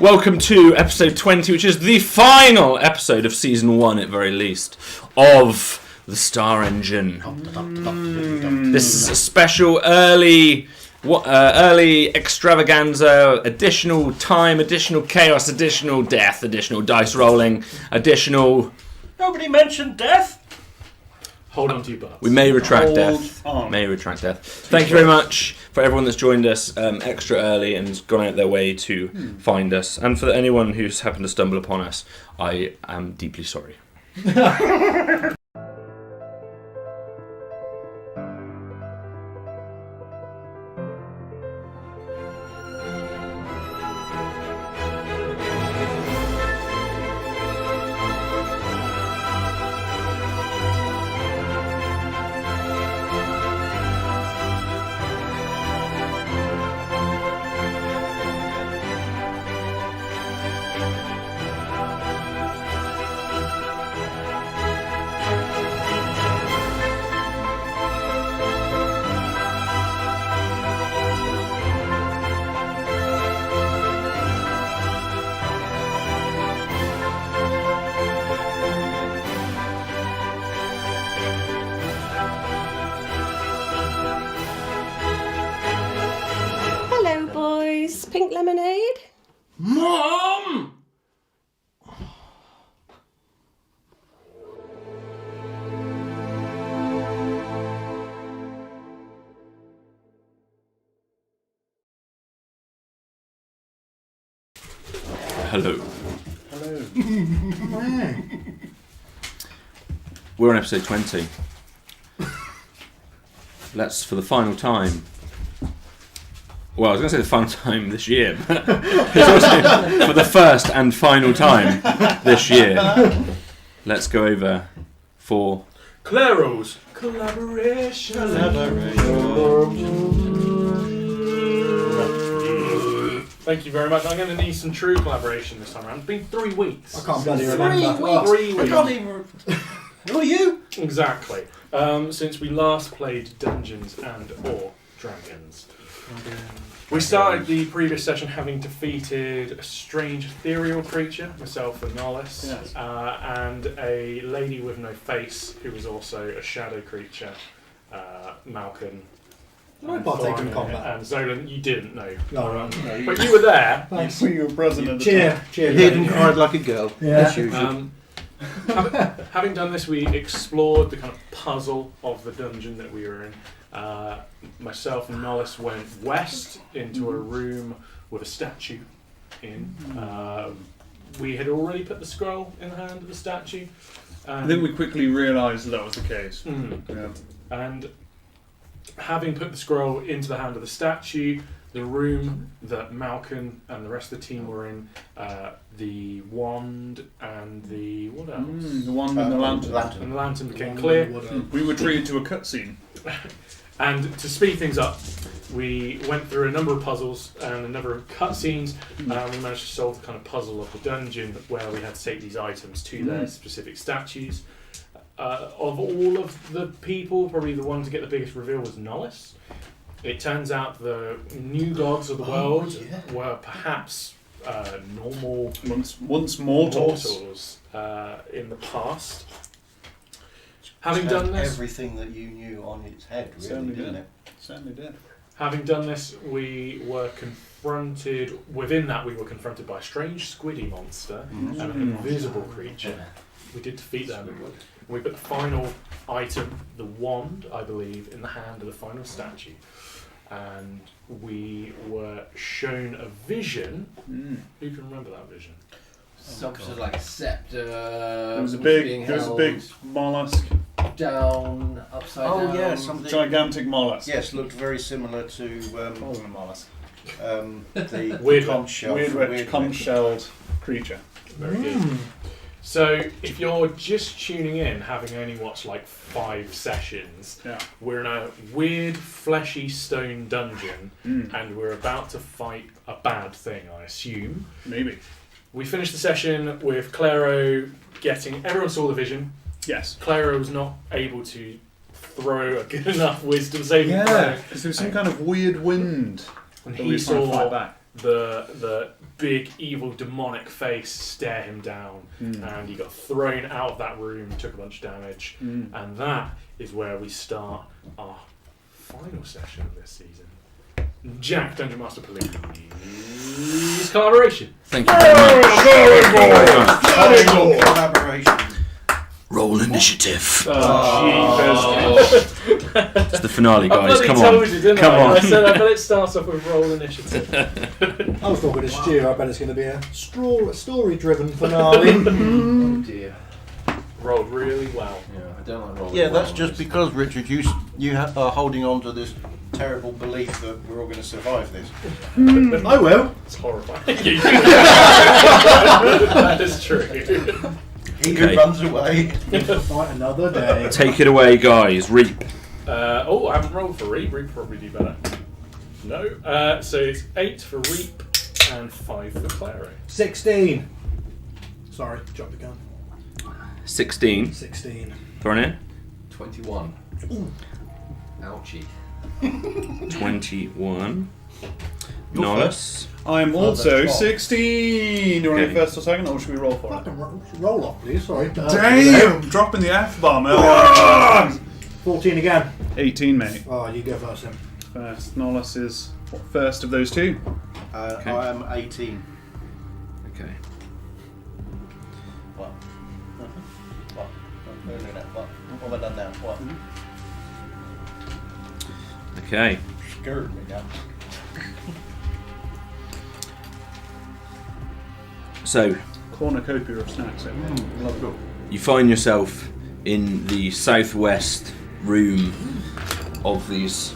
Welcome to episode 20, which is the final episode of season 1, at very least, of the Star Engine. This is a special early extravaganza, additional time, additional chaos, additional death, additional dice rolling, additional... Nobody mentioned death! Hold on to your butts. We may retract death. May retract death. Thank you very much for everyone that's joined us extra early and has gone out their way to find us. And for anyone who's happened to stumble upon us, I am deeply sorry. Pink lemonade? Mom! Hello. Hello. We're on episode 20. Let's, for the final time... Well, I was going to say the final time this year, but it's also for the first and final time this year. Let's go over for... Claero's collaboration. Thank you very much. I'm going to need some true collaboration this time around. It's been 3 weeks. I can't bloody remember. 3 weeks. I can't even... Who are you? Exactly. Since we last played Dungeons and or Dragons. We started the previous session having defeated a strange ethereal creature, myself and Nolus, yes. And a lady with no face who was also a shadow creature, Malken. I partake in combat. And Xolen, you didn't know. No. But you were there. Thanks. You were present at the time. Cheer. Hid and cried like a girl. Yeah. As usual. Having done this, we explored the kind of puzzle of the dungeon that we were in. Myself and Nolus went west into a room with a statue in. We had already put the scroll in the hand of the statue. I think we quickly realised that was the case. Yeah. And having put the scroll into the hand of the statue, the room that Malken and the rest of the team were in, the wand and the... what else? The wand and the lantern. And the lantern became clear. We were treated to a cutscene. And to speed things up, we went through a number of puzzles and a number of cutscenes. We managed to solve the kind of puzzle of the dungeon where we had to take these items to their specific statues. Of all of the people, probably the one to get the biggest reveal was Nolus. It turns out the new gods of the world were perhaps normal once mortals in the past. Having done this, everything that you knew on its head, really, didn't it? Certainly did. Having done this, we were confronted. Within that, we were confronted by a strange squiddy monster and an invisible creature. We did defeat them. We put the final item, the wand, I believe, in the hand of the final statue. And we were shown a vision. Who can remember that vision? Something like a scepter. There was a big mollusk. Down, upside down. Oh yeah, something Gigantic mollusk. Yes, looked very similar to A mollusk. the Weird conch shell. Weird conch-shelled creature. Very good. So, if you're just tuning in, having only watched like 5 sessions, we're in a weird, fleshy stone dungeon, and we're about to fight a bad thing, I assume. Maybe. We finished the session with Claero getting... Everyone saw the vision. Yes. Claero was not able to throw a good enough wisdom saving throw. Yeah, because there was some kind of weird wind And that he we were trying to fight saw back. the big evil demonic face stare him down, and you got thrown out of that room, took a bunch of damage, and that is where we start our final session of this season. Jack, Dungeon Master, please. Collaboration. Thank you very much. Collaboration. Roll initiative. Oh, It's the finale, I guys. bloody Come told on. you, didn't Come I? on. I said I bet it starts off with roll initiative. I was talking to Stu. I bet it's going to be a story-driven finale. Oh dear. Rolled really well. Yeah, I don't like rolling. Yeah, that's well. just because, Richard, you are holding on to this terrible belief that we're all going to survive this. I will. It's horrifying. That is true. He Okay. who runs away. Fight another day. Take it away, guys. Reap. I haven't rolled for Reap. Reap probably do better. No. So it's 8 for Reap and 5 for Claero. 16. Sorry, dropped the gun. 16. 16. Thoronir. 21. Ouchie. 21. You're Nolus. I'm also that's 16. Do you want to Okay. go first or second, or should we roll for it? Fucking roll off, please. Sorry. Damn! Dropping the F-bomb earlier. 14 again. 18, mate. Oh, you go first then. First. Nolus is what, first of those two. Okay. I am 18. Okay. What? Nothing? What? No, that. What? What have I done now? What? Okay. Scared me now. So, Cornucopia of snacks. Love it. you find yourself in the southwest room of these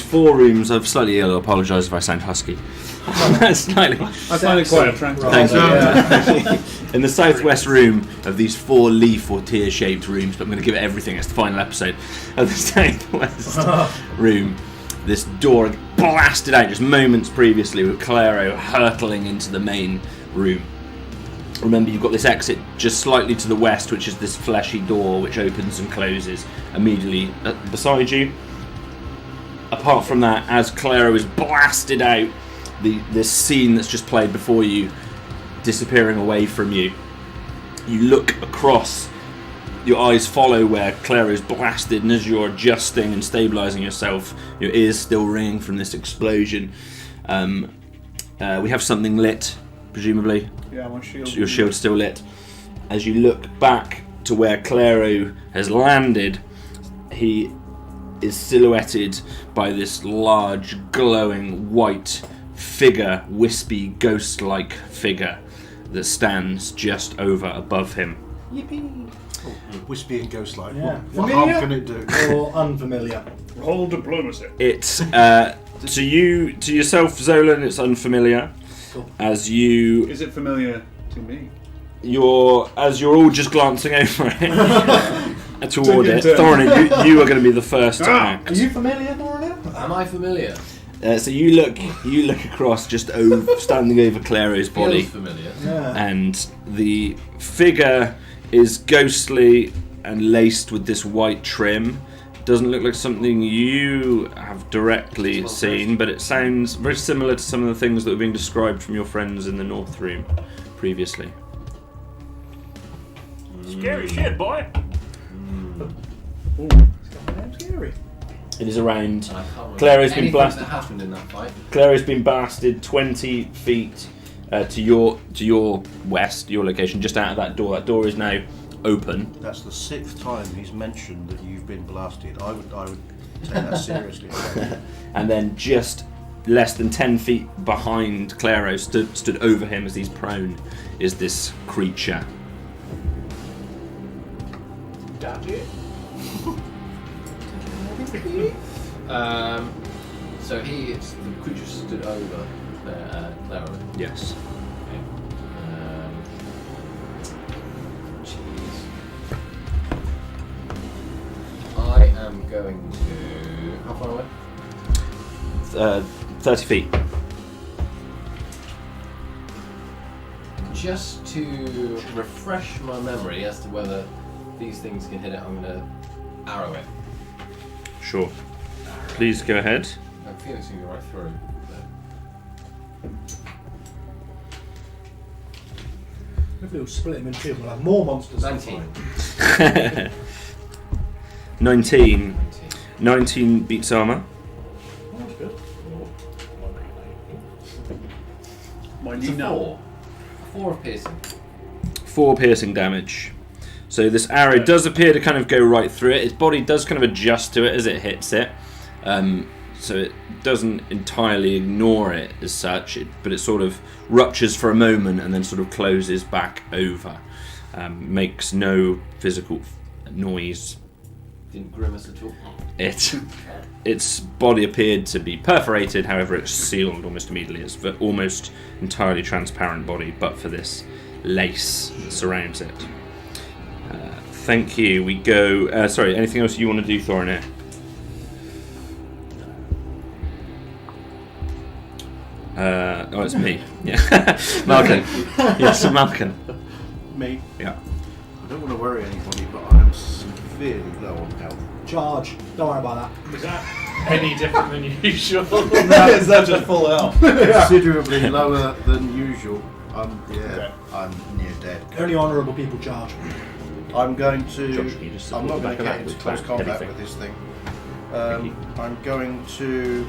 4 rooms. I'm slightly ill. I apologise if I sound husky. Slightly. I find it quite attractive. Thank you. Yeah. In the southwest room of these 4 leaf or tear-shaped rooms, but I'm going to give it everything. It's the final episode of the southwest room. This door had blasted out just moments previously with Claero hurtling into the main room. Remember, you've got this exit just slightly to the west, which is this fleshy door which opens and closes immediately beside you. Apart from that, as Claero is blasted out, this scene that's just played before you disappearing away from you, you look across, your eyes follow where Claero's blasted, and as you're adjusting and stabilising yourself, your ears still ringing from this explosion. We have something lit, presumably. Yeah, my shield. Your shield's still lit. As you look back to where Claero has landed, he is silhouetted by this large, glowing, white figure, wispy, ghost-like figure that stands just over above him. Yippee. Wispy and ghost-like. Yeah. What Familiar? harm can it do? Or unfamiliar. Roll diplomacy. It's to yourself, Xolen. It's unfamiliar. Cool. As you're Is it familiar to me? all just glancing over it toward it. Turn. Thoronir, you are going to be the first to Are act. you familiar, Thoronir? Am I familiar? So you look across, just standing over Claero's body, Feels familiar. Yeah. and the figure is ghostly and laced with this white trim. Doesn't look like something you have directly seen, but it sounds very similar to some of the things that were being described from your friends in the North Room previously. Scary shit, boy. Damn scary. It is around. And I can't remember Claero's been anything blasted. that happened in that fight. Claero's been blasted 20 feet to your west, your location, just out of that door. That door is now open. That's the 6th time he's mentioned that you've been blasted. I would take that seriously. And then just less than 10 feet behind Claero, stood over him as he's prone, is this creature. Daddy. So the creature stood over Claero. Yes. Jeez. I am going to. How far away? 30 feet. Just to refresh my memory as to whether these things can hit it, I'm going to arrow it. Sure. Please go ahead. I feel it's going to go right through. Hopefully we'll split him in two and we'll have more monsters. 19. 19. 19 beats armour. Oh, that's good. Mind It's you a know. 4. 4 of piercing. 4 piercing damage. So this arrow does appear to kind of go right through it. Its body does kind of adjust to it as it hits it. So it doesn't entirely ignore it as such, but it sort of ruptures for a moment and then sort of closes back over. Makes no physical noise. Didn't grimace at all. Its body appeared to be perforated, however it's sealed almost immediately. It's almost entirely transparent body, but for this lace that surrounds it. Thank you. We go... sorry, anything else you want to do, Thoronir? Oh, it's me. Yeah. Malken. Yes, Malken. Me. Yeah. I don't want to worry anybody, but I'm severely low on health. Charge. Don't worry about Is that any different than usual? Is that just full health? Considerably lower than usual. I'm near dead. that. Only honourable people charge. I'm going to. Josh, can you just I'm support not the going back to of get that into with close that combat heavy with this thing. Thank you. I'm going to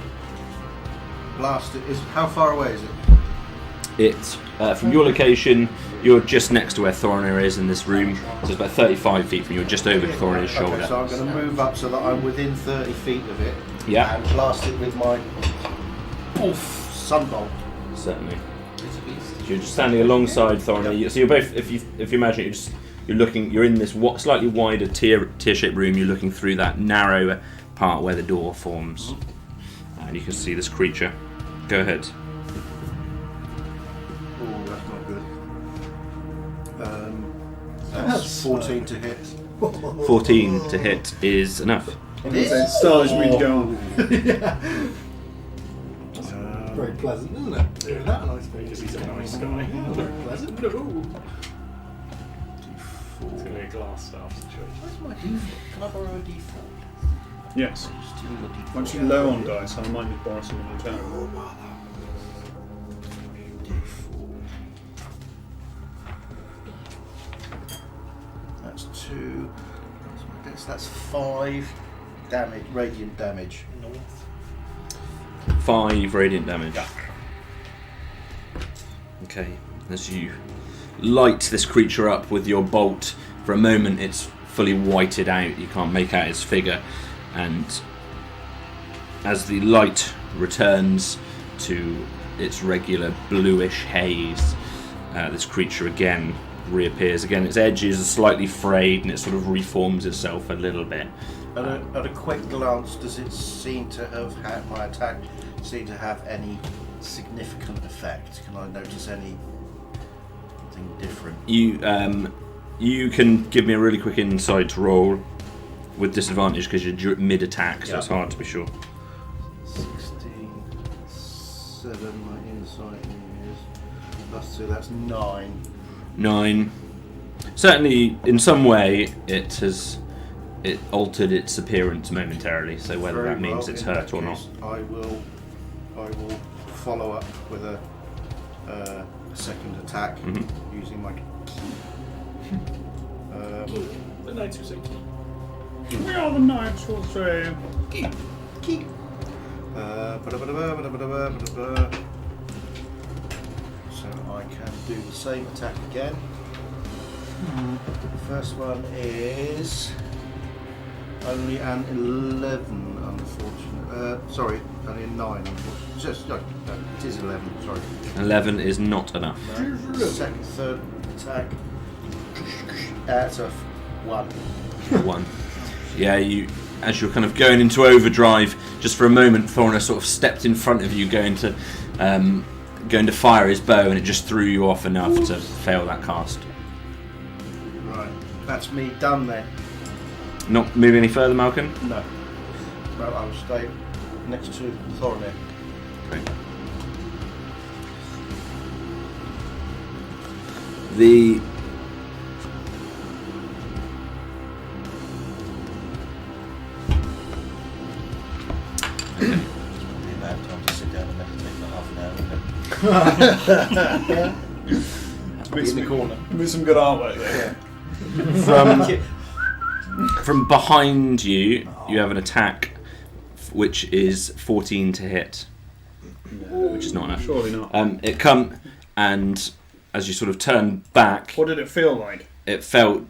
blast it. How far away is it? It's from your location. You're just next to where Thoronir is in this room. So it's about 35 feet from you, just over Thoronir's shoulder. Okay, so I'm going to move up so that I'm within 30 feet of it. Yeah. And blast it with my sunbolt. Certainly. It's a beast. So you're just standing alongside Thoronir. So you're both, if you imagine, you're looking. You're in this slightly wider tier-shaped room. You're looking through that narrow part where the door forms, and you can see this creature. Go ahead. Oh, that's not good. That's 14 to hit. 14 to hit is enough. It is? It stars me to go. Very pleasant, isn't it? Yeah, that nice thing. Because he's a nice guy. Yeah, very pleasant. No. It's going to be a glass staff situation. Where's my default? Can I borrow a default? Yes. I'm actually low on dice, I might need to borrow some in return. That's 2. That's 5 damage, radiant damage. 5 radiant damage. Okay, as you light this creature up with your bolt, for a moment it's fully whited out. You can't make out its figure, and as the light returns to its regular bluish haze, this creature again reappears. Again, its edges are slightly frayed and it sort of reforms itself a little bit. At a quick glance, does it seem to have had my attack seem to have any significant effect? Can I notice anything different? You can give me a really quick insight roll with disadvantage because you're mid-attack, so it's hard to be sure. 16, 7, my insight is +2, that's 9. 9. Certainly, in some way, it altered its appearance momentarily. So whether Very that means well. it's In hurt that or not. case, I will follow up with a second attack using my key. The knights who say We are the knights who say. Key. So I can do the same attack again. The first one is only an 11, unfortunately. Sorry, only a 9, unfortunately. No, it is 11, sorry. 11 is not enough. No. Second, third attack. That's a 1. 1. Yeah, as you're kind of going into overdrive, just for a moment, Thoronir sort of stepped in front of you, going to fire his bow, and it just threw you off enough to fail that cast. Right, that's me done then. Not moving any further, Malken? No. Well, I will stay next to Thoronir. Great. The Time to sit down and meditate for half an hour. in the corner. With some good artwork there. From behind you, you have an attack which is 14 to hit, which is not enough. Surely not. It come and as you sort of turn back, What did it feel like? it felt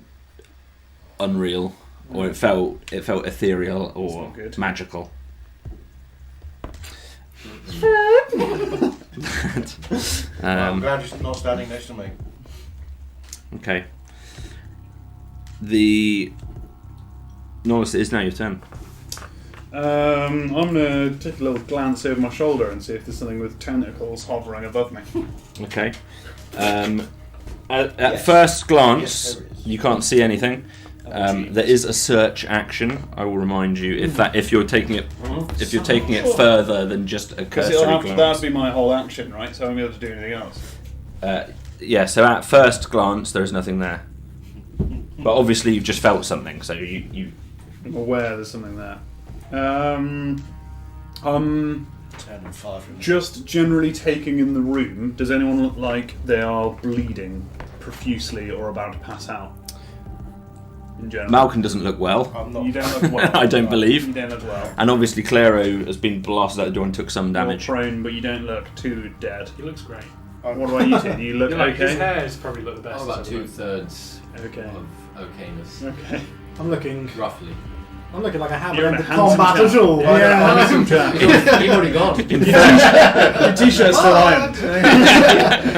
unreal, or it felt ethereal or not good. magical. I'm glad you're not standing next to me. Okay. The Nolus, it is now your turn. I'm going to take a little glance over my shoulder and see if there's something with tentacles hovering above me. Okay. At first glance, Yes, there is. you can't see anything. There is a search action. I will remind you if you're taking it further than just a cursory glance. That'd be my whole action, right? So I won't be able to do anything else. Yeah. So at first glance, there is nothing there. But obviously, you've just felt something. So you I'm aware there's something there. I'm 10 and 5 from just generally taking in the room. Does anyone look like they are bleeding profusely or about to pass out? In general. Malken doesn't look well. I'm not. You don't look well. I don't believe. You don't look well. And obviously, Claero has been blasted out the door and took some damage. You're prone, but you don't look too dead. He looks great. What about you two? Do you look His okay? hair's probably look the best. I'm about at the moment. 2/3 Okay. of okayness, Okay. I'm looking roughly. like I haven't You're in a entered handsome combat chap. at all. Yeah, handsome chap. You've already gone. Your t-shirt's still ironed.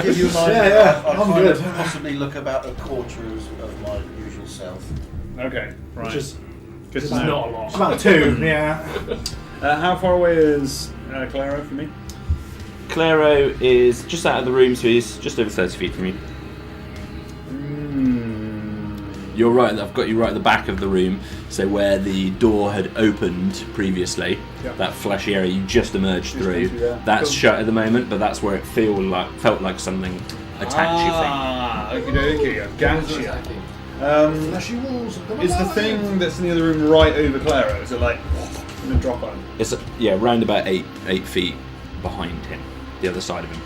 Give you an idea. Yeah, I I'm kind good. of possibly look about a quarter of my usual self. Okay, right. Which is Good This to is know. not a lot. it's about 2, yeah. How far away is Claero from me? Claero is just out of the room, so he's just over 30 feet from you. You're right, I've got you right at the back of the room, so where the door had opened previously, Yep. that fleshy area you just emerged through, through there. that's Cool. shut at the moment, but that's where it felt like something attacked you. Okay, I gotcha. Attacking. Fleshy walls. Is the thing that's in the other room right over Claero? Is it like in a drop on? It's round about 8 feet behind him, the other side of him.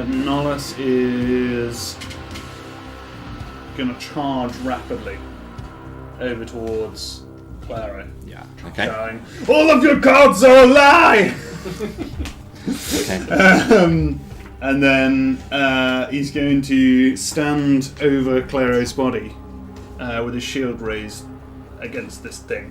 Nolus is gonna charge rapidly over towards Claero. Yeah. Okay. Shouting, "All of your gods are a lie!" Okay. And then he's going to stand over Claero's body with his shield raised against this thing.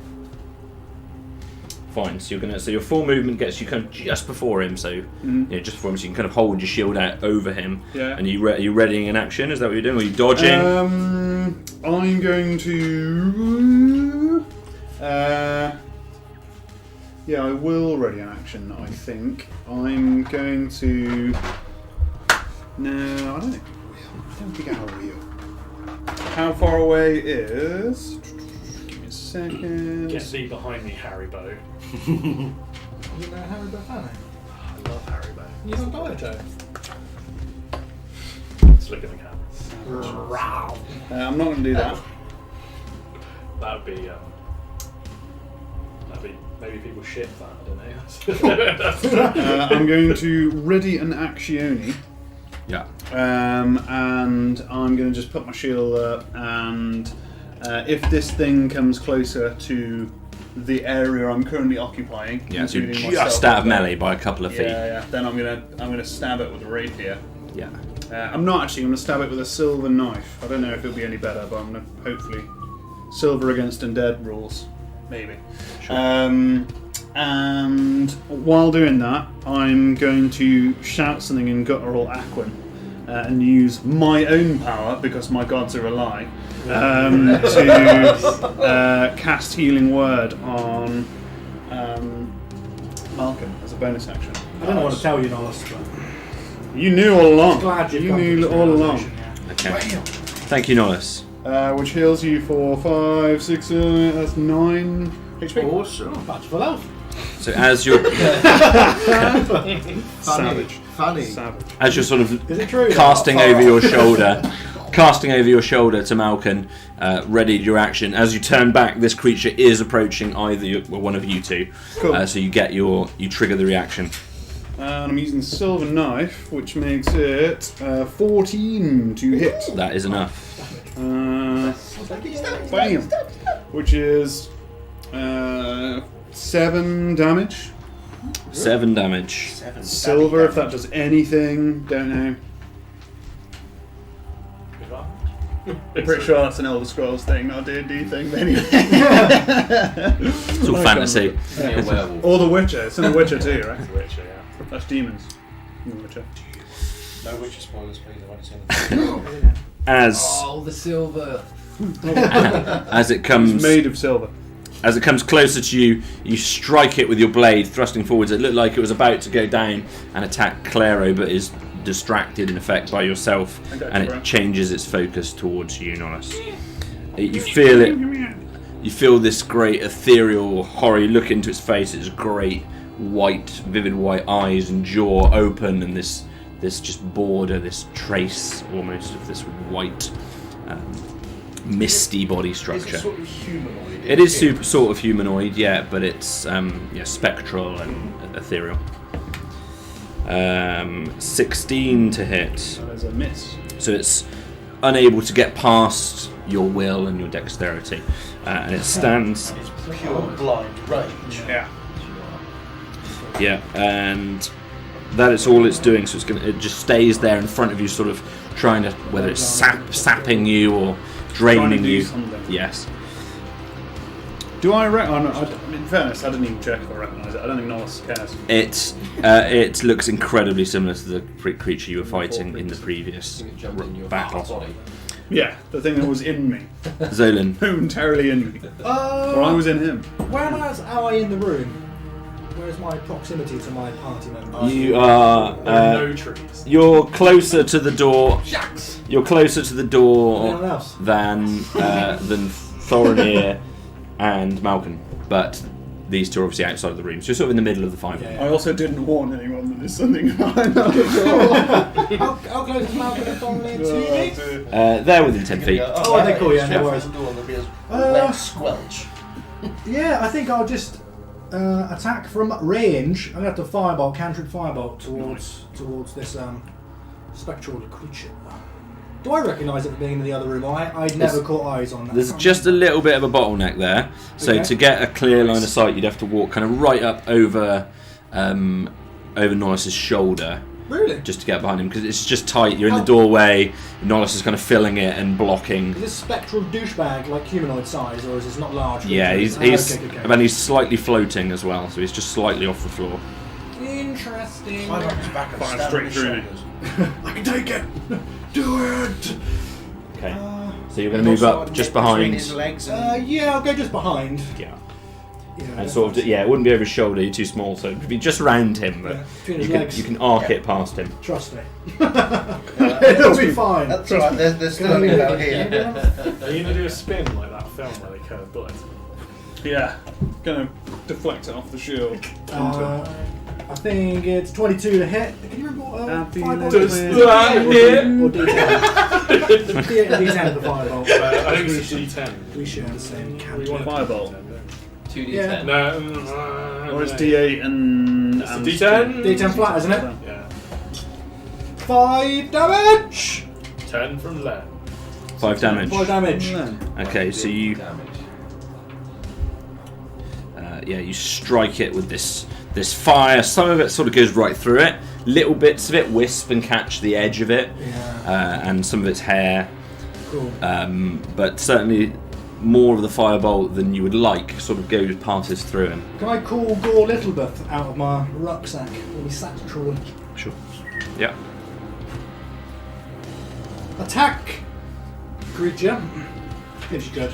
Fine. So your full movement gets you kind of just before him. So just before him, so you can kind of hold your shield out over him. Yeah. And are you readying an action? Is that what you're doing? Are you dodging? I'm going to. Yeah, I will ready an action. I think I'm going to. No, I don't think I will. How far away is? Give me a second. Get thee behind me, Haribo. You know Harry Buffalo? I love Haribo. You don't know Joe. It's looking at I'm not going to do that. That'd be maybe people ship that. I don't know. I'm going to ready an actione. Yeah. And I'm going to just put my shield up, and if this thing comes closer to the area I'm currently occupying, Yeah. So you're including just myself out of there, melee by a couple of feet. yeah, then I'm gonna stab it with a rapier. Yeah. I'm not actually. I'm gonna stab it with a silver knife. I don't know if it'll be any better, but I'm gonna hopefully silver against undead rules, maybe. Sure. And while doing that, I'm going to shout something in guttural Aquan and use my own power, because my gods are a lie, to cast Healing Word on Malken as a bonus action. I don't know what to tell you, Nolus, but You knew all along. glad you've You come to knew this all along. realisation, yeah. Okay. Thank you, Nolus. Which heals you for 5, 6, that's 9 HP. Awesome. Much for love. So as you're Savage. Funny. Savage. as you're sort of Is it true? casting over your shoulder to Malken, readied your action. As you turn back, this creature is approaching either one of you two. Cool. So you trigger the reaction. And I'm using the silver knife, which makes it 14 to hit. That is enough. Bam! Which is 7 damage. 7 damage. Silver, if that does anything, don't know. I'm pretty sure that's an Elder Scrolls thing, not a D&D thing, but anyway. It's all fantasy. Be a werewolf. Or The Witcher, it's in The Witcher too, right? The Witcher, yeah. That's demons. In The Witcher. No Witcher spoilers, please. I want to see them. As Oh, the silver. as it It's comes made of silver. as it comes closer to you, you strike it with your blade, thrusting forwards. It looked like it was about to go down and attack Claero, but is distracted in effect by yourself, and it changes its focus towards you, Nolus. You feel it. You feel this great ethereal horror. You look into its face. Its great white, vivid white eyes and jaw open, and this just border, this trace almost of this white, misty body Is it structure. sort of humanoid? It is sort of humanoid, yeah, but it's spectral and ethereal. 16 to hit, That is a miss. so it's unable to get past your will and your dexterity, and it stands. It's pure blind rage. Yeah. Yeah, and that is all it's doing. So it just stays there in front of you, sort of trying to, whether it's sapping you or Trying to draining do you. something. Yes. Do I in fairness, I didn't even check if I recognise it. I don't think Nolus cares. It looks incredibly similar to the creature you were fighting in the previous It jumped in your battle. body. Yeah, the thing that was in me. Xolen, Momentarily in me. Or I was in him. Whereabouts am I in the room? Where's my proximity to my party members? you are. There are no trees. You're closer to the door. Shucks! You're closer to the Anyone door else? than Thoronir and Malken, but these two are obviously outside of the room. So you're sort of in the middle of the fight. Yeah. I also didn't warn anyone that there's something behind that door. How close is Malcolm and Thoronir to me? They're within 10 feet. Oh, they're cool, yeah, no worries. The door and there'll be a Uh, wet squelch. Yeah, I think I'll just attack from range. I'm gonna have to firebolt, cantrip firebolt towards this spectral creature. Do I recognise it from being in the other room? I'd never caught eyes on that. There's just a little bit of a bottleneck there. So Okay. to get a clear line of sight, you'd have to walk kind of right up over Nolus's shoulder, Really? just to get behind him, because it's just tight. You're in the doorway. Nolus is kind of filling it and blocking. Is this spectral douchebag like humanoid size, or is this not large? Yeah, creature? he's Okay. and he's slightly floating as well, so he's just slightly off the floor. Interesting. Climb up his back and Fire stab straight his through me. shoulders. I can take it. Do it. Okay, so you're going to move Also, up just between behind. his legs and Yeah, I'll go just behind. Yeah, Yeah, and sort of it wouldn't be over his shoulder. You're too small, so it'd be just round him. But Yeah, between his you can legs. you can arc it past him. Trust me. It'll be fine. That's alright, there's still a bit out here. Are you going to do a spin like that film where they curve bullets? Yeah. Gonna deflect it off the shield. I think it's 22 to hit. Can you remember Happy fireball? little Is it man. D8 or D10? D8 and D10 for fireball. I think it's a D10. We share the same We cantrip. want Fireball. 2d10. Yeah. No. Or it's D8 and... It's a D10. D10 flat, isn't it? Yeah. 5 damage! 10 from Len. 5 damage. 5 damage. Okay, so you Damage. you strike it with this fire. Some of it sort of goes right through it. Little bits of it wisp and catch the edge of it, Yeah, and some of its hair. cool. But certainly more of the firebolt than you would like sort of passes through him. Can I call Gore Littlebeth out of my rucksack? Or my satchel? Sure. Yeah. Attack! Creature. If you could.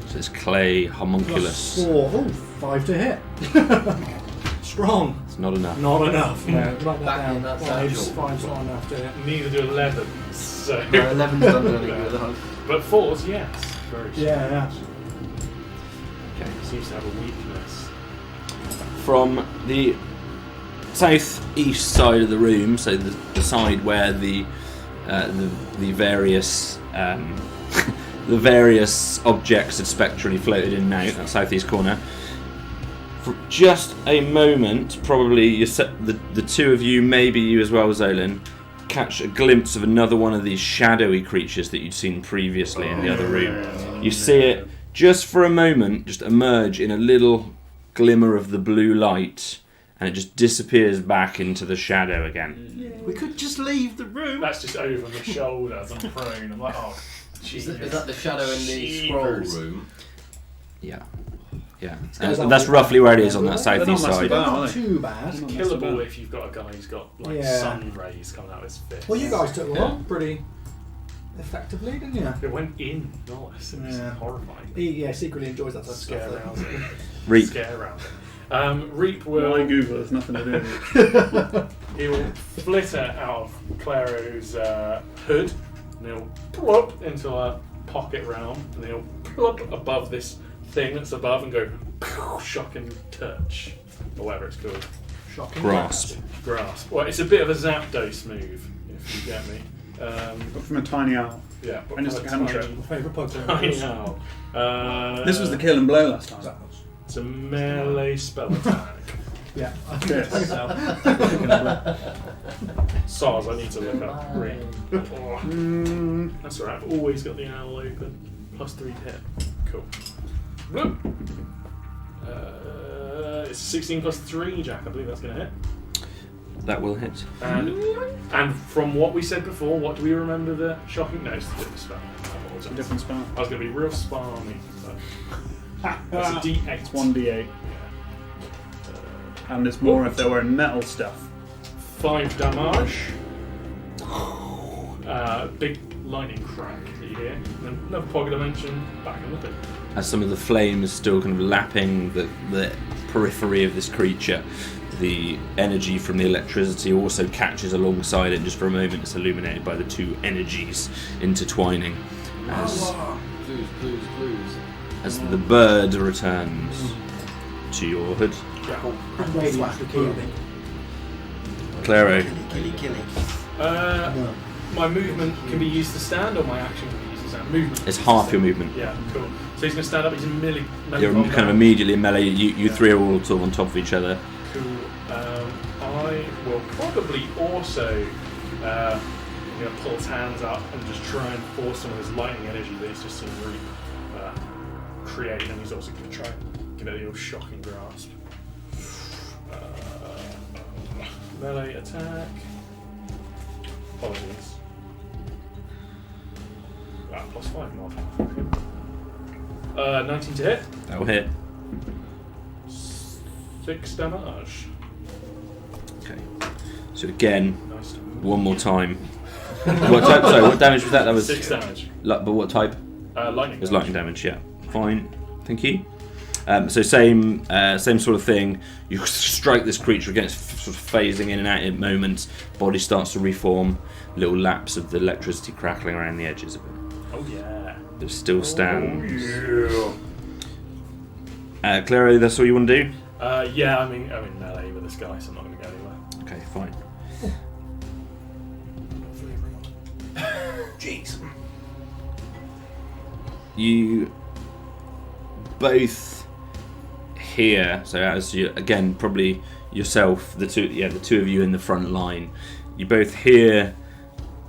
So it's clay homunculus. Plus 4. Oh, 5 to hit. Strong. It's not enough. Not enough. No, write that Back down. in that Five's satchel. not enough to hit. Neither do 11. So. No, 11's not going to be good. But 4's, yes. Very strong. Yeah. Okay. Seems to have a weakness. From the southeast side of the room, so the side where the various the various objects had spectrally floated in and out, that southeast corner, For just a moment, probably the two of you, maybe you as well, Xolen, catch a glimpse of another one of these shadowy creatures that you'd seen previously in the other room. You see it just for a moment, just emerge in a little glimmer of the blue light, and it just disappears back into the shadow again. We could just leave the room. That's just over my shoulder as I'm prone. I'm like, oh, Is Jesus. that the shadow in the scroll room? Yeah. goes And that's up roughly where it is on They're that not southeast massive, side. are Not they? too bad. They're not Killable massive. if you've got a guy who's got like Yeah. sun rays coming out of his fist. Well, you guys took them Yeah. on pretty effectively, didn't you? It went in Nolus. It was Yeah. horrifying. He secretly enjoys that type of Scare stuff. rousing. Reap. Scare rousing. Reap will. Why Google? There's nothing to do with it. He will flitter out of Claero's hood, and he'll plop into a pocket realm, and he'll plop above this thing that's above and go shock and touch, or whatever it's called. Shocking. Grasp. Grasp. Well, it's a bit of a Zapdos move, if you get me. But from a tiny owl. Yeah, but And it's from like a a hand tiny- trap. Favourite Pokemon. tiny owl. This was the kill and blow last time. It's a melee spell attack. Yeah. Yes. SARS, I need to look up. Reap. Mm, That's alright, I've always got the owl open. +3 to hit. Cool. Bloop. It's 16 +3, Jack. I believe that's going to hit. That will hit. And from what we said before, what do we remember the shocking? No, it's a different spell. it's a different spell. I was going to be real smarmy. But that's a D8. It's 1d8. Yeah. And there's more if there were metal stuff. 5 damage. Big lightning crack that you hear. And then another pocket dimension, back in the pit. As some of the flames still kind of lapping the periphery of this creature, the energy from the electricity also catches alongside it, and just for a moment it's illuminated by the two energies intertwining as the bird returns to your hood. Radiant's the key, I think. Claero. Killy. My movement can be used to stand, or my action can be used to stand. Movement. It's half your movement. Yeah, cool. So he's going to stand up. He's in melee. You're kind of immediately in melee. You three are all sort of on top of each other. Cool. I will probably also pull his hands up and just try and force some of his lightning energy that he's just seen Reap create, and he's also going to try and give it a little shocking grasp. Melee attack. Apologies. +5 mod. 19 to hit. That will hit. 6 damage. Okay. So again, Nice. one more time. What type? Sorry, what damage was that? That was 6 damage. But what type? Lightning. It was lightning damage. Yeah. Fine. Thank you. So same sort of thing. You strike this creature again. It's sort of phasing in and out in moments. Body starts to reform. Little laps of the electricity crackling around the edges of it. Oh yeah. It still stands. Oh, yeah. Claero, that's all you want to do? Yeah, I'm in melee with this guy, so I'm not going to go anywhere. Okay, fine. Jeez. You both hear, so as you again probably yourself, the two of you in the front line, you both hear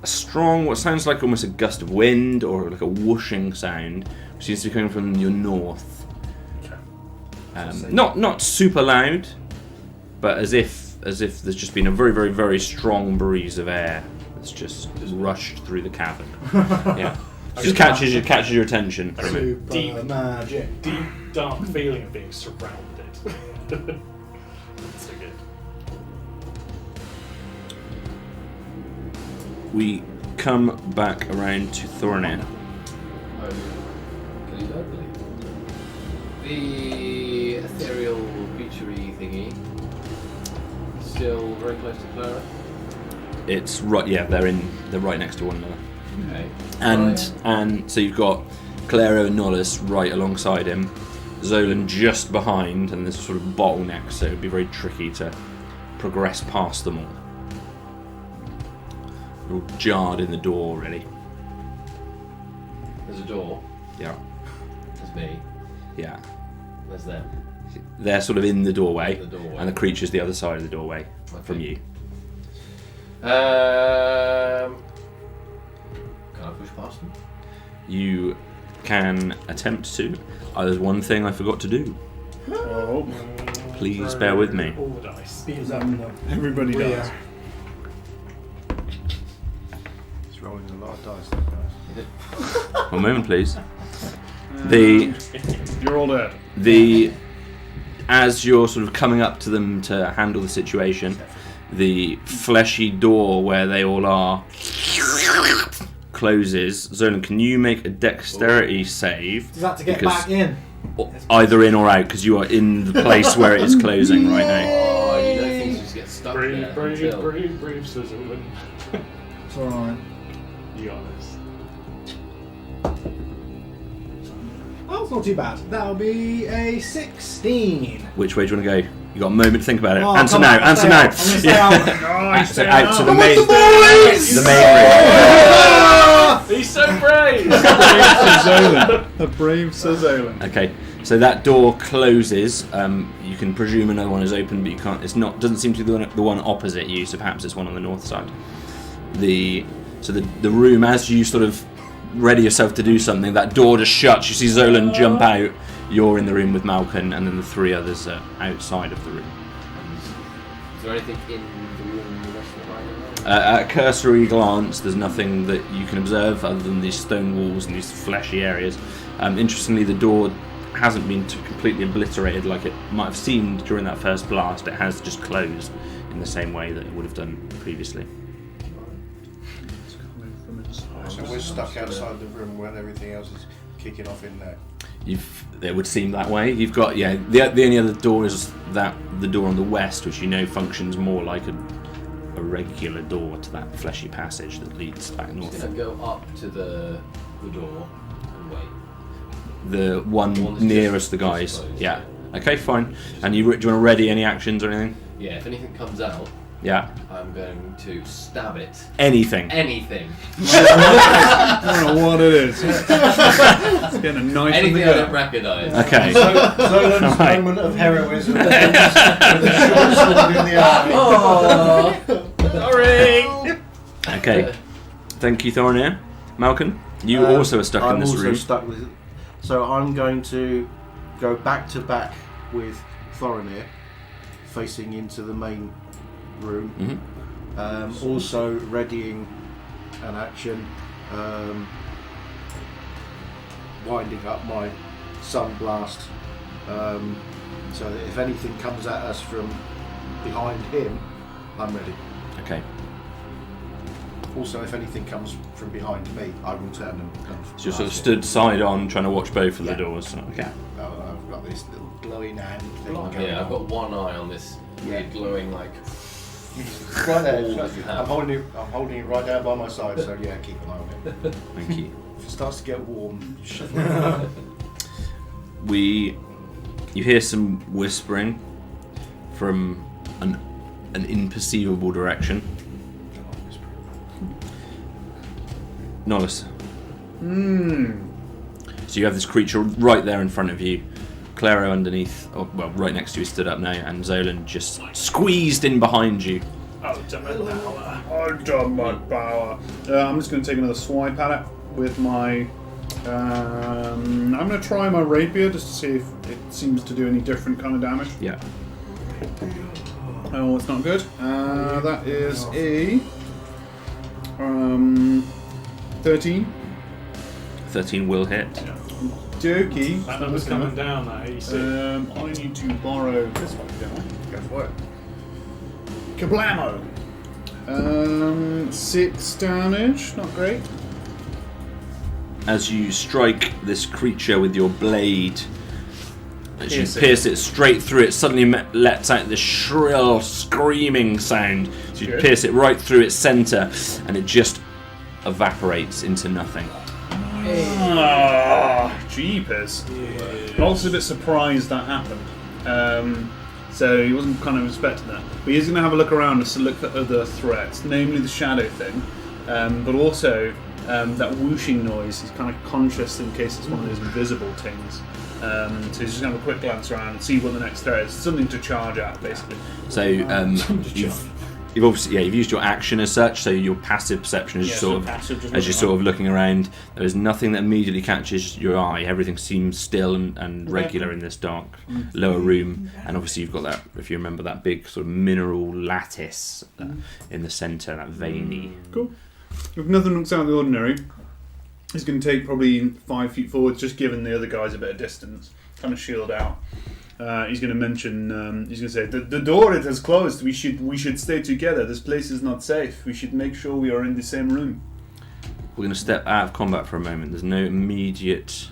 a strong, what sounds like almost a gust of wind or like a whooshing sound, which seems to be coming from your north. Okay. Not super loud, but as if there's just been a very, very, very strong breeze of air that's just rushed through the cavern. Yeah, just catches your attention. For a minute. Super Deep. magic. Deep, dark feeling of being surrounded. That's so good. We come back around to Thoronir. The ethereal creature-y thingy still very close to Claero. It's right. Yeah, they're right next to one another. Okay. And so you've got Claero and Nolus right alongside him, Xolen just behind, and there's sort of bottleneck, so it'd be very tricky to progress past them all. You're all jarred in the door, really. There's a door. Yeah, There's me. yeah. Where's them? They're sort of in the doorway, The doorway. and the creature's the other side of the doorway from you. Can I push past them? You can attempt to. There's one thing I forgot to do. Oh, Please bear with me. All the dice. Beat us up in the everybody rear. does. He's rolling a lot of dice, that guy. One moment, please. The You're all dead. as you're sort of coming up to them to handle the situation, the fleshy door where they all are closes. Xolen, can you make a dexterity save? Is that to get Because- back in? Either in or out, because you are in the place where it is closing right now. Oh, you know things just get stuck Brave, there brave, until... brave, brave, says Xolen. It's alright. You got this. Oh, it's not too bad. That'll be a 16. Which way do you want to go? You got a moment to think about it. Oh, Answer come now. on, Answer stay now. out. I'm gonna stay out. Nice. So out to the Come main. on, the boys! The main room. He's so brave! A brave Sir Xolen. Okay, so that door closes. You can presume another one is open, but you can't. It's not. Doesn't seem to be the one opposite you. So perhaps it's one on the north side. The room, as you sort of ready yourself to do something, that door just shuts. You see Xolen jump out. You're in the room with Malken, and then the three others are outside of the room. Is there anything in the room the rest of the right now? At a cursory glance, there's nothing that you can observe other than these stone walls and these fleshy areas. Interestingly, the door hasn't been completely obliterated like it might have seemed during that first blast. It has just closed in the same way that it would have done previously. It's coming from inside. So we're stuck outside the room when everything else is kicking off in there. It would seem that way. You've got the only other door is the door on the west, which you know functions more like a regular door to that fleshy passage that leads back I'm north. just going to go up to the door and wait. The one The one that's nearest the just guys. closed, Yeah. Okay, fine. And do you want to ready any actions or anything? Yeah, if anything comes out, Yeah. I'm going to stab it. Anything. Anything. I don't know what it is. It's getting a knife in the Anything I don't gut. recognise. Okay. Xolen's Right. moment of heroism with a short sword in the eye. Oh, Sorry! Okay. Thank you, Thoronir. Malken, you also are stuck in this I'm also room. stuck with it. So I'm going to go back to back with Thoronir, facing into the main room. Mhm. Also readying an action, winding up my sun blast, so that if anything comes at us from behind him, I'm ready. Okay. Also, if anything comes from behind me, I will turn and So you're sort of blast it. stood side on, trying to watch both of the Yeah. doors. Okay. I've got this little glowing hand thing going yeah, I've on. got one eye on this weird glowing like. Right there. All that you have. I'm holding it right down by my side, so yeah, keep an eye on it. Thank you. If it starts to get warm, shut You hear some whispering from an imperceivable direction. Nolus. So you have this creature right there in front of you. Claero underneath, right next to you, stood up now, and Xolen just squeezed in behind you. Ultimate power. I've done my power. I'm just going to take another swipe at it with my. I'm going to try my rapier just to see if it seems to do any different kind of damage. Yeah. Oh, it's not good. That is a 13. 13 will hit. Dokey. That number's coming down, that AC. I need to borrow this one, don't I? Go for it. Kablamo! 6 damage, not great. As you strike this creature with your blade, as you Pierce it. pierce it straight through, it suddenly lets out this shrill screaming sound. So you Good. pierce it right through its centre, and it just evaporates into nothing. Ah, jeepers. Locke's a bit surprised that happened. So he wasn't kind of expecting that. But he's going to have a look around just to look for other threats, namely the shadow thing, but also that whooshing noise. He's kind of conscious in case it's one of those invisible things. So he's just going to have a quick glance around and see what the next threat is. Something to charge at, basically. So you've obviously you've used your action as such. So your passive perception is as you're sort of looking around. There is nothing that immediately catches your eye. Everything seems still and regular in this dark lower room. And obviously you've got that, if you remember, that big sort of mineral lattice in the centre, that veiny. Cool. If nothing looks out of the ordinary, he's going to take probably 5 feet forward, just giving the other guys a bit of distance, kind of shield out. He's going to mention. He's going to say, "The door it has closed. We should stay together. This place is not safe. We should make sure we are in the same room." We're going to step out of combat for a moment. There's no immediate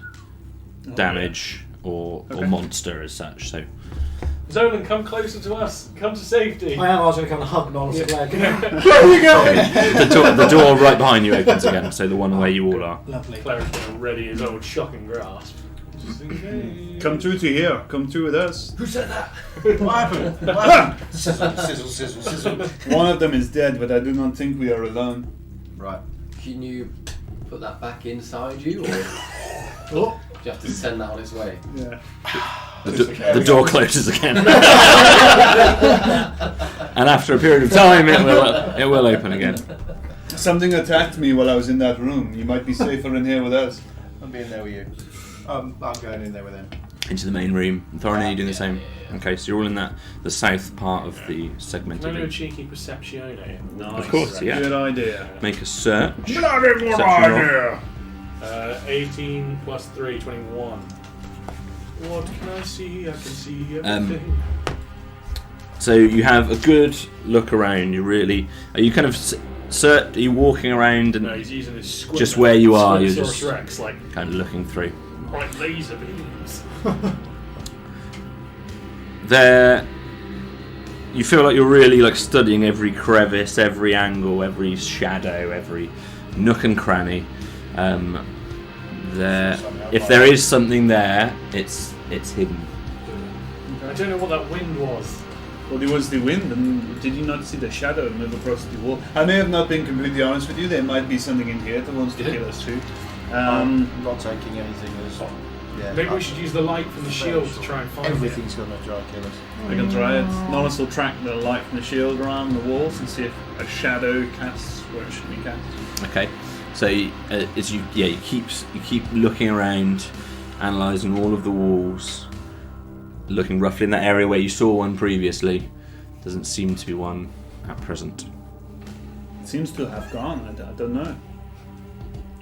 damage or monster as such. So, Xolen, come closer to us. Come to safety. I was going to come and hug Nolus' leg. Where are we going? the door right behind you opens again. So the one where you all are. Lovely. Claero's going to ready his old shocking grasp. Just in case. Come through to here. Come through with us. Who said that? What happened? What happened? Sizzle, sizzle, sizzle, sizzle. One of them is dead, but I do not think we are alone. Right. Can you put that back inside you, or do Oh. you have to send that on its way? Yeah. The door closes again. And after a period of time, it will open again. Something attacked me while I was in that room. You might be safer in here with us. I'm being there with you. I'm going in there with him. Into the main room. Thoronir, are you doing the same? Okay, so you're all in the south part of the segmented Can I do a room. cheeky perception? Nice. Of course, yeah. Good idea. Make a search. Bloody good Perception idea. 18 plus 3, 21. What can I see? I can see everything. So you have a good look around. Are you kind of are you walking around and No, he's using his squid just where you are, you're Spinosaurus just Rex, like kind of looking through. bright laser beams. There, you feel like you're really like studying every crevice, every angle, every shadow, every nook and cranny. If there is something there, it's hidden. I don't know what that wind was. Well, there was the wind, and did you not see the shadow move across the wall? I may have not been completely honest with you. There might be something in here that wants to kill us too. I'm not taking anything as... Yeah, Maybe we should use the light from the shield to try and find everything's going to try and kill us. I can try it. Nolus will track the light from the shield around the walls and see if a shadow casts where it should be cast. Okay, so as you keep looking around, analysing all of the walls, looking roughly in that area where you saw one previously. Doesn't seem to be one at present. It seems to have gone. I don't know.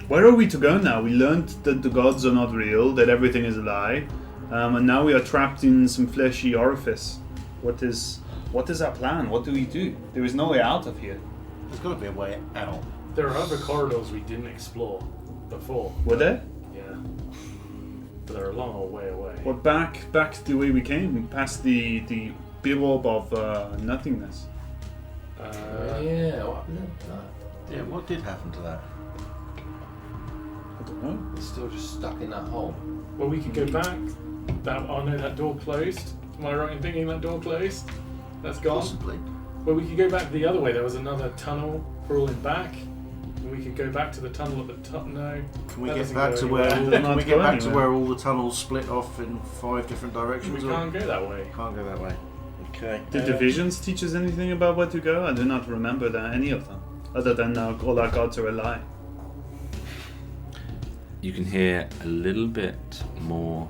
Where are we to go now? We learned that the gods are not real, that everything is a lie, and now we are trapped in some fleshy orifice. What is our plan? What do we do? There is no way out of here. There's got to be a way out. There are other corridors we didn't explore before. Were there? Yeah. But they're a long old way away. Well, back the way we came, past the big orb of nothingness. Yeah, what happened to that? Yeah, what did happen to that? I don't know. It's still just stuck in that hole. Well, we could go back. That door closed. Am I right in thinking that door closed? That's gone. Possibly. Well, we could go back the other way. There was another tunnel crawling back. And we could go back to the tunnel at the top. No. Can we that get doesn't back go to anywhere. where? Does Can not we go get back to anywhere. where all the tunnels split off in 5 different directions? We can't go that way. Can't go that way. Okay. Did the visions teach us anything about where to go? I do not remember any of them, other than all our gods are a lie. You can hear a little bit more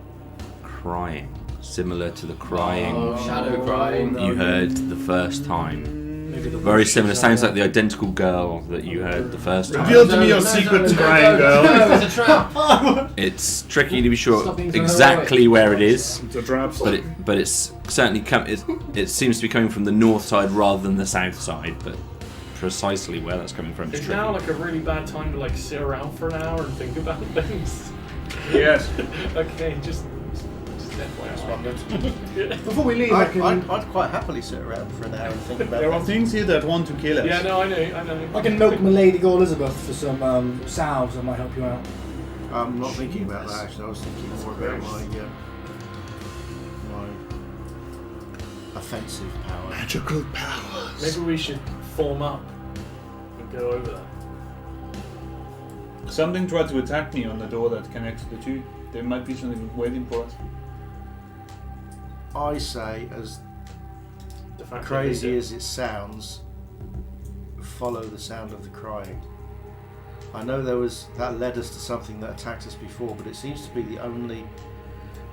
crying, similar to the crying Shadow crying. you heard the first time. Maybe the Very similar. Sounds like the identical girl that you heard the first time. Reveal to me your secret, crying girl. No, it's a trap. It's tricky to be sure Stop being so exactly where it is, It's a trap. but it's certainly it seems to be coming from the north side rather than the south side. But precisely where that's coming from is It's tricky. now like a really bad time to sit around for an hour and think about things. Yes. Okay, just FYI. Before we leave, I can I'd quite happily sit around for an hour and think about There are things. things here that want to kill us. Yeah, no, I know. milk my Lady Go Elizabeth for some salves that might help you out. I'm not thinking about that actually. I was thinking more about my offensive power. Magical powers. Maybe we should form up and go over there. Something tried to attack me on the door that connects the two. There might be something waiting for us. I say, as The fact that crazy they as it sounds, follow the sound of the crying. I know that led us to something that attacked us before, but it seems to be the only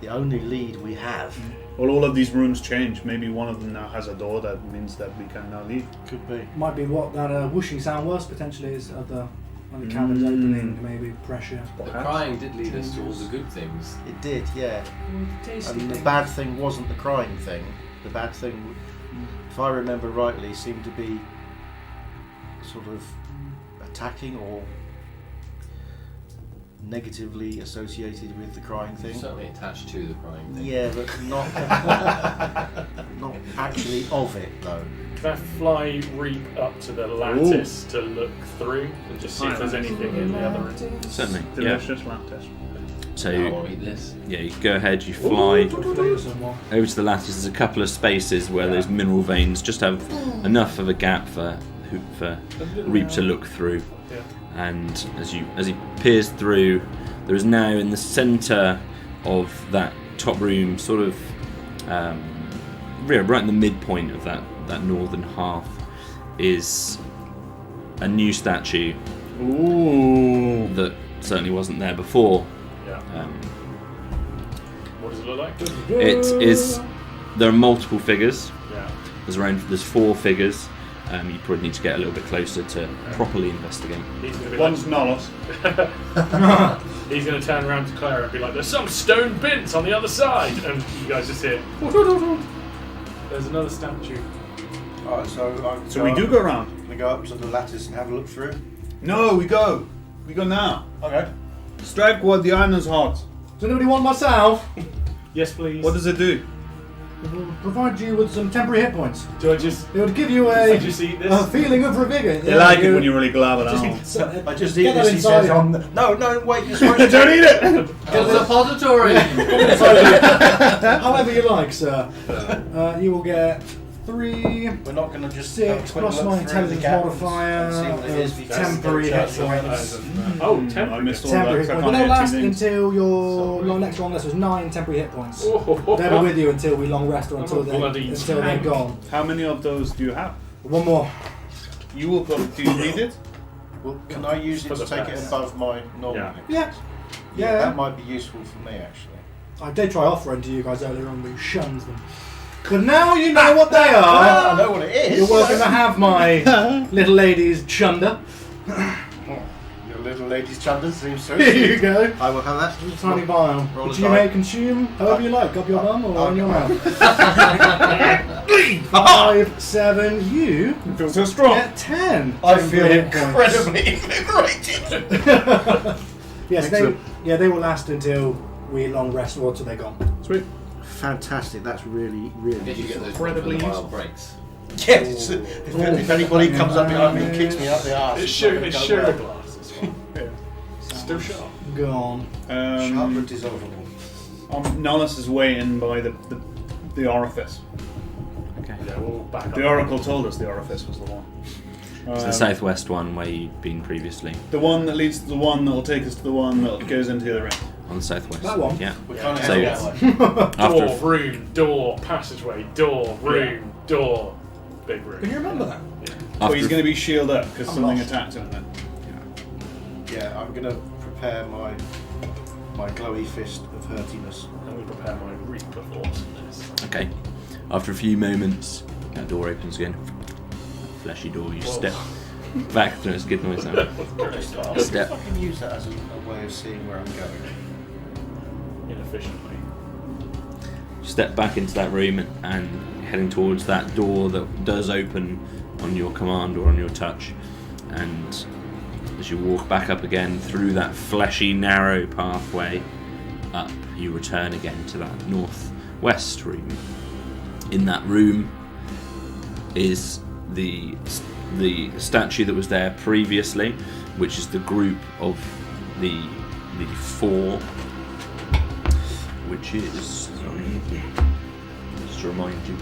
lead we have. Well, all of these rooms change. Maybe one of them now has a door that means that we can now leave. Could be. Might be what that whooshing sound was, potentially, is of the cabin's opening, maybe pressure. The crying did lead us to all the good things. It did, yeah. Tasty And the things. bad thing wasn't the crying thing. The bad thing, if I remember rightly, seemed to be sort of attacking or negatively associated with the crying thing. Certainly attached to the crying thing. Yeah, but not not actually of it though. Can I fly Reap up to the lattice to look through and just see if there's anything in the other room? Certainly. Yeah. Delicious lattice. So I want to eat this. yeah, you go ahead. You fly Flavor some more. over to the lattice. There's a couple of spaces where those mineral veins just have enough of a gap for Reap to look through. Yeah. And as he peers through, there is now in the centre of that top room, sort of right in the midpoint of that northern half, is a new statue Ooh. that certainly wasn't there before. Yeah. What does it look like? It is. There are multiple figures. Yeah. There's 4 figures. You probably need to get a little bit closer to properly investigate. He's going to be One's Nolus. He's going to turn around to Claero and be like, "There's some stone bins on the other side," and you guys just hear, "There's another statue." Alright, So we do go around. We go up to the lattice and have a look through. No, we go. We go now. Okay. Strike what the iron's heart. Does anybody want myself? Yes, please. What does it do? It will provide you with some temporary hit points. Do I just? It would give you I just eat this? a feeling of revigor. They like it when you really glab it out. I just eat Get that this, he inside says. him. No, wait, you're supposed to Don't eat it! It's a repository! However you like, sir. You will get 3, We're not going to just 6 have a quick plus look my through the intelligence gap modifier and see what it is of before temporary we go hit to points. Oh, I temporary. missed all Temporary that. hit I points. can't But they'll hit last two things. until your next long rest was 9 temporary hit points. Oh, They'll be with you until we long rest or until bloody they're tank. gone. How many of those do you have? One more. You will put. Do you need it? Well, can I use it For to the take it best. above my normal? Yeah. Yeah. That Yeah. might be useful for me actually. I did try offering to you guys earlier on, but you shunned them. But now you know what they I are. know what it is. You're welcome to have my little lady's chunder. Your little lady's chunder seems so Here you sweet. go. I will have that. Tiny vial. Roll a Which you die. may consume however you like, up your bum or in your mouth. I 5, 7, you Feel so strong. get 10. feel hit points. incredibly invigorated. Yes, Excellent. they will last until we long rest or until they're gone. Sweet. Fantastic. That's really, I really guess you get those Incredibly wild breaks. Yes. If anybody comes up behind me and kicks me up the arse, It's not gonna it's go sugar well. glass. This one. Still sharp. Gone. Sharp but dissolvable. Nolus is waiting by the orifice. Okay. Yeah, we'll back up. The oracle told us the orifice was the one. It's the southwest one where you've been previously. The one that leads to the one that will take us to the one that goes into the other end. On the southwest. That one? Yeah. We're kind of So- that way. After Door, room, door, passageway, door, room, door, big room. Can you remember that? So after he's going to be shielded up because I'm something lost. attacked him then. Yeah, I'm going to prepare my glowy fist of hurtiness. And we prepare my reap of awesomeness. Okay. After a few moments, that door opens again. Fleshy door. You Whoa. step back through. It's a good noise now. I Step. I can use that as a way of seeing where I'm going. Inefficiently. Step back into that room and heading towards that door that does open on your command or on your touch. And as you walk back up again through that fleshy, narrow pathway up, you return again to that northwest room. In that room is the statue that was there previously, which is the group of the 4, which is, sorry, just to remind you,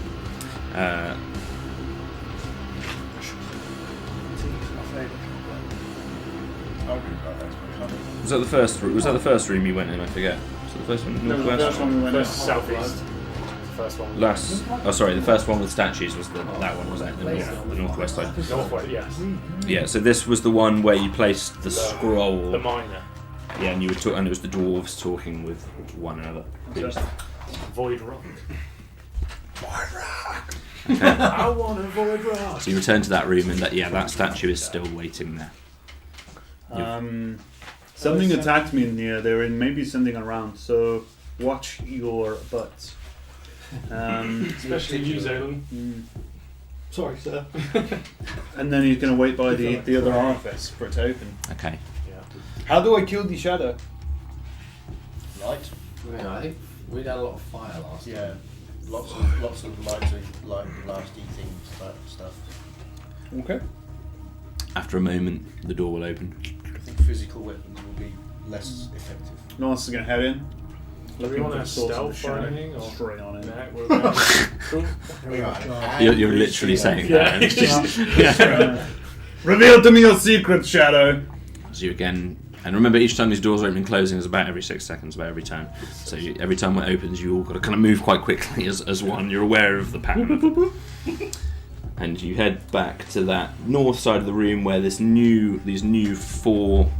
was that the first room you went in? I forget. So the first one, No, the northwest. first one we went First out. southeast. First one. Last. Oh, sorry. The first one with statues was that one, was that? The northwest side. Northwest, yes. Yeah. So this was the one where you placed the scroll. The minor. Yeah, and you were and it was the dwarves talking with one another. Void rock. Okay. I want a void rock. So you return to that room, and that statue is still waiting there. Something attacked me in here. There and maybe something around. So watch your butts. Especially you, Xolen. Sorry, sir. And then he's going to wait by the other orifice for it to open. Okay. Yeah. How do I kill the shadow? Light. Yeah, I think we had a lot of fire last Yeah. time. Lots of light blasty things, that stuff. Okay. After a moment, the door will open. I think physical weapons will be less effective. Nolus is going to head in. Do we want to source of the stealth or shadow. anything? Or? Straight on it. Nah, we're going. Cool. You're literally saying Yeah. that. Reveal to me your secret, Shadow. So you again, and remember, each time these doors are opening and closing is about every 6 seconds, about every turn. So every time it opens, you all got to kind of move quite quickly as one. You're aware of the pattern. And you head back to that north side of the room where these new 4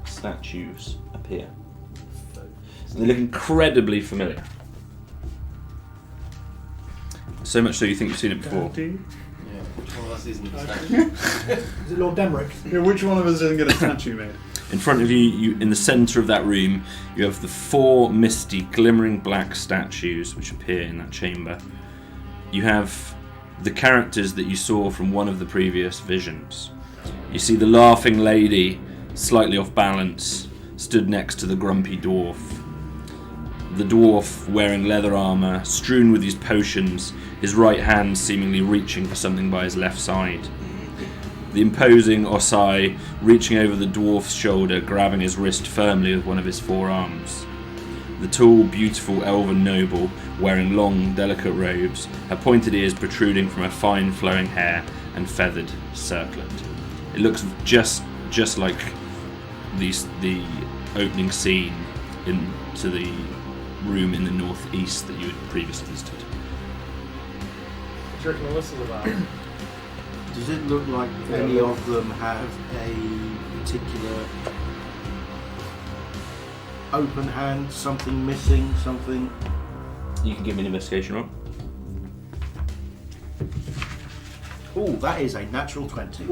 statues appear. They look incredibly familiar. So much so you think you've seen it before. Yeah, which one of us isn't the statue? Is it Lord Demrick? Yeah, which one of us doesn't get a statue made? In front of you, in the centre of that room, you have the 4 misty, glimmering black statues which appear in that chamber. You have the characters that you saw from one of the previous visions. You see the laughing lady, slightly off balance, stood next to the grumpy dwarf. The dwarf, wearing leather armour, strewn with these potions, his right hand seemingly reaching for something by his left side. The imposing Osai reaching over the dwarf's shoulder, grabbing his wrist firmly with one of his forearms. The tall, beautiful elven noble, wearing long, delicate robes, her pointed ears protruding from her fine, flowing hair and feathered circlet. It looks just like the opening scene into the room in the northeast that you had previously visited. What do you reckon this is about? Does it look like any of them have a particular open hand, something missing, something? You can give me an investigation roll. Oh, that is a natural 20.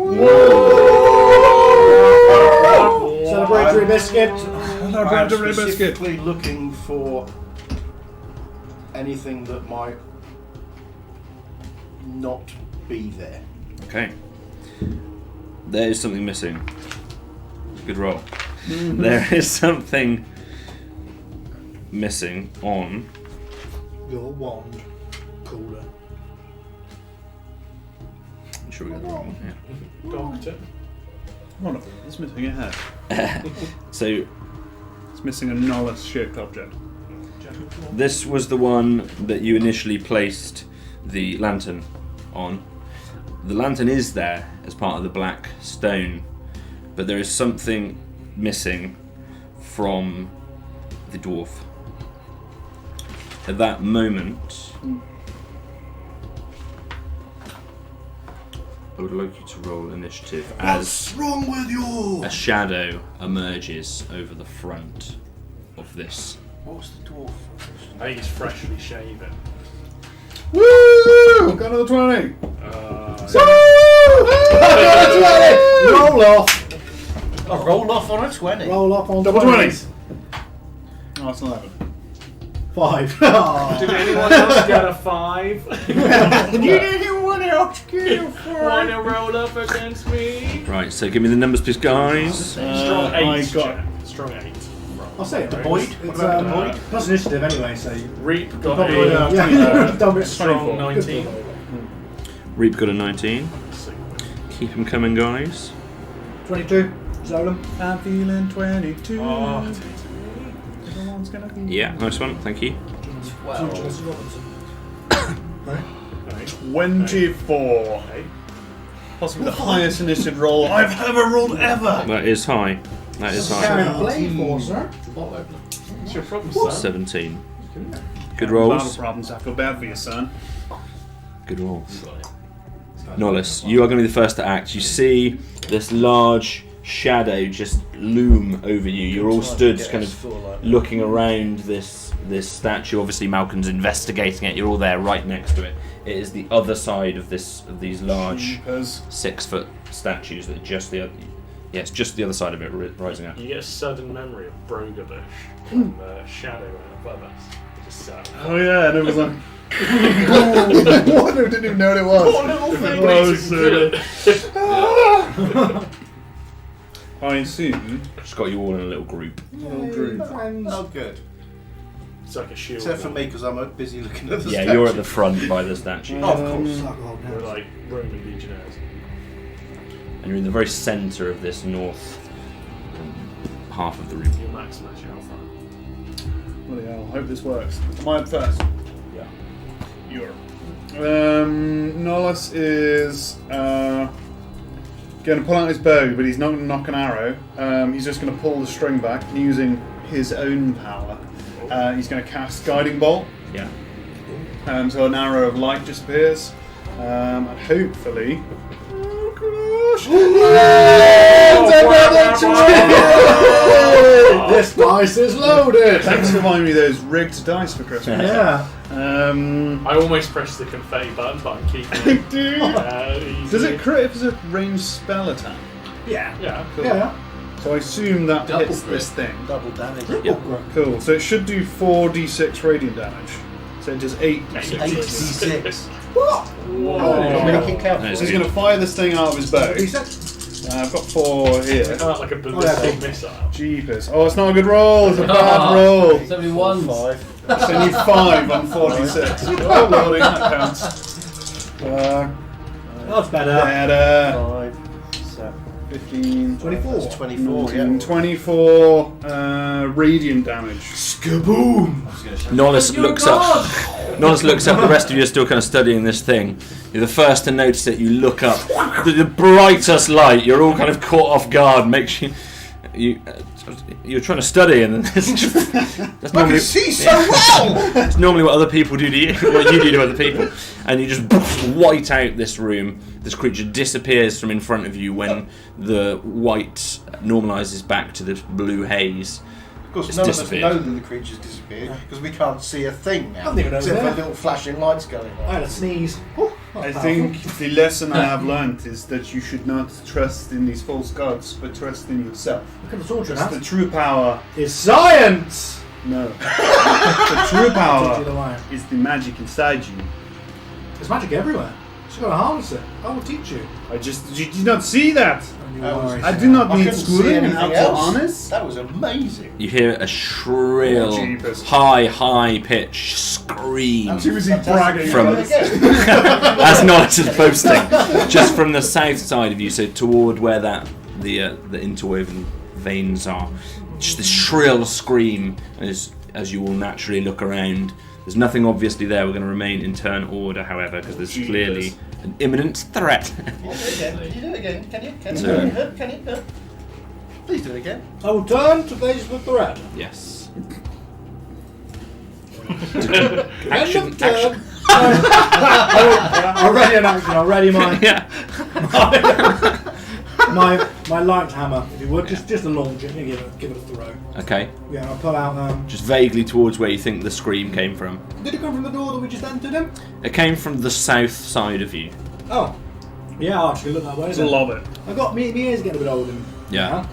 Celebratory biscuit. I'm specifically looking for anything that might not be there. Okay. There is something missing. Good roll. There is something missing on Your wand cooler. I'm sure we got the wrong one. Doctor. One of them is missing a head. Yeah. So It's missing a Nolus shaped object. this was the one that you initially placed the lantern on. The lantern is there as part of the black stone, but there is something missing from the dwarf. At that moment, I would like you to roll initiative as wrong with you? a shadow emerges over the front of this. What's the dwarf? I think he's freshly shaven. Woo! Got another 20! Roll off. A roll off on a 20. Roll off on Double 20s. 20s! Oh, it's 11. 5. Did anyone else get a 5? Did anyone else get a Wanna roll up against me? Right, so give me the numbers, please, guys. Strong 8. I got- Jack. Strong 8. I'll say it. Right. Boyd? It's What about the plus initiative anyway, so Reap got probably a done it. strong 24. 19. Reap got a 19. Keep them coming, guys. 22. Xolen. I'm feeling 22. Oh, Everyone's gonna be. Yeah, nice one, thank you. 24. Possibly the highest initiative roll I've ever rolled ever. That is high. That is high. Carrying a blade for, sir. Bottle opener. What's your problem, son? 17. Good Battle rolls. problems. I feel bad for you, son. Good rolls. Nolus, you are going to be the first to act. You see this large shadow just loom over you. You're all stood kind of looking around this statue. Obviously Malken's investigating it. You're all there right next to it. It is the other side of these large 6-foot statues that are just the other. Yeah, it's just the other side of it rising up. You get a sudden memory of Brogabush from Shadow above us. Just Oh yeah, and it was like. What? I didn't even know what it was. Poor little thing. I assume. Just got you all in a little group. Oh, good. It's like a shield. Except for me, because I'm busy looking at the Yeah, statue. you're at the front by the statue. Oh, of course. We're like Roman legionnaires. And you're in the very centre of this north half of the room. You're max match alpha. Bloody hell, I hope this works. Am I up first? Yeah. You're. Nolus is going to pull out his bow, but he's not going to knock an arrow. He's just going to pull the string back using his own power. He's going to cast Guiding Bolt. Yeah. So an arrow of light just appears. And hopefully... Oh gosh! This dice is loaded! Thanks for buying me those rigged dice for Christmas. Yeah. I almost pressed the confetti button, but I'm keeping it. Does it crit if it's a ranged spell attack? Yeah. Yeah, cool. Yeah. So I assume that Double hits crit. this thing. Double damage. Yeah. Cool. So it should do 4d6 radiant damage. So it does 8d6. 86. What? Whoa. Make it count. No, So he's going to fire this thing out of his bow. He said, I've got 4 here. Like a ballistic missile. Jeepers. Oh, it's not a good roll. It's a bad roll. 71. 5. So you need 5 on 4d6. Oh, loading. That counts. that's better. Better. 5. 7. 15. 24. That's 24, yeah. 24 radiant damage. Skaboom! Nolus looks up. Nolus looks up. The rest of you are still kind of studying this thing. You're the first to notice it. You look up. The brightest light. You're all kind of caught off guard. Makes you're trying to study, and that's normally see so well! It's normally what other people do to you. What you do to other people, and you just white out this room. This creature disappears from in front of you when the white normalizes back to the blue haze. Of course, It's none of us disappeared. know that the creature's disappeared because we can't see a thing now. I don't even know except for that. little flashing lights going I on. had a sneeze. Oh, I think the lesson I have learnt is that you should not trust in these false gods, but trust in yourself. Look at the torture Just the now. true power. It's science! No. The true power Teach you the way. is the magic inside you. There's magic everywhere. Just gotta harness it. I will teach you. Did you not see that? And you That was- worry. I do not I need couldn't see schooling in anything how to else. harness. That was amazing. You hear a shrill, Oh, jeepers. high pitch scream. Too busy bragging. From- That's not just boasting. Just from the south side of you, so toward where the interwoven veins are. Just this shrill scream as you all naturally look around. There's nothing obviously there. We're going to remain in turn order, however, because there's clearly an imminent threat. Can you do it again? Can you? Can So- you? Can you? Please do it again. I will turn to face the threat. Yes. Action. Action. I'll ready an action. I'll ready my Yeah. my light hammer, if you would. Just a launch it and give it a throw. Okay. Yeah, and I'll pull out. Just vaguely towards where you think the scream came from. Did it come from the door that we just entered in? It came from the south side of you. Oh. Yeah, I'll actually look that way. Just love it. I got me ears getting a bit older. Yeah.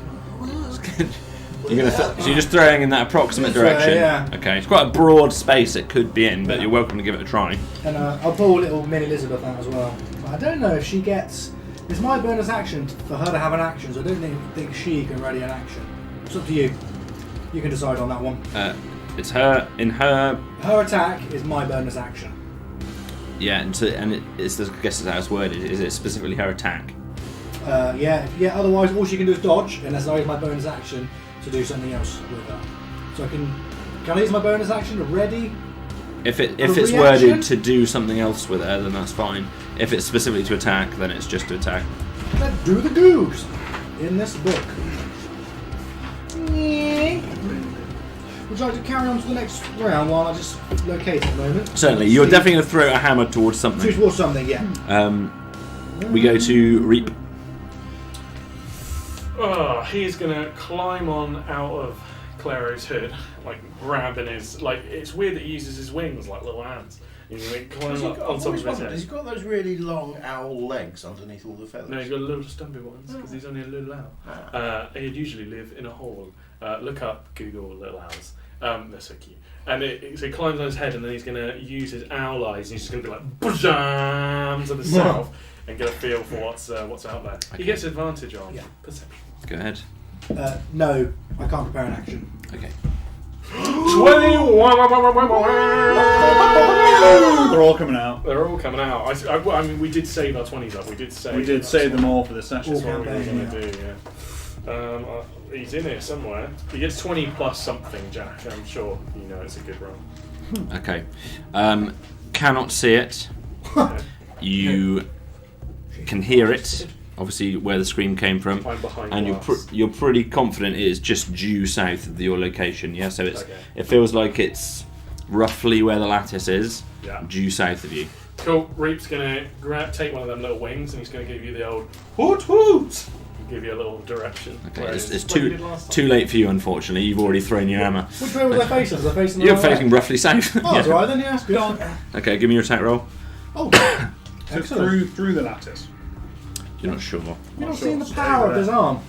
You're gonna so you're just throwing in that approximate direction. Yeah. Okay. It's quite a broad space it could be in, but you're welcome to give it a try. And I'll pull little mini Elizabeth out as well. But I don't know if she gets. It's my bonus action for her to have an action, so I don't think she can ready an action. It's up to you. You can decide on that one. It's her in her. Her attack is my bonus action. Yeah, and it's I guess that's how it's worded. Is it specifically her attack? Yeah. Otherwise, all she can do is dodge, unless I use my bonus action to do something else with her. So can I use my bonus action to ready? If it's reaction? worded to do something else with her, then that's fine. If it's specifically to attack, then it's just to attack. Let's do the googs in this book. Would you like to carry on to the next round while I just locate it a moment? Certainly, you're definitely going to throw a hammer towards something. Towards something, yeah. We go to Reap. He's gonna climb on out of Claero's hood, like grabbing his. Like it's weird that he uses his wings like little ants. He's gonna climb up on top of his head. He's got those really long owl legs underneath all the feathers. No, he's got little stumpy ones because he's only a little owl. He'd usually live in a hole. Look up Google little owls. They're so cute. And so he climbs on his head, and then he's going to use his owl eyes, and he's just going to be like bajam to the south and get a feel for what's out there. Okay. He gets advantage on Yeah. perception. Go ahead. No, I can't prepare an action. Okay. 21! They're all coming out. They're all coming out. I mean, we did save our 20s up. We did save them all for the session. That's what we were going to do, yeah. He's in here somewhere. He gets 20 plus something, Jack. I'm sure you know it's a good roll. Okay. Cannot see it. Okay. You can hear it, obviously where the scream came from, I'm behind and glass. you're pretty confident it is just due south of your location. Yeah, so Okay. it feels like it's roughly where the lattice is, Yeah. due south of you. Cool. Reap's gonna take one of them little wings, and he's gonna give you the old hoot hoot. Give you a little direction. Okay, Whereas it's what you did last too time. late for you, unfortunately. You've already thrown your hammer. Which way was I facing? Was I facing the You're right way? facing roughly south. Oh, that's Yeah. right then, yeah, that's good. Okay, give me your attack roll. Oh, So excellent. through the lattice. You're not sure. You're not sure. seeing the Stay power of there. his arm.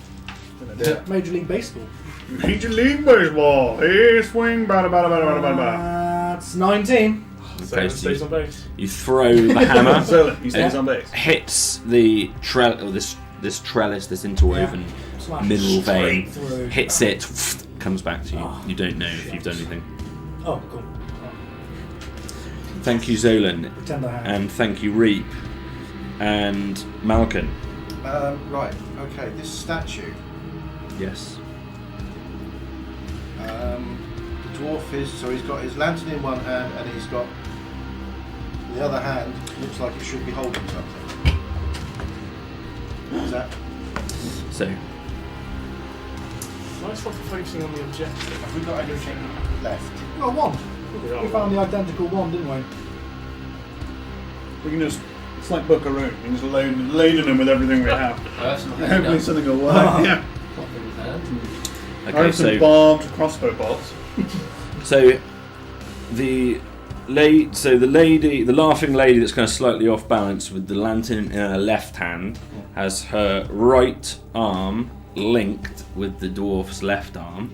Yeah. Major League Baseball. Major League Baseball. Here, swing, bada bada bada bada bada. That's 19. So Okay, it so stays on base. You throw the hammer. So he stays on base. Hits the this trellis, this interwoven Smash mineral straight vein, through. hits it, comes back to you. You don't know if you've done anything. Oh, cool. Thank you, Xolen, Pretend I have. and thank you, Reap, and Malken. Right, okay, this statue. Yes. The dwarf he's got his lantern in one hand and he's got the other hand, looks like it should be holding something. Is that? So, Nice one for focusing on the objective. Have we got anything left? We got a wand. We found the identical wand, didn't we? We can just. It's like Buckaroo. We can just laden them with everything we have. Personally, Hopefully something will work. Yeah. I okay, have some so barbed crossbow bolts. the laughing lady that's kind of slightly off balance with the lantern in her left hand has her right arm linked with the dwarf's left arm.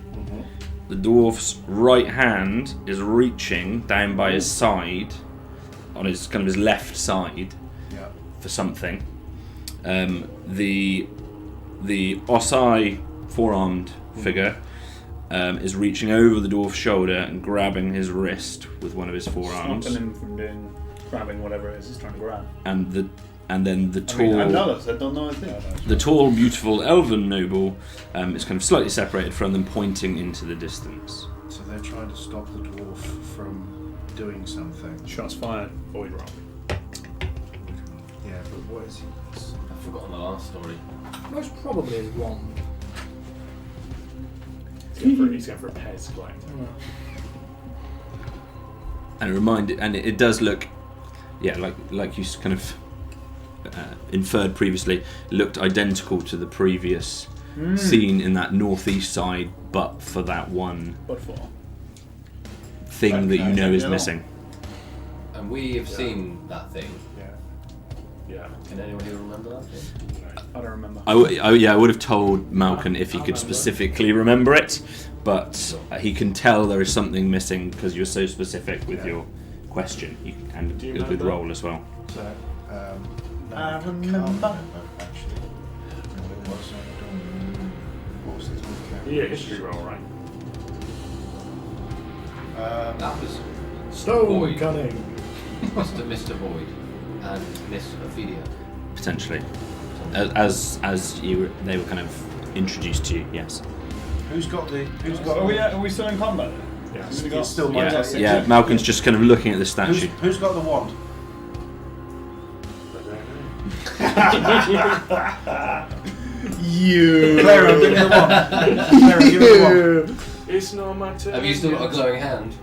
The dwarf's right hand is reaching down by his side, on his kind of his left side, Yeah. for something. The Osai four-armed figure is reaching over the dwarf's shoulder and grabbing his wrist with one of his forearms, Stopping him from doing grabbing whatever it is he's trying to grab. and then the I mean, I'm tall, Nolus. I don't know anything. the tall, beautiful elven noble is kind of slightly separated from them, pointing into the distance. So they're trying to stop the dwarf from doing something. Shots fired. Void roll. Yeah, but what is he? I've forgotten the last story. Most probably his wand. He's going for a Pez collect. And it does look, yeah, like you kind of inferred previously, looked identical to the previous scene in that northeast side, but for that one What for? thing that you know is Yeah. missing. And we have seen that thing. Yeah. Can anyone here remember that thing? I don't remember. I would have told Malken if he could specifically remember it, but he can tell there is something missing because you're so specific with your question. You can kind of Do you with remember? roll as well. So, no, I can't remember. actually. What it was. What was it? Yeah, history roll, right? That was Stone Void. cunning. Mr. Void and Miss Ophelia. Potentially, as they were kind of introduced to you. Yes. Who's got the? Are we still in combat? Yeah. It's still my Yeah. turn. Yeah. Malken's just kind of looking at the statue. Who's got the wand? You. Claero, give me the wand. Claero, give me the wand. It's not my turn. Have you still got a glowing hand?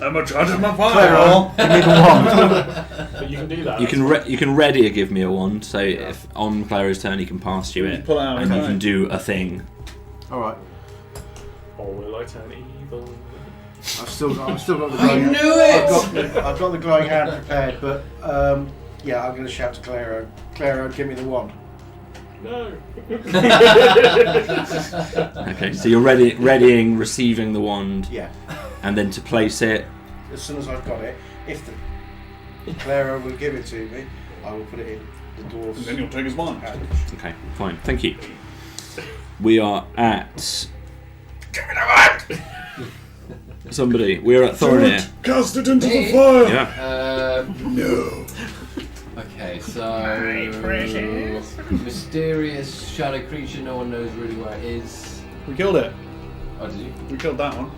I'm a charge of my fire. Claero, give me the wand. But you can do that. You can ready a give me a wand. So if on Claero's turn he can pass you it, Pull it out, and you right. can do a thing. Alright. Or will I turn evil? I've still got the I glowing knew it! I've got the glowing hand prepared, but yeah, I'm going to shout to Claero. Claero, give me the wand. No. Okay, so you're readying, receiving the wand, Yeah. and then to place it. As soon as I've got it, if the Claero will give it to me, I will put it in the dwarf's And then you'll take his wand. hand. Okay, fine. Thank you. We are at. Somebody. We're at Thoronir. Cast it into Me? the fire. Yeah. No. Okay, so mysterious shadow creature. No one knows really where it is. We killed it. Oh, did you? We killed that one.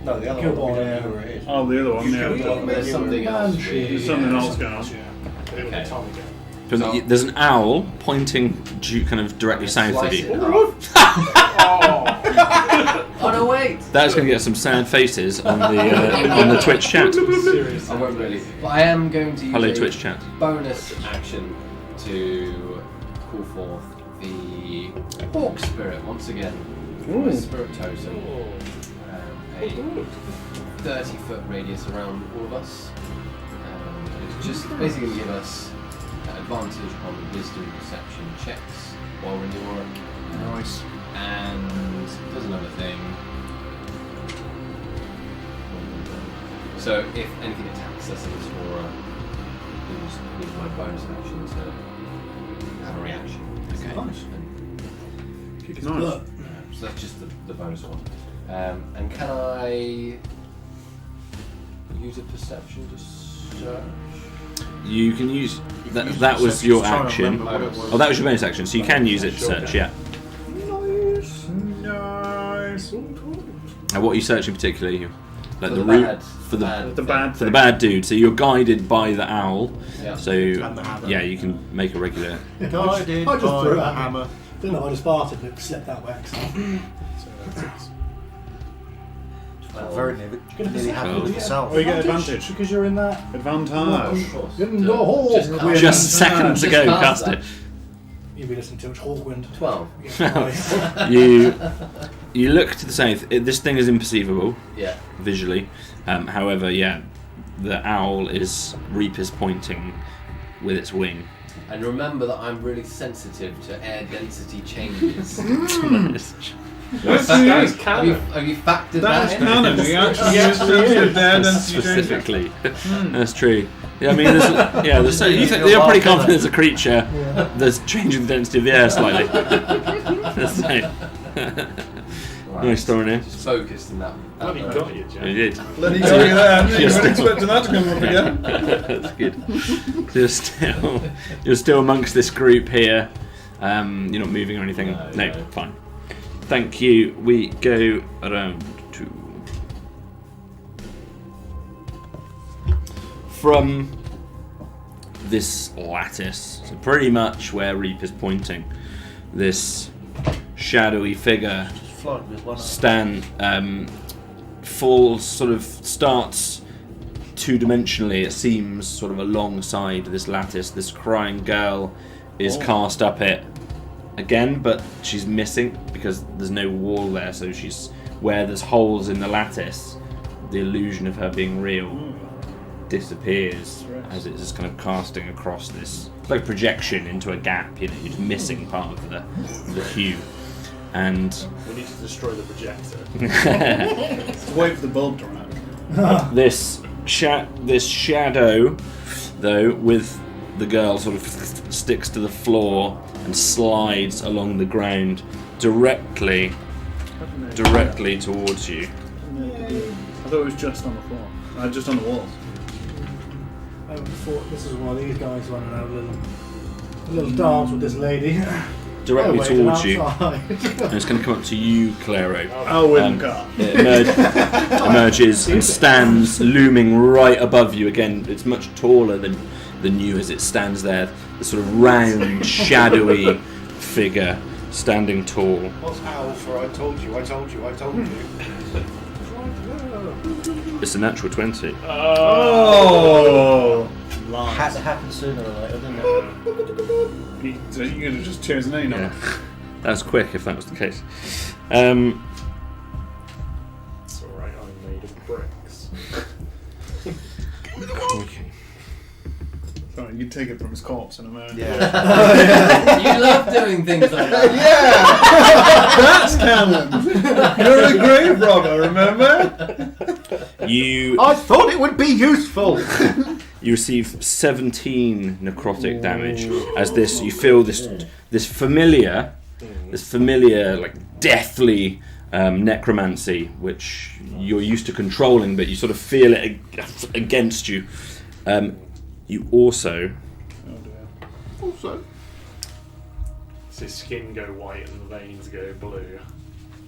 No, the other Good one, we one, don't yeah. know where it is. Oh, the other one. You Yeah. killed the one There's you something were- else. There's something else going on. It will Okay. be Tom again. So there's an owl pointing kind of directly south of Slice you. it in half. Oh no, wait! That's going to get some sad faces on the Twitch chat. Seriously. I won't really. But I am going to use Hello, a Twitch chat. bonus action to call forth the Hawk Spirit once again. Ooh. My Spirit Totem. Oh. A 30-foot radius around all of us. It's just basically going to give us advantage on wisdom perception checks while we're in the aura. Nice. And there's another thing. So if anything attacks us in this aura, I just use my bonus action to have a reaction. Okay. Nice. And, Nice. so that's just the bonus one. And can I use a perception to search? You can use that. use That was perception your to try and action. remember what it was. Oh, that was your bonus action. So you can use it to Sure search. can. Yeah. Nice. Nice. And what are you searching particularly? Like For the the root bad- for the bad The bad for the thing. bad dude. So you're guided by the owl. Yeah. So And the hammer. yeah, you can make a regular. Guided I just by threw it the at hammer. Didn't know I just farted, but it slipped out by accident. Very nearly happened with yourself. Oh, you get advantage. Because you're in that. Advantage. Of course. In the hall. Just cast- Just seconds Just ago, cast cast that. it. You'll be listening to much Hawkwind. 12. You look to the south. This thing is imperceivable Yeah. visually. However, yeah, the owl is Reaper's pointing with its wing. And remember that I'm really sensitive to air density changes. That's That's the canon. Have you factored That's that in? canon. He actually used sensitive dead and Specifically, that's true. Yeah, I mean, there's so you're pretty confident there's a creature that's changing the density of the air slightly. That's right. Right. Nice Thoronir. Just focused in that. Bloody got you, Jack. You did. Bloody got you there. You Just- weren't expecting that to come up again. That's good. So you're still amongst this group here. You're not moving or anything. No, fine. Thank you. We go around to from this lattice. So pretty much where Reaper's pointing. This shadowy figure Float with one falls, sort of starts two-dimensionally, it seems, sort of alongside this lattice. This crying girl is cast up it again, but she's missing because there's no wall there, so she's where there's holes in the lattice, the illusion of her being real disappears as it's just kind of casting across this, it's like projection into a gap, you know, you're just missing part of the hue. And We need to destroy the projector. Just wait for the bulb to run out. this shadow, though, with the girl sort of sticks to the floor and slides along the ground directly towards you. I thought it was just on the floor. Just on the walls. This is why these guys went and had a little dance with this lady. Directly Oh, wait, towards you. outside. And it's going to come up to you, Claero. Oh, with the car. It emerges and stands looming right above you. Again, it's much taller than you as it stands there. The sort of round, shadowy figure standing tall. What's owl for I told you, I told you, I told you? It's a natural 20. Oh! Had to happen sooner or later, didn't it? You could have just chosen any number. Yeah. That was quick if that was the case. It's alright, I'm made of bricks. Okay. Sorry, you'd take it from his corpse in a moment. Yeah. You love doing things like that. Yeah! That's canon! You're a grave robber, remember? You I thought it would be useful! you receive 17 necrotic damage as you feel this familiar like deathly necromancy which you're used to controlling, but you sort of feel it against you. You also Also, So his skin go white and the veins go blue.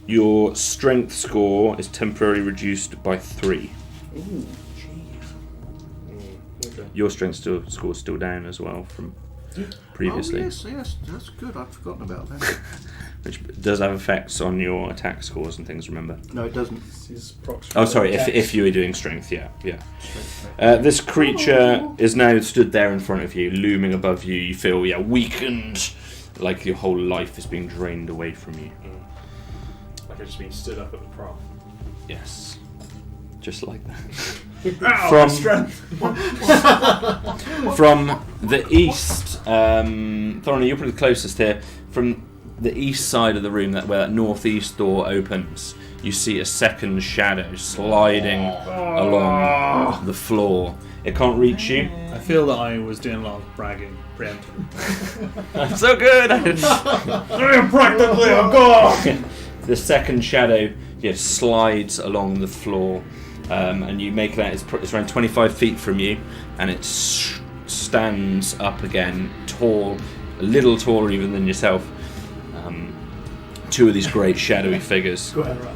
your strength score is temporarily reduced by 3. Okay. Your strength score is still down as well from previously, oh, yes, that's good. I'd forgotten about that. which does have effects on your attack scores and things. Remember? No, it doesn't. Oh, sorry. If you were doing strength, yeah. This creature is now stood there in front of you, looming above you. You feel weakened, like your whole life is being drained away from you. Like I've just been stood up at the prom. Yes, just like that. Ow, strength! From the east, Thoronir, you're probably the closest here. From the east side of the room, where that northeast door opens, you see a second shadow sliding along the floor. It can't reach you. I feel that I was doing a lot of bragging preemptively. I'm so good. I am practically a god! The second shadow slides along the floor, and you make that. It's around 25 feet from you, and it stands up again, tall, a little taller even than yourself. Two of these great shadowy figures. Go ahead, right.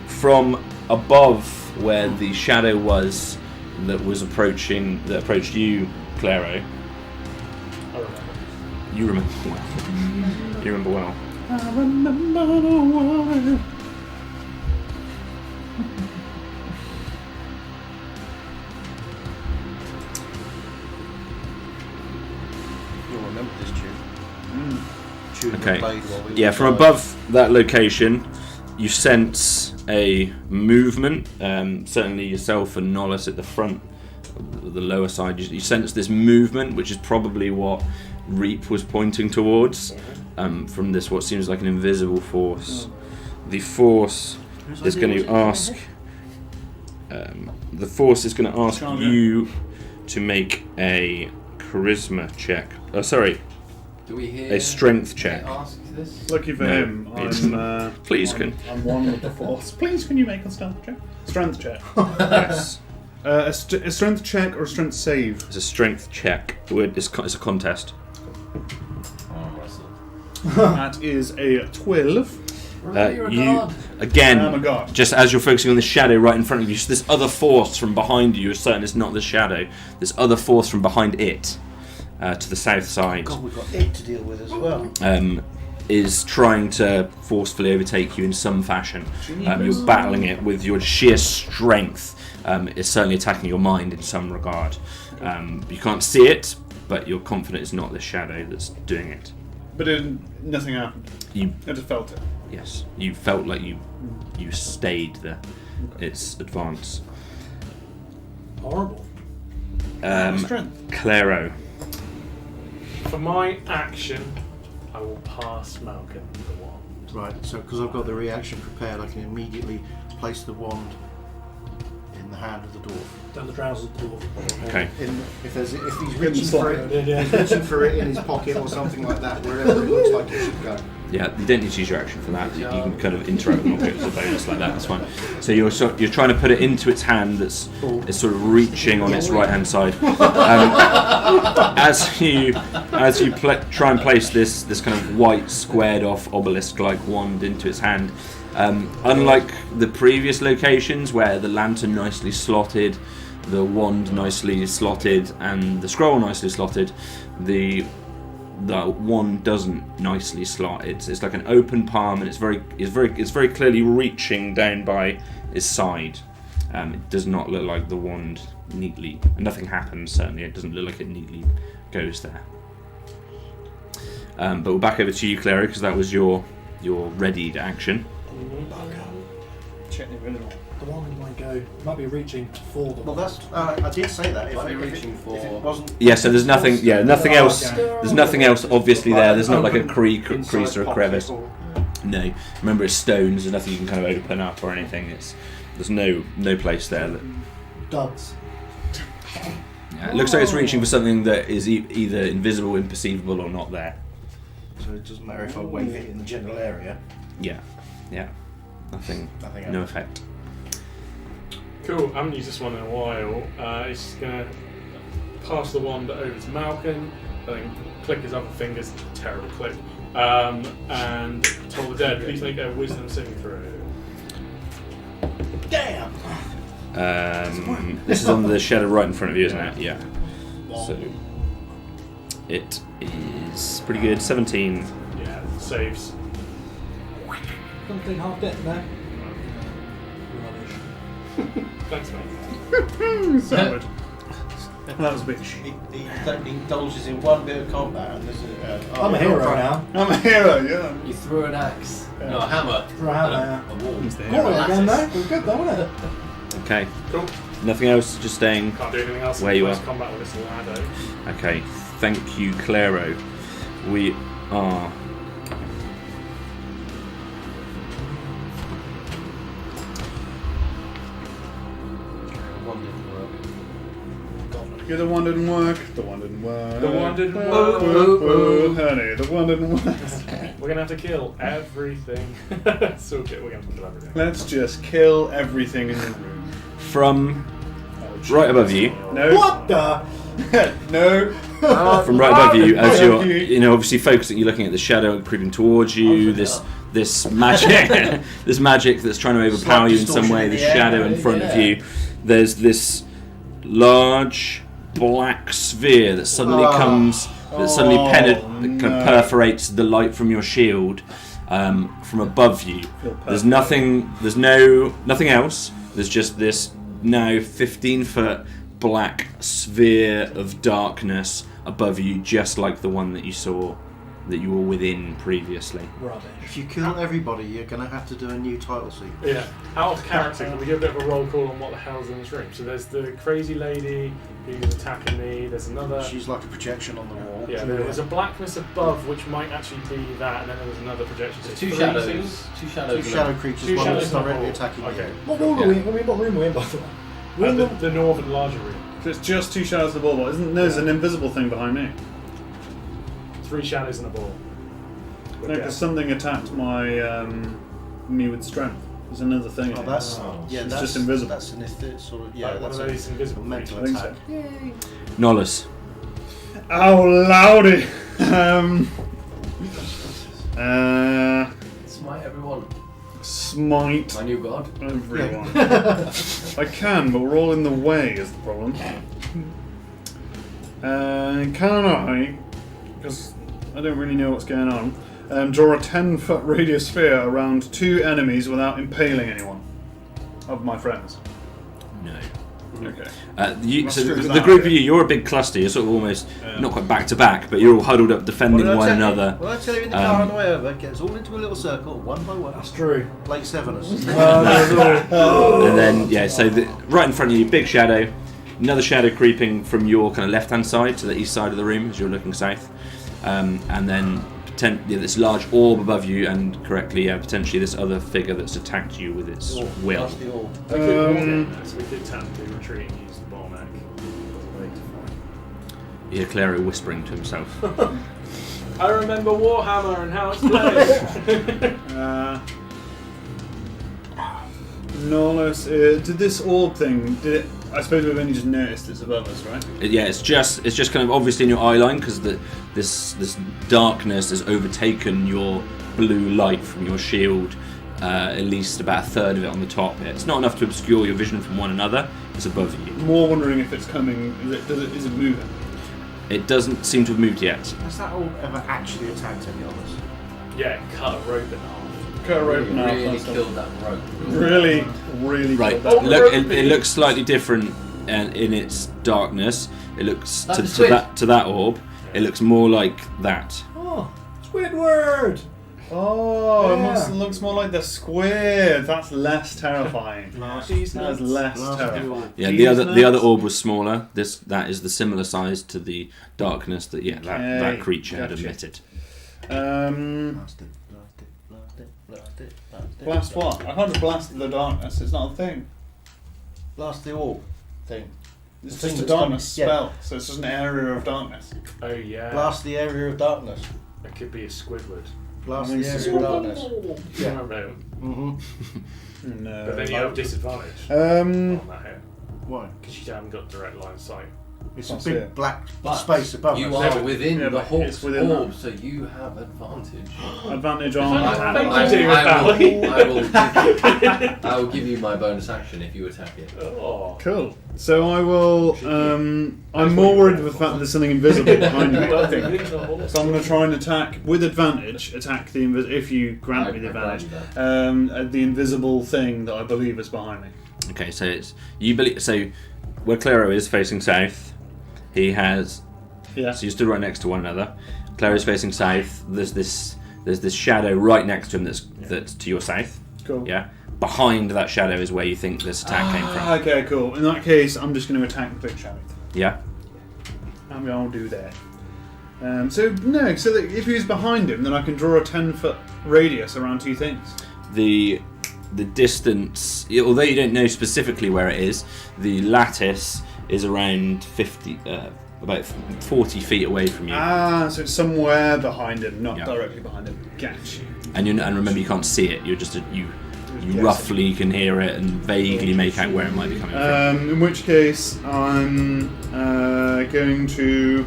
From above where the shadow was that approached you, Claero. I remember. You remember well. You remember well. I remember the one. You'll remember this tune. Tune we Okay. played while we Yeah, were from alive. above that location, you sense a movement. Certainly yourself and Nolus at the front, the lower side. You sense this movement, which is probably what Reap was pointing towards. From this, what seems like an invisible force. The force is going to ask. The force is going to ask you to make a charisma check. Oh, sorry, Do we hear a strength check. ask this? Lucky for No, him, it's- Please I'm, can. I'm one with the force. Please, can you make a stealth check? Strength check. Yes, A strength check or a strength save? it's a strength check. It's a contest. Arm wrestle. That is a 12. You're a You god. again. I'm a god. Just as you're focusing on the shadow right in front of you, this other force from behind you, you're certain it's not the shadow, this other force from behind it, to the south side, God, we've got it to deal with as well. is trying to forcefully overtake you in some fashion. You're battling it with your sheer strength. It's certainly attacking your mind in some regard. You can't see it, but you're confident it's not the shadow that's doing it. But nothing happened. You I just felt it. Yes, you felt like you stayed its advance. Horrible. Strength. Claero. For my action, I will pass Malken the wand. Right, so because I've got the reaction prepared, I can immediately place the wand in the hand of the dwarf. Down the trousers of the dwarf. Okay. If he's reaching for it, Yeah. he's reaching for it in his pocket or something like that, wherever it looks like it should go. Yeah, you don't need to use your action for that. You can kind of interact with it as a bonus like that. That's fine. So you're trying to put it into its hand that's it's sort of reaching on its right hand side. As you try and place this kind of white squared off obelisk-like wand into its hand, unlike the previous locations where the lantern nicely slotted the wand nicely slotted and the scroll nicely slotted. The wand doesn't nicely slot. It's like an open palm, and it's very clearly reaching down by its side. It does not look like the wand neatly. Nothing happens. Certainly, it doesn't look like it neatly goes there. But we're back over to you, Claero, because that was your readied action. Check the invisible. The one might go. Might be reaching for the. Well, that's. I did say that. Might be reaching if for- it wasn't. Yeah, so there's nothing. Yeah, nothing Oh, else. okay. There's nothing else obviously there. There's not like a crease or a Inside crevice. pocket No, remember it's stones. There's nothing you can kind of open up or anything. There's no place there. Duds. Yeah, it looks like it's reaching for something that is either invisible, imperceivable, or not there. So it doesn't matter if I wave it in the general area. Yeah. Nothing. Nothing No else. effect. Cool, I haven't used this one in a while. He's going to pass the wand over to Malken, then click his other fingers, terrible click, and Toll the Dead, please make a wisdom saving throw. Damn. This is on the shadow right in front of you, isn't it? Yeah. So it is pretty good. 17. Yeah, saves. Something half dead, no? Rubbish. Thanks, mate. Savage. That was a bit shit. He indulges in one bit of combat and there's I'm a hero now. I'm a hero, yeah. You threw an axe. Yeah. No, a hammer. Throw a hammer, and a wall. He's the Got hero. it again, though. We're good, though, isn't it? Okay. Cool. Nothing else. Just staying. Can't do anything else. Where you Close are. combat with this ladder. Okay. Thank you, Claero. We are. One didn't work. Yeah, the one didn't work. The one didn't work. The one didn't Whoa, work. whoa, whoa, honey, the one didn't work. We're gonna have to kill everything. So okay, we're gonna have to kill everything. Let's just kill everything in the room. From right above you. No. What the? No. From right above you, as Above you're, you. obviously focusing, you're looking at the shadow creeping towards you. This magic, this magic that's trying to overpower you in some way. The shadow in front of you. There's this large black sphere that suddenly comes, that suddenly kind of perforates the light from your shield from above you. There's nothing. There's nothing else. There's just this now 15-foot black sphere of darkness above you, just like the one that you saw, that you were within previously. Rubbish. If you kill everybody, you're going to have to do a new title sequence. Yeah. Out of character, can we do a bit of a roll call on what the hell's in this room? So there's the crazy lady who's attacking me. There's another. She's like a projection on the wall. Yeah, there's a blackness above, which might actually be that, and then there was another projection. So Two three shadows. things. Two shadows. Two shadow creatures, Two one that's shadows in a directly hole. attacking Okay. you. What room are we in? What room are we in, by the way? We're in The northern larger room. So it's just two shadows of the ball. There's an invisible thing behind me. Three shadows in a ball. No, because something attacked my me with strength. There's another thing. Oh, in that's it. yeah, It's that's just invisible. That's an sort of yeah, Like one that's of those a invisible mental I think attack. so. Nolus. Oh, loudy! Smite everyone. Smite My new god. everyone. I can, but we're all in the way is the problem. Can I, because I don't really know what's going on, draw a 10-foot radius sphere around two enemies without impaling anyone of my friends? No. Okay. So true, the that group of way. you, you're a big cluster. You're sort of almost not quite back to back, but you're all huddled up, defending one another. Well, I tell you in the car on the way over, get us all into a little circle, one by one. That's true. Like Sevenus. And then so right in front of you, big shadow. Another shadow creeping from your kind of left-hand side to the east side of the room as you're looking south, and then this large orb above you, and potentially this other figure that's attacked you with its will. That's the orb. We could walk in there, so we could technically retreat and use the bomb egg. You hear Claero whispering to himself. I remember Warhammer and how it's played. Nolus, did this orb thing, I suppose we've only just noticed it's above us, right? It's just kind of obviously in your eye line because this darkness has overtaken your blue light from your shield at least about a third of it on the top. It's not enough to obscure your vision from one another. It's above you. More wondering if it's coming. Is it moving? It doesn't seem to have moved yet. Has that all ever actually attacked any of us? Yeah, cut a rope in half. Cut a rope now. Really killed that rope. Really Right. killed that. Look, it looks slightly different in its darkness. It looks Like to the squid. that orb. It looks more like that. Oh, Squidward! Oh, Yeah. it looks more like the squid. That's less terrifying. That's less terrifying. Yeah, Cheese the other nuts? orb was smaller. That is the similar size to the darkness that that Okay, creature had gotcha. emitted. Blast what? I can't just blast the darkness. It's not a thing. Blast the orb thing. It's The thing just a that's coming- darkness yeah. spell. So it's just an area of darkness. Oh yeah. Blast the area of darkness. It could be a Squidward. Blast I mean, the it's area of a darkness. Yeah. Yeah. But No. then you have disadvantage Um. on that hit Why? because you haven't got direct line of sight. It's Can't a see big it. black But space above you us. are within Yeah, the but Hawk's it's within orb, that. so you have advantage. Advantage I- on. I will give you my bonus action if you attack it. Oh. Cool. So I will. I'm more worried with the fact that there's something invisible behind me. I think. So I'm going to try and attack with advantage. Attack the if you grant me the I grant advantage. you The invisible thing that I believe is behind me. Okay, so it's you believe where Claero is facing south. He has. Yeah. So you stood right next to one another. Claero's facing south. There's this shadow right next to him that's to your south. Cool. Yeah. Behind that shadow is where you think this attack came from. Okay, cool. In that case, I'm just going to attack the big shadow. Yeah. I'm going to do that. So that if he's behind him, then I can draw a 10-foot radius around two things. The distance, although you don't know specifically where it is, the lattice is around about 40 feet away from you. So it's somewhere behind him, not Yeah. directly behind him. Gotcha. And remember, you can't see it. You're just you Guessing. roughly can hear it and vaguely make out where it might be coming from. In which case, I'm going to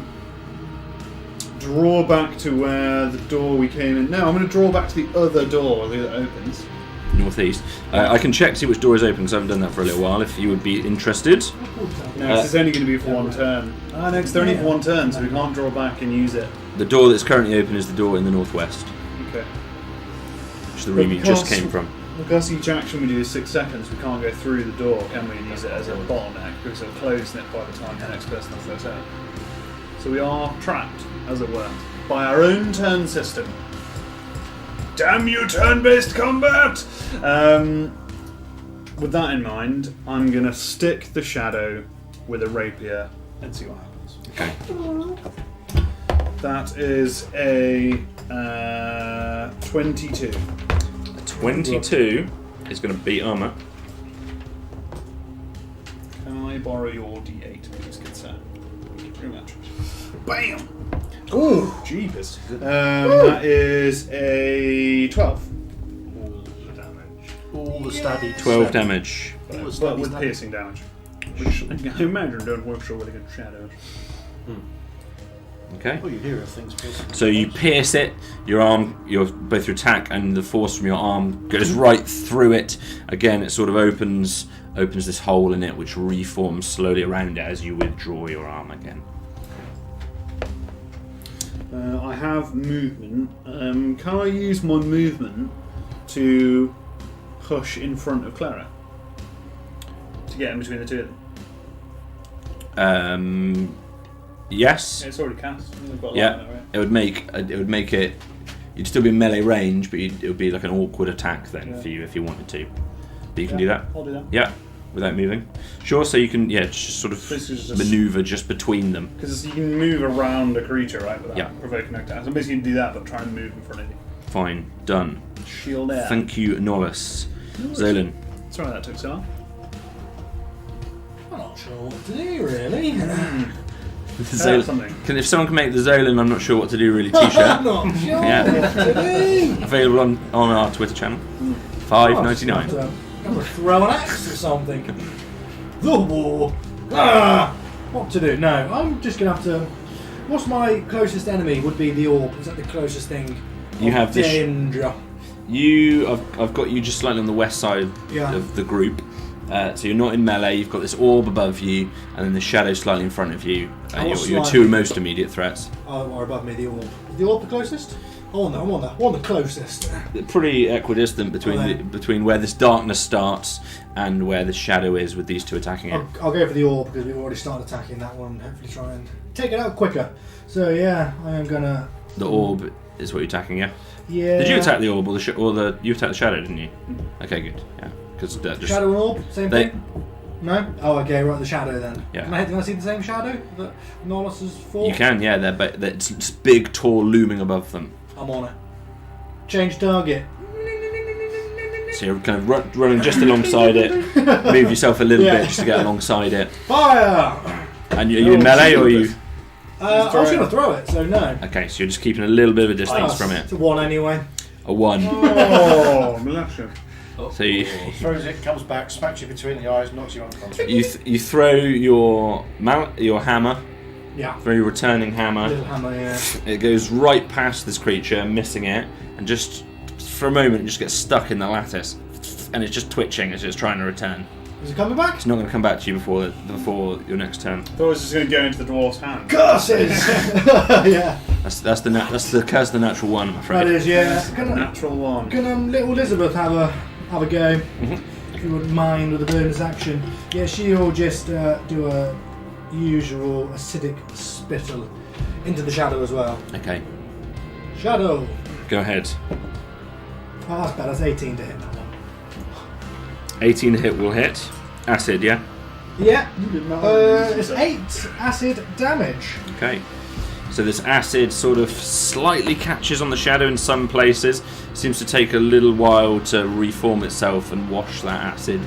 draw back to where the door we came in. No, I'm going to draw back to the other door that opens. Northeast. I can check to see which door is open because I haven't done that for a little while. If you would be interested. No, 'cause it's only going to be for one turn. No, it's only for one turn, so we can't draw back and use it. The door that's currently open is the door in the northwest, Okay. which the room you just Because- came from. Because each action we do is 6 seconds, we can't go through the door, can we, and use it as a bottleneck, because it'll close it by the time the next person has their turn. So we are trapped, as it were, by our own turn system. Damn you, turn-based combat! With that in mind, I'm going to stick the shadow with a rapier and see what happens. Okay. That is a 22. 22 is going to beat armor. Can I borrow your D8, please, good sir? Thank you very much. Bam! Ooh, jeepers. That is a 12. All the stabby. 12 damage. All the But stabby with stabby. piercing damage. Which I imagine don't work so well against shadows. Okay. Oh, you hear of things piercing. So you pierce it. Your arm, both your attack and the force from your arm goes right through it. Again, it sort of opens this hole in it, which reforms slowly around it as you withdraw your arm again. I have movement. Can I use my movement to push in front of Claero? To get in between the two of them? Yes. Yeah, it's already cast. We've got a Yeah. line there, right? It would make it. You'd still be in melee range, but it would be like an awkward attack then Yeah. for you if you wanted to. But you can do that. I'll do that. Yeah, without moving. Sure. So you can just sort of This is just- maneuver just between them. Because you can move around a creature, right, without Yeah. provoking no attacks. So basically you can do that, but try and move in front of you. Fine. Done. Shield air. Thank you, Nolus. Xolen. Sorry that took so long. I'm not sure what to do, really. Something. If someone can make the Xolen, I'm not sure what to do really I'm t-shirt not sure Yeah. what to do. available on our Twitter channel. $5.99. I'm gonna throw an axe or something. The war. Ah! What to do? No, I'm just gonna have to. What's my closest enemy? Would be the orb. Is that the closest thing? You of have the danger. I've got you just slightly on the west side Yeah. of the group. So you're not in melee. You've got this orb above you, and then the shadow slightly in front of you. Your slightly? two most immediate threats. Oh, or above me, the orb. Is the orb the closest? I'm on the closest. They're pretty equidistant between where this darkness starts and where the shadow is, with these two attacking it. I'll go for the orb because we've already started attacking that one. Hopefully, try and take it out quicker. So yeah, I am gonna. The orb is what you're attacking, yeah. Yeah. Did you attack the orb or you attacked the shadow, didn't you? Okay, good. Yeah, because Shadow and orb, same they- thing. No. Oh, okay. Right, the shadow then. Yeah. Can I see the same shadow that Nolus is for? you can, yeah. It's big, tall, looming above them. I'm on it. Change target. So you're kind of running just alongside it. Move yourself a little Yeah. bit just to get alongside it. Fire! And are you in melee or are you? I was going to throw it, so no. Okay, so you're just keeping a little bit of a distance from it. It's a 1 anyway. A 1. Oh, Malkin. So you Throws it, comes back, smacks you between the eyes, knocks you unconscious. you throw your hammer, Yeah. very returning hammer. Little hammer, yeah. It goes right past this creature, missing it, and just for a moment it just gets stuck in the lattice, and it's just twitching as it's trying to return. Is it coming back? It's not going to come back to you before your next turn. I thought it was just going to go into the dwarf's hand. Curses! Yeah. That's the curse of the natural one, I'm afraid. That is, yeah. Natural one. Can little Elizabeth have a go? Mhm. If you wouldn't mind with a bonus action. Yeah, she'll just do a usual acidic spittle into the shadow as well. Okay, Shadow! go ahead. Oh, that's better. That's 18 to hit that one. 18 hit will hit. Acid, yeah? Yeah. It's 8 acid damage. Okay. So this acid sort of slightly catches on the shadow in some places. Seems to take a little while to reform itself and wash that acid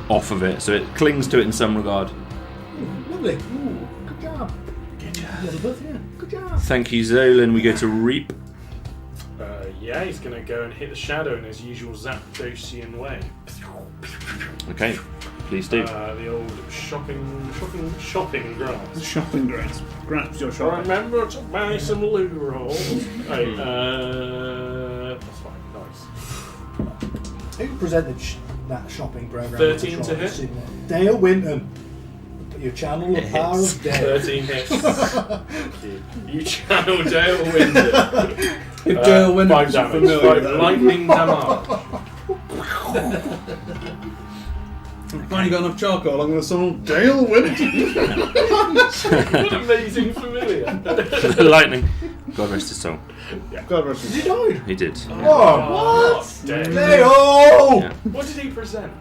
off of it. So it clings to it in some regard. Ooh, lovely. Ooh, good job. Good job. Elizabeth, yeah. Good job. Thank you, Xolen. We go to Reap. Yeah, he's going to go and hit the shadow in his usual Zapdosian way. Okay, please do. The old shopping grass. Shopping grasp. Grasp your shopping. Remember to buy some loo rolls. Right, that's fine, nice. Who presented that shopping program? 13 to hit. Dale Winton. You channel the power of Dale. 13 hits. You channel Dale Winter. If Dale Winton 5 was damage. familiar 5 with that. lightning damage. I've finally got enough charcoal. I'm going to summon Dale Winton. What amazing familiar. The lightning. God rest his soul. God rest his He died. He did. Oh, what? Dale. Leo! Yeah. What did he present?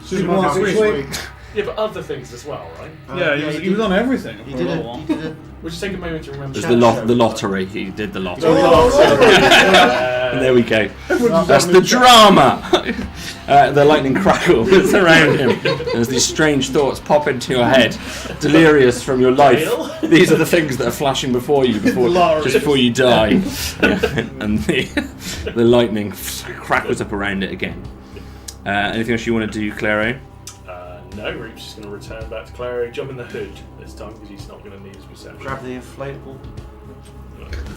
Supermarket Sweet, sweep. sweet. Yeah, but other things as well, right? Yeah, he was on everything. He for did a little while. it. We'll just take a moment to remember. There's the lottery. He did the lottery. Oh, And there we go. That's the drama. The lightning crackles around him as these strange thoughts pop into your head, delirious from your life. These are the things that are flashing before you just before you die. Yeah. And the lightning crackles up around it again. Anything else you want to do, Claero? No, Reap's just going to return back to Claero, jump in the hood this time because he's not going to need his perception. Grab the inflatable.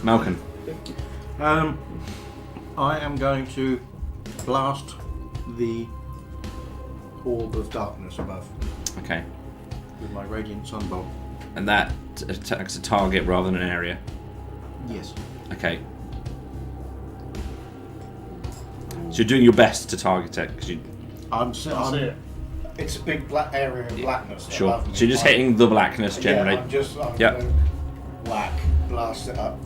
Malken. I am going to blast the orb of darkness above Okay. with my radiant sunbolt. And that attacks a target rather than an area. Yes. Okay. So you're doing your best to target it because you. It's a big black area of blackness. Sure. above me. So you're just hitting the blackness generally. Yeah, I'm Yep. going to whack, blast it up.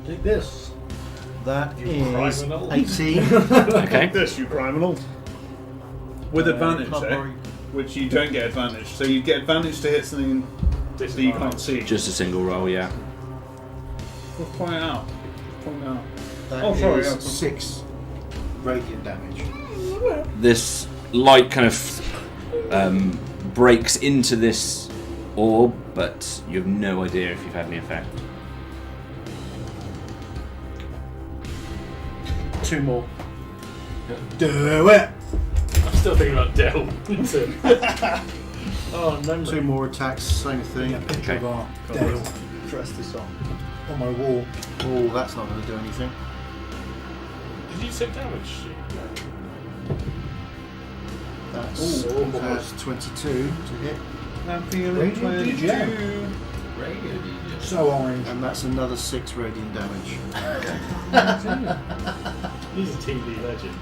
Take this. That You is criminal. 18. Okay. This, you criminal. With advantage, which you don't get advantage. So you get advantage to hit something that you can't see. Just a single roll, yeah. Just point it out. Point it out. That Oh, sorry, is yeah. 6 radiant damage. This light kind of breaks into this orb, but you have no idea if you've had any effect. 2 more. Do it. I'm still thinking about Dale Winton. Oh, no. 2 more attacks, same thing. A picture Okay. of our Dale Press this on. on my wall. Oh, that's not going to do anything. Did you take damage? That's 22 to hit. I'm feeling Radio 22. DJ. Radio DJ. So orange. And that's another 6 radiant damage. He's a TV legend.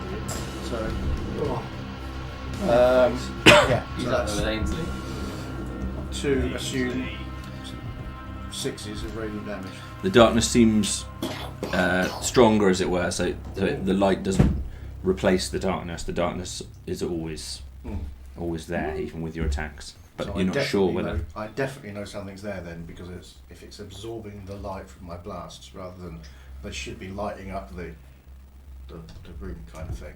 So, Oh. yeah, He's so up that's there with Ainsley. 2 assume 6s of radiant damage. The darkness seems stronger, as it were, so the light doesn't replace the darkness. The darkness is always there, even with your attacks. But So you're not sure whether... I definitely know something's there then, because if it's absorbing the light from my blasts, rather than they should be lighting up the room kind of thing.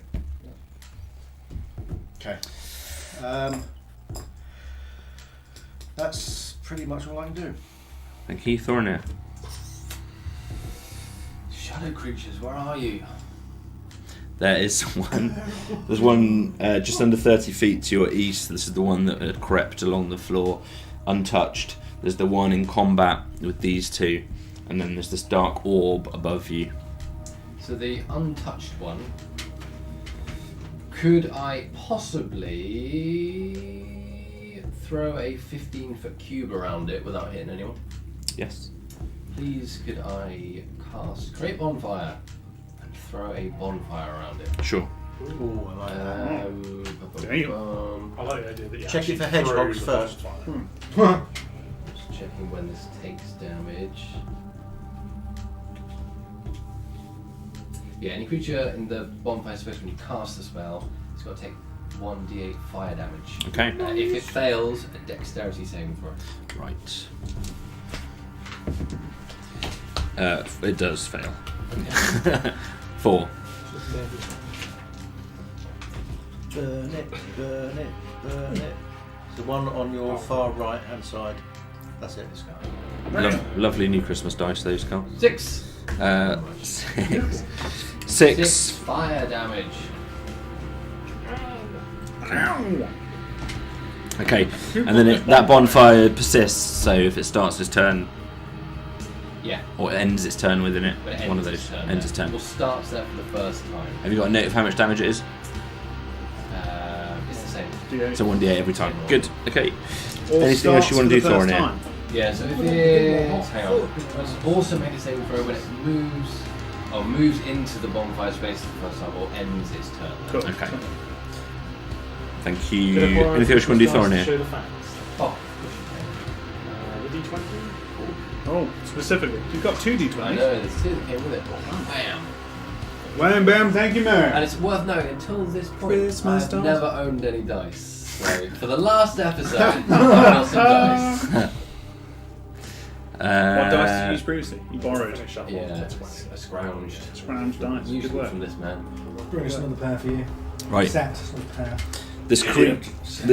Okay. That's pretty much all I can do. Thank you, Thoronir. Shadow creatures, where are you? There is one. There's one just under 30 feet to your east. This is the one that had crept along the floor, untouched. There's the one in combat with these two, and then there's this dark orb above you. So the untouched one. Could I possibly throw a 15-foot cube around it without hitting anyone? Yes. Please, could I cast Create Bonfire and throw a bonfire around it? Sure. Ooh, I like that. I like the idea that you Check it for actually hedgehogs throw the first. bonfire. Just checking when this takes damage. Yeah, any creature in the bonfire space when you cast the spell, it's got to take 1d8 fire damage. Okay. If it fails, a dexterity saving throw. Right. It does fail. 4. Burn it, burn it, burn it. The one on your far right hand side. That's it. Lovely new Christmas dice, those, Carl. 6. 6. 6 fire damage. Okay, and then that bonfire persists, so if it starts its turn, Yeah. or it ends its turn within it, But it one of ends those its turn ends there. its turn. Well, starts there for the first time. Have you got a note of how much damage it is? It's the same. So 1d8 every time. Good, okay. Or Anything else you want to do, starts for the first Thoronir? time. Yeah, so if it's... Hang on. Let's also make a saving throw when it moves... Oh, moves into the bonfire space the first time, or ends its turn. Cool. Okay. Thank you. Could I borrow Anything else you want to do, Christmas dice Thoronir? to show the facts? Oh, The D20? Oh, specifically. You've got 2 d20s. I know, there's 2 that came with it. Bam! Wham bam, thank you, Mary. And it's worth noting, until this point, Christmas I've dice. never owned any dice. So, for the last episode, I got some dice. What dice did you use previously? You borrowed. Yeah, I scrounged. Scrounge dice. Good Usually work. from this man. Bring us another pair for you. Right. Set another pair. This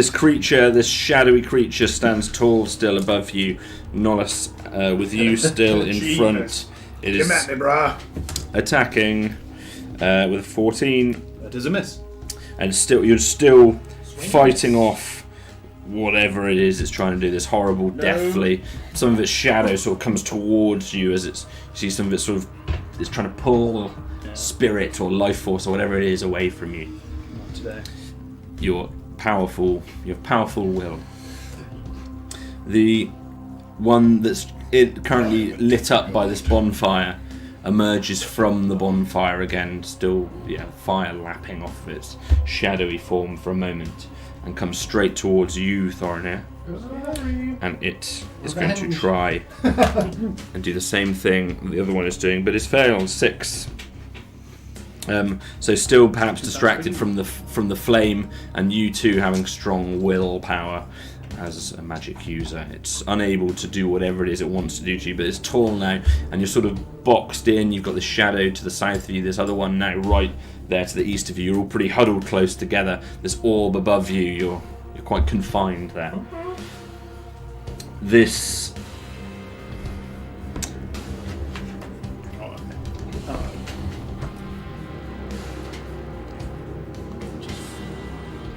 creature, this shadowy creature stands tall still above you, Nolus, with you still in Jesus. front. It Come at is me, brah. attacking with a 14, That is a miss. and you're still fighting off whatever it is it's trying to do. This horrible, deathly. Some of its shadow sort of comes towards you as you see some of it sort of it's trying to pull spirit or life force or whatever it is away from you. Not today. Your powerful will. The one that's currently lit up by this bonfire emerges from the bonfire again, still fire lapping off its shadowy form for a moment, and comes straight towards you, Thoronir. And it is going to try and do the same thing the other one is doing, but it's failed. 6. So still perhaps distracted from the flame, and you two having strong willpower as a magic user. It's unable to do whatever it is it wants to do to you, but it's tall now, and you're sort of boxed in. You've got the shadow to the south of you, this other one now right there to the east of you. You're all pretty huddled close together. This orb above you, you're quite confined there. This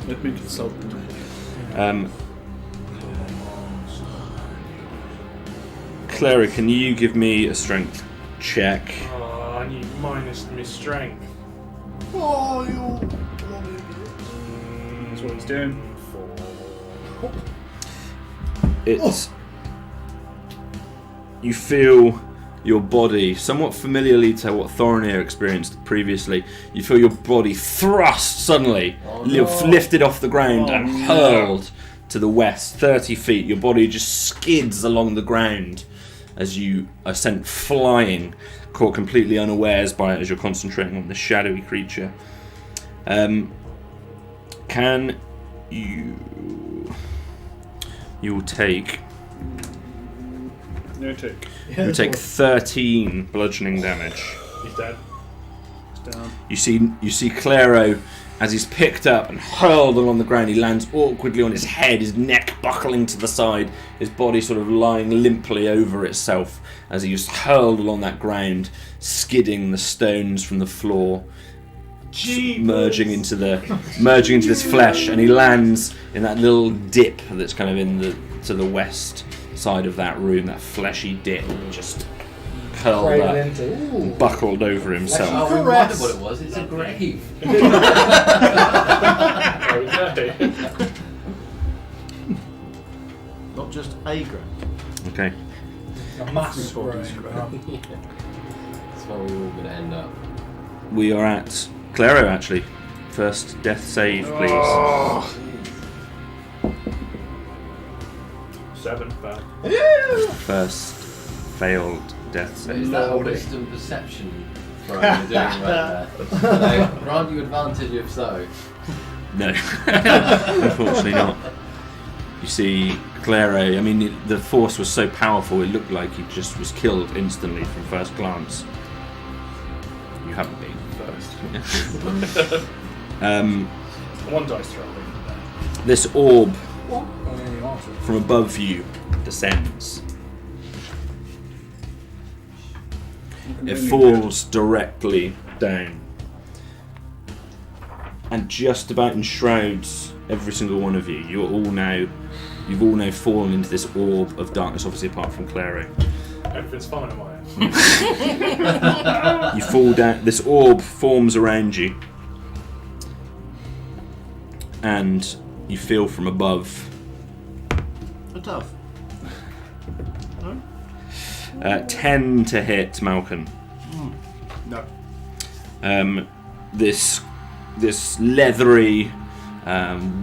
Let me consult. Claero, can you give me a strength check? Oh, I need minus my strength. That's what he's doing. It's you feel your body somewhat familiarly to what Thoronir experienced previously. You feel your body thrust suddenly, lifted off the ground and hurled to the west 30 feet. Your body just skids along the ground as you are sent flying, caught completely unawares by it as you're concentrating on the shadowy creature. Can you will take No take. you take 13 bludgeoning damage. He's dead. It's down. You see Claero as he's picked up and hurled along the ground. He lands awkwardly on his head, his neck buckling to the side, his body sort of lying limply over itself as he just hurled along that ground, skidding the stones from the floor, merging into this flesh, and he lands in that little dip that's kind of to the west side of that room, that fleshy dip, just curled Cradle up, into. Ooh. buckled over himself. Oh, we wondered what it was. It's a grave. Okay. Not just a grave. Okay. A mass Bodies grave. That's where we're all going to end up. We are at Claero, actually. First death save, please. Oh. 7. Bad. First failed death Is save. that a wisdom perception throw you're doing right there? No, grant you advantage if so. No, unfortunately not. You see, Claero, I mean, the force was so powerful, it looked like he just was killed instantly from first glance. You haven't been. First. One dice throw. This orb What? Oh, yeah, you answered. from above you descends. It falls directly down and just about enshrouds every single one of you. You've all now fallen into this orb of darkness, obviously apart from Claero. Everything's fine on my end. You fall down, this orb forms around you, and you feel from above A dove. 10 to hit Malken. No. This leathery,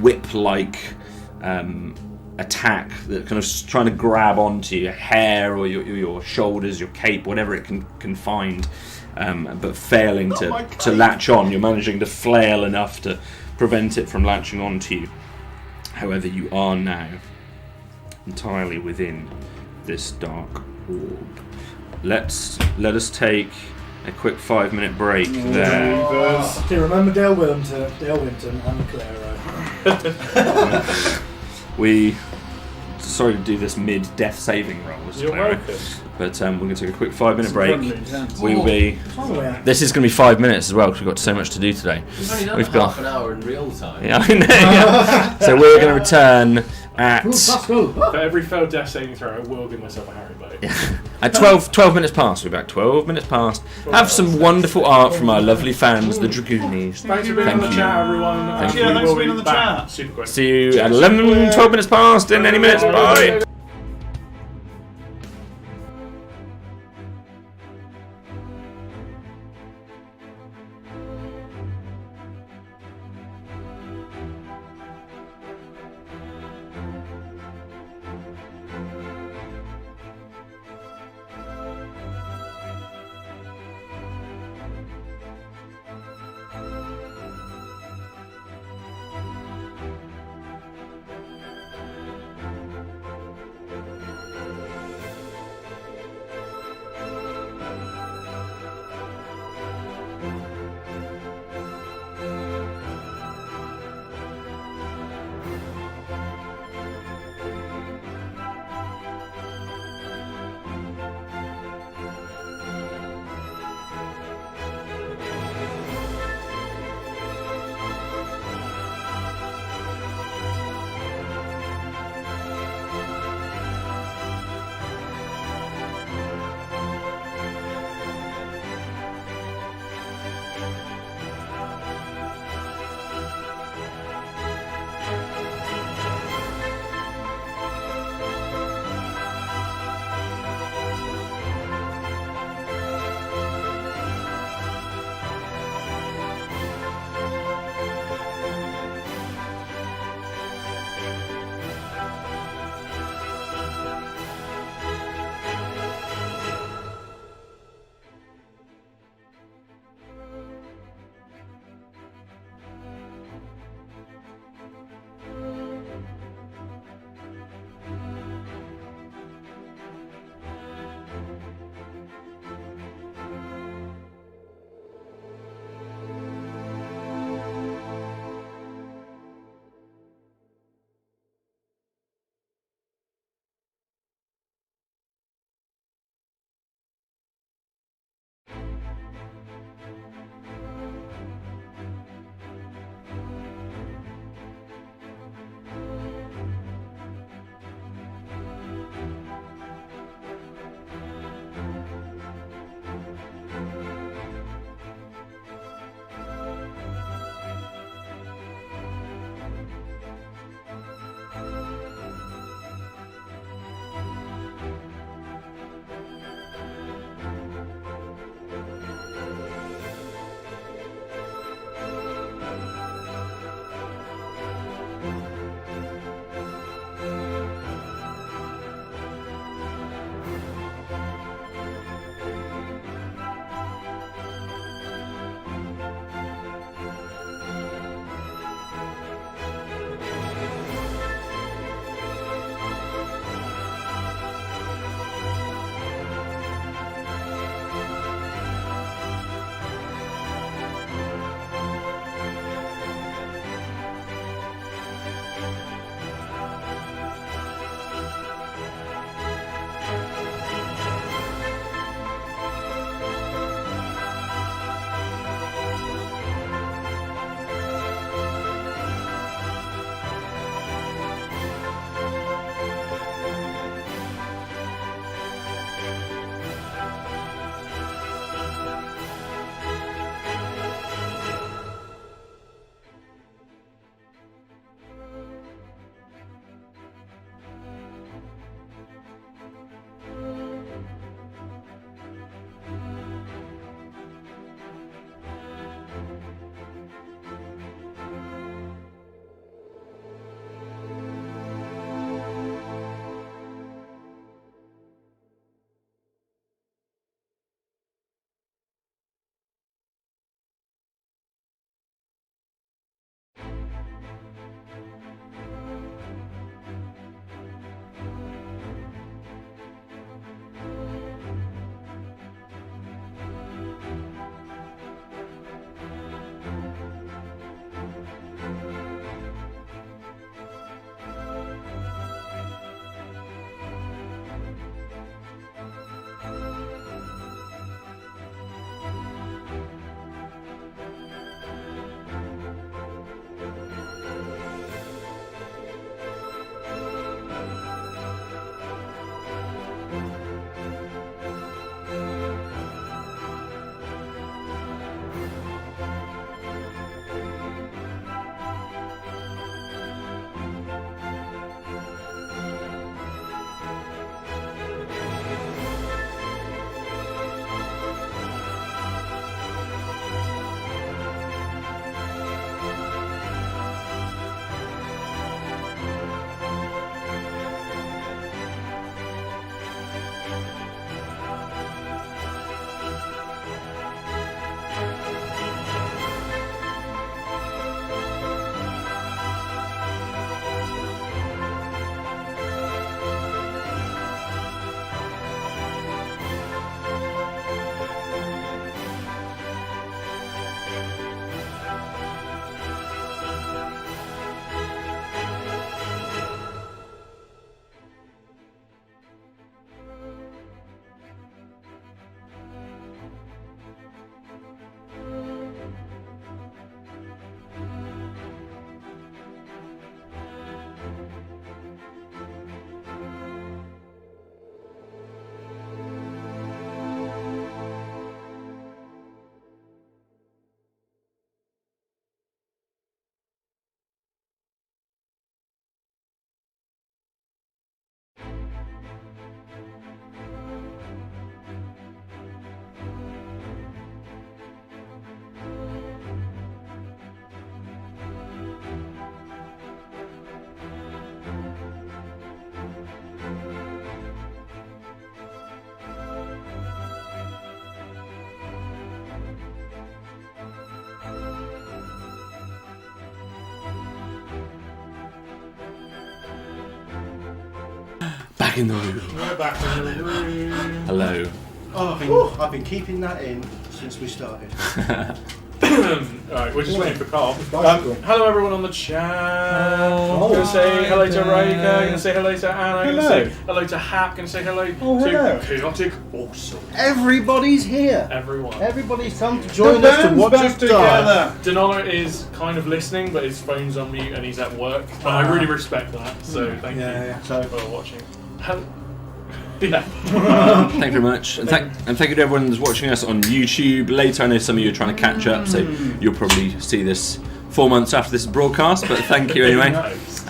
whip-like attack that kind of trying to grab onto your hair or your shoulders, your cape, whatever it can find, but failing to latch on. You're managing to flail enough to prevent it from latching onto you. However, you are now entirely within this dark orb. Let us take a quick 5-minute break there. Okay, remember Dale Winton and Claero. Sorry to do this mid-death saving roll. You're welcome. But we're going to take a quick 5-minute break. Intense. We'll be. This is going to be 5 minutes as well because we've got so much to do today. We've only done We've half got. an hour in real time. Yeah, I know. Yeah. So we're going to return at For every failed death saving throw, I will give myself a Harry Bite. at 12 minutes past. We're about 12 minutes past. Have some wonderful art from our lovely fans, the Dragoonies. Thanks for being Thank on the you. chat, everyone. Thank We you. Thanks will for being be on the back chat. super quick. See you at 12 minutes past in any minutes. Bye. in the room. We're back in the room. Hello. Oh, I've been keeping that in since we started. Alright, we're just waiting for Carl. Hello everyone on the chat. Oh, I'm going to say hello to hi, Rayka, Dan. going to say hello to Anna, going to Hello. say hello to Hap, going to say hello hello. to Chaotic Awesome. Everybody's here. Everyone. Everybody's come to join us to watch us die. Denola is kind of listening, but his phone's on mute and he's at work. But I really respect that, so thank you So, for watching. Yeah. Thank you very much. And thank you to everyone who's watching us on YouTube. Later, I know some of you are trying to catch up, so you'll probably see this 4 months after this broadcast, but thank you anyway.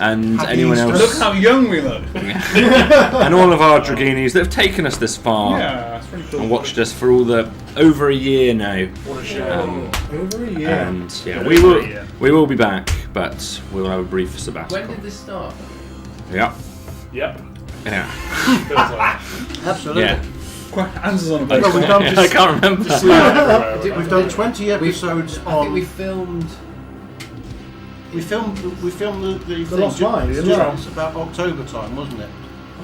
And Happy anyone Easter. else. Look how young we look. And all of our Draginis that have taken us this far Yeah, that's pretty cool. and watched us for over a year now. What a show. Over a year. And yeah, Yeah. we will be back, but we'll have a brief sabbatical. When did this start? Yeah. Yep. Yeah. Feels like absolutely. Yeah. Answers on a Well, base. we've done I can't remember. We've done 20 episodes I think on. we filmed. We filmed the thing Lost Mines, just- yeah. It's about October time, wasn't it?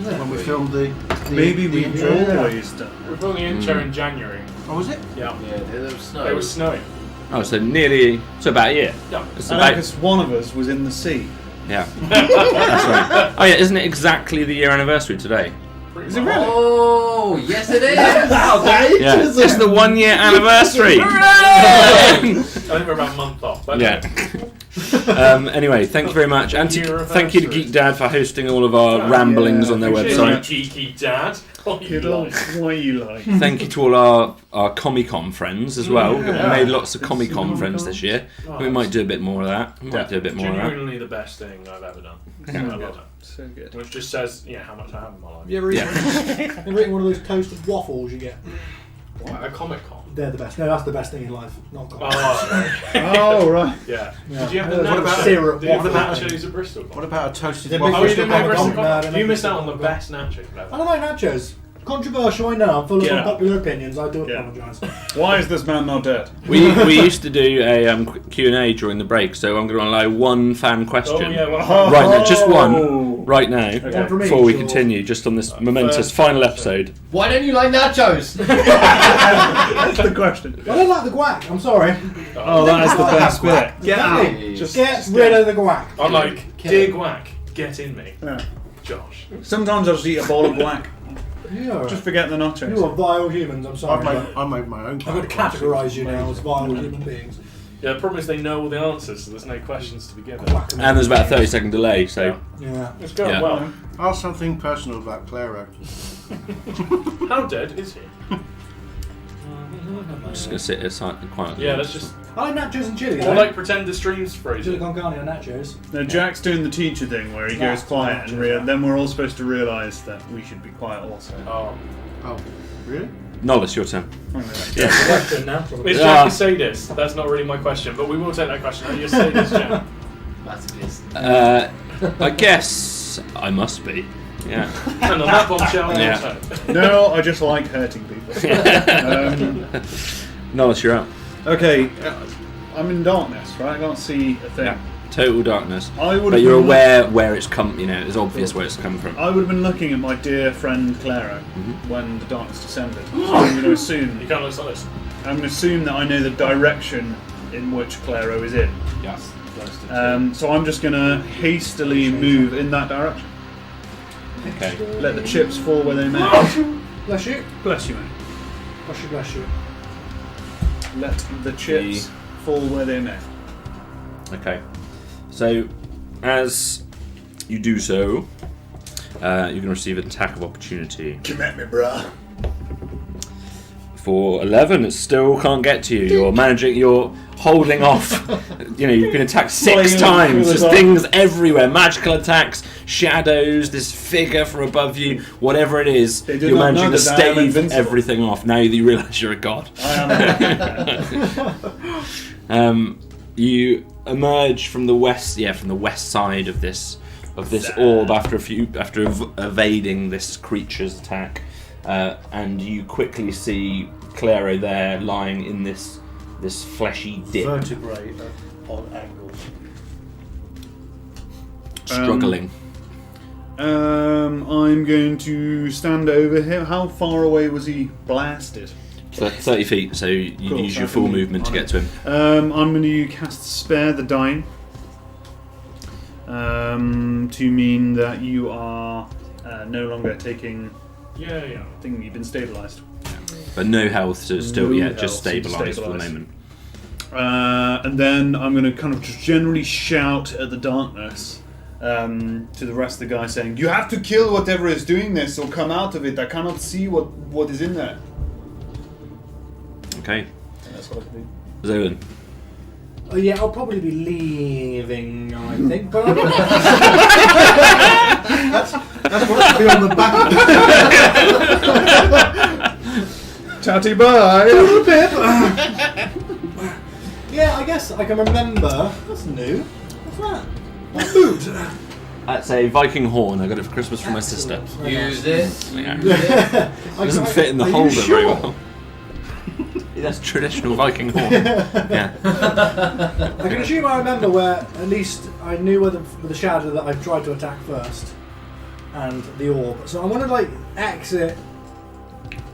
When we filmed the Maybe the we intro. always done. we're filming the intro in January. Oh, was it? Yeah. Yeah, there was snow. It was snowing. Oh, so about a year. Yeah. It's And about because one of us was in the sea. yeah. That's right. Oh yeah, isn't it exactly the year anniversary today? Pretty Is it much. really? Oh, yes it is! Yeah, it's the 1 year anniversary. I think we're about a month off. But Yeah. Anyway, thank you very much, and thank you to Geek Dad for hosting all of our ramblings on their appreciate website. it. Cheeky dad. What you Good old, like? what you like? Thank you to all our Comic-Con friends as well. Yeah. We made lots of Comic-Con friends this year. We might do a bit more of that. We might do a bit more of that. Genuinely the best thing I've ever done. Yeah. I love it. So good. Which just says, how much I have in my life. Have you ever eaten one of those toasted waffles you get? What? A Comic Con? They're the best. No, that's the best thing in life. Not coffee. Oh, Oh, right. yeah. Yeah. Did you have the What about nachos? syrup? Did you have the What about- nachos at Bristol? What about a toasted They're waffle? Oh, you Bristol didn't make Comic-Con? Bristol No, Con? they're You not missed Bristol out on the Comic-Con. best nachos I ever. don't like nachos. Controversial, I know. I'm full of Yeah. unpopular opinions. I do Yeah. apologise. Why is this man not dead? We used to do a Q&A during the break, so I'm going to allow one fan question. Oh, yeah, well, Right now, just Oh. one, right now, One from before we each, or- continue, just on this momentous first final question. episode. Why don't you like nachos? That's the question. I don't like the guac. I'm sorry. Oh, that is the best bit. Get Exactly. out. Just Get rid of the guac. I'm like, dear Gwack, get in me. Yeah. Josh. Sometimes I'll just eat a bowl of black. You're, Just forget the nachos. you are vile humans. I'm sorry. I made my own. I'm going to categorise you now as vile human beings. Yeah, the problem is they know all the answers, so there's no questions to be given. And there's about a 30-second delay, so Yeah. It's going Yeah. well. Ask something personal about Claero. How dead is he? I'm just going to sit here quietly. Yeah, let's just. I like nachos and chili. Or like pretend the stream's chili frozen. con carne and nachos. No, Jack's doing the teacher thing where he goes quiet, and then we're all supposed to realise that we should be quiet also. Oh. Oh, really? Nolus, your turn. Yeah. Question now. Is Jack a sadist? That's not really my question, but we will take that question. Are you a sadist, Jack? Masochist. I guess I must be. Yeah. And on that bombshell, Yeah. No, I just like hurting people. Nolus, you're up. Okay, I'm in darkness, right? I can't see a thing. Yeah. Total darkness. I would But have you're been aware where it's come, it's obvious where it's come from. I would have been looking at my dear friend Claero when the darkness descended. So I'm going to assume. You can't look like this. I'm going to assume that I know the direction in which Claero is in. Yes. So I'm just going to hastily move in that direction. Okay. Let the chips fall where they may. Bless you. Bless you, mate. Bless you, bless you. Let the chips fall where they may. Okay. So, as you do so, you're going to receive an attack of opportunity. Come at me, bruh. For 11, it still can't get to you. You're holding off. You've been attacked 6 times. Just things everywhere. Magical attacks, shadows, this figure from above you, whatever it is. They do You're not managing know to that I am stave invincible. everything off now that you realise you're a god. I am. You emerge from the west side of this orb after evading this creature's attack, and you quickly see Claero there lying in this fleshy dip, Vertebrae on angles. struggling. I'm going to stand over him. How far away was he blasted? 30 feet, so you Cool, use so your I full can movement to on get it. to him. I'm going to cast Spare the Dying to mean that you are no longer taking. Yeah. I think you've been stabilised. But no health, so still, No just health, so stabilised for the stabilise. moment. And then I'm going to kind of just generally shout at the darkness to the rest of the guys saying, "You have to kill whatever is doing this or come out of it. I cannot see what is in there." Okay. And that's what I can do. Xolen. Oh yeah, I'll probably be leaving, I think. But that's what to be on the back. Chatty bye! Yeah, I guess I can remember. That's new. What's that? My boot. That's a Viking horn. I got it for Christmas from my sister. Use it. Yeah. It It doesn't fit in the holder very well. That's traditional Viking horn. Yeah. I can assume I remember where, at least I knew where the shadow that I tried to attack first, and the orb. So I want to exit,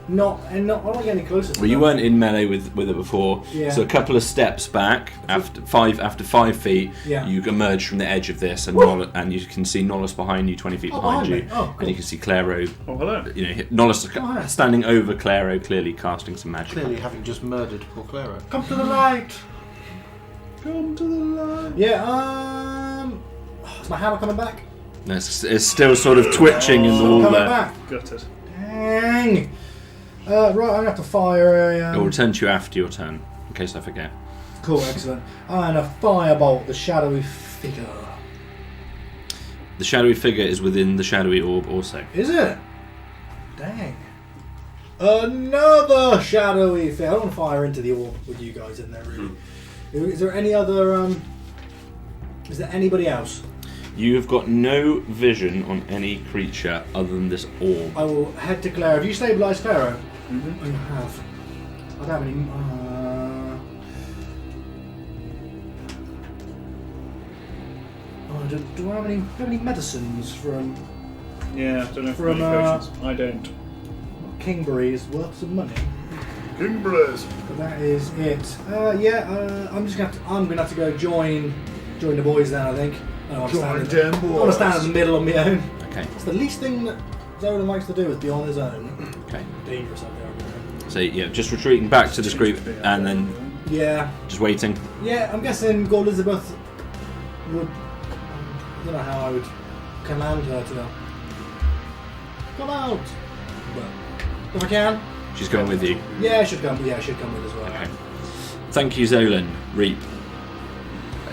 I don't want to get any closer. To Well, you them. weren't in melee with it before, Yeah. so a couple of steps back after 5 feet, Yeah. you emerge from the edge of this, and and you can see Nolus behind you, 20 feet behind you, me. Oh, cool. and you can see Claero. Oh, hello. Nolus yeah. standing over Claero, clearly casting some magic. Clearly having just murdered poor Claero. Come to the light. Come to the light. Yeah. Is my hammer coming back? No, it's still sort of twitching in the wall Coming there. back. Got it. Dang. Right, I'm gonna have to fire a. It'll return to you after your turn, in case I forget. Cool, excellent. And a firebolt, the shadowy figure. The shadowy figure is within the shadowy orb also. Is it? Dang. Another shadowy figure. I don't want to fire into the orb with you guys in there, really. Is there any other? Is there anybody else? You have got no vision on any creature other than this orb. I will head to Claero. Have you stabilised Claero? Mm-hmm. Oh, you have. I don't have any. Do I have any medicines from Yeah, don't know if From, potions. I don't. Kingbury? Is worth some money. Kingblers. But that is it. I'm gonna have to go join the boys then. I think. I want to Join stand them I want to stand in the middle on my own. Okay. It's the least thing that Xolen likes to do is be on his own. Okay. Dangerous out there. So yeah, just retreating back to this group and then Yeah. just waiting. Yeah, I'm guessing Gold Elizabeth would. I don't know how I would command her to come out. But if I can, She's going with you. yeah, I should come. Yeah, I should come with as well. Okay. Thank you, Xolen. Reap.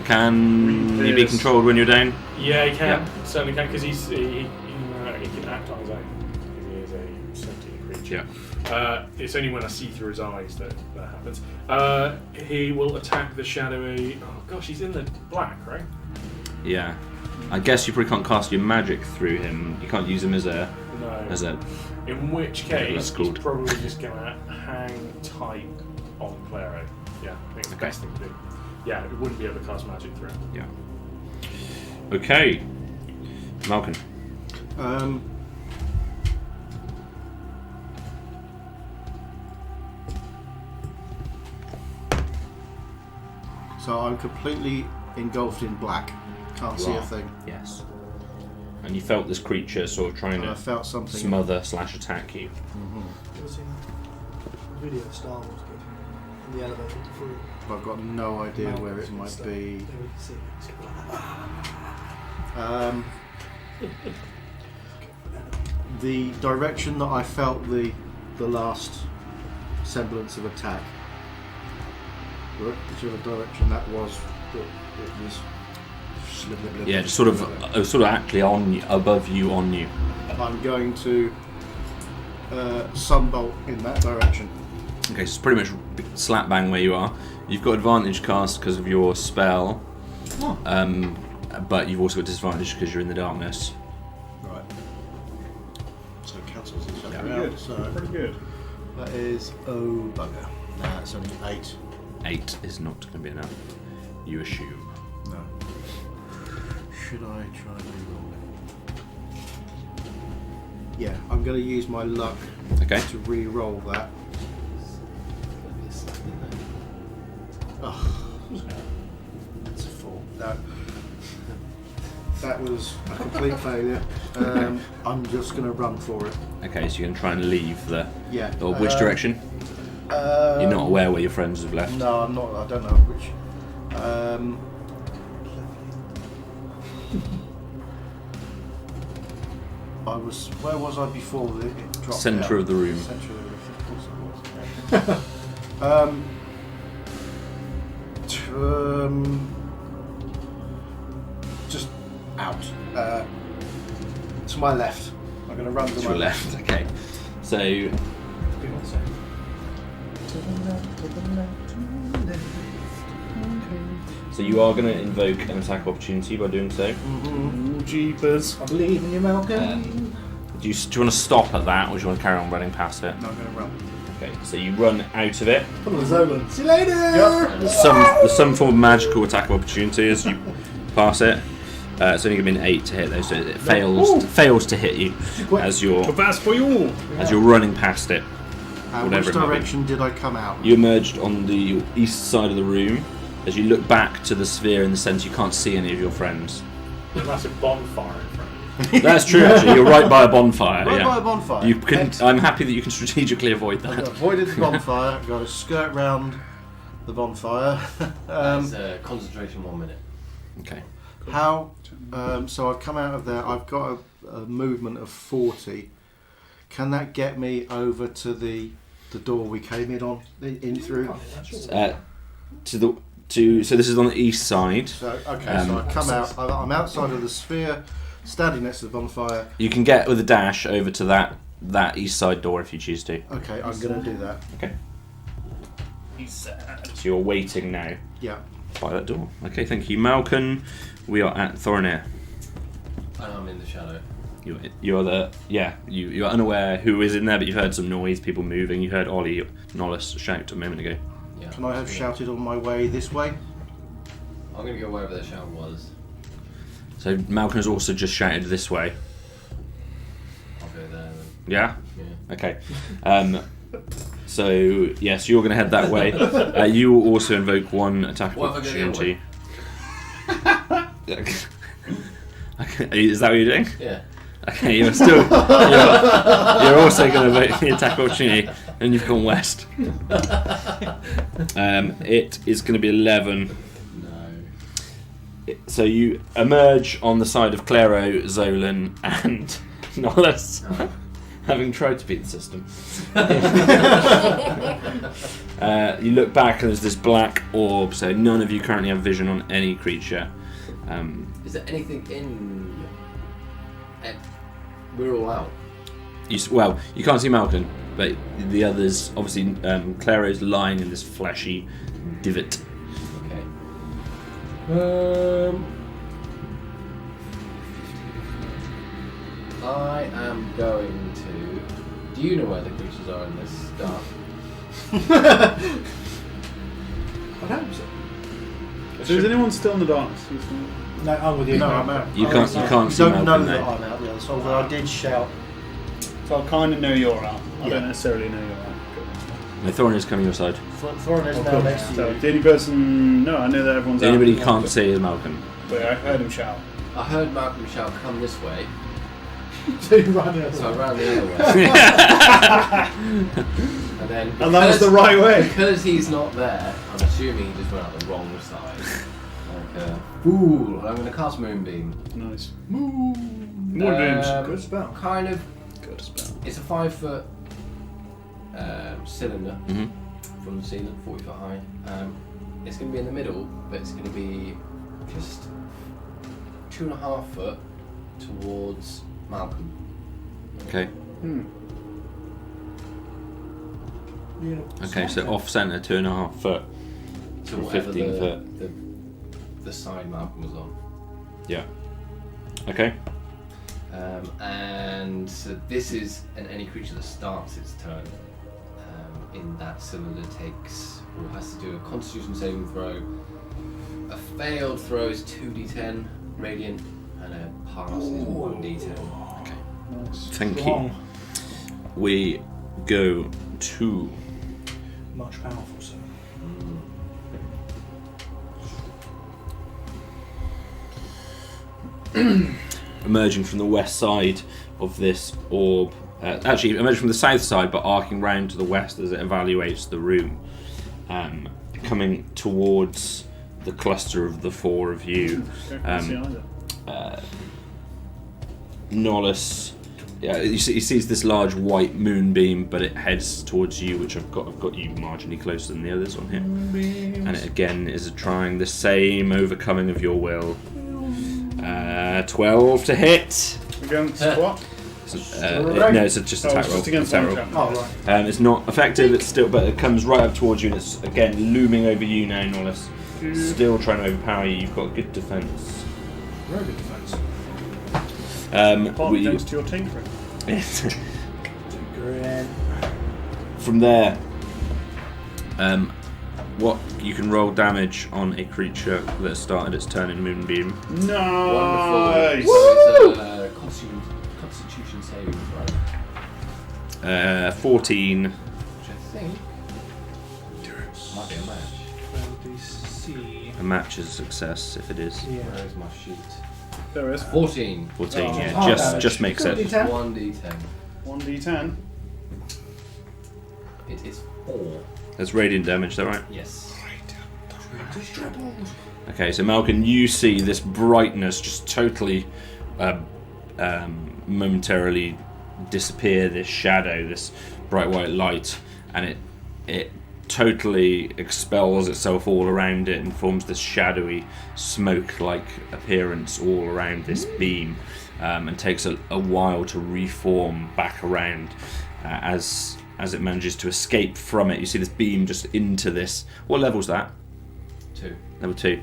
Can Reap he be is- controlled when you're down? Yeah, he can. Yeah. Certainly can, because he can act on his own. He is a sentient creature. It's only when I see through his eyes that happens. He will attack the shadowy. Oh gosh, he's in the black, right? Yeah. I guess you probably can't cast your magic through him. You can't use him as a No. In which Whatever case, that's he's called. probably just going to hang tight on Claero. Yeah, I think it's the Okay. best thing to do. Yeah, it wouldn't be able to cast magic through him. Yeah. Okay. Malken. So I'm completely engulfed in black. Can't see a thing. Yes. And you felt this creature sort of trying And I to felt something. smother/attack you. Ever seen that video of Star Wars in the elevator through? I've got no idea Malken where it and might stuff. be. They would see it. The direction that I felt the last semblance of attack, whichever direction that was, it was. Yeah, just sort of actually on you, above you, on you. I'm going to sunbolt in that direction. Okay, so it's pretty much slap bang where you are. You've got advantage cast because of your spell, but you've also got disadvantage because you're in the darkness. Right. So it cancels each other Pretty out. good. So Pretty good. that is bugger. Nah, it's only 8. 8 is not going to be enough. You assume. No. Should I try and reroll Yeah, I'm going to use my luck Okay. to re-roll that. Oh, that's a 4. No. That was a complete failure. I'm just going to run for it. Okay, so you're going to try and leave the... Yeah. Or which direction? You're not aware where your friends have left? No, I'm not. I don't know which. Where was I before it dropped Centre out? of the room. Centre of the room, of course it was. Just out. To my left. I'm going to run to To my your left, okay. So, Give me 1 second. so you are going to invoke an attack opportunity by doing so. Ooh, jeepers. I believe in you, Malken. Do you want to stop at that, or do you want to carry on running past it? No, I'm going to run. Okay, so you run out of it. Come on, Xolen. See you later! There's some form of magical attack of opportunity as you pass it. It's only going to be an 8 to hit though, so it fails to hit you as you're running past it. And Whatever which it might be. direction did I come out? You emerged on the east side of the room. As you look back to the sphere in the centre, you can't see any of your friends. There's a massive bonfire in front of That's true, actually. You're right by a bonfire. Right yeah. by a bonfire. You can. Excellent. I'm happy that you can strategically avoid I've that. avoided the bonfire. I've got to skirt round the bonfire. That's concentration 1 minute. Okay. How? So I've come out of there. I've got a movement of 40. Can that get me over to the door we came in through? So this is on the east side. So okay, so I come out. I'm outside of the sphere, standing next to the bonfire. You can get with a dash over to that east side door if you choose to. Okay, I'm going to do that. Okay. So you're waiting now Yeah. by that door. Okay, thank you, Malken. We are at Thoronir. And I'm in the shadow. You're you're unaware who is in there, but you've heard some noise, people moving. You heard Ollie Nolus shout a moment ago. Yeah. Can I have shouted on my way this way? I'm going to go wherever the shout was. So Malcolm has also just shouted this way. I'll go there then. Yeah? Yeah. Okay. So, yes, you're going to head that way. You will also invoke one attack of What if I go the other opportunity. Okay. Is that what you're doing? Yeah. Okay, you're also going to invoke the attack of opportunity, and you've gone west. It is going to be 11. No. So you emerge on the side of Claero, Xolen, and Nolus, having tried to beat the system. You look back and there's this black orb, so none of you currently have vision on any creature. Is there anything in... We're all out. You can't see Malken, but the others, obviously, Claero's lying in this fleshy divot. Okay. I am going to... Do you know where the creatures are in this dark? I hope so. So is anyone still in the darkness? No, I'm with you. No, I'm out. You can't see don't Malken know now. that I'm out the other side, although I did shout. So I kind of know you're out. I Yeah. don't necessarily know you're out. No, Thoronir's coming your side. Thorin is now next to So you. the only person... No, I know that everyone's The out. only body you can't see is Malken. But I heard him shout. I heard Malcolm shout, come this way, So you run the other so I way. ran the other way. And then... And that was the right way. Because he's not there, I'm assuming he just went out the wrong side. Like, fool. I'm going to cast Moonbeam. Nice. Moonbeams. Good spell. Kind of... Good spell. It's a 5-foot cylinder Mhm. from the ceiling, 40 foot high. It's going to be in the middle, but it's going to be just 2.5 foot towards Malcolm. Okay. Okay, so off centre, 2.5 foot. To From whatever 15 foot. the side Malcolm was on. Yeah. Okay. And so this is, and any creature that starts its turn in that cylinder takes, or has to do a Constitution saving throw. A failed throw is 2d10 radiant, and a pass is 1d10. Okay. Nice. Thank Strong. you. We go to Much powerful, so. emerging from the west side of this orb. Actually, emerging from the south side, but arcing round to the west as it evaluates the room. Coming towards the cluster of the four of you. Can't see either. Nolus, he sees this large white moonbeam, but it heads towards you, which I've got you marginally closer than the others on here. And it again is trying the same overcoming of your will. 12 to hit. Against what? No, it's just attack roll. Just against Attack one roll. chap. Oh, right. It's not effective. It's still, but it comes right up towards you, and it's again looming over you now, Nolus. Still trying to overpower you. You've got good defense. Very good defense. Partly thanks to your tinkering. Great. From there, what you can roll damage on a creature that started its turn in Moonbeam. Nice! Wonderful. So it's Constitution saving throw. 14. Which I think might be a match. 20C. A match is a success if it is. Yeah. Where is my sheet? There is 14. 14. Oh. Yeah, Oh, just damage. makes Good it. D10. 1d10. 1d10. It is 4. That's radiant damage, is that right? Yes. Okay, so Malken, you see this brightness just totally momentarily disappear, this shadow, this bright white light, and it totally expels itself all around it and forms this shadowy smoke-like appearance all around this beam, and takes a while to reform back around as it manages to escape from it. You see this beam just into this. What level's that? 2. Level 2.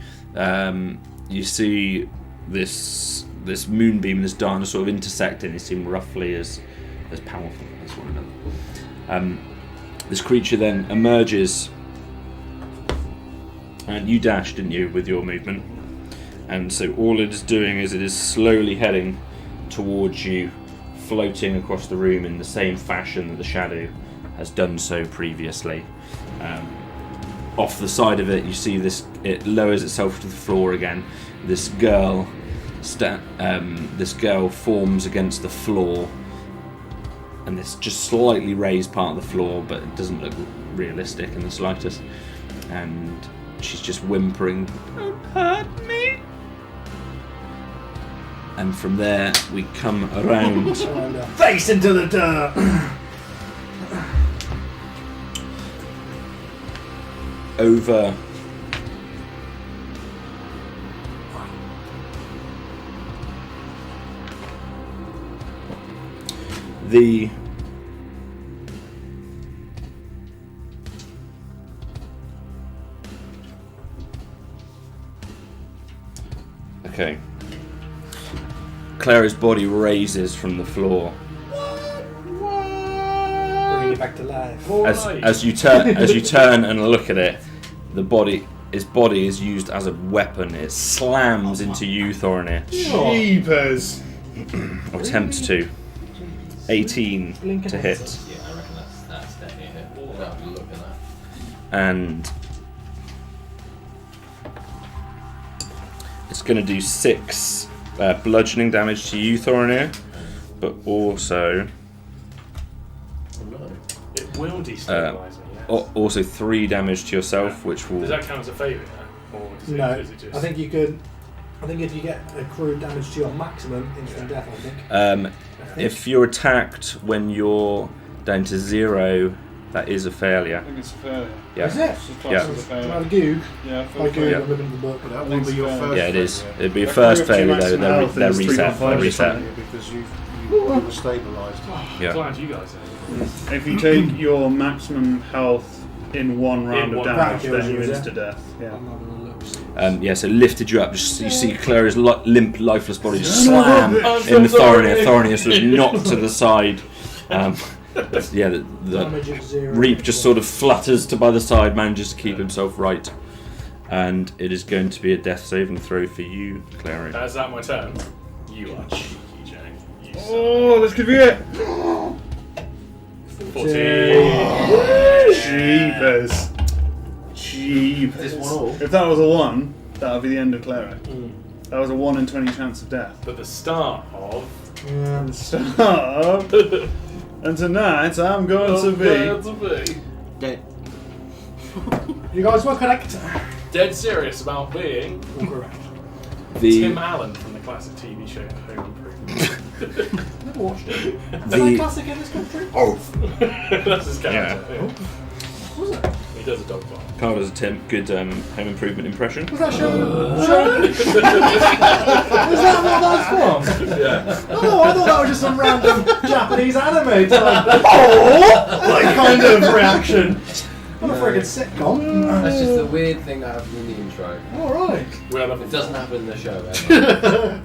You see this moonbeam and this darkness sort of intersecting. They seem roughly as powerful as one another. This creature then emerges, and you dashed, didn't you, with your movement? And so all it is doing is it is slowly heading towards you, floating across the room in the same fashion that the shadow has done so previously. Off the side of it, you see this. It lowers itself to the floor again. This girl forms against the floor, and this just slightly raised part of the floor, but it doesn't look realistic in the slightest. And she's just whimpering, "Don't hurt me." And from there, we come around. Face into the dirt. Over the okay. Claero's body raises from the floor. Bring it back to life. As you turn and look at it, his body is used as a weapon. It slams into you, Thoronir. Jeepers! Or attempts to. 18 to hit. Yeah, I reckon that's definitely a hit. We'll have to look at that. And it's going to do 6 bludgeoning damage to you, Thoronir, but also Oh no. It will destabilise me, yes. also 3 damage to yourself, which will. Does that count as a failure? Or does No, is it just... I think you could. I think if you get accrued damage to your maximum, instant death. I think. If you're attacked when you're down to 0, that is a failure. I think it's a failure. Yeah. Is it? It's just classed Yeah. as a Try failure. the Goog. Yeah, By for Goog, failure. I'm looking at the book. That will be your first. Yeah, it is. failure. It'd be a That first can failure reach though. your maximum health They're is reset. 3.5 They're reset. Because you were stabilised. Yeah. Glad you guys are. If you take your maximum health in one round of one damage, round, then you yeah. insta-death. Yeah. I'm having a look. So lifted you up. Just you see Claero's limp, lifeless body just slam in the Thoronir. Thoronir sort of knocked to the side. Yeah, the Damage of 0. Reap just sort of flutters to by the side, manages to keep himself right, and it is going to be a death saving throw for you, Claero. Is that my turn? You are cheeky, Jay. You Oh, this could be it. 14. Jeepers. Jeepers. Is this one all? If that was a 1, that would be the end of Claero. Mm. That was a 1 in 20 chance of death. But the start of. And stop. And tonight I'm going to be. Dead. You guys were correct. Dead serious about being All correct. Tim Allen from the classic TV show Home Improvement. Never watched it. Is that a classic in this country? Oh, That's his character. Yeah. Yeah. Was it? He does a dog bark. Carver's a Tim. Good Home Improvement impression. Was that show? Is that what that's from? Yeah. Oh, I thought that was just some random Japanese anime type. Oh, like kind of reaction. What a friggin' sitcom. That's just the weird thing that happens in the intro. Alright. Well, It doesn't happen in the show ever.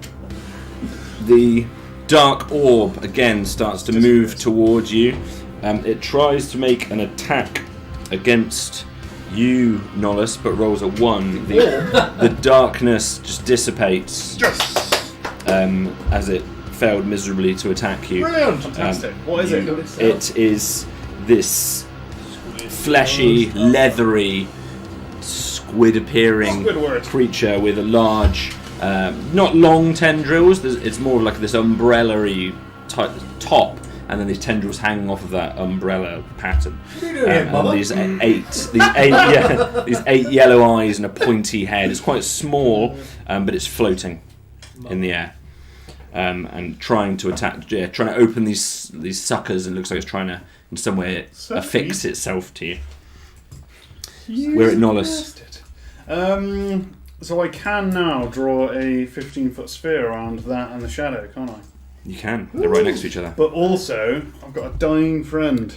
The dark orb again starts to move towards you. It tries to make an attack against you, Nolus, but rolls a 1. The darkness just dissipates as it failed miserably to attack you. Brilliant. Fantastic. What is it? It is this fleshy, leathery, squid-appearing Squidward. creature with a large, not long tendrils. It's more like this umbrella-y type top, and then these tendrils hanging off of that umbrella pattern. What are you doing, And mother? these eight yellow eyes and a pointy head. It's quite small, but it's floating in the air. And trying to attack, trying to open these suckers, and it looks like it's trying to, in some way, affix itself to you. We're at Nolus. So I can now draw a 15-foot sphere around that and the shadow, can't I? You can. They're right next to each other. But also, I've got a dying friend.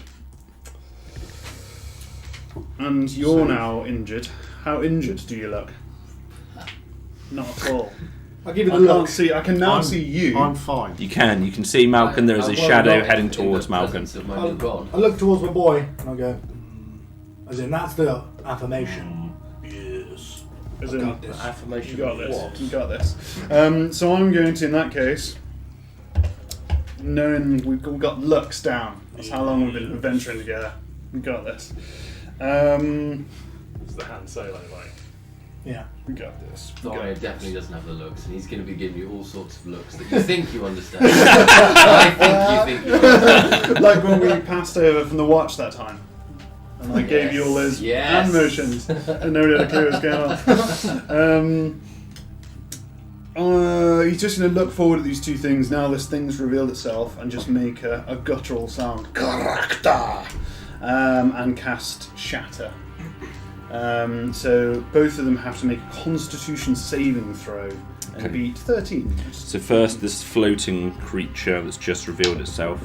And you're now injured. How injured do you look? Not at all. I'll give you I the can't look. see. I can now see you. I'm fine. You can see Malken. There is a I shadow won't heading in towards the Malken. presence of my new god. I look towards my boy and I go, as in, that's the affirmation. Yes. As I've in, got this. Affirmation. You got of this. what? You got this. So I'm going to, in that case, knowing we've got looks down. That's how long we've been adventuring together. We got this. It's the Han Solo, like. Yeah. We got this. We got Thoronir this. definitely doesn't have the looks, and he's going to be giving you all sorts of looks that you think you understand. I think you understand. Like when we passed over from the watch that time. And I gave you all those Yes. hand motions, and nobody had a clue what was going on. He's just going to look forward at these two things now this thing's revealed itself and just make a guttural sound. Character! And cast Shatter. So both of them have to make a Constitution saving throw and Okay. beat 13. So first, this floating creature that's just revealed itself.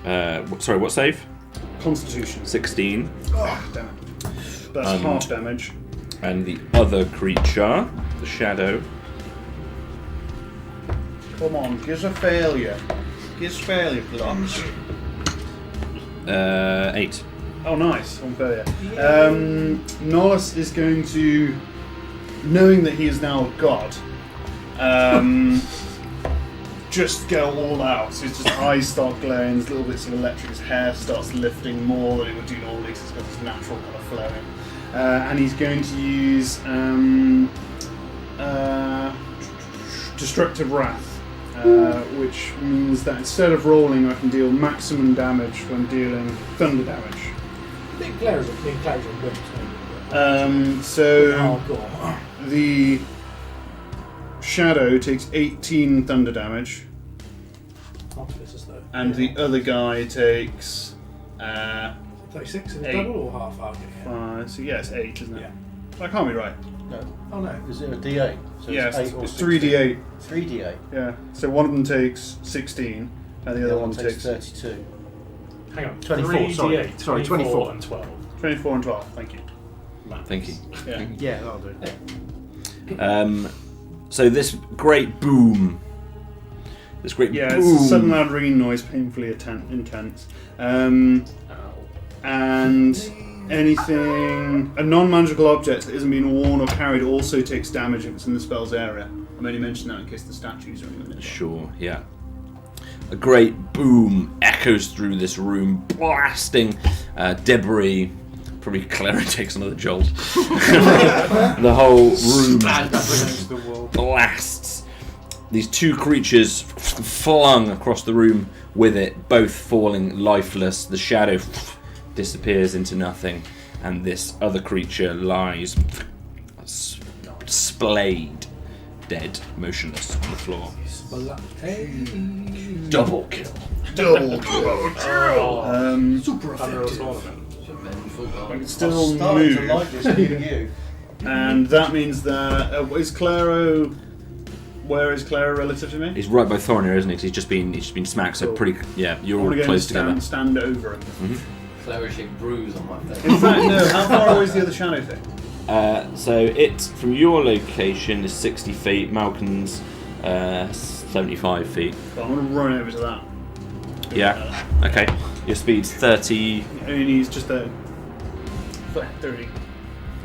What save? Constitution. 16. Oh, damn it. That's half damage. And the other creature, the shadow, Come on, give us a failure. Give us failure, blocks. 8. Oh, nice. On failure. Nolus is going to, knowing that he is now a god, just go all out. So his eyes start glowing, there's little bits of electric, his hair starts lifting more than it would do normally because it's got this natural kind of flowing. And he's going to use Destructive Wrath. Which means that instead of rolling, I can deal maximum damage when dealing thunder damage. I think Claire's a wimp. So Oh, God. the shadow takes 18 thunder damage, Octopus though. and the other guy takes 36 in the 8. double or half? Oh, okay, yeah. 5. So yeah, it's 8, isn't it? Yeah. That can't be right. No. Oh no. Is it a D8? So Yeah, it's 8 or it's 16? 3d8. 3d8. Yeah. So one of them takes 16, and the other one takes 32. Hang on. 24, 3d8, sorry. Sorry, 24. and 12. 24 and 12. Thank you. Maths. Thank you. Yeah. Yeah, that'll do. So this great boom. This great Yeah, boom. it's a sudden loud ringing noise, painfully intense. Ow. And anything, a non-magical object that isn't being worn or carried also takes damage if it's in the spell's area. I'm only mentioning that in case the statues are anywhere nearby. Sure, yeah. A great boom echoes through this room, blasting debris. Probably Claero takes another jolt. The whole room blasts. These two creatures flung across the room with it, both falling lifeless. The shadow disappears into nothing, and this other creature lies splayed, dead, motionless on the floor. Double kill. Super Unreal effective. Tournament. I can still starting to move. like this meeting you. And that means that is Claero. Where is Claero relative to me? He's right by Thoronir, isn't he? 'Cause he's just been smacked. So Cool. pretty. Yeah, you're I all want to go close and together. stand over him. Claero-shaped bruise on my face. In fact, no. How far away is the other shadow thing? So it from your location is 60 feet. Malken's 75 feet. Well, I'm going to run over to that. Yeah. Okay. Your speed's 30. And he's just a 30.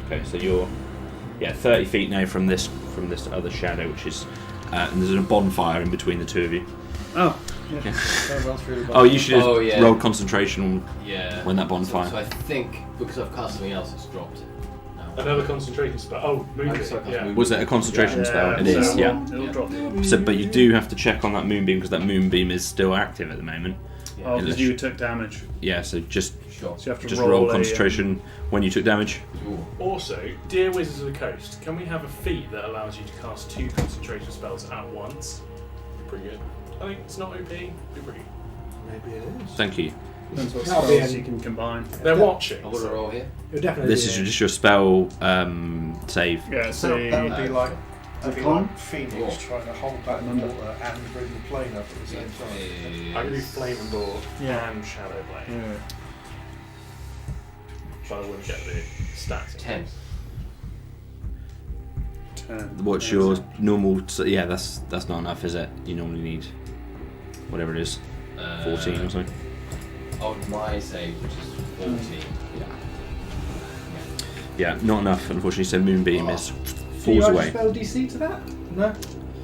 Okay, so you're 30 feet now from this other shadow, which is and there's a bonfire in between the two of you. Oh. Yeah. Don't run through the Oh, you should Oh, yeah. roll concentration Yeah. when that bonfire. So I think because I've cast something else, it's dropped. No. Another concentration spell. Oh, moving. I suck at Yeah. moving. Was it a concentration Yeah, spell? It so is. Yeah. It'll Yeah. drop you. So, but you do have to check on that moonbeam because that moonbeam is still active at the moment. Oh, Unless- because you took damage. Yeah. So just Sure. So you have to just roll, roll a, concentration when you took damage. Ooh. Also, dear Wizards of the Coast, can we have a feat that allows you to cast 2 concentration spells at once? Pretty good. I think it's not OP. Be pretty good. Maybe it is. Thank you. Depends what That'll be spells an- you can combine. They're watching. I want to roll here. It'll definitely This be is a- just your spell save. Yeah, So so that would be like con? Phoenix Cool. trying to hold back the Remember. water and bring the plane up at the same time. I can do Flame and Ball Yeah. and Shadow Blade. Yeah. But I wouldn't get the stats. 10. 10. What's your normal? Yeah, that's not enough, is it? You normally need whatever it is, 14 or something. Oh, my save, which is 14. Yeah, not enough, unfortunately. So moonbeam is Do you falls add a away. spell DC to that? No?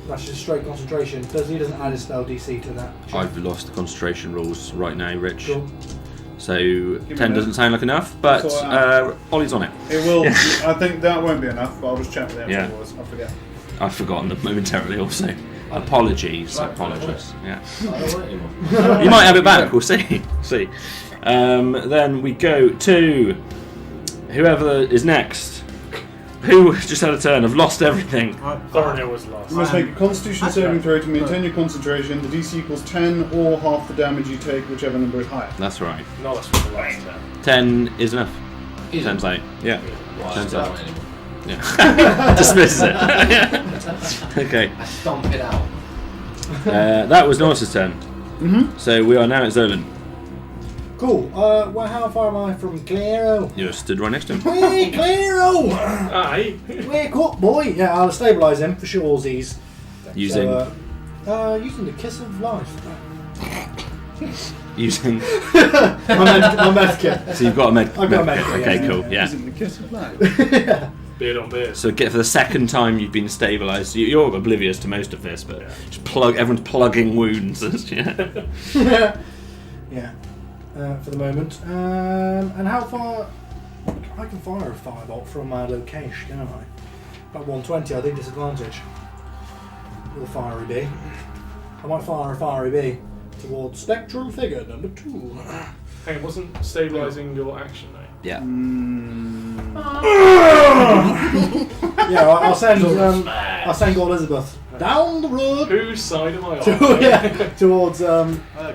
That's just straight concentration. He doesn't add a spell DC to that. I've lost the concentration rules right now, Rich. Cool. So me 10 that. doesn't sound like enough, but That's all right. Ollie's on it. It will. I think that won't be enough, but I'll just check with him Yeah. afterwards. I forget. I've forgotten them momentarily. Also, apologies. Apologise. Yeah. I don't want it anymore. You might have it back. We'll see. See. Then we go to whoever is next. Who just had a turn? I've lost everything. Thoronir was last. You must make a Constitution saving throw to maintain your concentration. The DC equals 10 or half the damage you take, whichever number is higher. That's right. Nolus was the last turn. 10 is enough. Is it? Turns out. Yeah. Well, I Turns don't out. want it anymore. Yeah. Dismisses it. Okay. I stomp it out. That was Norris's turn. Mm-hmm. So we are now at Xolen. Cool. Well, how far am I from Claero? You're stood right next to him. Hey, Claero! Aye. Wake up, boy! Yeah, I'll stabilise him for surezies. Using Using the kiss of life. using. my med kit. So you've got a med. I've got a med med kit. kit, Okay, yeah. cool. Yeah. Isn't the kiss of life? Yeah. Beard on beard. So get for the second time you've been stabilised. You're oblivious to most of this, but just everyone's plugging wounds. Yeah. Yeah. For the moment. And how far? I can fire a firebolt from my location, can't I? About 120, I think, disadvantage. Little fiery bee. I might fire a fiery bee towards spectral figure number 2. Hey, it wasn't stabilising your action though. Yeah. Yeah, I'll send Gold Elizabeth down the road. Whose side am I on? Towards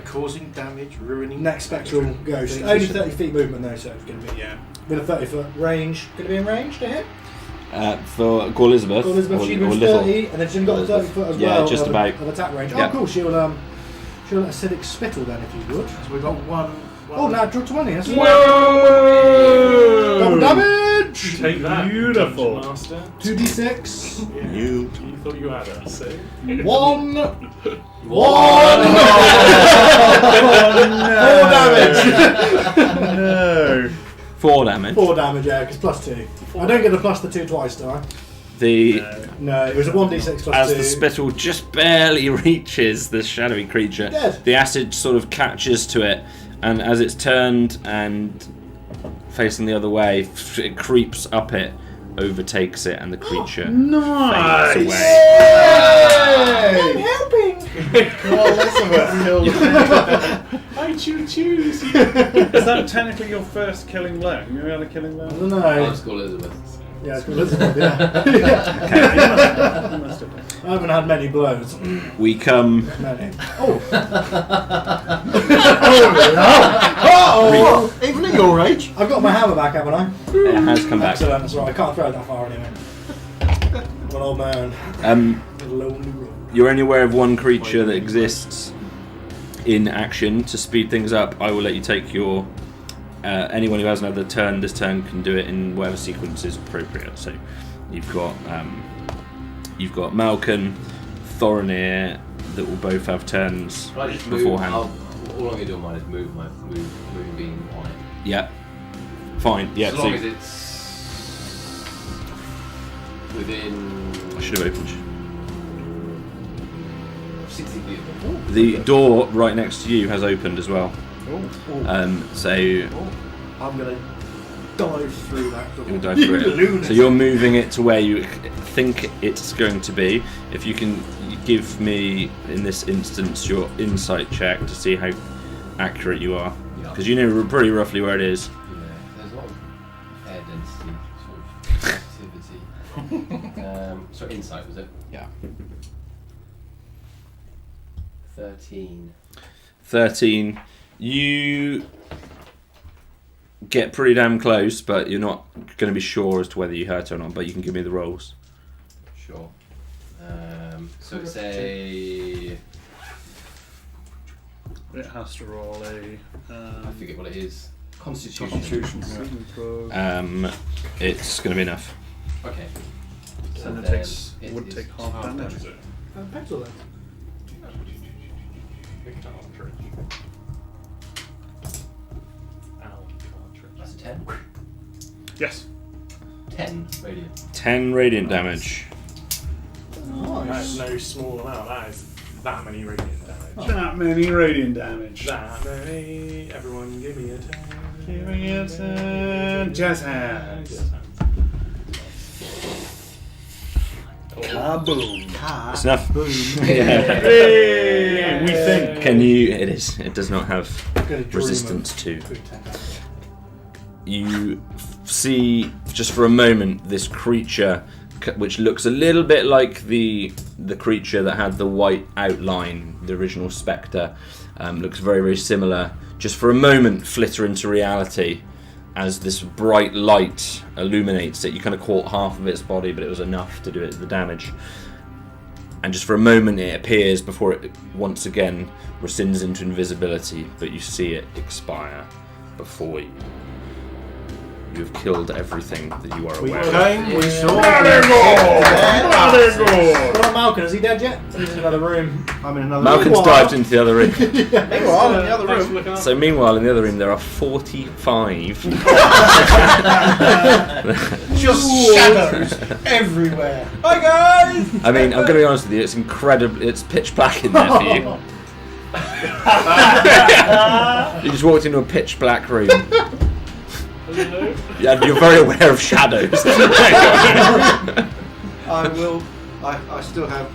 Causing damage, ruining. next spectral ghost. things. Only 30 feet movement though, so it's going to be with a 30-foot range. Going to be in range to hit. For Gold Elizabeth. Gold Elizabeth, she moves 30, and then she's got a 30 foot as Yeah, well. just of, about. of attack range. Yeah. Oh, cool. She'll acidic spittle then, if you would. So we've got one. Oh, natural 20. That's Whoa! double damage. Take that, Beautiful. Dungeon Master. 2d6. Yeah. You thought you had us, eh? 1. 4 damage. No. 4 damage. 4 damage, yeah, because +2. I don't get the +2 twice, do I? No, it was a 1d6 plus As 2. the spittle just barely reaches the shadowy creature, Dead. the acid sort of catches to it, and as it's turned and facing the other way, it creeps up it, overtakes it, and the creature Nice! fades away. I'm helping! Well, Elizabeth killed a I choose. Is that technically your first killing blow? You had a killing blow? I don't I'll know. just call Elizabeth. Yeah, it's called Elizabeth, yeah. You must have done. I haven't had many blows. We come. Many. Oh! Oh, even at your age. I've got my hammer back, haven't I? It has come back. Excellent, that's right. I can't throw it that far anyway. I'm an old man. A lonely road. You're only aware of one creature that exists in action. To speed things up, I will let you take your. Anyone who has another turn this turn can do it in whatever sequence is appropriate. So you've got Malken, Thoronir that will both have turns Can I just beforehand. All I'm going to do on mine is move my moving on it. Yeah, fine. Yeah, As so long as it's within I should have opened. 60 feet of the The door right next to you has opened as well. So I'm gonna dive through that door. you'll dive through it. So you're moving it to where you think it's going to be. If you can give me, in this instance, your insight check to see how accurate you are, because you know pretty roughly where it is. Yeah, there's a lot of air density sort of activity. So insight was it? Yeah. 13. You get pretty damn close, but you're not going to be sure as to whether you hurt or not. But you can give me the rolls. Sure. So it's a. It has to roll a. I forget what it is. Constitution. saving throw. It's going to be enough. Okay. So And it then takes would is take half damage. Pencil then. That's a 10. Yes. 10 radiant. 10 radiant damage. That's no small amount. That is that many radiant damage. That many radiant damage. That many. Everyone, give me a 10. Giving it a jazz hands. Yes, hands. Kaboom. It's enough. Hey, we think. Can you? It is. It does not have Gonna dream resistance of to. food tech. You see, just for a moment, this creature, which looks a little bit like the creature that had the white outline, the original Spectre, looks very, very similar. Just for a moment, flitter into reality as this bright light illuminates it. You kind of caught half of its body, but it was enough to do it the damage. And just for a moment, it appears before it once again rescinds into invisibility. But you see it expire before you. You've killed everything that you are aware of. Came, we saw. What about Malken? Is he dead yet? He's in another room. I'm in another Malkin's room. dived into the other room. Meanwhile, in the other Thanks for room. looking up. So meanwhile, in the other room, there are 45. Just shadows everywhere. Hi guys! I mean, I'm going to be honest with you, it's incredibly... It's pitch black in there for you. You just walked into a pitch black room. Yeah, you're very aware of shadows. I will. I still have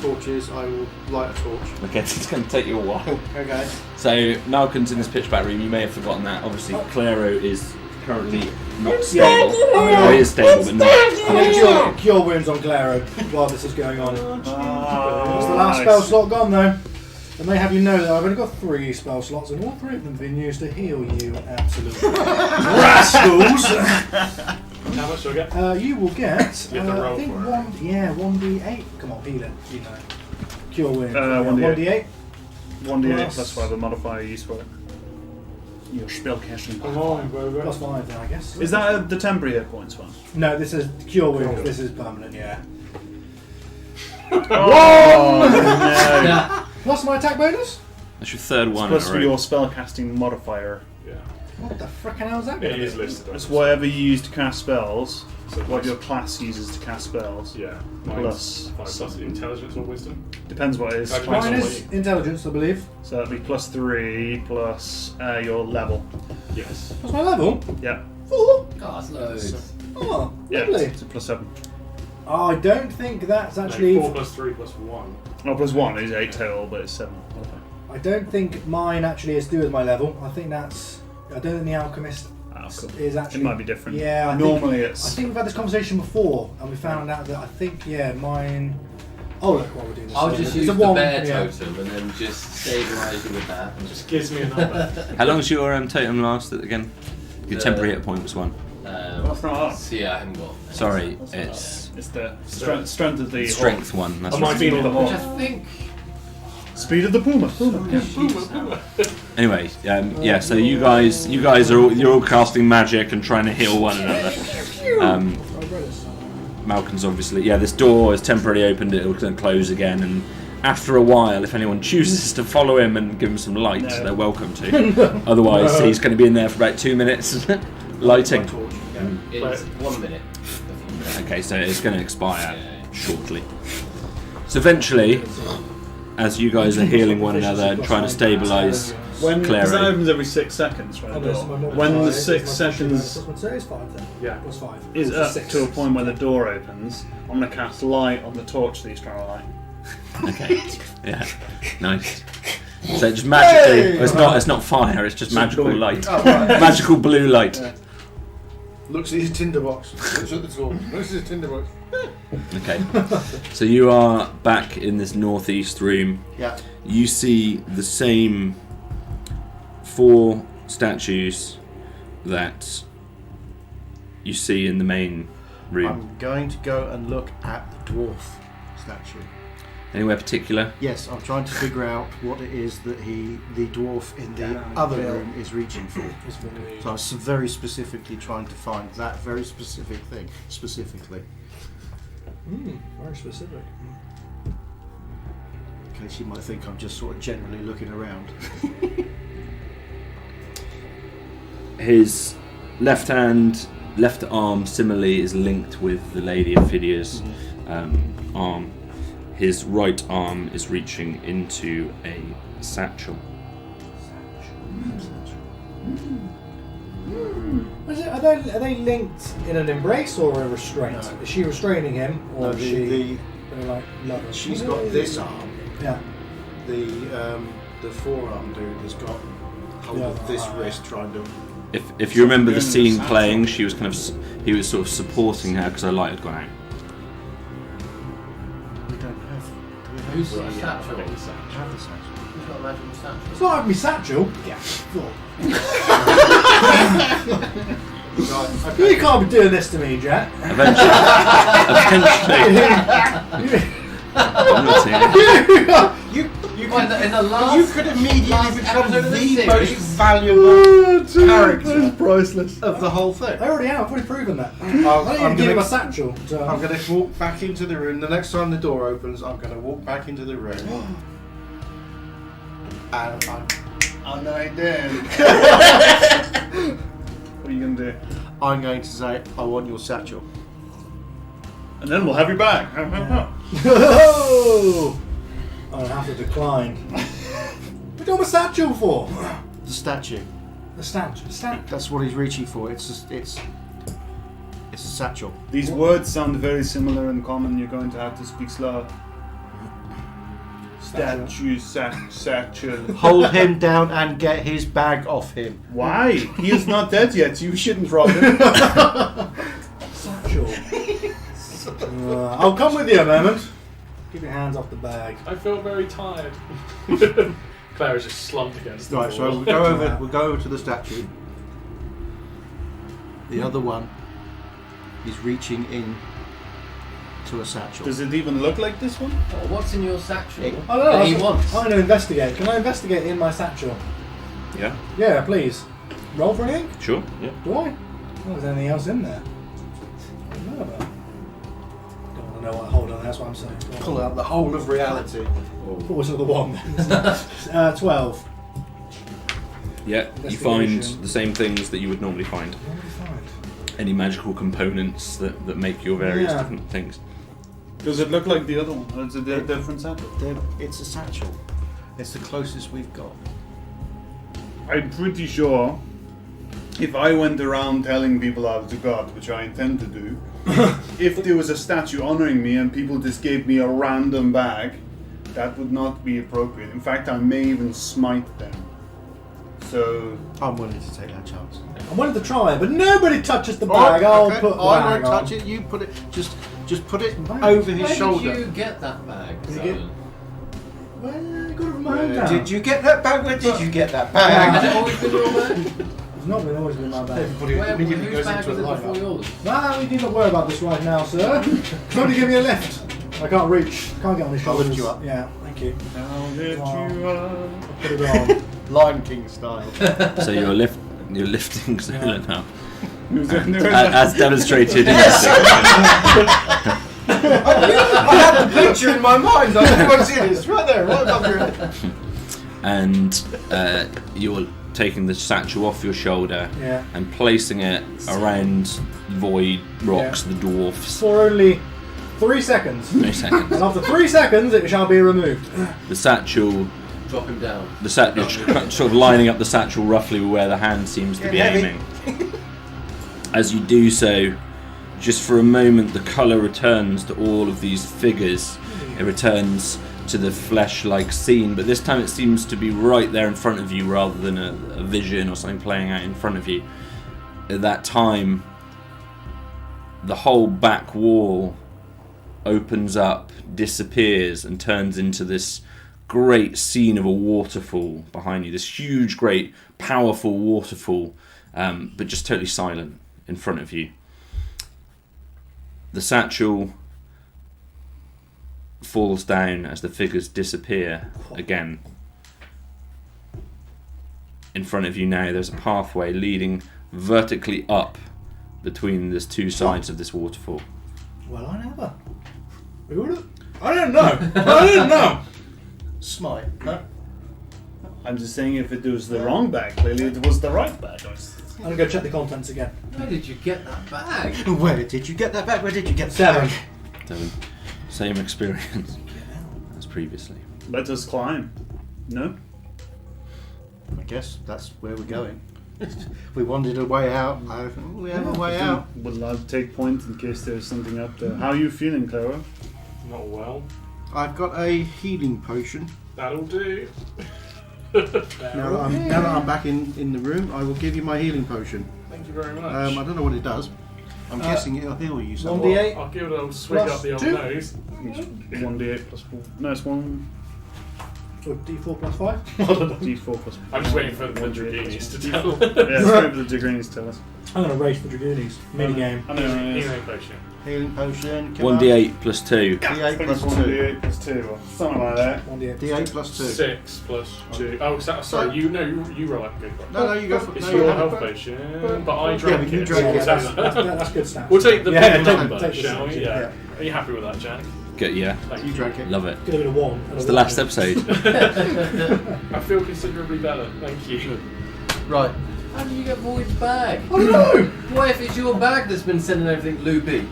torches. I will light a torch. Okay, it's going to take you a while. Okay. So, Malkin's in this pitch black room. You may have forgotten that. Obviously, Claero is currently not stable. Oh, he is stable, but not. I'm going to cure wounds on Claero while this is going on. That's the last spell slot gone though. And they have you know that I've only got 3 spell slots and all 3 of them have been used to heal you, absolute rascals! How much do I get? You will get, You have to roll I think for it. 1d8. Come on, heal it, you know. Cure wounds. 1d8. 1d8. 1d8 plus 5, a modifier used for it. Your spell casting. Come on, bro. Plus 5 then, I guess. Is that the temporary hit points one? No, this is cure wounds. This is permanent, yeah. Oh no! Plus my attack bonus? That's your third one. Plus in a row. your spell casting modifier. Yeah. What the frickin' hell is that? It gonna is be? listed. on It's the whatever you use to cast spells. So What plus- your class uses to cast spells. Yeah. Plus- 5 plus intelligence or wisdom. Depends what it is. Depends Mine on is intelligence, I believe. So that'd be +3 plus your level. Yes. What's my level? Yeah. 4. God, loads. Oh, Yeah. lovely. It's a +7. I don't think that's actually. 4 plus 3 plus 1. Oh, +1 is 8 total, but it's 7. I don't think mine actually is to do with my level. I think that's. I don't think the alchemist Oh, cool. is actually. It might be different. Yeah, I Normally think, it's. I think we've had this conversation before, and we found out that I think mine. Oh look, what we're doing. This I'll time. just It's use a the one, bear yeah. totem and then just stabilise you with that. And Just gives me a number. How long's your totem last again? Your temporary hit point was 1. That's not up. So yeah, I haven't got. Sorry, That's it's It's the strength of the strength 1. That's I might right. be Speed of the Which I horse. think. Speed of the puma. Anyway, yeah. So you guys you're all casting magic and trying to heal one another. Malken's obviously this door is temporarily opened. It'll then close again, and after a while, if anyone chooses to follow him and give him some light, No. they're welcome to. Otherwise, he's going to be in there for about 2 minutes, lighting. It's 1 minute. Okay, so it's going to expire Yeah. shortly. So eventually, as you guys are healing one another and trying to stabilise When because that Claero, opens every 6 seconds, right? Oh, no, so my normal When the five, 6 it's my seconds plus 1, so it's 5 then. Yeah. Plus 5. is It's up 6. to a point where the door opens, I'm gonna cast light on the torch that he's trying to light. okay, yeah, nice. So just magically, Hey! it's not fire, it's just magical blue. light, Oh, right. magical blue light. Looks at his tinderbox. Looks at the door. Looks at his tinderbox. Okay, so you are back in this northeast room. Yeah. You see the same 4 statues that you see in the main room. I'm going to go and look at the dwarf statue. Anywhere particular? Yes, I'm trying to figure out what it is that the dwarf in the other room is reaching for. So I was very specifically trying to find that very specific thing, specifically. Very specific. In case you might think I'm just sort of generally looking around. His left arm similarly is linked with the Lady Ophidia's arm. His right arm is reaching into a satchel. Are they linked in an embrace or a restraint? No. Is she restraining him, or No, is she the like lovers? she's got this arm. Yeah. The forearm dude has got hold of this wrist, trying to. If you remember the Something scene in the playing, she was he was sort of supporting her because her light had gone out. We don't have. Do we have Who's the the satchel? have the satchel? Who's got a magical satchel? It's not having me satchel. Yeah. You can't be doing this to me, Jack. Eventually, I'm not saying- You In the last, you could immediately last become episode of the the most series. valuable character priceless. of the whole thing. I already have. I've already proven that. I I'm don't even give him a gonna, satchel. So. I'm going to walk back into the room. The next time the door opens, I'm going to walk back into the room. And I'm not dead. What are you gonna do? I'm going to say, I want your satchel. And then we'll have you back. Oh! I'll have to decline. What do you want a satchel for? The statue. The statue. That's what he's reaching for. It's a satchel. These words sound very similar in common. You're going to have to speak slow. Statue, satchel. Hold him down and get his bag off him. Why? He is not dead yet. You shouldn't rob him. Satchel. I'll come with you a moment. Keep your hands off the bag. I feel very tired. Claire's just slumped against the Right, wall. so we'll go over. We'll go over to the statue. The other one is reaching in to a satchel. Does it even look like this one? What's in your satchel? I don't know. That he wants. I'm going to investigate. Can I investigate in my satchel? Yeah, Yeah, please. Roll for anything? sure. Yeah. Do I? Oh, there's anything else in there. I don't know about. Don't want to know what. Hold on, that's what I'm saying. Pull out the whole of reality. What was the one? 12. Yeah, you find Investigation. the same things that you would normally find. What do we find? Any magical components that make your various Yeah. different things. Does it look like the other one? Or is it a different satchel? It's a satchel. It's the closest we've got. I'm pretty sure if I went around telling people I was a god, which I intend to do, if there was a statue honoring me and people just gave me a random bag, that would not be appropriate. In fact, I may even smite them. So I'm willing to take that chance. I wanted to try, but nobody touches the Alright, bag. I'll okay, put the I bag won't on. touch it. You put it. Just put it Bag. over his Where shoulder. did you get that bag, Did you get- Xolen? Well, I got it from my Where hometown. did you get that bag? Where did you get that Has bag? it always been your bag? It's not been always been my bag. Everybody Where, immediately whose goes bag into was a it line before up. yours? Nah, we need not worry about this right now, sir. Somebody give me a lift. I can't reach. Can't get on his I'll shoulders. lift you up. Yeah, thank you. I'll lift Wow. you up. Put it on. Lion King style. So you're lifting Xolen up. As As demonstrated in this section. I had the picture in my mind. I didn't want to see it. It's right there, right above your head. And you're taking the satchel off your shoulder Yeah. and placing it around Void Rocks, the dwarfs. For only 3 seconds. 3 seconds. And after 3 seconds, it shall be removed. The satchel, Drop him down. you're sort of lining up the satchel roughly where the hand seems to be Getting aiming. As you do so, just for a moment, the colour returns to all of these figures. It returns to the flesh-like scene, but this time it seems to be right there in front of you rather than a vision or something playing out in front of you. At that time, the whole back wall opens up, disappears, and turns into this great scene of a waterfall behind you. This huge, great, powerful waterfall, but just totally silent in front of you. The satchel falls down as the figures disappear again. In front of you now, there's a pathway leading vertically up between the two sides of this waterfall. Well, I never. I don't know. I didn't know. Smite. Huh? I'm just saying if it was the wrong bag, clearly it was the right bag. I'm gonna go check the contents again. Where did you get that bag? Where did you get that bag? Where did you get that 7. bag? So, same experience as previously. Let us climb. No? I guess that's where we're going. We wanted a way out. We have a way out. Will I take point in case there's something up there? How are you feeling, Claero? Not well. I've got a healing potion. That'll do. Now that I'm back in the room, I will give you my healing potion. Thank you very much. I don't know what it does. I'm guessing it'll heal you. So 1d8. I'll give it a little swig Plus up the old 2. nose. It's 1d8 plus 4. No, it's 1 Or d4 plus 5. d4 plus 4. I'm just waiting for the 1d8 Dragoonies plus to 4. tell. Yeah, it's wait for the Dragoonies to tell us. I'm gonna race the Dragoonies. Mini game. I know, Healing potion. healing potion. come on. 1d8 plus 2. D8 plus 2. 1d8 plus 2 or something like that. 1d8. D8 plus 2. 6 plus 2. Oh, sorry. You roll up. Good. No, you go for It's no, your you health have- potion, but I Yeah, drank but you it. drank so it. we'll That's, take that's, that. that's good stats. We'll take the Yeah, big take- number, take the shall we? stats, Yeah. yeah. Are you happy with that, Jack? Good, yeah. Thank You drank it. Love it. Give it a 1. It's the last episode. I feel considerably better. Thank you. Right. How do you get Void's bag? I don't know. What if it's your bag that's been sending everything loopy?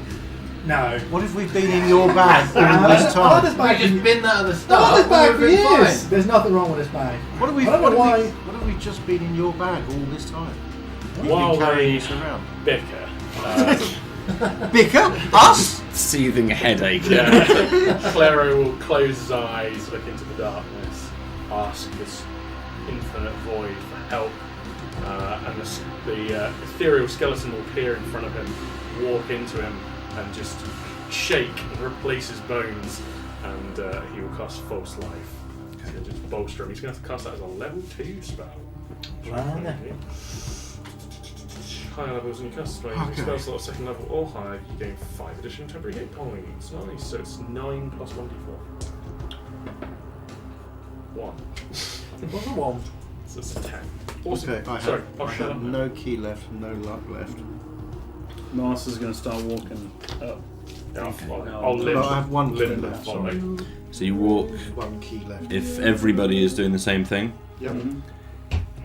No. What if we've been in your bag all this I like this time? bag. We just bin that at the I start. like this bag for we've been years. fine. There's nothing wrong with this bag. What have we? I don't know why. What have we just been in your bag all this time? You've While been carrying they this around. bicker. Bicker? Us? Seething headache. Yeah. Claero will close his eyes, look into the darkness, ask this infinite void for help, and the ethereal skeleton will appear in front of him, walk into him, and just shake and replace his bones, and he will cast False Life. So he'll just bolster him. He's going to have to cast that as a level 2 spell. Blimey. Higher levels when you cast spells, Okay. spell slot second level or higher, you gain 5 additional temporary hit points. Nice, so it's 9 plus 1d4. 1. What's the 1? So it's a 10. Awesome. Okay, I Sorry, have no key left, no luck left. Master's going to start walking up. Yeah, Okay. I'll live. But I have one key Limb left. follow. Sorry. So you walk. One key left. If everybody is doing the same thing, Yep.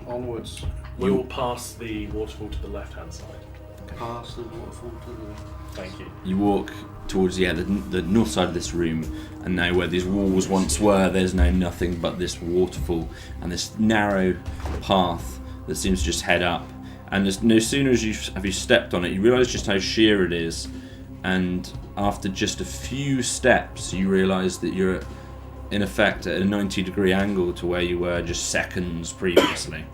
Onwards. We will pass the waterfall to the left-hand side. Past the waterfall to the left. Thank you. You walk towards the north side of this room, and now where these walls once were, there's now nothing but this waterfall and this narrow path that seems to just head up. And no sooner as you stepped on it, you realise just how sheer it is, and after just a few steps, you realise that you're in effect at a 90-degree angle to where you were just seconds previously.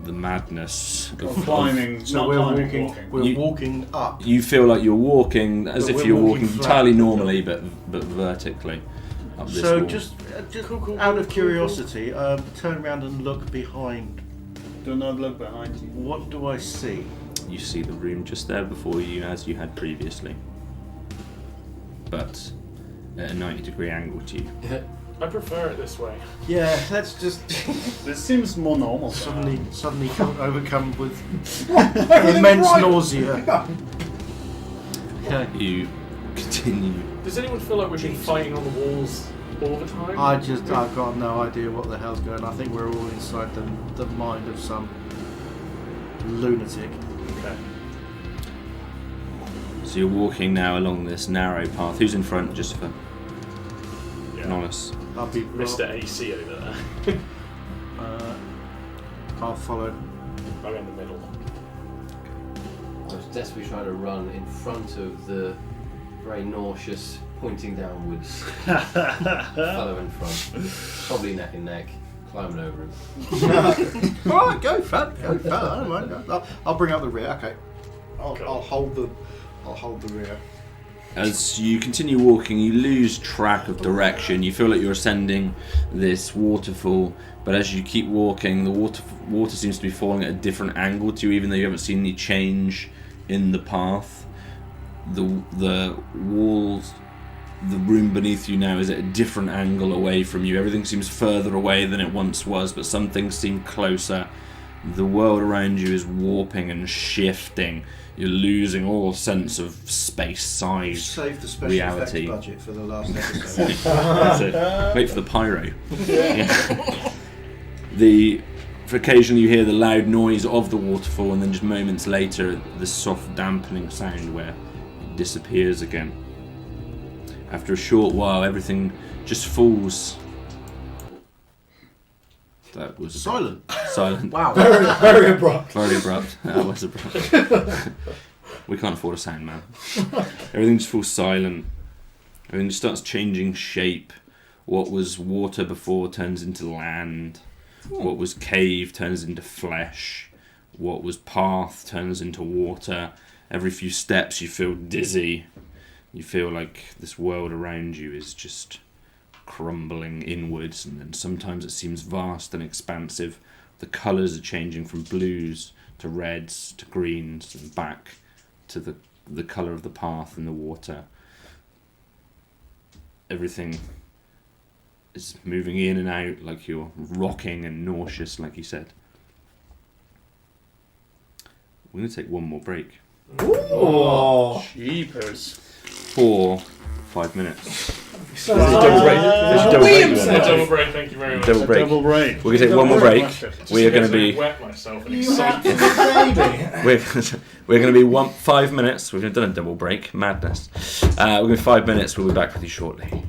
The madness of Climbing, So not we're climbing, walking. walking. We're walking up. You feel like you're walking as But if we're you're walking walking flat. entirely normally, but vertically up this So wall. just out of curiosity, turn around and look behind. Do not look behind you. What do I see? You see the room just there before you, as you had previously, but at a 90-degree angle to you. I prefer it this way. Yeah, let's just This seems more normal. suddenly overcome with Everything's immense right. nausea. Okay. You continue. Does anyone feel like we've been fighting on the walls all the time? I've got no idea what the hell's going on. I think we're all inside the mind of some lunatic. Okay. So you're walking now along this narrow path. Who's in front, just for Nolus? I'll be Mr. AC over there. I'll follow. I'm in the middle. I was desperately trying to run in front of the very nauseous, pointing downwards fellow in front. Probably neck and neck, climbing over him. Alright, go fat. I don't mind. I'll bring up the rear. Okay. I'll hold the rear. As you continue walking, you lose track of direction. You feel like you're ascending this waterfall, but as you keep walking, the water seems to be falling at a different angle to you, even though you haven't seen any change in the path. The walls, the room beneath you now is at a different angle away from you. Everything seems further away than it once was, but some things seem closer. The world around you is warping and shifting. You're losing all sense of space, size, Save the special reality. effects budget for the last episode. That's it. Wait for the pyro. Yeah. For occasionally you hear the loud noise of the waterfall, and then just moments later, the soft dampening sound where it disappears again. After a short while, everything just falls. That was Silent. silent. Wow. Very, very abrupt. Very abrupt. That was abrupt. We can't afford a sound man. Everything just falls silent. Everything just starts changing shape. What was water before turns into land. What was cave turns into flesh. What was path turns into water. Every few steps you feel dizzy. You feel like this world around you is just crumbling inwards, and then sometimes it seems vast and expansive. The colours are changing from blues to reds to greens and back to the colour of the path and the water. Everything is moving in and out like you're rocking and nauseous, like you said. We're going to take one more break. Oh. Jeepers. For 5 minutes. Double break. Double break, thank you very much. Double break. Double break. We're going to take one more break. Just We are in going case to I be... wet myself and You excite have to, baby. We're going to be 5 minutes. We've done a double break. Madness. We're going to be 5 minutes. We'll be back with you shortly.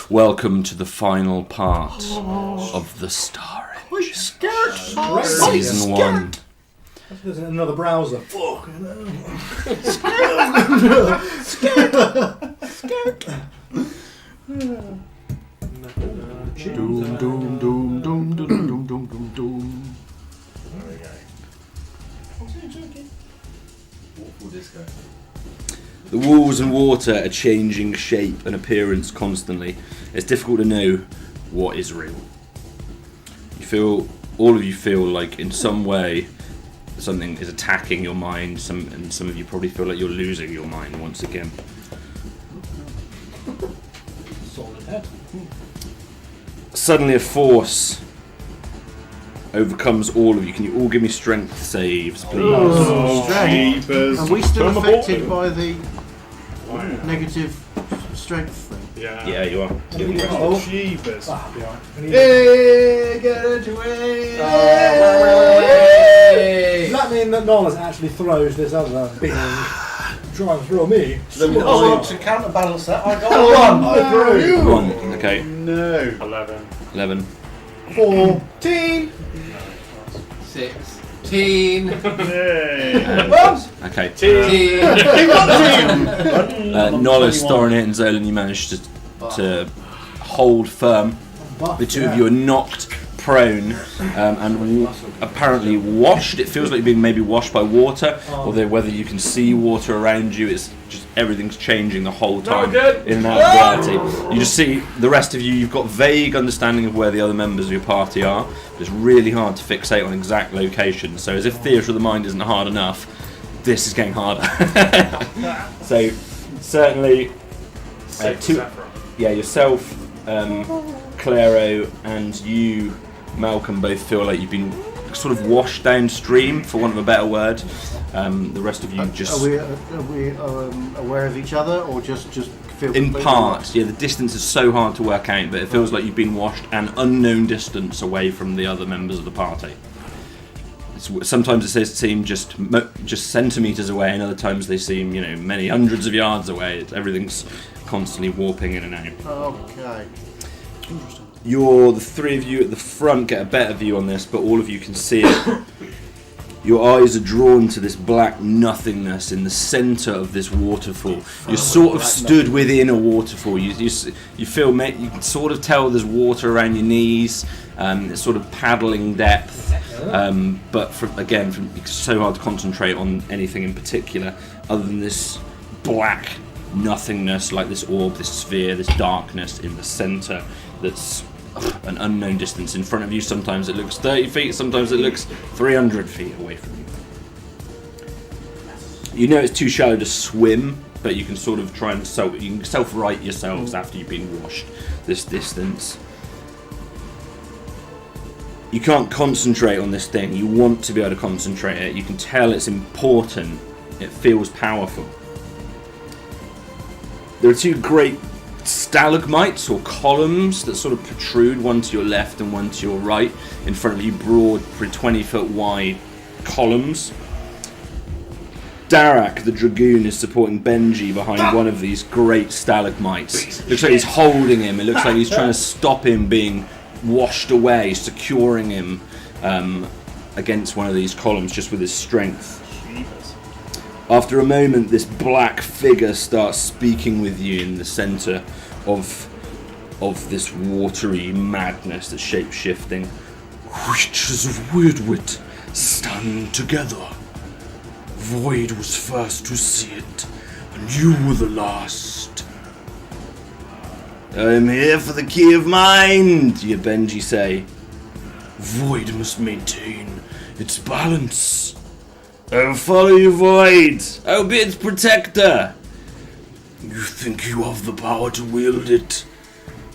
Welcome to the final part of the Star Engine. Season 1. There's another browser. Fucking Doom, doom, doom, doom, doom, doom, doom, doom, doom. There we go. Waterfall disco. The walls and water are changing shape and appearance constantly. It's difficult to know what is real. All of you feel like in some way something is attacking your mind, and some of you probably feel like you're losing your mind once again. solid head. Suddenly a force overcomes all of you. Can you all give me strength saves, please? Oh, Strength. jeepers. Are we still Come affected aboard. by the Oh, yeah. negative strength thing? Yeah. Yeah, you are. Oh, jeepers. Ah, be alright. Hey, get it away! Does that mean that Nolus actually throws this other being trying to throw me? So to counterbalance that, I got one. No. 1. Okay. No. 11. 11. 14. 16. Yay. Okay. Teen. Nolus, Thoronir, and Xolen, you managed to hold firm. The two of you are knocked prone and apparently washed. It feels like you're being maybe washed by water, although whether you can see water around you, it's just everything's changing the whole time in and out of reality. You just see the rest of you, you've got vague understanding of where the other members of your party are, but it's really hard to fixate on exact locations. So as if Theatre of the Mind isn't hard enough, this is getting harder. So certainly yourself, Claero, and you, Malken, both feel like you've been sort of washed downstream, for want of a better word. The rest of you just... Are we aware of each other, or just feel... In completely part, lost? yeah, the distance is so hard to work out, but it feels like you've been washed an unknown distance away from the other members of the party. Sometimes it says seem just centimetres away, and other times they seem, many hundreds of yards away. Everything's constantly warping in and out. Okay. The three of you at the front get a better view on this, but all of you can see it. Your eyes are drawn to this black nothingness in the centre of this waterfall. You're sort of stood within a waterfall. You feel, you can sort of tell there's water around your knees. It's sort of paddling depth, but it's so hard to concentrate on anything in particular other than this black nothingness, like this orb, this sphere, this darkness in the centre that's an unknown distance in front of you. Sometimes it looks 30 feet, sometimes it looks 300 feet away from you. You know it's too shallow to swim, but you can sort of try and self-right yourselves after you've been washed this distance. You can't concentrate on this thing. You want to be able to concentrate it. You can tell it's important. It feels powerful. There are two great stalagmites or columns that sort of protrude, one to your left and one to your right, in front of you, broad, 20-foot wide columns. Darak, the dragoon, is supporting Benji behind one of these great stalagmites. Looks like he's holding him. It looks like he's trying to stop him being washed away, securing him against one of these columns just with his strength. After a moment, this black figure starts speaking with you in the centre of this watery madness that's shape-shifting. Creatures of Weirdwit, stand together. Void was first to see it, and you were the last. I'm here for the key of mind, you Benji say. Void must maintain its balance. I'll follow you, Void. I'll be its protector. You think you have the power to wield it?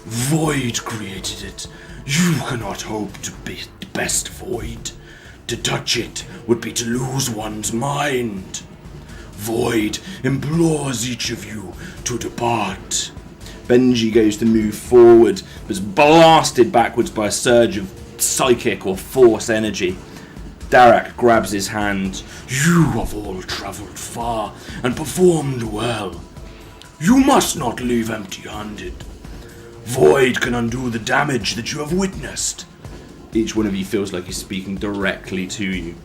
Void created it. You cannot hope to be the best Void. To touch it would be to lose one's mind. Void implores each of you to depart. Benji goes to move forward, but is blasted backwards by a surge of psychic or force energy. Darak grabs his hand. You have all travelled far and performed well. You must not leave empty-handed. Void can undo the damage that you have witnessed. Each one of you feels like he's speaking directly to you.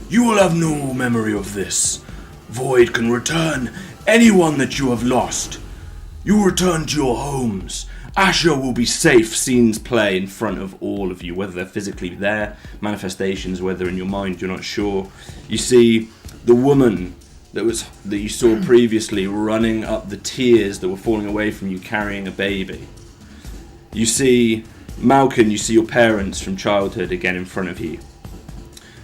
You will have no memory of this. Void can return anyone that you have lost. You return to your homes. Asher will be safe. Scenes play in front of all of you, whether they're physically there, manifestations, whether in your mind you're not sure. You see the woman that you saw previously running up the tears that were falling away from you, carrying a baby. You see Malken, you see your parents from childhood again in front of you.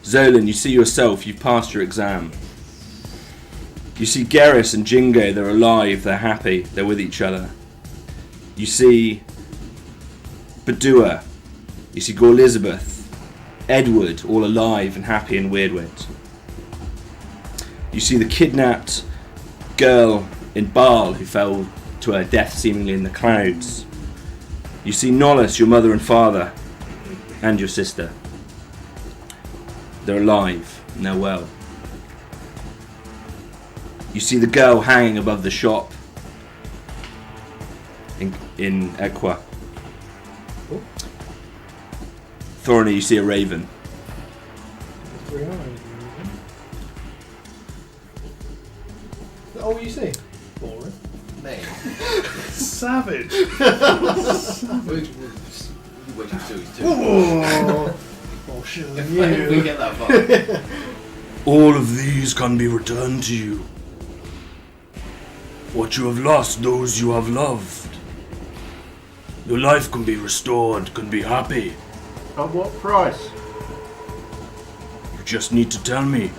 Xolen, you see yourself, you've passed your exam. You see Garrus and Jingo, they're alive, they're happy, they're with each other. You see Badua, you see Gorlizabeth, Edward, all alive and happy in Weirdwit. You see the kidnapped girl in Baal who fell to her death seemingly in the clouds. You see Nolus, your mother and father, and your sister. They're alive and they're well. You see the girl hanging above the shop in Equa. Thoronir, you see a raven. 3 eyes. Oh, you see? Boring. Mate. Savage. Wait till he's 2. Oh, bullshit. If we get that far. All of these can be returned to you. What you have lost, those you have loved. Your life can be restored, can be happy. At what price? You just need to tell me,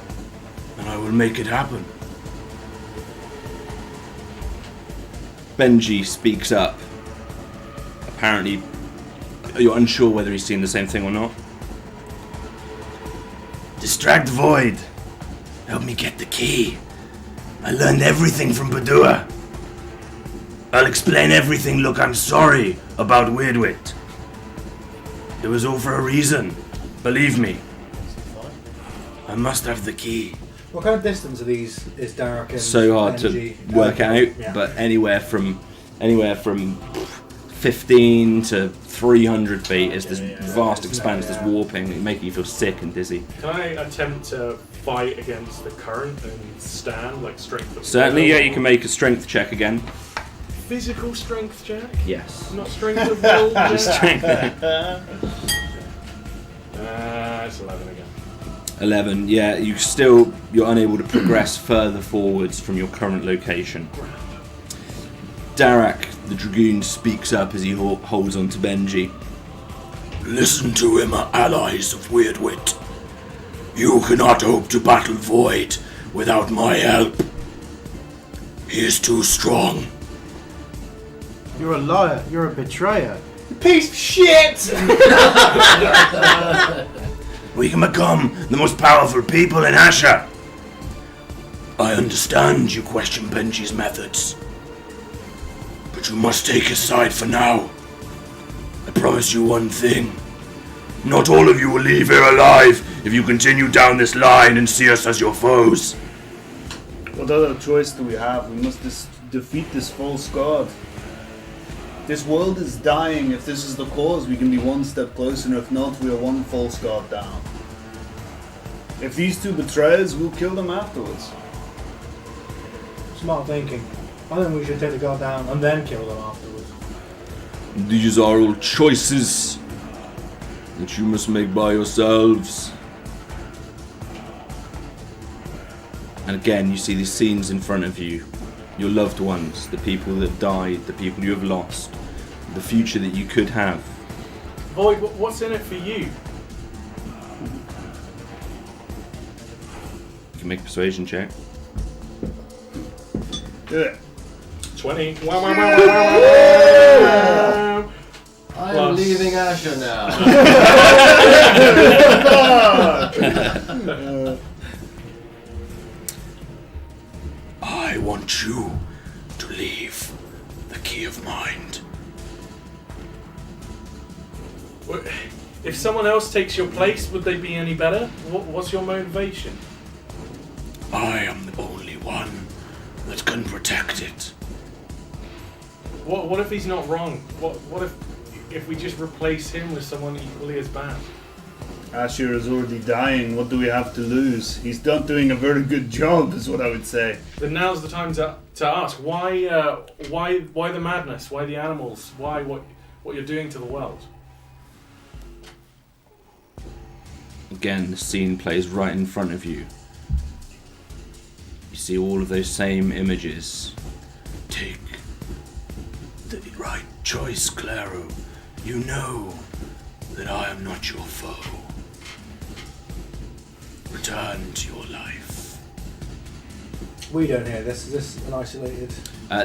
and I will make it happen. Benji speaks up. Apparently, you're unsure whether he's seen the same thing or not. Distract Void. Help me get the key. I learned everything from Badua. I'll explain everything. Look, I'm sorry about Weirdwit. It was all for a reason. Believe me. I must have the key. What kind of distance are these? Is Derek and So hard Benji? to work out, Yeah. but anywhere from 15 to 300 feet is this vast expanse, this warping, making you feel sick and dizzy. Can I attempt to fight against the current and stand, like strength of Certainly, will? yeah, you can make a strength check again. Physical strength check? Yes. Not strength of will check? Just strength. It's 11 again. 11, yeah, you're unable to progress further forwards from your current location. Darak, the Dragoon, speaks up as he holds on to Benji. Listen to him, allies of Weirdwit. You cannot hope to battle Void without my help. He is too strong. You're a liar. You're a betrayer. Piece of shit! We can become the most powerful people in Asher. I understand you question Benji's methods, but you must take his side for now. I promise you one thing. Not all of you will leave here alive if you continue down this line and see us as your foes. What other choice do we have? We must defeat this false god. This world is dying. If this is the cause, we can be one step closer, and if not, we are one false god down. If these two betrayers, we'll kill them afterwards. Smart thinking. I think we should take the guard down and then kill them afterwards. These are all choices that you must make by yourselves. And again, you see these scenes in front of you. Your loved ones, the people that died, the people you have lost, the future that you could have. Void, what's in it for you? You can make a persuasion check. Do it. 20. I'm Plus. leaving Asher now. I want you to leave the key of mind. If someone else takes your place, would they be any better? What's your motivation? I am the only one that can protect it. What if he's not wrong? What if we just replace him with someone equally as bad? Asher is already dying. What do we have to lose? He's not doing a very good job, is what I would say. Then now's the time to ask why the madness? Why the animals? Why what you're doing to the world? Again, the scene plays right in front of you. You see all of those same images. Take the right choice, Claero. You know that I am not your foe. Return to your life. We don't hear this. Is this an isolated?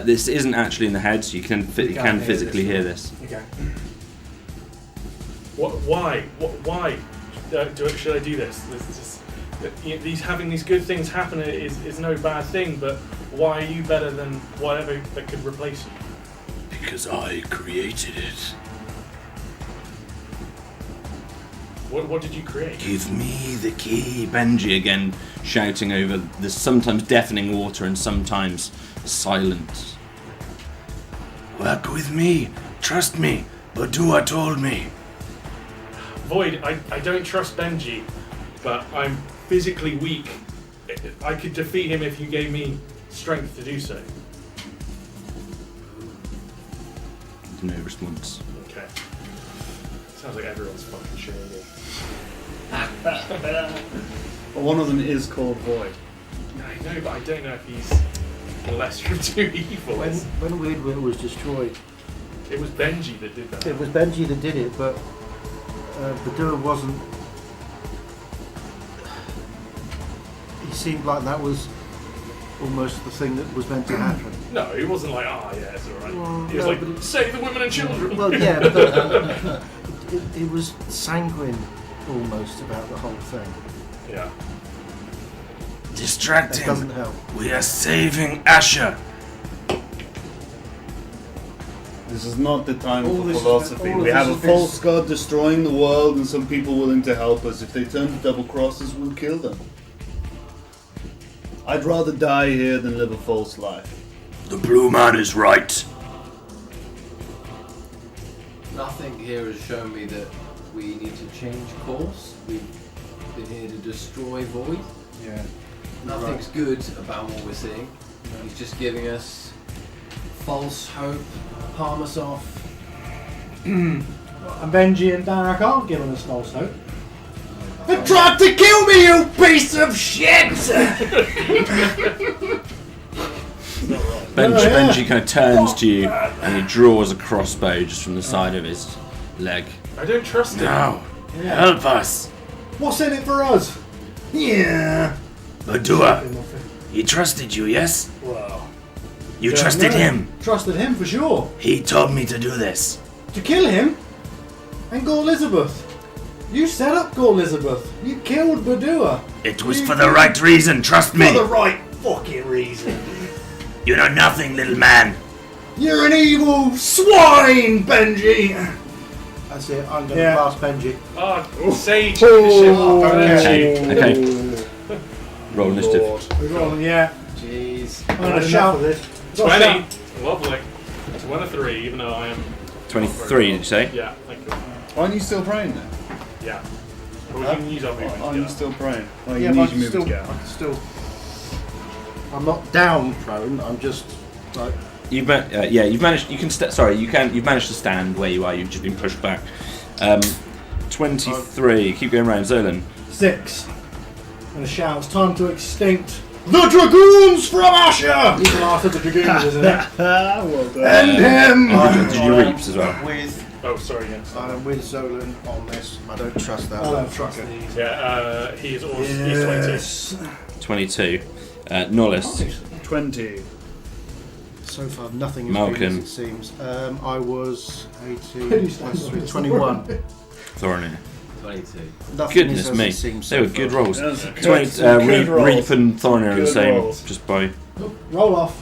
This isn't actually in the head, so you can You can't hear physically this, hear right? this. Okay. Why? Should I do this? These having these good things happen is no bad thing, but why are you better than whatever that could replace you? Because I created it. What did you create? Give me the key. Benji again shouting over the sometimes deafening water and sometimes silence. Work with me. Trust me. Badua told me. Void, I don't trust Benji, but I'm physically weak. I could defeat him if you gave me strength to do so. No response. Okay. Sounds like everyone's fucking shitting me. Well, one of them is called Void. I know, but I don't know if he's the lesser of two evils. When Weirdwill was destroyed, It was Benji that did that. it was Benji that did it, but Badua wasn't. He seemed like that was almost the thing that was meant to happen. No, he wasn't like, yeah, it's alright. Well, He was no, like, but save the women and children. Well, yeah, but it was sanguine almost about the whole thing. Yeah. Distract That him. doesn't help. We are saving Asher. This is not the time All for this- philosophy. all of We have a this is false god destroying the world and some people willing to help us. If they turn to double crosses, we'll kill them. I'd rather die here than live a false life. The blue man is right. Nothing here has shown me that we need to change course. We've been here to destroy Void. Yeah. Nothing's good about what we're seeing. He's just giving us false hope, palm us off. And Benji and Derek aren't giving us false hope. They tried to kill me, you piece of shit! Benji kind of turns to you and he draws a crossbow just from the side of his leg. I don't trust him. Now, Yeah. help us. What's in it for us? Yeah. Badua, he trusted you, yes? Well, You yeah, trusted no. him. Trusted him for sure. He told me to do this. To kill him and go Elizabeth. You set up Go Elizabeth. You killed Badua. It was for the right reason, trust me. For the right fucking reason. You know nothing, little man. You're an evil swine, Benji. That's it. I'm going to Yeah. pass Benji. Oh, Sage, shit. Okay. Roll initiative. We're rolling, yeah. Jeez. I'm gonna shout this. 20. Lovely. 23, even though I am... 23, did you say? Yeah, thank you. Aren't you still praying then? Yeah. But we can use our movement Aren't you together. still praying? Well, you Yeah, but need I your can movement still. together. I can still. I'm not down prone. I'm just like. You've managed. You can. You've managed to stand where you are. You've just been pushed back. 23. Keep going round, Xolen. 6. I'm gonna shout, it's time to extinct the Dragoons from Asher! He's the last of the Dragoons, isn't it? Well done. End him! Did you reaps as well? With Oh, sorry, yes. I'm with Xolen on this. I don't trust that. I don't trust these. Yeah, he is also... He's 22. 22. Nolus. 20. So far, nothing has Malken. been as it seems. I was 18, plus 3, 21. Thoronir. 22. Nothing Goodness is as me. it seems They so were good far. rolls. That's good. 20, Some good rolls. Reap and Thoronir are the Good same. rolls. Just by. Roll off.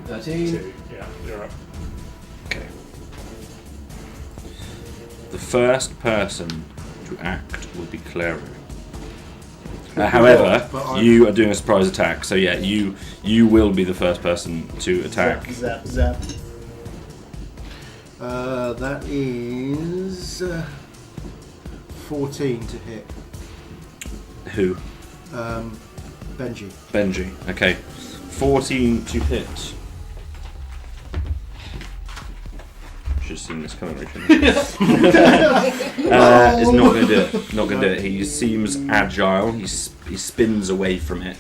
13. 2. Yeah, you're up. Okay. The first person to act will be Claero. However, But I'm- you are doing a surprise attack, so yeah, you will be the first person to attack. Zap, zap. That is 14 to hit. Who? Benji. Benji. Okay. 14 to hit. Should have seen this coming, Richard. It's not going to do it. Not going to do it. He seems agile. He spins away from it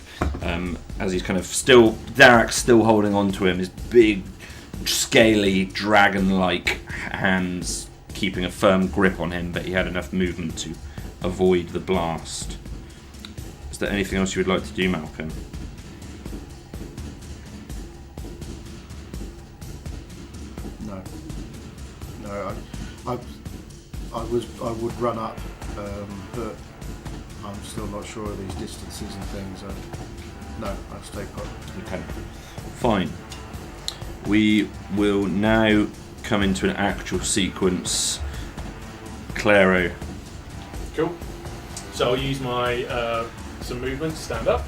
as he's kind of still. Darak's still holding on to him. His big, scaly, dragon-like hands keeping a firm grip on him, but he had enough movement to avoid the blast. Is there anything else you would like to do, Malken? No, I would run up, but I'm still not sure of these distances and things. No, I'll stay put. Okay, fine. We will now come into an actual sequence. Claero. Cool. So I'll use my some movement to stand up.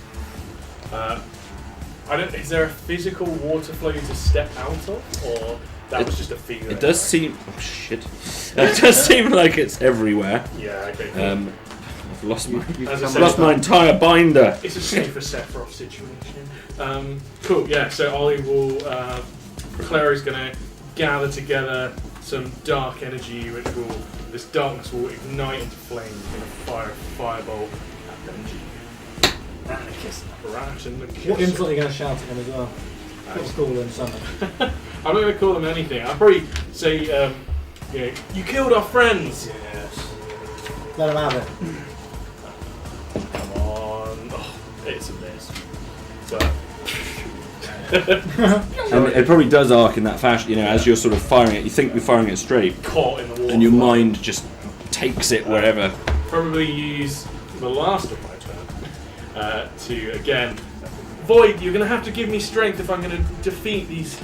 Is there a physical water flow to step out of, or that was just a feeling? It does seem. Oh shit! It does seem like it's everywhere. Yeah. Okay. Cool. I've lost my. As I I've said, lost my entire binder. It's a safer Sephiroth situation. Cool. Yeah. So I will. Claero's going to gather together some dark energy, which will. This darkness will ignite into flames. Going to fire a firebolt at Benji. And a kiss and a barrage and a kiss. What insult are you going to shout at him as well? What's call him something? I'm not going to call them anything. I'll probably say, you killed our friends. Yes. Let him have it. Come on. Oh, it's a miss. But. And it probably does arc in that fashion, as you're sort of firing it, you think you're firing it straight, Caught in the water. and your mind just takes it wherever. Probably use the last of my turn to, again, Void, you're going to have to give me strength if I'm going to defeat these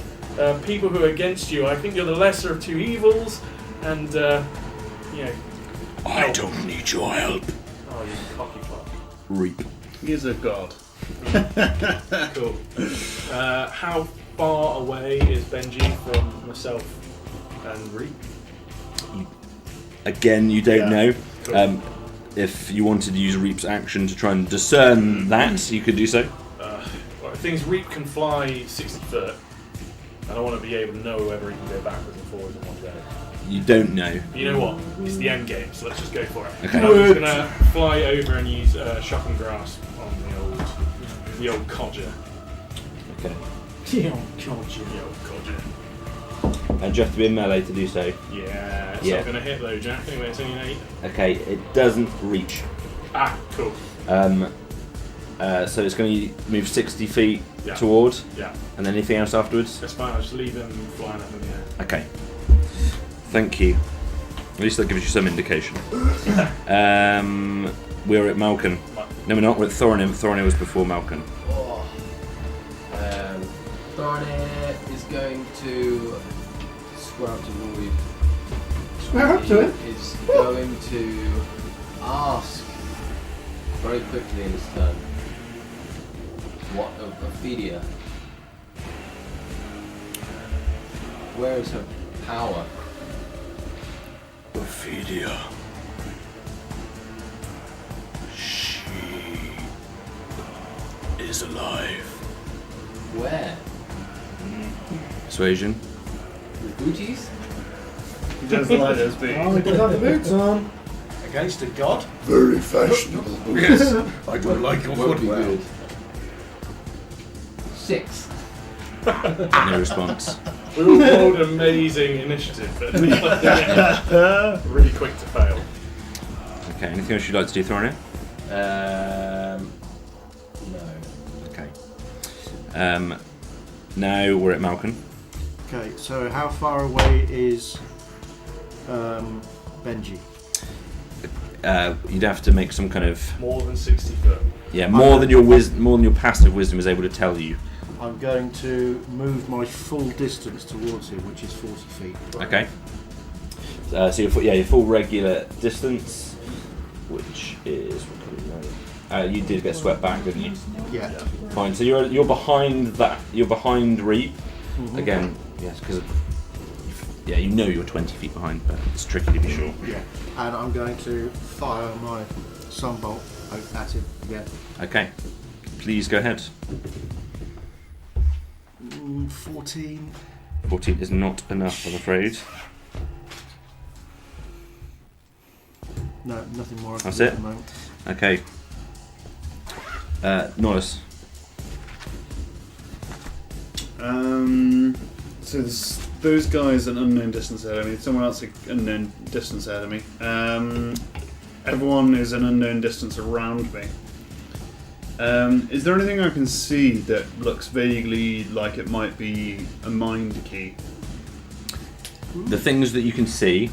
people who are against you. I think you're the lesser of two evils, and, I don't need your help. Oh, you cocky fuck. Reap. He is a god. Cool. How far away is Benji from myself and Reap? Again, you don't know. Cool. If you wanted to use Reap's action to try and discern that, you could do so. Well, the thing is, Reap can fly 60 foot, and I want to be able to know whether he can go backwards and forwards in one go. You don't know. You know what? It's the end game, so let's just go for it. Okay. I'm just gonna fly over and use shock and grasp on the old codger. Okay. The old codger. And you have to be in melee to do so. Yeah, it's Yeah. not gonna hit though, Jack. Anyway, it's only an 8. Okay, it doesn't reach. Ah, cool. So it's going to move 60 feet Yeah. toward, Yeah, and then anything else afterwards? that's fine. I'll just leave him flying up in the air. Okay. Thank you. At least that gives you some indication. We're at Malken. No, we're not. We're at Thoronir. Thoronir was before Malken. Thoronir is going to square up to Void. Square up to him? Is going to ask very quickly in his turn what of Ophelia. Where is her power? Ophelia. She is alive. Where? Persuasion. With booties? He does like those beats. Oh, he does have the boots on. Against a god? Very fashionable boots. I don't like your Won't be footwear. good. 6. No response. We all rolled amazing initiative, but really quick to fail. Okay, anything else you'd like to do, Thoronir? No. Okay. Now we're at Malken. Okay, so how far away is Benji? You'd have to make some kind of More than 60 foot. more than your passive wisdom is able to tell you. I'm going to move my full distance towards him, which is 40 feet. Okay. So your full regular distance, which is You did get swept back, didn't you? Yeah. Fine. So you're behind that. You're behind Reap. Again, yes, because you know you're 20 feet behind, but it's tricky to be sure. Yeah. And I'm going to fire my sunbolt at him again. Okay. Please go ahead. 14. 14 is not enough, I'm afraid. No, nothing more. That's at it? the moment. Okay. Nolus. So those guys an unknown distance ahead of me. Someone else an unknown distance ahead of me. Everyone is an unknown distance around me. Is there anything I can see that looks vaguely like it might be a mind key? The things that you can see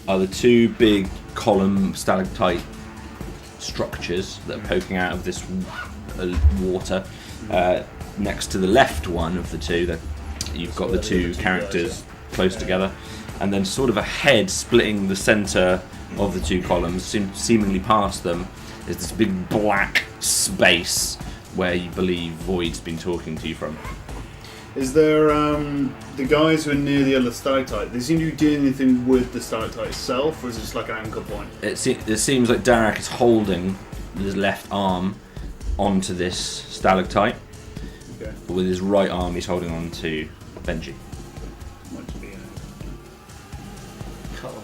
are the two big column stalactite structures that are poking out of this water. Next to the left one of the two, that you've got the two characters close together, and then sort of a head splitting the centre of the two columns, seemingly past them, is this big black space where you believe Void's been talking to you from. Is there the guys who are near the other stalactite? They seem to be doing anything with the stalactite itself, or is it just like an anchor point? It seems like Darak is holding his left arm onto this stalactite, Okay. but with his right arm he's holding on to Benji. Might just be Cut on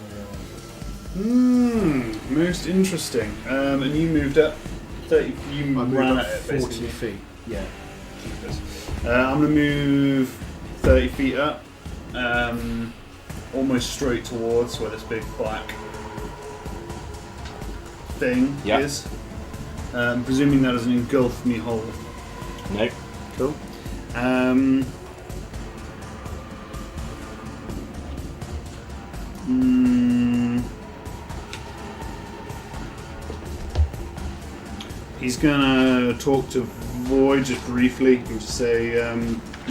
the most interesting. And you moved up 30. You I moved ran up at it 40 basically. feet. Yeah. I'm going to move 30 feet up, almost straight towards where this big black thing Yeah. is. Presuming that doesn't engulf me whole. No. Cool. He's gonna talk to Void just briefly and just say,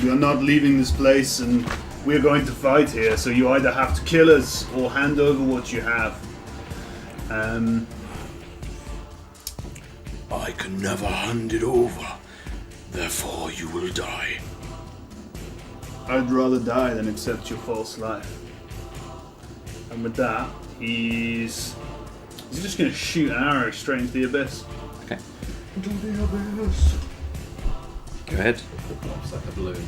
"We are not leaving this place, and we are going to fight here. So you either have to kill us or hand over what you have." I can never hand it over. Therefore, you will die. I'd rather die than accept your false life. And with that, is he just going to shoot an arrow straight into the abyss? Okay. Into the abyss. Go ahead. It's like a balloon.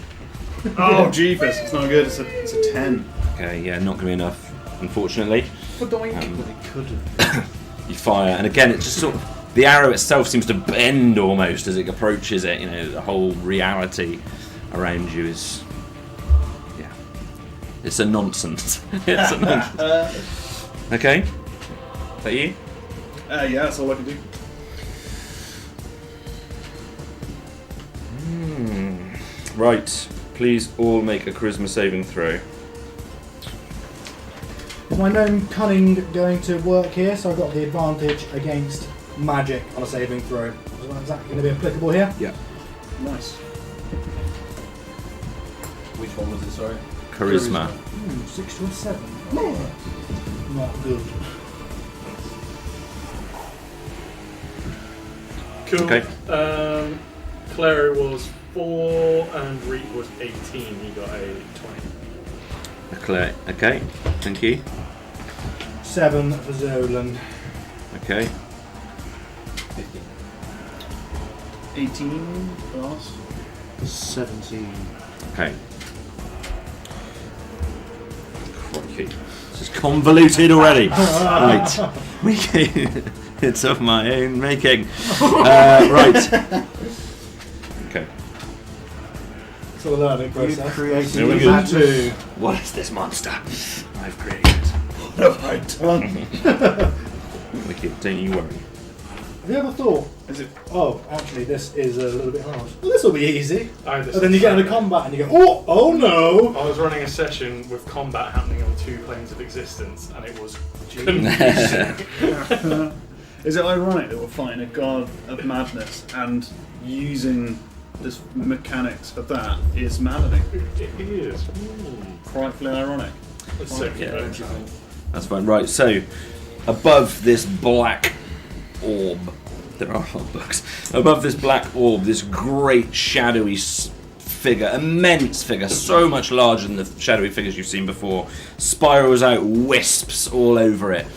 Oh, jeepers, it's not good. It's a 10. Okay, yeah, not going to be enough, unfortunately. But it could have. You fire, and again, it's just sort of the arrow itself seems to bend almost as it approaches it. You know, the whole reality around you is, yeah, it's a nonsense. It's a nonsense. Okay, is that you? Yeah, that's all I can do. Right, please all make a charisma saving throw. Is my known cunning going to work here? So I've got the advantage against magic on a saving throw. Is that going to be applicable here? Yeah. Nice. Which one was it, sorry? Charisma. 6 to a 7. Not good. Cool. Okay. Claero was 4 and Reap was 18. He got a 20. Okay, thank you. 7 for Xolen. Okay. 15. 18 plus. 17. Okay. Crikey. This is convoluted already. Right. It's of my own making. Right. Okay. It's a learning You process. created There we a go. tattoo. What is this monster I've created? What have I done? Wicked, don't you worry. Have you ever thought, Is it? oh, actually this is a little bit hard. Well, this will be easy. I And then you get into combat and you go, oh no! I was running a session with combat happening on 2 planes of existence, and it was confusing. Is it ironic that we're fighting a god of madness and using this mechanics for that is maddening? It is. Frightfully ironic. It's so Yeah. conventional. That's fine. Right, so above this black orb There are old books. Above this black orb, this great shadowy figure, immense figure, so much larger than the shadowy figures you've seen before, spirals out wisps all over it.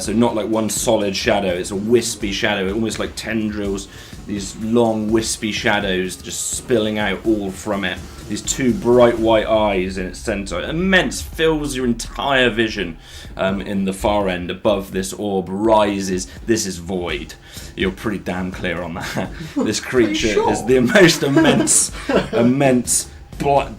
So not like one solid shadow, it's a wispy shadow, almost like tendrils, these long wispy shadows just spilling out all from it. These two bright white eyes in its centre, immense, fills your entire vision. In the far end, above this orb, rises, this is Void. You're pretty damn clear on that. This creature is the most immense,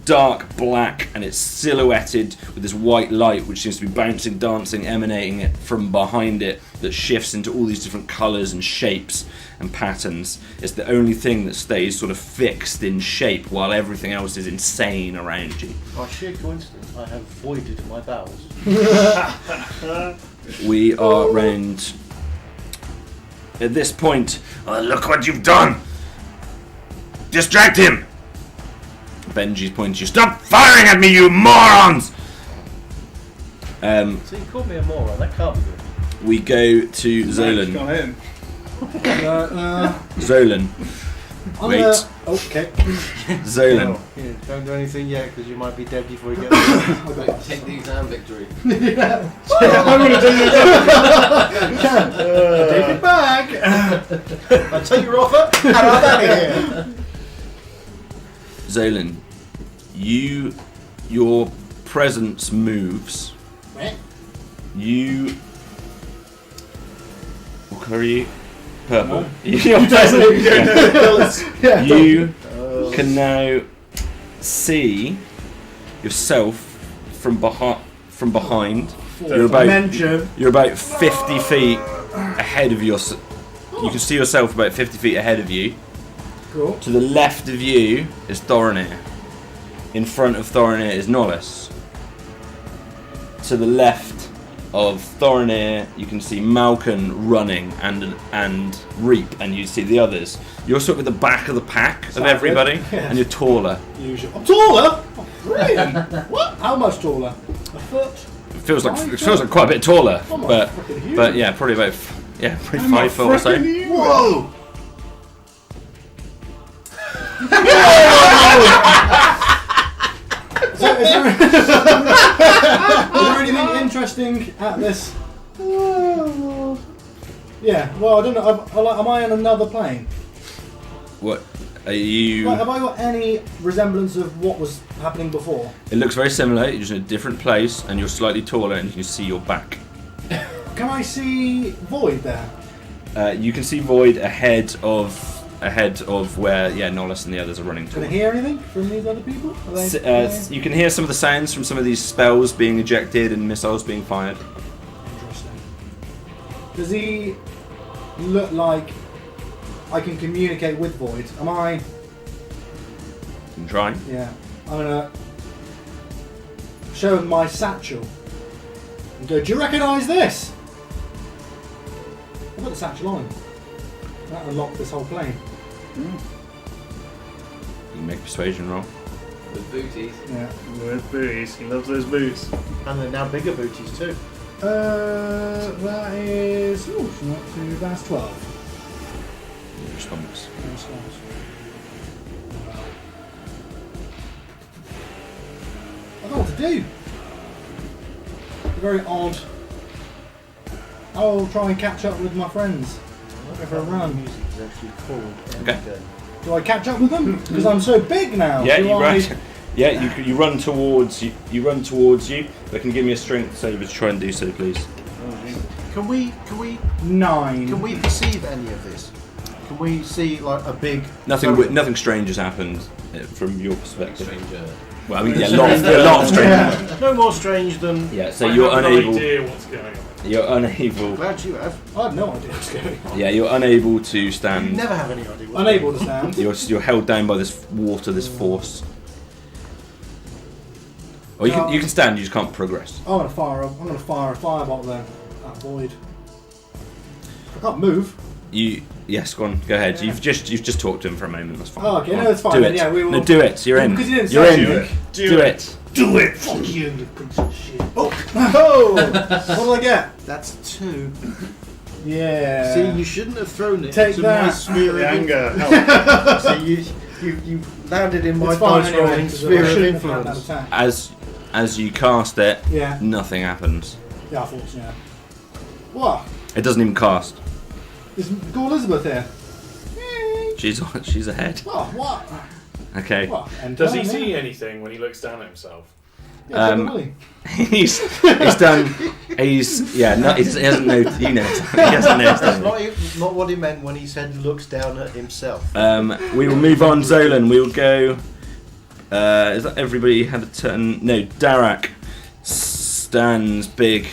dark black, and it's silhouetted with this white light which seems to be bouncing, dancing, emanating from behind it, that shifts into all these different colours and shapes and patterns. It's the only thing that stays sort of fixed in shape while everything else is insane around you. By sheer coincidence, I have voided my bowels. We are round. At this point, Look what you've done! Distract him! Benji's pointing to you. Stop firing at me, you morons! So you called me a moron, that can't be good. We go to Xolen. Gone in. Zolan. Wait. Okay. Zolan. Oh, yeah, don't do anything yet because you might be dead before you get there. Take the exam victory. Yeah. I'm going to do this. Take it back! I take your offer and I'm out of here! Xolen, your presence moves. You. What colour are you? Purple. No. Your presence. Yeah. You can now see yourself from behind. You're about 50 feet ahead of your. You can see yourself about 50 feet ahead of you. Cool. To the left of you is Thoronir. In front of Thoronir is Nolus. To the left of Thoronir, you can see Malken running and Reap, and you see the others. You're sort of at the back of the pack of everybody, and you're taller. Usually. I'm taller? Oh, really? What? How much taller? A foot? It feels like quite a bit taller, I'm not but freaking huge. yeah, probably about probably I'm 5 foot or so. Whoa! Is there anything interesting at this? Yeah, well, I don't know. Am I on another plane? What are you? Like, have I got any resemblance of what was happening before? It looks very similar. You're just in a different place, and you're slightly taller, and you can see your back. Can I see Void there? You can see Void ahead of where Nolus and the others are running Can I towards. hear anything from these other people? Are they, You can hear some of the sounds from some of these spells being ejected and missiles being fired. Interesting. Does he look like I can communicate with Void? Am I? You can try. Yeah. I'm gonna show him my satchel and go, do you recognise this? I've got the satchel on. That unlocked this whole plane. You can make a persuasion roll. With booties. Yeah. With booties. He loves those boots. And they're now bigger booties too. That is. Oh, it's not too. That's 12. Your response. I don't know what to do. Very odd. I'll try and catch up with my friends. Go for a run. Music is actually called Okay. Do I catch up with them? Because I'm so big now. Yeah, Do you I- run. Yeah, you run towards you. You run towards you. But can you give me a strength save to try and do so, please? Can we 9. Can we perceive any of this? Can we see like a big Nothing strange has happened from your perspective. Stranger. Well, I mean, a lot of strange. No more strange than Yeah, so I you're have unable. no idea what's going on. You're unable. glad you have. I have no idea what's going on. Yeah, you're unable to You stand. never have any idea. What's Unable to stand. You're held down by this water, this force. Or you can stand. You just can't progress. I'm gonna fire a firebolt then. At Void. I can't move. Yes, go on. Go ahead. Yeah. You've just talked to him for a moment. That's fine. Oh, okay, Go no, on. it's fine Do then, it. yeah, we will- No, do it. You're in. Because you didn't You're say in. anything. Do it. Do it! Fuck you, you piece of shit. Oh! What do I get? That's 2. Yeah. See, you shouldn't have thrown it Take into that. my sphere The of anger. influence. See, you landed in my It's fine dice anyway, rolling 'cause I sphere of shouldn't have had that influence. attack. As you cast it, Yeah. nothing happens. Yeah, I thought so, yeah. What? It doesn't even cast. Is Ghoul Elizabeth here? She's ahead. Oh, what? Okay. What? And Does he see anything when he looks down at himself? Yeah, Um, he's done. He hasn't noticed. You know, he hasn't noticed That's anything. not what he meant when he said looks down at himself. We will move on, Xolen. We will go. Is that everybody had a turn? No, Darak stands big.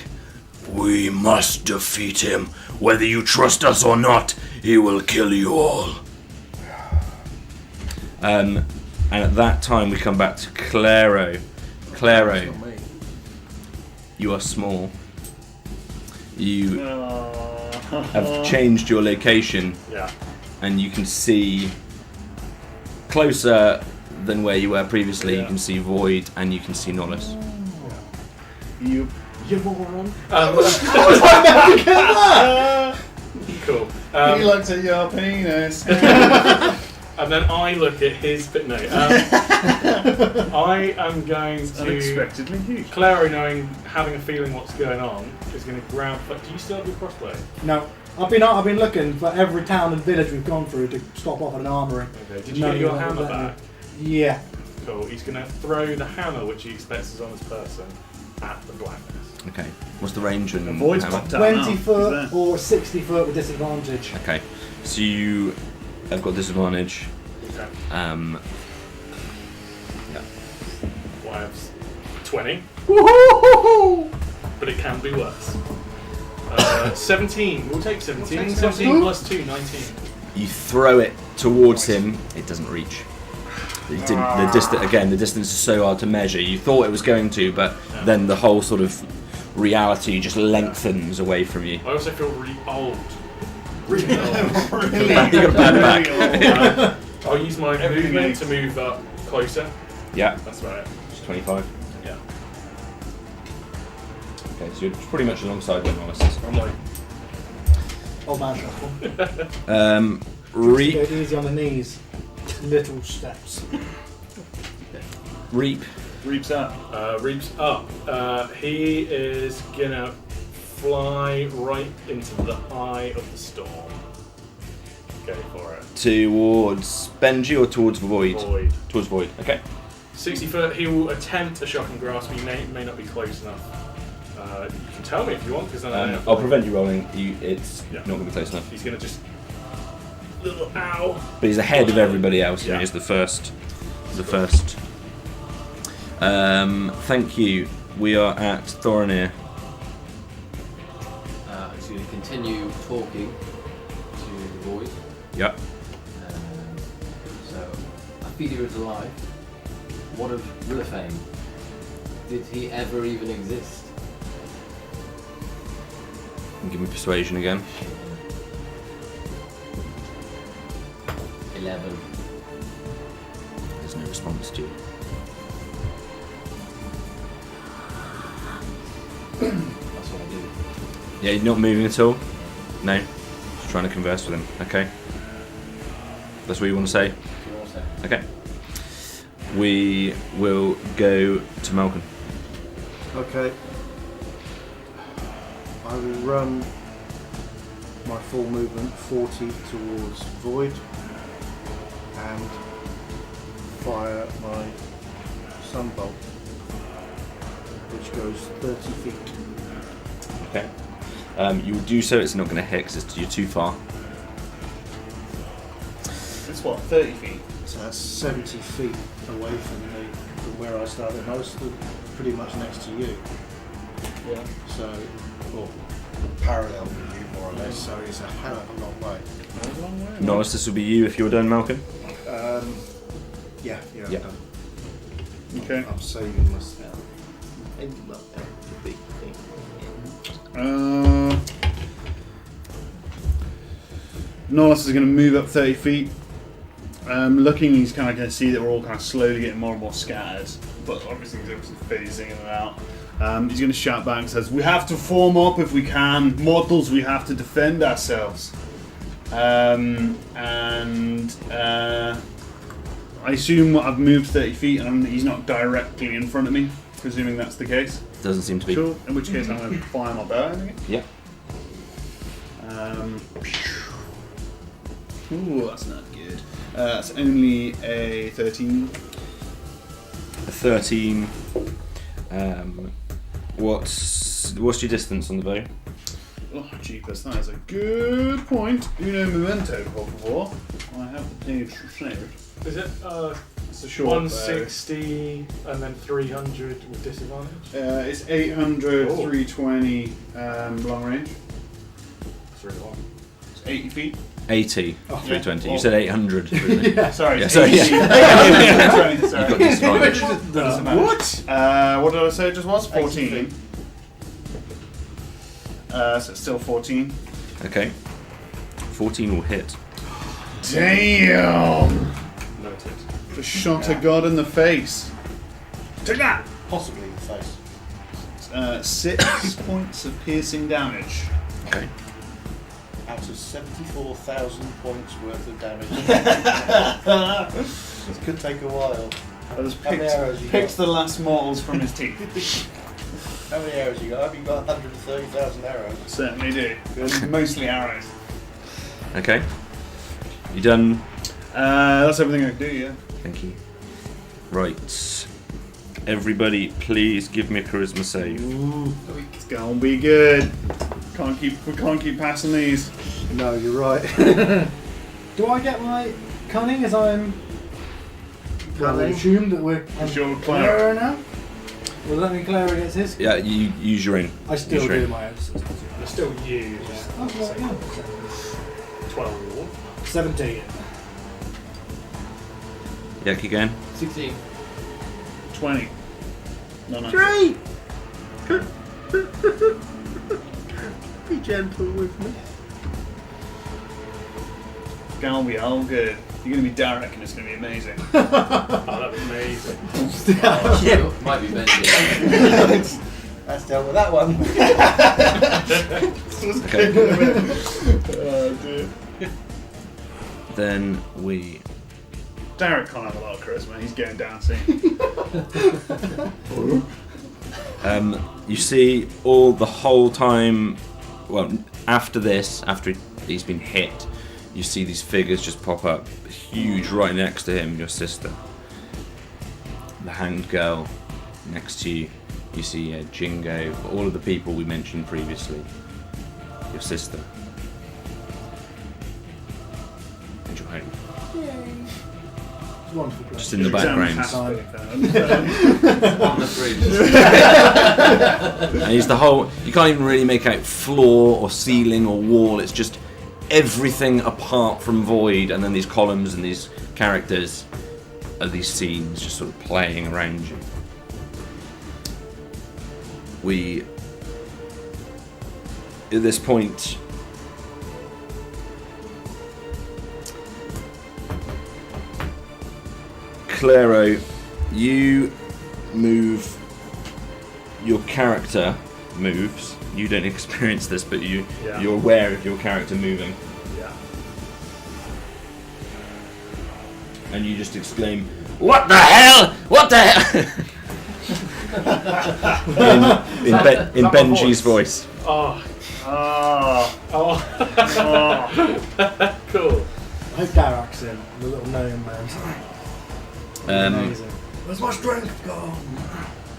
We must defeat him. Whether you trust us or not, he will kill you all. And at that time, we come back to Claero. Claero, Not me. you are small. You have changed your location, Yeah. and you can see closer than where you were previously. Yeah. You can see Void, and you can see Nolus. You. Cool. He looked at your penis. And then I look at his. But no. I am going to. Unexpectedly huge. Claero, having a feeling what's going on, is going to grab. But do you still have your crossbow? No. I've been looking for every town and village we've gone through to stop off at an armory. Okay. Did you get your hammer back? Yeah. Cool. He's going to throw the hammer, which he expects is on his person, at the blackness. Okay. What's the range and Void's hammer? popped out now. 20 foot or 60 foot with disadvantage. Okay. So you have got disadvantage. Okay. Yeah. Well, I have 20, but it can be worse. 17. We'll take 17. 17 plus 2, 19. You throw it towards him. It doesn't reach. It didn't, the distance is so hard to measure. You thought it was going to, but then the whole sort of reality just lengthens away from you. I also feel really old. Really old. You got a bad back. I'll use my movement to move up closer. Yeah, That's about it. it's 25. Yeah. Okay, so you're pretty much alongside where Nolus is. I'm like, Old man shuffle. Um, Go Reap. easy on the knees. Little steps. Reap. Reaps up. Reap's up. He is gonna fly right into the eye of the storm. Go for it. Towards Benji or towards Void? Void. Towards Void. Okay. 60 foot, he will attempt a shocking grasp, but he may not be close enough. You can tell me if you want, because then I know. I'll prevent you rolling. It's Yeah. not going to be close enough. He's gonna just. Little ow. But he's ahead of everybody else. Yeah. He's the first. Thank you. We are at Thoronir. He's going to continue talking to the Void. Yep. So, Ophelia is alive. What of Rilifame? Did he ever even exist? Give me persuasion again. 11. There's no response to you. That's what I do. Yeah, you're not moving at all? No? Just trying to converse with him. Okay. That's what you want to say? You all say. Okay. We will go to Malken. Okay. I will run my full movement 40 towards Void and fire my Sunbolt, which goes 30 feet. Okay. You will do so, it's not going to hit because you're too far. It's what, 30 feet? So that's 70 feet away from where I started. And I was stood pretty much next to you. Yeah. So, well, parallel with you more or less. So it's a hell of a long way. That's a long way. Nolus, this will be you if you're done, Malken. Yeah. Yeah. Okay. I'm saving myself. Nolus is going to move up 30 feet. Looking, he's kind of going to see that we're all kind of slowly getting more and more scattered, but obviously he's phasing in and out. He's going to shout back and says, "We have to form up if we can. Mortals, we have to defend ourselves." I assume I've moved 30 feet and he's not directly in front of me, presuming that's the case. Doesn't seem to be. Cool. In which case I'm going to fire my bow. Yeah. Ooh, that's not good. That's only a 13. 13. What's your distance on the bow? Oh, jeepers, that is a good point. Uno memento, por favor. I have the page saved. Is it It's a short 160 and then 300 with disadvantage? It's 800, Oh. 320 long range. That's really long. It's 80 feet. 80. Oh, 320. yeah. You said 800. Really. Yeah. Sorry, Yeah, it's sorry, 80 yeah. feet. 800, 320, sorry. You've got disadvantage. Doesn't matter. What? What did I say it just was? 80 14. feet. So it's still 14. Okay. 14 will hit. Damn! Noted. The shot a god in the face. Take that! Possibly in the face. 6 points of piercing damage. Okay. Out of 74,000 points worth of damage. This could take a while. I just How many arrows you picked got? the last mortals from his teeth. How many arrows you got? Have you got 130,000 arrows? Certainly do. Mostly arrows. Okay. You done? That's everything I can do, yeah. Thank you. Right. Everybody, please give me a charisma save. Ooh, it's gonna be good. We can't keep passing these. No, you're right. Do I get my cunning as I'm... Well, we Cunning? assume that we're... Sure, Claero now? Well, that mean Claero gets his? Yeah, you use your own. I still Use your do own. my own. So it's not too You're still you. bad. Yeah. Oh, well, yeah. 12. 17. Yeah, keep going. 16. 20. No. 3! Be gentle with me. It's gonna be all good. You're gonna be Derek and it's gonna be amazing. Oh, that'd be amazing. Yeah. Might be Benji. Let's deal with that one. Okay. Oh, dear. Then we. Derek can't have a lot of charisma. He's going dancing. You see the whole time. Well, after this, after he's been hit, you see these figures just pop up, huge, right next to him. Your sister, the hanged girl, next to you. You see Jingo, all of the people we mentioned previously. Your sister. And your home. It's a wonderful place. Just in the background. On the bridge. And he's the whole. You can't even really make out floor or ceiling or wall. It's just everything apart from void, and then these columns and these characters are these scenes just sort of playing around you. We, at this point, Claero, you move. Your character moves. You don't experience this, but you're aware of your character moving, Yeah. and you just exclaim, "What the hell? What the hell?" in my Benji's voice. Oh. Ah. Oh. Cool. I hope Garak's in, the little gnome man. Amazing. Where's my strength gone?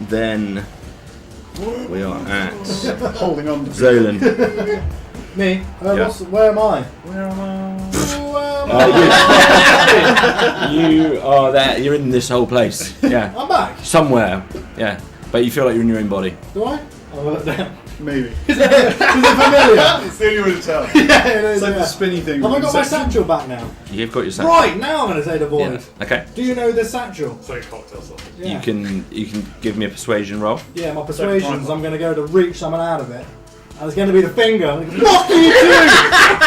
Then we are at Holding on to Xolen. Me? Yeah. Where am I? Where am I? You are there. You're in this whole place. Yeah, I'm back. somewhere. Yeah, but you feel like you're in your own body. Do I? I'll look down. Maybe. Is it familiar? It's the only way to tell. Yeah, it is. It's like yeah. the spinny thing. Have I got my section. satchel back now? You've got your satchel. Right, now I'm going to say the Yeah. void. Okay. Do you know the satchel? It's like a cocktail sauce. Yeah. You can give me a persuasion roll. Yeah, my persuasions, Second I'm going to go to reach someone out of it. And it's going to be the finger. What do you do?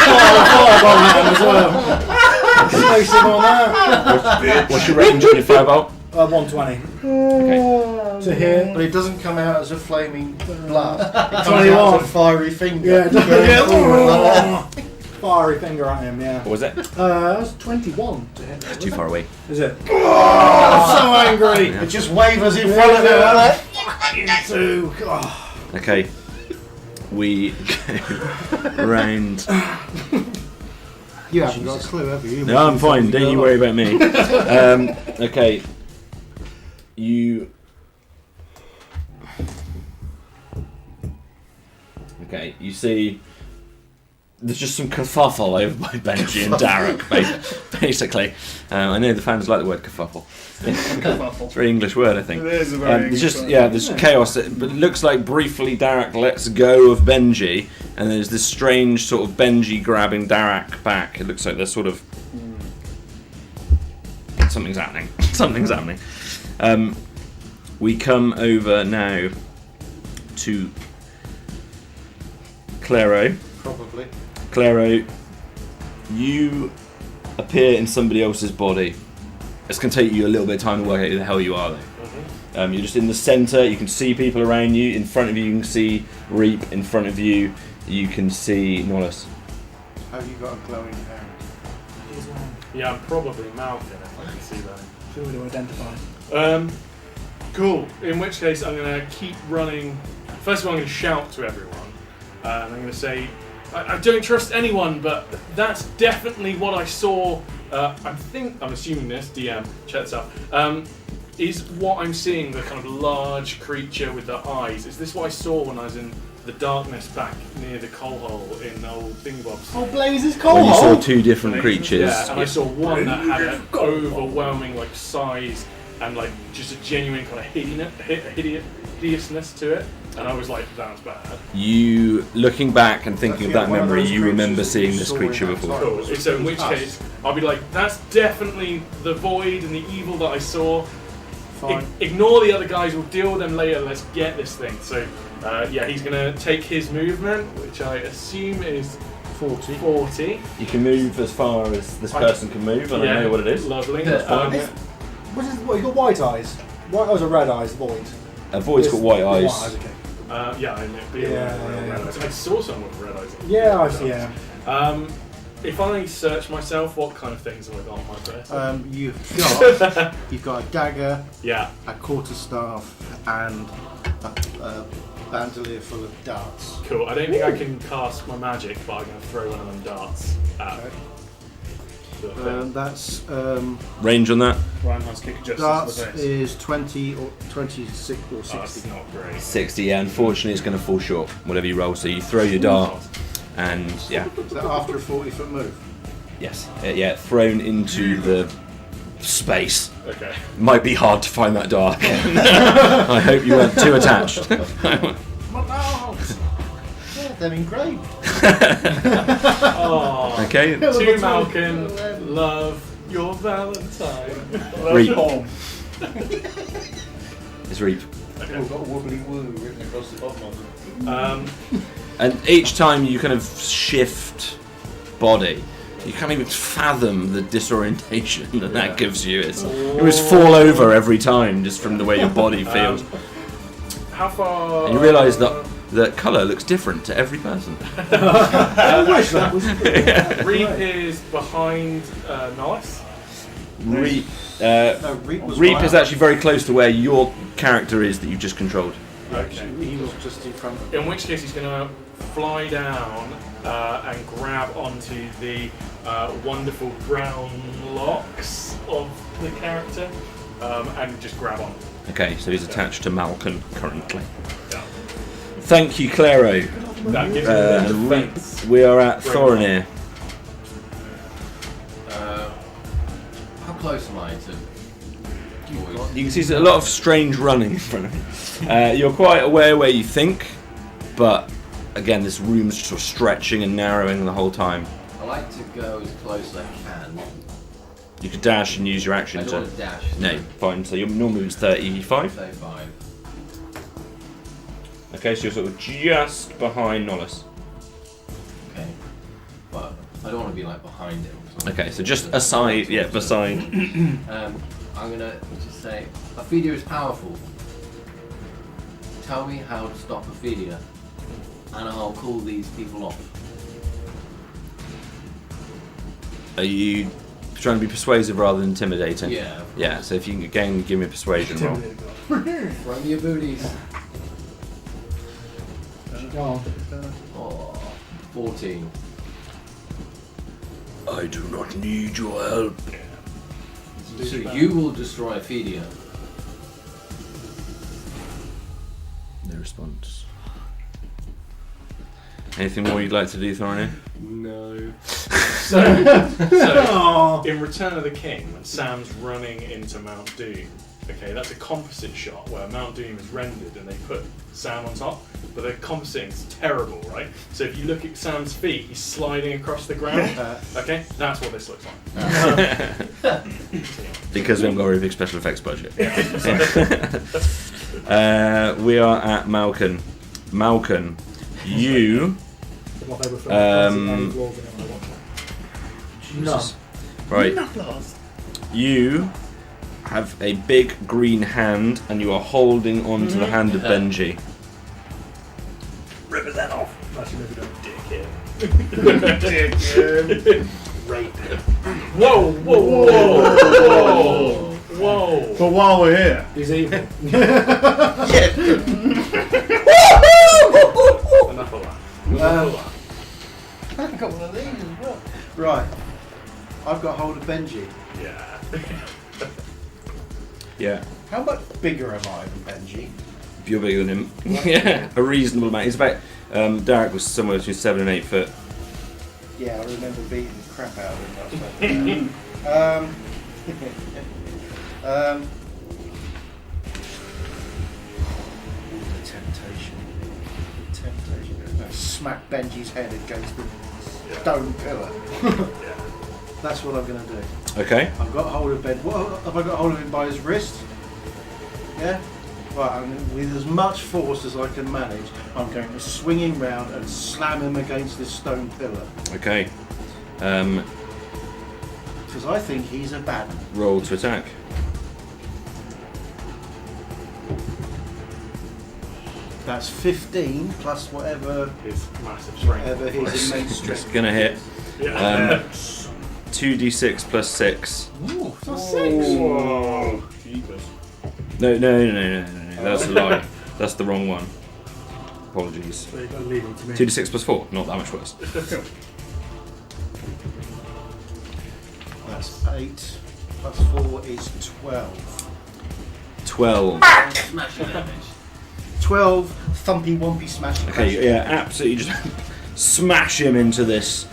Oh, fireball man as well. Explosive on that. What's your range on your firebolt? 120. Okay. to hit. But it doesn't come out as a flaming blast. It comes 21. out as a fiery finger. Yeah, Yeah. fiery finger at him. Yeah. What was it? That was 21 to hit. It's too far away. Is it? I'm so angry. It just wavers in front of him. Like, Two. Okay. We go round. you haven't got a clue, have you? No, I'm fine. Don't you worry about me. Okay. You. Okay, you see. There's just some kerfuffle over by Benji and Derek, basically. I know the fans like the word kerfuffle. It's a very English word, I think. It is a very There's English just word. there's chaos. But it looks like briefly Derek lets go of Benji, and there's this strange sort of Benji grabbing Derek back. It looks like there's sort of something's happening. Something's happening. We come over now to Claero. Probably. Claero, you appear in somebody else's body. It's going to take you a little bit of time to work out who the hell you are, though. You're just in the centre. You can see people around you. In front of you, you can see Reap. In front of you, you can see Nolus. Have you got a glowing hand? Yeah, I'm probably Malken if I can see that. Who would identify? Cool. In which case, I'm going to keep running. First of all, I'm going to shout to everyone. And I'm going to say, I don't trust anyone, but that's definitely what I saw. I'm assuming this, DM, check this out, is what I'm seeing, the kind of large creature with the eyes. Is this what I saw when I was in the darkness back near the coal hole in old Thingbobs? Oh, Blazes coal When you hole! saw two different creatures. Yeah, and I saw one that had an overwhelming like size and like just a genuine kind of hideousness to it. And I was like, that's bad. You, looking back and thinking of that One of memory, those you remember creatures seeing that this you saw creature in that before. Cool. So in which case, I'll be like, that's definitely the void and the evil that I saw. Fine. Ignore the other guys, we'll deal with them later, let's get this thing. So, he's going to take his movement, which I assume is 40. You can move as far as this person can move, and I know what it is. Lovely. What, you got white eyes? White eyes or red eyes? Void. A void's got white eyes. Okay. Yeah, I know. Yeah. I saw someone with red eyes. Yeah, I see. Yeah. If I search myself, what kind of things have I got on my person? You've got a dagger, Yeah. a quarterstaff, and a bandolier full of darts. Cool. I don't think I can cast my magic, but I'm going to throw one of them darts at the thing. That's Range on that? Roundhouse kick justice darts to the face. is 20 or 26 or Oh, 60. that's not great. 60, yeah, unfortunately it's going to fall short, whatever you roll. So you throw your dart, and yeah, Is that after a 40-foot move? yes, thrown into the space. Okay. Might be hard to find that dart again. I hope you weren't too attached. Yeah, they're engraved. Oh. Okay, To Malken, love your Valentine. Reap. It's Reap. We've got wobbly woo written across the bottom of them. And each time you kind of shift body, you can't even fathom the disorientation that gives you. You just fall over every time just from the way your body feels. How far? And you realise that the colour looks different to every person. I wish that was. Reap is behind Nolus. Reap, Reap was Reap right is up. actually very close to where your character is that you just controlled. Okay. He was just in front of In which case he's going to fly down and grab onto the wonderful brown locks of the character and just grab on. Okay, so he's attached to Malken currently. Yeah. Thank you, Claero. That gives him a Reap, defense. we are at Thoronir. How close am I to void? You can see there's a lot of strange running in front of you. You're quite aware where you think, but again, this room's just sort of stretching and narrowing the whole time. I like to go as close as I can. You could dash and use your action I to. don't want to dash. No, fine. So your normal movement's 35. 35. Okay, so you're sort of just behind Nolus. Okay. But I don't want to be like behind him. So Okay, so just aside, yeah, beside. I'm gonna just say, a figure is powerful. tell me how to stop Ophelia, and I'll call these people off. Are you trying to be persuasive rather than intimidating? Yeah. Yeah, so if you can again give me a persuasion roll. Throw me your booties. Go on. Oh, 14. I do not need your help. So you will destroy Ophelia. No response. Anything more you'd like to do, Thoronir? No. So in Return of the King, when Sam's running into Mount Doom, okay, that's a composite shot where Mount Doom is rendered and they put Sam on top, but the compositing's terrible, right? So if you look at Sam's feet, he's sliding across the ground. Okay, that's what this looks like. Because we haven't got a very big special effects budget. We are at Malken. Malken, you... What they were filming, Jesus. Right. You have a big green hand and you are holding on to the hand of Benji. Rip his head off. Actually, maybe don't. Dickhead. Rape him. Whoa, whoa, whoa, whoa, whoa. But while we're here, He's evil. Enough of that. Enough of that. I've got one of these as well. Right. I've got hold of Benji. Yeah. Yeah. How much bigger am I than Benji? You're bigger than him. Yeah. A reasonable amount. He's about... Derek was somewhere between 7 and 8 foot. Yeah, I remember beating the crap out of him last time. The temptation. Smack Benji's head against the stone pillar. That's what I'm going to do. Okay. I've got hold of Ben. What have I got hold of him by his wrist? Yeah? Right, with as much force as I can manage, I'm going to swing him round and slam him against this stone pillar. Okay. Because I think he's a bad one. Roll to attack. That's 15 plus whatever His massive strength. his immense It's strength. gonna hit. Yeah. 2d6 plus 6. Ooh, that's Whoa. Jeepers. No. That's a lie. That's the wrong one. Apologies. So you've got to leave him to me. 2d6 plus 4. Not that much worse. That's 8 plus 4 is 12. 12. Smashing damage. 12 thumpy wumpy smash. Okay, yeah, absolutely just smash him into this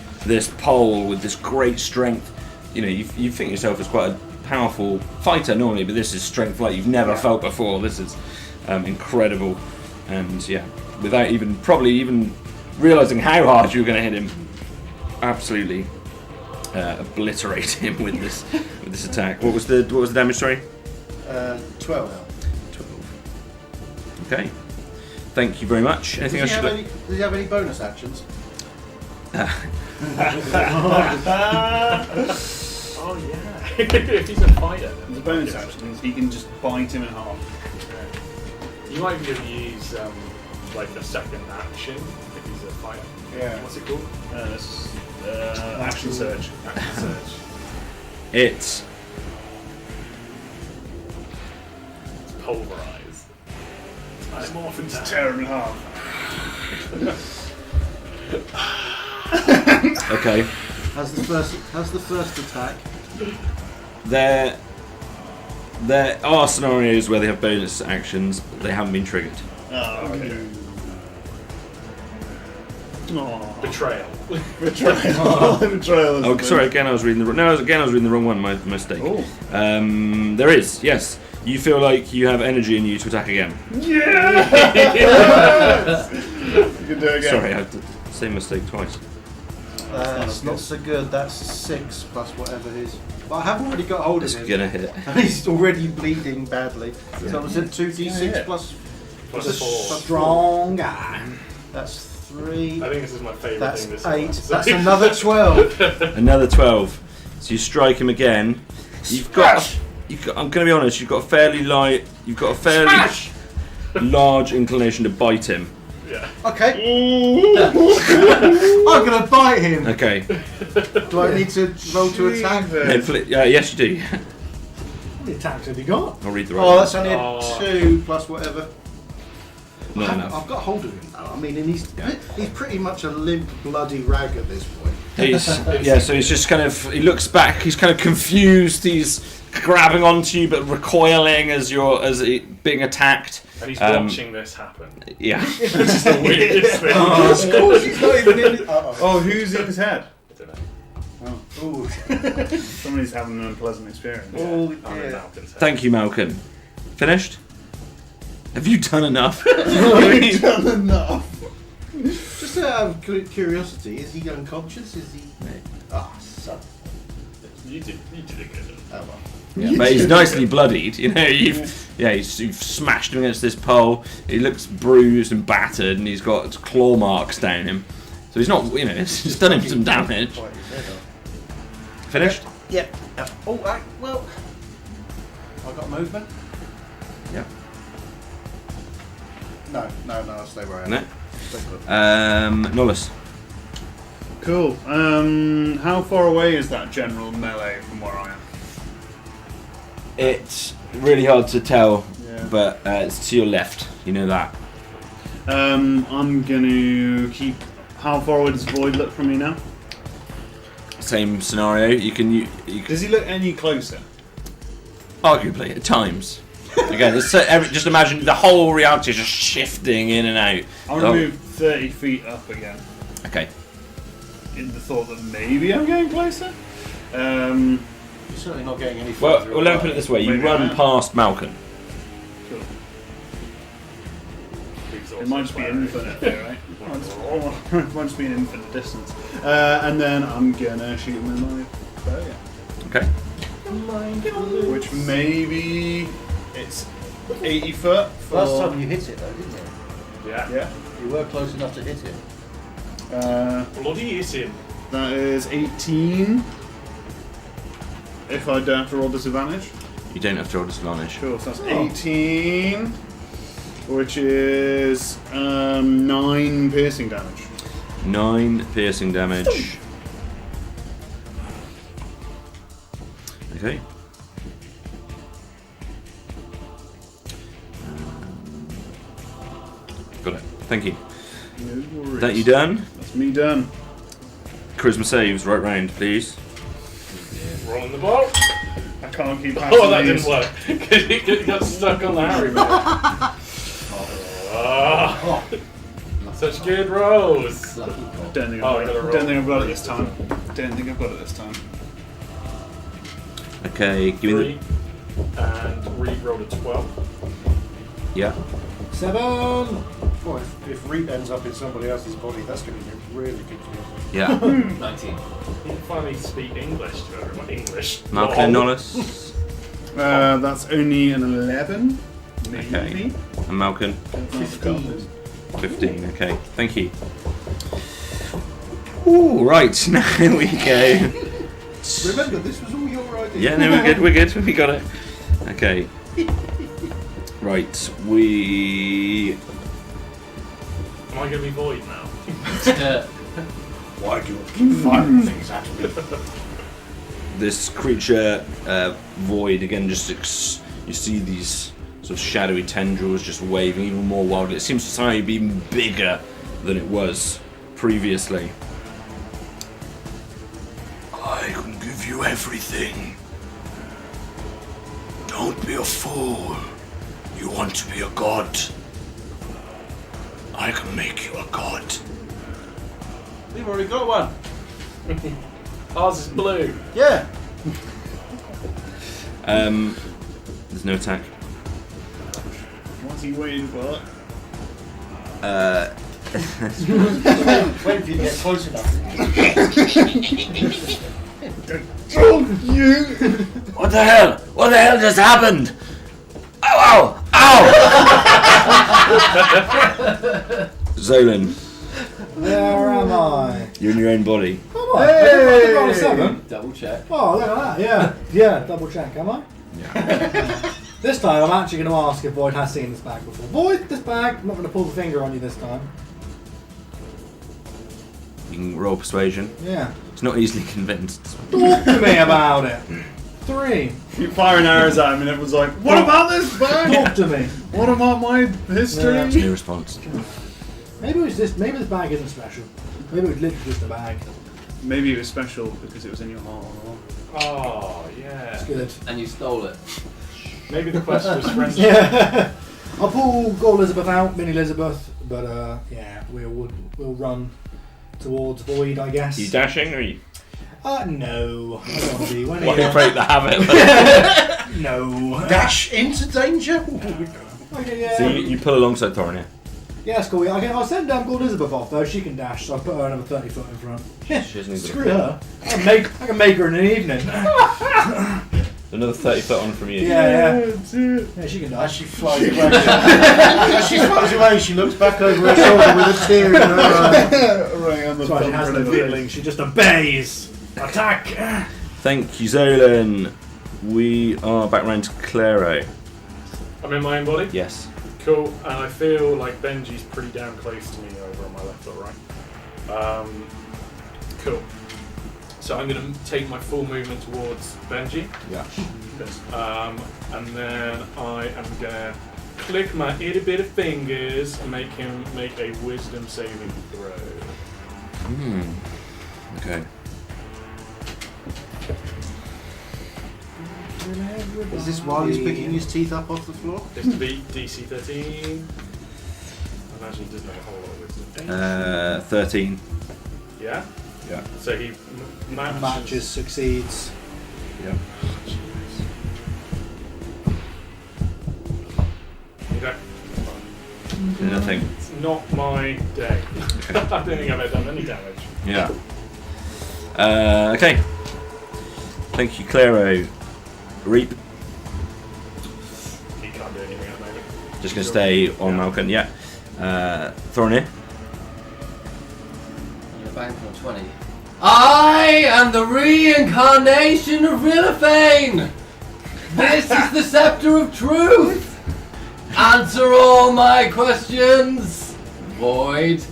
pole with this great strength. You know, you think yourself as quite a powerful fighter normally, but this is strength like you've never felt before. This is incredible, and yeah, without probably even realizing how hard you were going to hit him, absolutely obliterate him with this attack. What was the damage? Sorry. 12. 12. Okay. Thank you very much. Anything else? Does he have any bonus actions? Oh yeah. If he's a fighter. the bonus action is he can just bite him in half. You might be able to use like a second action if he's a fighter. Yeah. What's it called? Action surge. Action surge. It's Pulverized. I'm off into Tear him in half. okay. Has the first attack? There are scenarios where they have bonus actions, but they haven't been triggered. Oh, okay. Aww. betrayal. Betrayal. Betrayal. Oh, sorry. Again, I was reading the wrong one. My mistake. Oh. There is. Yes. You feel like you have energy in you to attack again. Yes! You can do it again. Sorry, I did the same mistake twice. That's not so good. That's 6 plus whatever his. But I have already got hold of It's him. gonna hit. And he's already bleeding badly. So was it 2d6 plus Plus 4. Strong guy. That's 3. I think this is my favourite That's thing this 8. month. That's another 12. Another 12. So you strike him again. I'm going to be honest. You've got a fairly light. large inclination to bite him. Yeah. Okay. I'm going to bite him. Okay. Do I need to roll to attack? Yes, you do. How many attacks have you got? I'll read the Oh, right that's only a 2 plus whatever. one. Not enough. I've got hold of him now. I mean, and he's pretty much a limp, bloody rag at this point. So he's just kind of, he looks back, he's kind of confused, he's grabbing onto you but recoiling as being attacked. And he's watching this happen. Yeah. Which is the weirdest thing. Of course, he's not even in it. Oh, who's in his head? I don't know. Oh. Somebody's having an unpleasant experience. Oh, I'm in dear. Malken's head. Thank you, Malken. Finished? Have you done enough? I've done enough. Just out of curiosity, is he unconscious? Is he? Son. You did a good one. Oh well. Yeah, but he's nicely bloodied. You know, you've smashed him against this pole. He looks bruised and battered, and he's got claw marks down him. So he's not, it's done him some damage. Finished? Yeah. Well, I got movement. Yeah. No, I'll stay where I am. No. Stay put. Nolus. Cool. How far away is that general melee from where I am? It's really hard to tell, Yeah. but it's to your left. You know that. I'm gonna keep. How far away does Void look from me now? Same scenario. You can Does he look any closer? arguably at times. Again, just imagine the whole reality is just shifting in and out. I'm gonna move 30 feet up again, Okay. in the thought that maybe I'm getting closer. You're certainly not getting any Well, further. let me put it this way: you Maybe run I am. past Malken. Cool. He's It also might just be swearing. infinite, though, right? It might just be an infinite distance. And then I'm gonna shoot him with my bow, yeah. Okay. Which maybe it's 80 foot. For, Last time you hit it, though, didn't you? Yeah. Yeah. You were close enough to hit it. Bloody is him. That is 18. If I don't have to roll disadvantage. You don't have to roll disadvantage. Cool, so that's 18. Which is 9 piercing damage. 9 piercing damage. Okay. Got it. Thank you. No worries. That you done? That's me done. Charisma saves right round, please. Rolling the ball. I can't keep passing Oh, that these. didn't work. Because he got stuck on the Harry bit. Oh, such good rolls. Lucky cock. Don't think Oh, I I've gotta got it. roll. Don't think I've got it this time. Don't think I've got it this time. Okay, give me 3. And Reed rolled a 12. the. Yeah. 7. Well, if Reed ends up in somebody else's body, that's going to get really confusing. Yeah. 19. You can finally speak English to everyone. English. Malken and Nolus. That's only an 11. Maybe. Okay. And Malken. 15. 15. Okay. Thank you. Ooh, right. Now we go. Remember, this was all your idea. Yeah, no, we're good, we got it. Okay. Right, we... Am I going to be void now? Why do you keep firing things at me? This creature, Void, again, just you see these sort of shadowy tendrils just waving even more wildly. It seems to somehow be even bigger than it was previously. I can give you everything. Don't be a fool. You want to be a god. I can make you a god. We've already got one. Ours is blue. Yeah. There's no attack. What's he waiting for? Wait if you get close enough. What the hell? What the hell just happened? Ow! Ow! Ow! Xolen, Where am I? you're in your own body. Am I? Hey! Got a 7. Double check. Oh, look at that. Yeah. Yeah, double check, am I? This time I'm actually going to ask if Void has seen this bag before. Void, this bag! I'm not going to pull the finger on you this time. You can roll persuasion. Yeah. It's not easily convinced. Talk to me about it. 3. You're firing arrows at him, and everyone's like, "What about this bag? Talk to me. What about my history?" Yeah. No response. Maybe it was just. Maybe this bag isn't special. Maybe it was literally just a bag. Maybe it was special because it was in your heart. Oh, yeah. It's good. And you stole it. Maybe the quest was friendship. Yeah. I'll pull Gold Elizabeth out, Mini Elizabeth, but yeah, we'll run towards Void, I guess. Are you dashing or are you? No. I don't want to be. When Why you break the habit? No. Dash into danger. Okay, yeah. So you pull alongside Thoronir. Yeah, it's cool. I'll send Gold Elizabeth off though. She can dash, so I'll put her another 30 foot in front. She hasn't even Screw her. I can make her in an evening. Another 30 foot on from you. Yeah, she can As dash. she flies away, she looks back over her shoulder with a tear in her eye. Right on the That's why she has no feeling. She just obeys. Attack. Thank you, Xolen. We are back round to Claero. I'm in my own body. Yes. Cool. And I feel like Benji's pretty damn close to me over on my left or right. Cool. So I'm going to take my full movement towards Benji. Yeah. And then I am going to click my itty bitty fingers and make him make a wisdom saving throw. Okay. Is this while he's picking his teeth up off the floor? This to beat DC 13. I imagine he doesn't have a whole lot of wisdom. 13. Yeah? Yeah. So he Matches, succeeds. Yeah. Okay. Nothing. It's not my day. I don't think I've ever done any damage. Yeah. Okay. Thank you, Claero. Reap. He can't do anything at the moment. Just going to stay on Malken. Yeah. Thoronir. You're bank on 20. I am the reincarnation of Rilliphane! This is the scepter of truth! Answer all my questions! Void.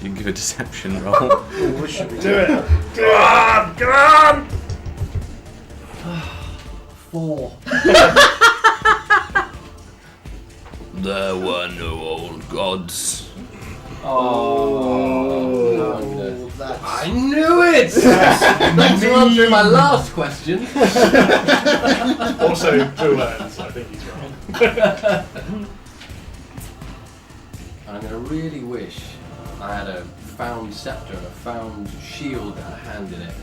You can give a deception roll. Do it. Come on! 4. There were no old gods. Oh, that's... I knew it! Thanks for answering my last question. Also, Bill Ernst, I think he's wrong. I'm going to really wish I had a found scepter and a found shield and a hand in it.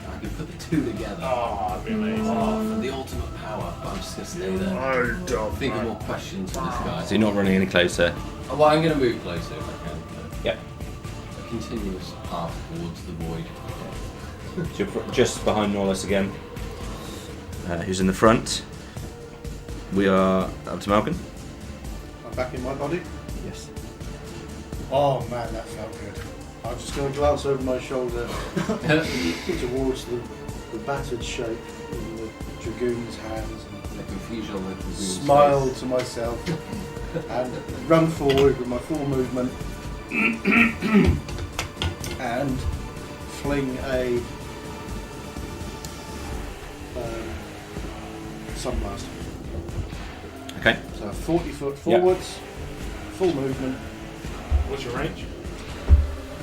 I could put the two together. Oh, that'd be amazing. For the ultimate power, but I'm just going to stay there. I don't Think of more questions for this guy. So you're not running any closer. Well, I'm going to move closer if I can. Yep. A continuous path towards the void. So you're just behind Nolus again. Who's in the front? We are up to Malken. I'm back in my body. Yes. Oh man, that felt good. I'm just going to glance over my shoulder towards the battered shape in the dragoon's hands The confusion on the and dragoon's smile face. to myself and run forward with my full movement and fling a sunblast. Okay. So 40 foot forwards, full movement. What's your range?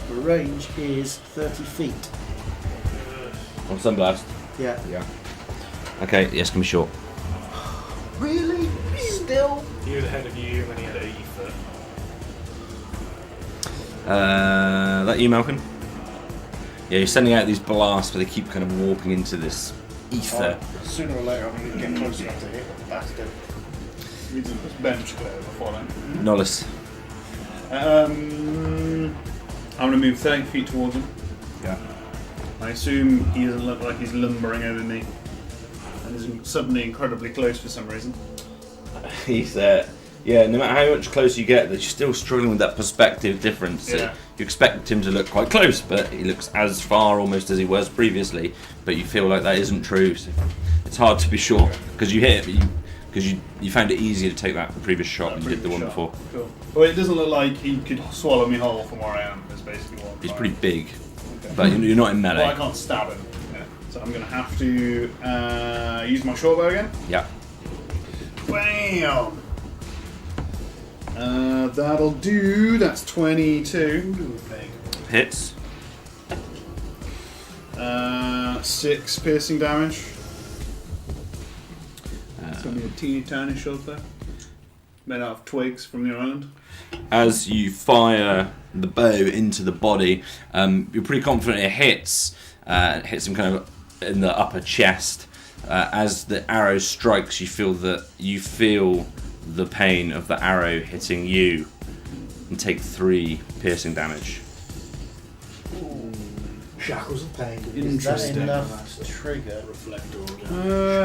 The range is 30 feet. On Sunblast. Yeah. Yeah. Okay, yes, can be short. Really? Still? He was ahead of you, and then he had 80 foot. That you, Malken? Yeah, you're sending out these blasts, but they keep kind of warping into this ether. Sooner or later I'm going to get close enough to hit the bastard. We did this bench clear before then. Nolus. I'm going to move 30 feet towards him. Yeah. I assume he doesn't look like he's lumbering over me and is suddenly incredibly close for some reason. He's yeah, no matter how much closer you get, you're still struggling with that perspective difference. Yeah. You expect him to look quite close, but he looks as far almost as he was previously, but you feel like that isn't true. So it's hard to be sure, because you hit it, but because you found it easier to take that previous shot than you did the one Shot. before. Cool. Well, it doesn't look like he could swallow me whole from where I am. Is basically what. He's I'm pretty big, Okay. but you're not in Well, I melee. can't stab him. Yeah. So I'm going to have to use my short bow again. Yeah. Bam! That'll do. That's 22. Hits. 6 piercing damage. It's only a teeny tiny short bow. Made out of twigs from the island. As you fire the bow into the body, you're pretty confident it hits. Hits him kind of in the upper chest. As the arrow strikes, you feel the pain of the arrow hitting you, and take 3 piercing damage. Shackles of pain. Is that enough to trigger? Reflector.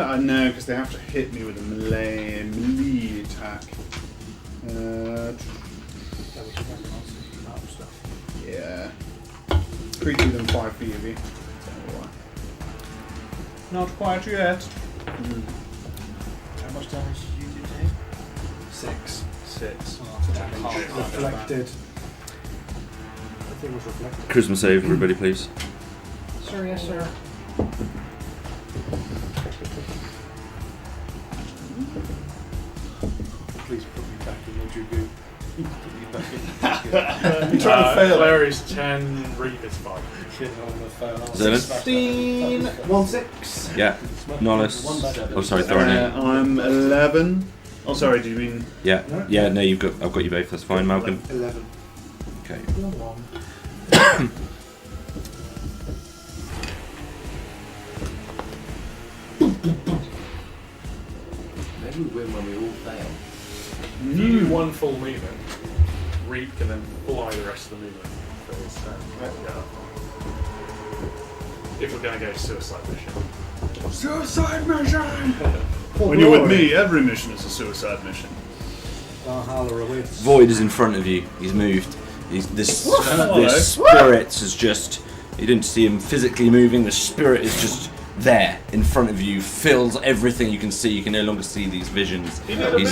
I know, because they have to hit me with a melee attack. Yeah. Creature within 5 feet of you. Not quite yet. How much damage did you do to him? 6. 6. Damage. Reflected. I think it was reflected. Charisma save, everybody, please. Sir, yes, sir. Please put me back in your Jugu. Put me back in. You're trying to fail. Claero is 10, Reeve is 5. Shit, I'm gonna fail. Xolen? 16. 1 6. Yeah. Nolus. Oh, sorry, Thoronir. I'm 11. Oh, sorry, do you mean... Yeah. Yeah. No, I've got you both. That's fine, Malken. 11. Okay. 1. Maybe we win when we all fail. If you do one full movement, Reeve can then fly the rest of the movement for his turn. Yeah. If we're going to go suicide mission. Suicide mission! When you're with me, every mission is a suicide mission. Valhalla awaits. Void is in front of you. He's moved. This spirit is just. You didn't see him physically moving. The spirit is just there in front of you, fills everything you can see. You can no longer see these visions. He's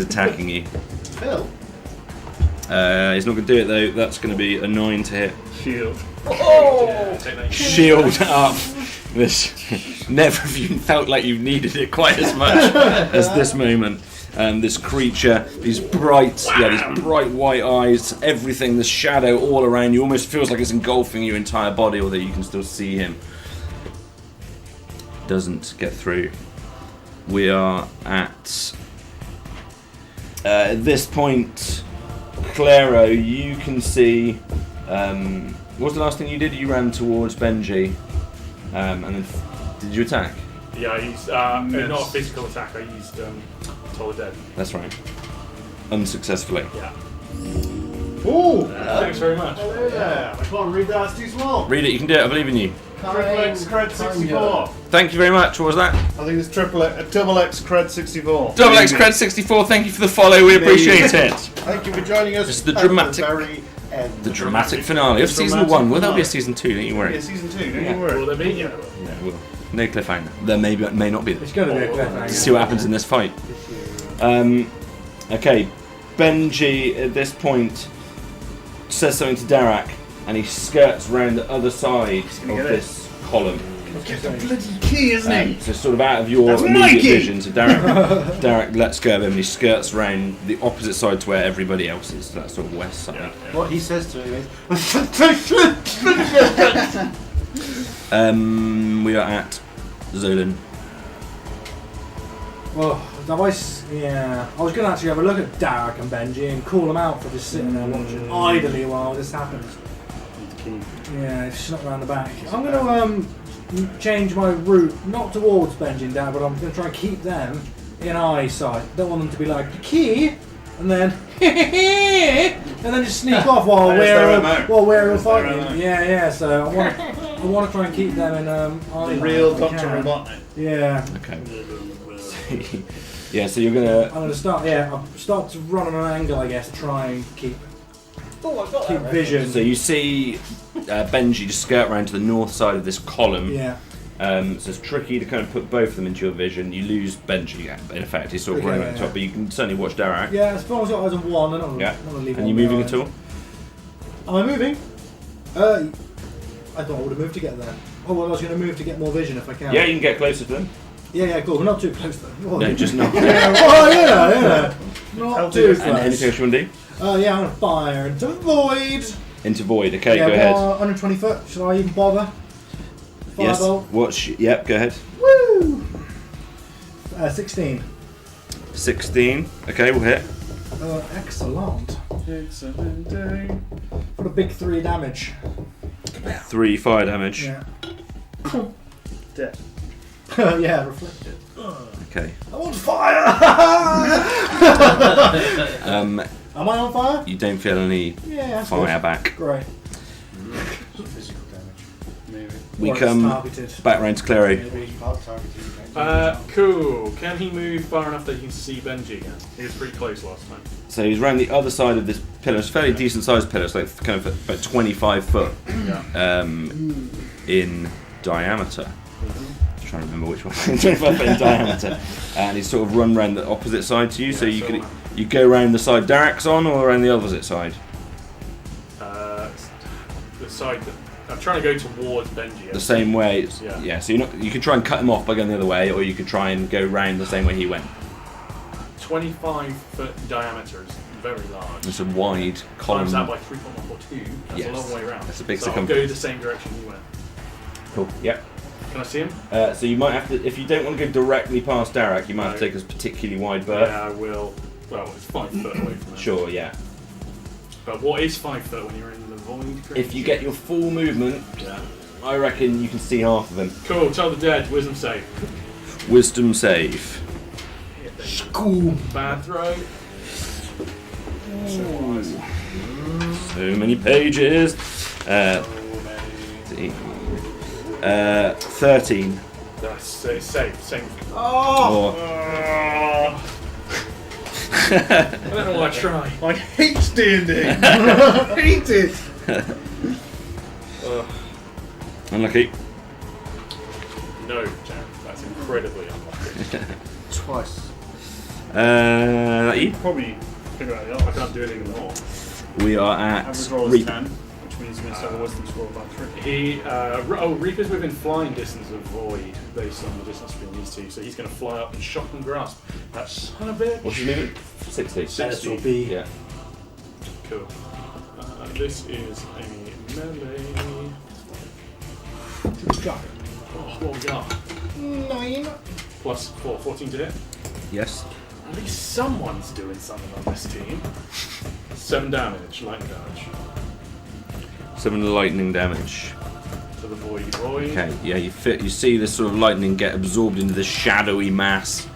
attacking you. Phil? He's not going to do it though. That's going to be a 9 to hit. Shield. Yeah, take that. Shield up. This never have you felt like you needed it quite as much as this moment. This creature, these bright white eyes, everything, the shadow all around you, almost feels like it's engulfing your entire body, although you can still see him. Doesn't get through. We are at this point, Claero, you can see. What was the last thing you did? You ran towards Benji, and then did you attack? Yeah, I used not a physical attack. I used Toll the Dead. That's right. Unsuccessfully. Yeah. Ooh! Thanks very much. Yeah. I can't read that, it's too small. Read it. You can do it. I believe in you. Triple X Cred 64. Thank you very much. What was that? I think it's double X Cred 64. Double X Cred 64. Thank you for the follow. We appreciate it. Thank you for joining us. It's the at dramatic- the very end. The dramatic finale of season 1. Well, there'll be a season 2. Don't you worry. Yeah, season 2, don't you Will worry. there be? Yeah. Yeah, well, no cliffhanger. There may not be. It's going to be a cliffhanger. See what happens in this fight. Okay, Benji at this point says something to Darak, and he skirts around the other side of get this column. Get the bloody key, isn't he? So sort of out of your That's immediate Mikey! vision. So Darak lets go of him, and he skirts around the opposite side to where everybody else is. So that sort of west side. What he says to him is, We are at Xolen. Well, I was going to actually have a look at Darak and Benji and call them out for just sitting there watching idly while this happens. Yeah, just not around the back. I'm going to change my route, not towards Benji and Darak, but I'm going to try and keep them in eyesight. Don't want them to be like, the key, and then just sneak off while we're fighting. Yeah. So I want to try and keep them in eye. Real Dr. Robotnik. Yeah. Okay. Yeah, so you're gonna. I'm gonna start. Yeah, I'll start to run on an angle, I guess. Try and keep vision. So you see Benji just skirt around to the north side of this column. Yeah. So it's tricky to kind of put both of them into your vision. You lose Benji, in effect. He's sort of running at the top, but you can certainly watch Darak. Yeah, as far as I've got eyes on one, I'm not going to leave And one you moving behind. at all? Am I moving? I thought I would have moved to get there. Oh, well, I was going to move to get more vision if I can. Yeah, you can get closer to them. Yeah, cool. We're not too close though. Oh, No, just not. yeah. Not too close. And anything else you want to do? Yeah, I'm going to fire into void. Into void. Okay, Yeah, go ahead. 120 foot. Should I even bother? Yes. Firebolt. Yep, go ahead. Woo! 16. 16. Okay, we'll hit. Excellent. Excellent day. For a big 3 damage. 3 fire damage. Yeah. Dead. Yeah, reflected. Okay. I'm on fire! Am I on fire? You don't feel any Yeah, that's fire good. back. Great. Physical damage. Maybe. We Or it's come targeted. back round to Claero. Maybe. Part targeting. Cool. Can he move far enough that he can see Benji again? He was pretty close last time. So he's around the other side of this pillar. It's a fairly decent sized pillar. It's like kind of about 25 foot in diameter. I'm trying to remember which one. 25 foot in diameter. And he's sort of run around the opposite side to you. So you go around the side Darak's on or around the opposite side? The side that I'm trying to go towards Benji. The same way. Yeah. So you could try and cut him off by going the other way, or you could try and go round the same way he went. 25-foot diameter is very large. It's a wide column. Times that by 3.142. That's Yes. a long way around. That's a big so I'll circumference. go the same direction he went. Cool. Yep. Can I see him? So you might have to, if you don't want to go directly past Darak, you might have to take a particularly wide berth. Yeah, I will. Well, it's 5 foot away from him. Sure. Yeah. But what is 5 foot when you're in the void? If you get your full movement, Yeah. I reckon you can see half of him. Cool, tell the dead, wisdom save. Wisdom save. Cool. Bad throw. So many pages. Oh, 13. That's it's safe. Same. Or I don't know what I try. I hate D&D. Hate it. unlucky. No, Jack. That's incredibly unlucky. Twice. That you? Probably figure out the I odds. can't do it anymore. We are at Average roll is Reap. 10, which means you must have a wisdom score of about 3. He, Reaper's within flying distance of Void based on the distance between these two, so he's going to fly up and shock and grasp that son of a bitch. What's his movement? 60. 60. will be Yeah. Cool. This is a melee. Oh, what we got? 9. Plus 4, 14 to hit. Yes. At least someone's doing something on this team. 7 damage, lightning damage. 7 lightning damage. To the void. Okay, yeah, you see this sort of lightning get absorbed into this shadowy mass.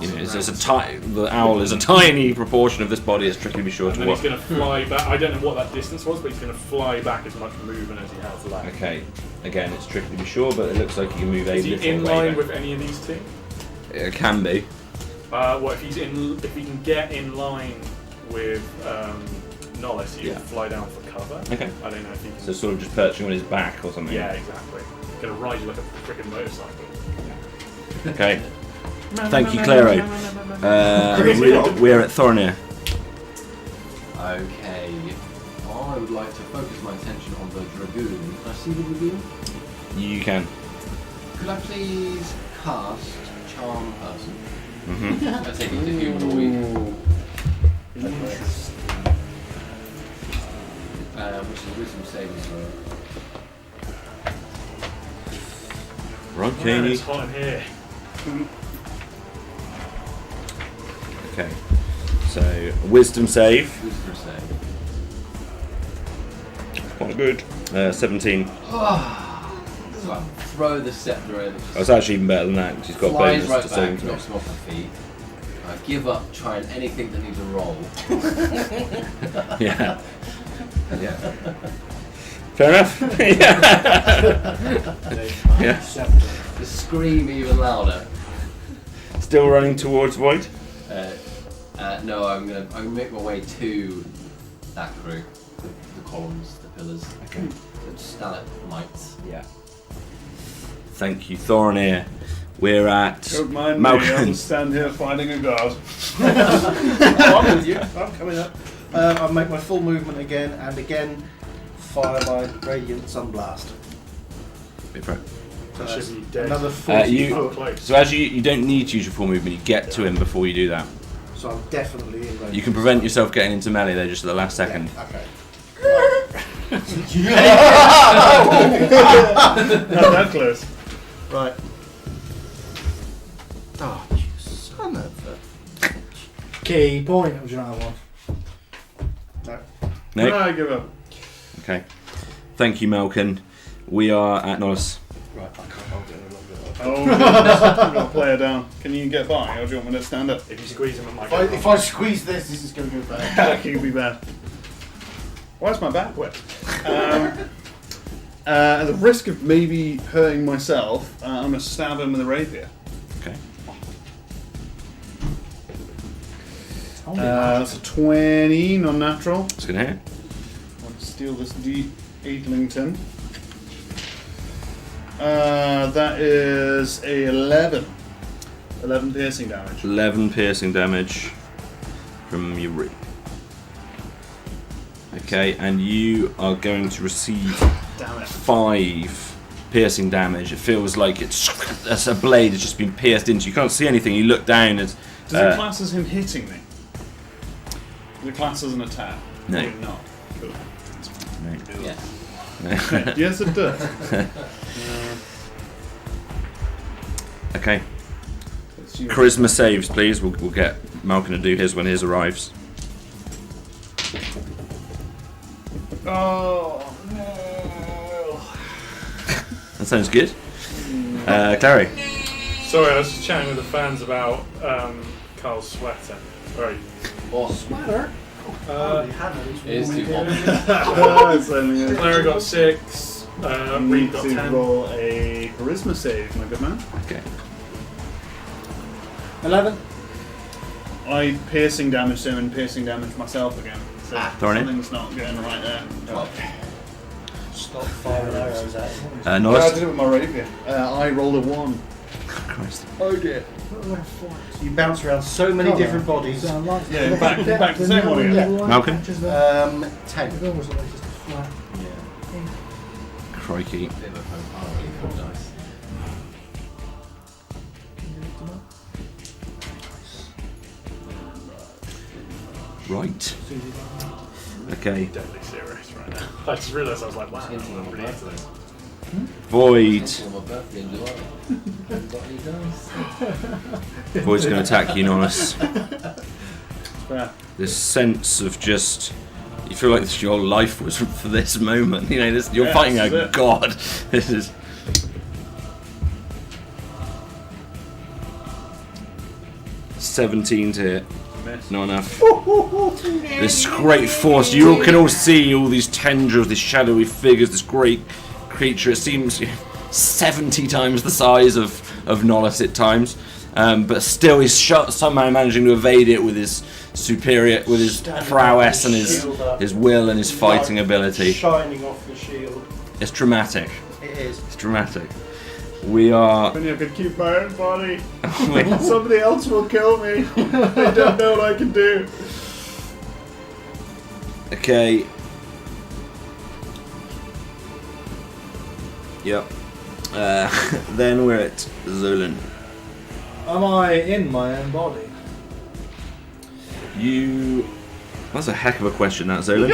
You know, it's the owl is a tiny proportion of this body. It's tricky to be sure And to then he's what. going to fly back. I don't know what that distance was, but he's going to fly back as much movement as he has left. Okay, again, it's tricky to be sure, but it looks like he can move a Is he little in way line back. with any of these two? It can be. What if he's in? If he can get in line with Nolus, he Yeah. can fly down for cover. Okay. I don't know if he can. So sort of just perching on his back or something. Yeah, exactly. Gonna ride you like a freaking motorcycle. Okay. Thank you, Claero. We're at Thoronir. Okay. I would like to focus my attention on the Dragoon. Can I see the Dragoon? You can. Could I please cast Charm Person? Mm-hmm. I take it to humanoid. Which is wisdom saving throw. Right, Man, Kenny. it's hot in here. Okay. So, wisdom save. Wisdom save. Quite good. 17. So I throw the scepter over. Oh, it's actually even better than that because he's got Flies bonus right to back, saving throws. knocks him off my feet. I give up trying anything that needs a roll. Yeah. Yeah. Fair enough. Yeah. Yeah. Just scream even louder. Still running towards Void. No, I'm gonna make my way to that crew, the columns, the pillars, Okay. the stalagmites. Yeah. Thank you, Thoronir. We're at Don't mind me, I'll Malken. just stand here fighting a guard. I'm with you. I'm coming up. I'll make my full movement again, and again, fire my radiant sunblast. Wait for it. So Should that's be dead. another 40 you- Oh, foot. close. So as you don't need to use your full movement, you get to him before you do that. So I'm definitely in range. You can prevent yourself getting into melee there just at the last second. Yeah, okay. Not that close. Right. Oh, you son of a... Key point. Or do you not have one? No? I give up. Okay. Thank you, Malken. We are at Nolus. Right, I can't hold it any longer. Oh, goodness. I've got a player down. Can you get by, or do you want me to stand up? If you squeeze him, it might If I squeeze this is going to go bad. That could be bad. Why is my back wet? At the risk of maybe hurting myself, I'm going to stab him with a rapier. Okay. That's a 20, non-natural. It's gonna hit. I'll steal this D8lington. That is a 11. 11 piercing damage. 11 piercing damage from your rip. Okay, and you are going to receive Damn it. 5 piercing damage. It feels like it's a blade has just been pierced into. You can't see anything. You look down. It's Does it class as him hitting me? Does it class as an attack? No. Probably not. Cool. Yeah. Yes, it does. Okay. Let's use- Charisma saves, please. We'll get Malken to do his when his arrives. Oh, no. That sounds good. Clary. Sorry, I was just chatting with the fans about Carl's sweater. Right. Sweater. It is too hot. Claero got 6. Reed got to 10. roll a charisma save, my good man. Okay. 11. I piercing damage him and piercing damage myself again. So Thoronir? something's not going right there. Stop firing arrows at him. I Nolus. did it with my rapier. I rolled a 1. Christ. Oh dear. You bounce around so many different bodies. Yeah, back to the same one again. Malken? 10. Crikey. Bit of a poke. Nice. Right. Okay. Deadly serious right now. I just realised I was like, wow, Hinting on I'm my really into birthday. this. Void. Hinting on my birthday in July. Haven't got any dice. Void's going to attack you, Nolus. Fair. This sense of just. You feel like your life was for this moment. You know, this, you're Yeah, fighting this is a it. god. This is. (17 to hit. Miss. Not enough. This great force. You all can all see all these tendrils, these shadowy figures, this great creature. It seems 70 times the size of Nolus at times, but still he's somehow managing to evade it with his superior, with his prowess and his will and his fighting ability. Shining off the shield. It's dramatic. It is. It's dramatic. We are. If only I could keep my own body. Somebody else will kill me. I don't know what I can do. Okay. Yep. Then we're at Xolen. Am I in my own body? You. That's a heck of a question, that Xolen.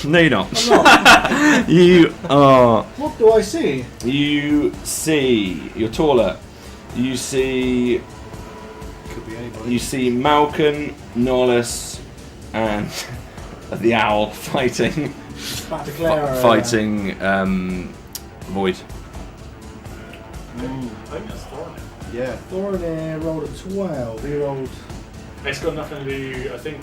No, you're not. I'm not. You are. What do I see? You see. You're taller. You see. Could be anybody. You see Malken, Nolus, and the owl fighting. Back to Claero. Fighting Void. I think that's Thoronir. Yeah. Thoronir rolled a 12. He rolled. It's got nothing to do, I think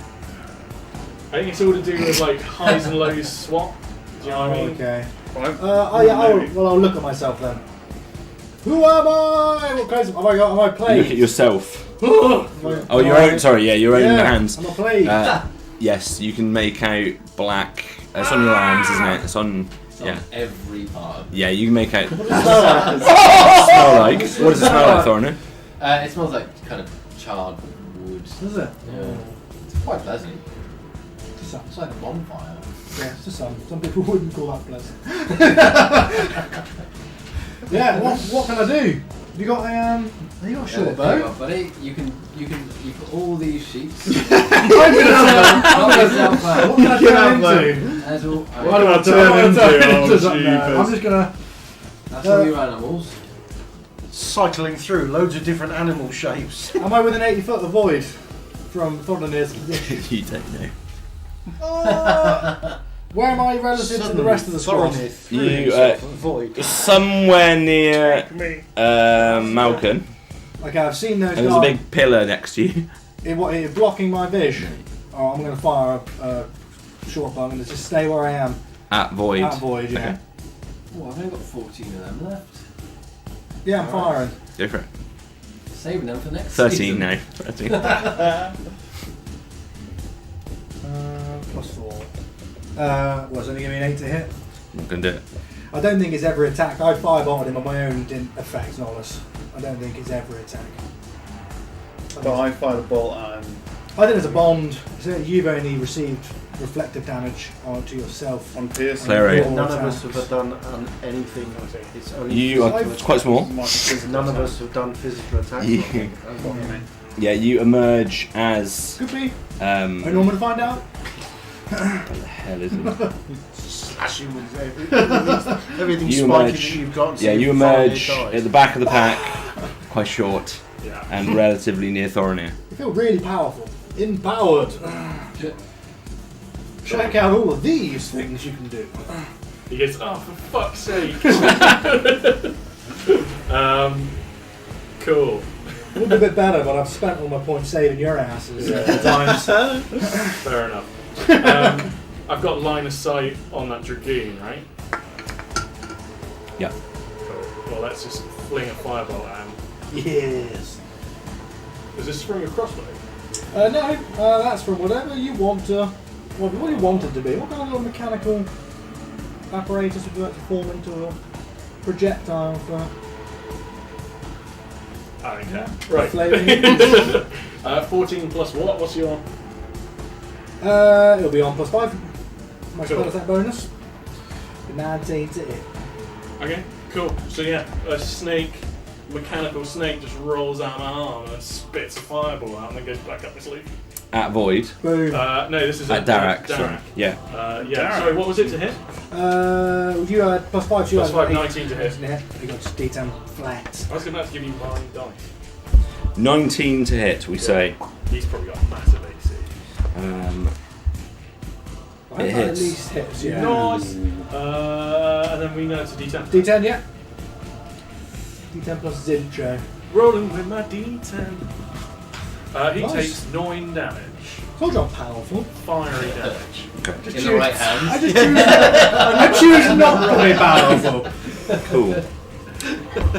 it's all to do with like highs and lows swap. Do you know what I mean? Okay. Five? I'll look at myself then. Who am I? What kinds of. Am I You plagued? look at yourself. Oh, Oh, your own. Sorry, yeah, your own hands. I'm a plague. Yes, you can make out black. It's on your arms, isn't it? It's on on Yeah. every part of it. Yeah, you can make out. What does it smell like? Smell like? What does it smell like, Thoronir? It smells like kind of charred wood. Does it? Yeah. It's quite pleasant. It's like a bonfire. Yeah, it's just some people wouldn't call that pleasant. Yeah, what can I do? You got a you got a short There you bow? go, buddy. You've got all these sheets. What can I turn into? That's all. What do I turn into? Oh, something there. I'm just gonna. That's all your animals. Cycling through loads of different animal shapes. Am I within 80 foot of the void from Thoronir's position? You don't know. Where am I relative to the rest of the squad? You, void. somewhere near Malken. Okay, I've seen those And there's a guys. big pillar next to you. It blocking my vision. Oh, I'm going to fire a short bow. I'm going to just stay where I am. At void. At void, yeah. Okay. Oh, I've only got 14 of them left. Yeah, I'm firing. Go for it. Saving them for next 13 season. now. 13. +4. It's only giving me an 8 to hit. I'm going to do it. I don't think it's ever attack. I firebolted him, but my own didn't affect Nolus. I don't think it's ever attack. But I fired a bolt at him I think it's a bond. So you've only received reflective damage onto yourself. on Pierce. Claero. None of us have done anything. It's only You are physical quite small. attacks. None of us have done physical attacks. You- That's what I mean. Yeah, you emerge as. Could be. I Are you want to find out? What the hell is it? Slashing with everything You spiky emerge- that you've got. So Yeah, you can follow emerge your dice. at the back of the pack, quite short, Yeah. and relatively near Thoronir. You feel really powerful. Empowered. Check out all of these things you can do. He goes, oh, for fuck's sake. Cool. Would be a bit better, but I've spent all my points saving your asses at times. Fair enough. I've got line of sight on that dragoon, right? Yeah. Cool. Well, let's just fling a fireball at him. Yes. Is this spring a crossbow? No, that's from whatever you want to. What you want it to be. What kind of little mechanical apparatus would you like to form into a projectile for? I don't care. Flaming. 14 plus what? What's your... It'll be on +5. My Cool. spell attack bonus. 19 to hit. Okay, cool. So yeah, a snake, mechanical snake just rolls out of my arm and spits a fireball out and then goes back up my sleeve. At void. Boom. No, this is At Darak. Sorry. Darak. Yeah. Yeah, sorry, what was it to hit? You had +5. So you Plus had 5, 19 to hit. You got just D10 flat. I was going to have to give you 9 dice. 19 to hit, we say. He's probably got a massive AC. I It think that hits. At least hits. Yeah. Nice! And then we know it's a D10. D10, yeah. D10 plus Zintro. Rolling with my D10. He Nice. takes 9 damage. Told you I'm powerful. Fiery damage. Just In the right hands. I just choose not to be powerful. Cool.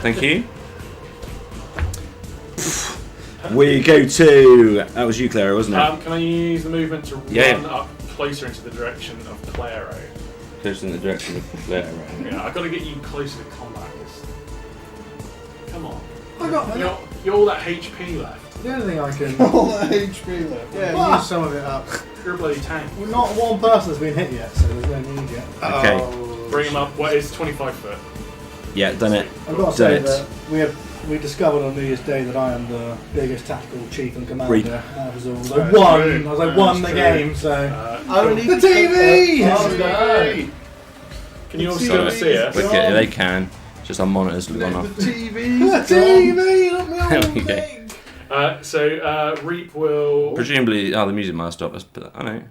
Thank you. We go to. That was you, Claero, wasn't it? Can I use the movement to Yeah. run up closer into the direction of Claero? Goes in the direction of Claero. Yeah, I've got to get you closer to combat. Come on. I got You're all that HP left. the only thing I can. All that HP left. Yeah, use some of it up. You're a bloody tank. Well, not one person's been hit yet, so there's no need yet. Okay. Bring him up. What is 25 foot? Yeah, done it. I've got to Done say it. that we discovered on New Year's Day that I am the biggest tactical chief and commander. Read. That was all. That's I won. true. I was like, That's won the true. game. So Only the TV. Can you all It's still TV. see us? But yeah, they can. Just our monitors have gone The off. TV. The TV. Let me There on we go. thing. So Reap will. Presumably, the music might have stopped us, but I don't know.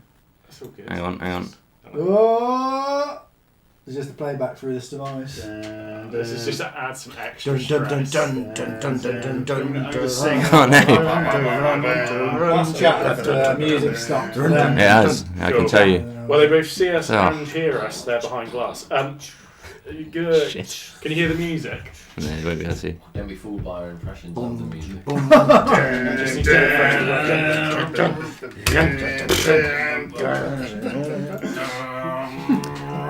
That's all good. Hang on. Oh. It's just a playback through this device. This is just to add some extra Dun dun dun stress. dun dun dun dun dun I'm dun. just sing. Oh no. Last chat after music stopped. It has. I can tell you. Well, they both see us Oh. and hear us. They're behind glass. Good. Shit. Can you hear the music? No, you won't be able to see. Don't be fooled by our impressions of the music. Just need to refresh the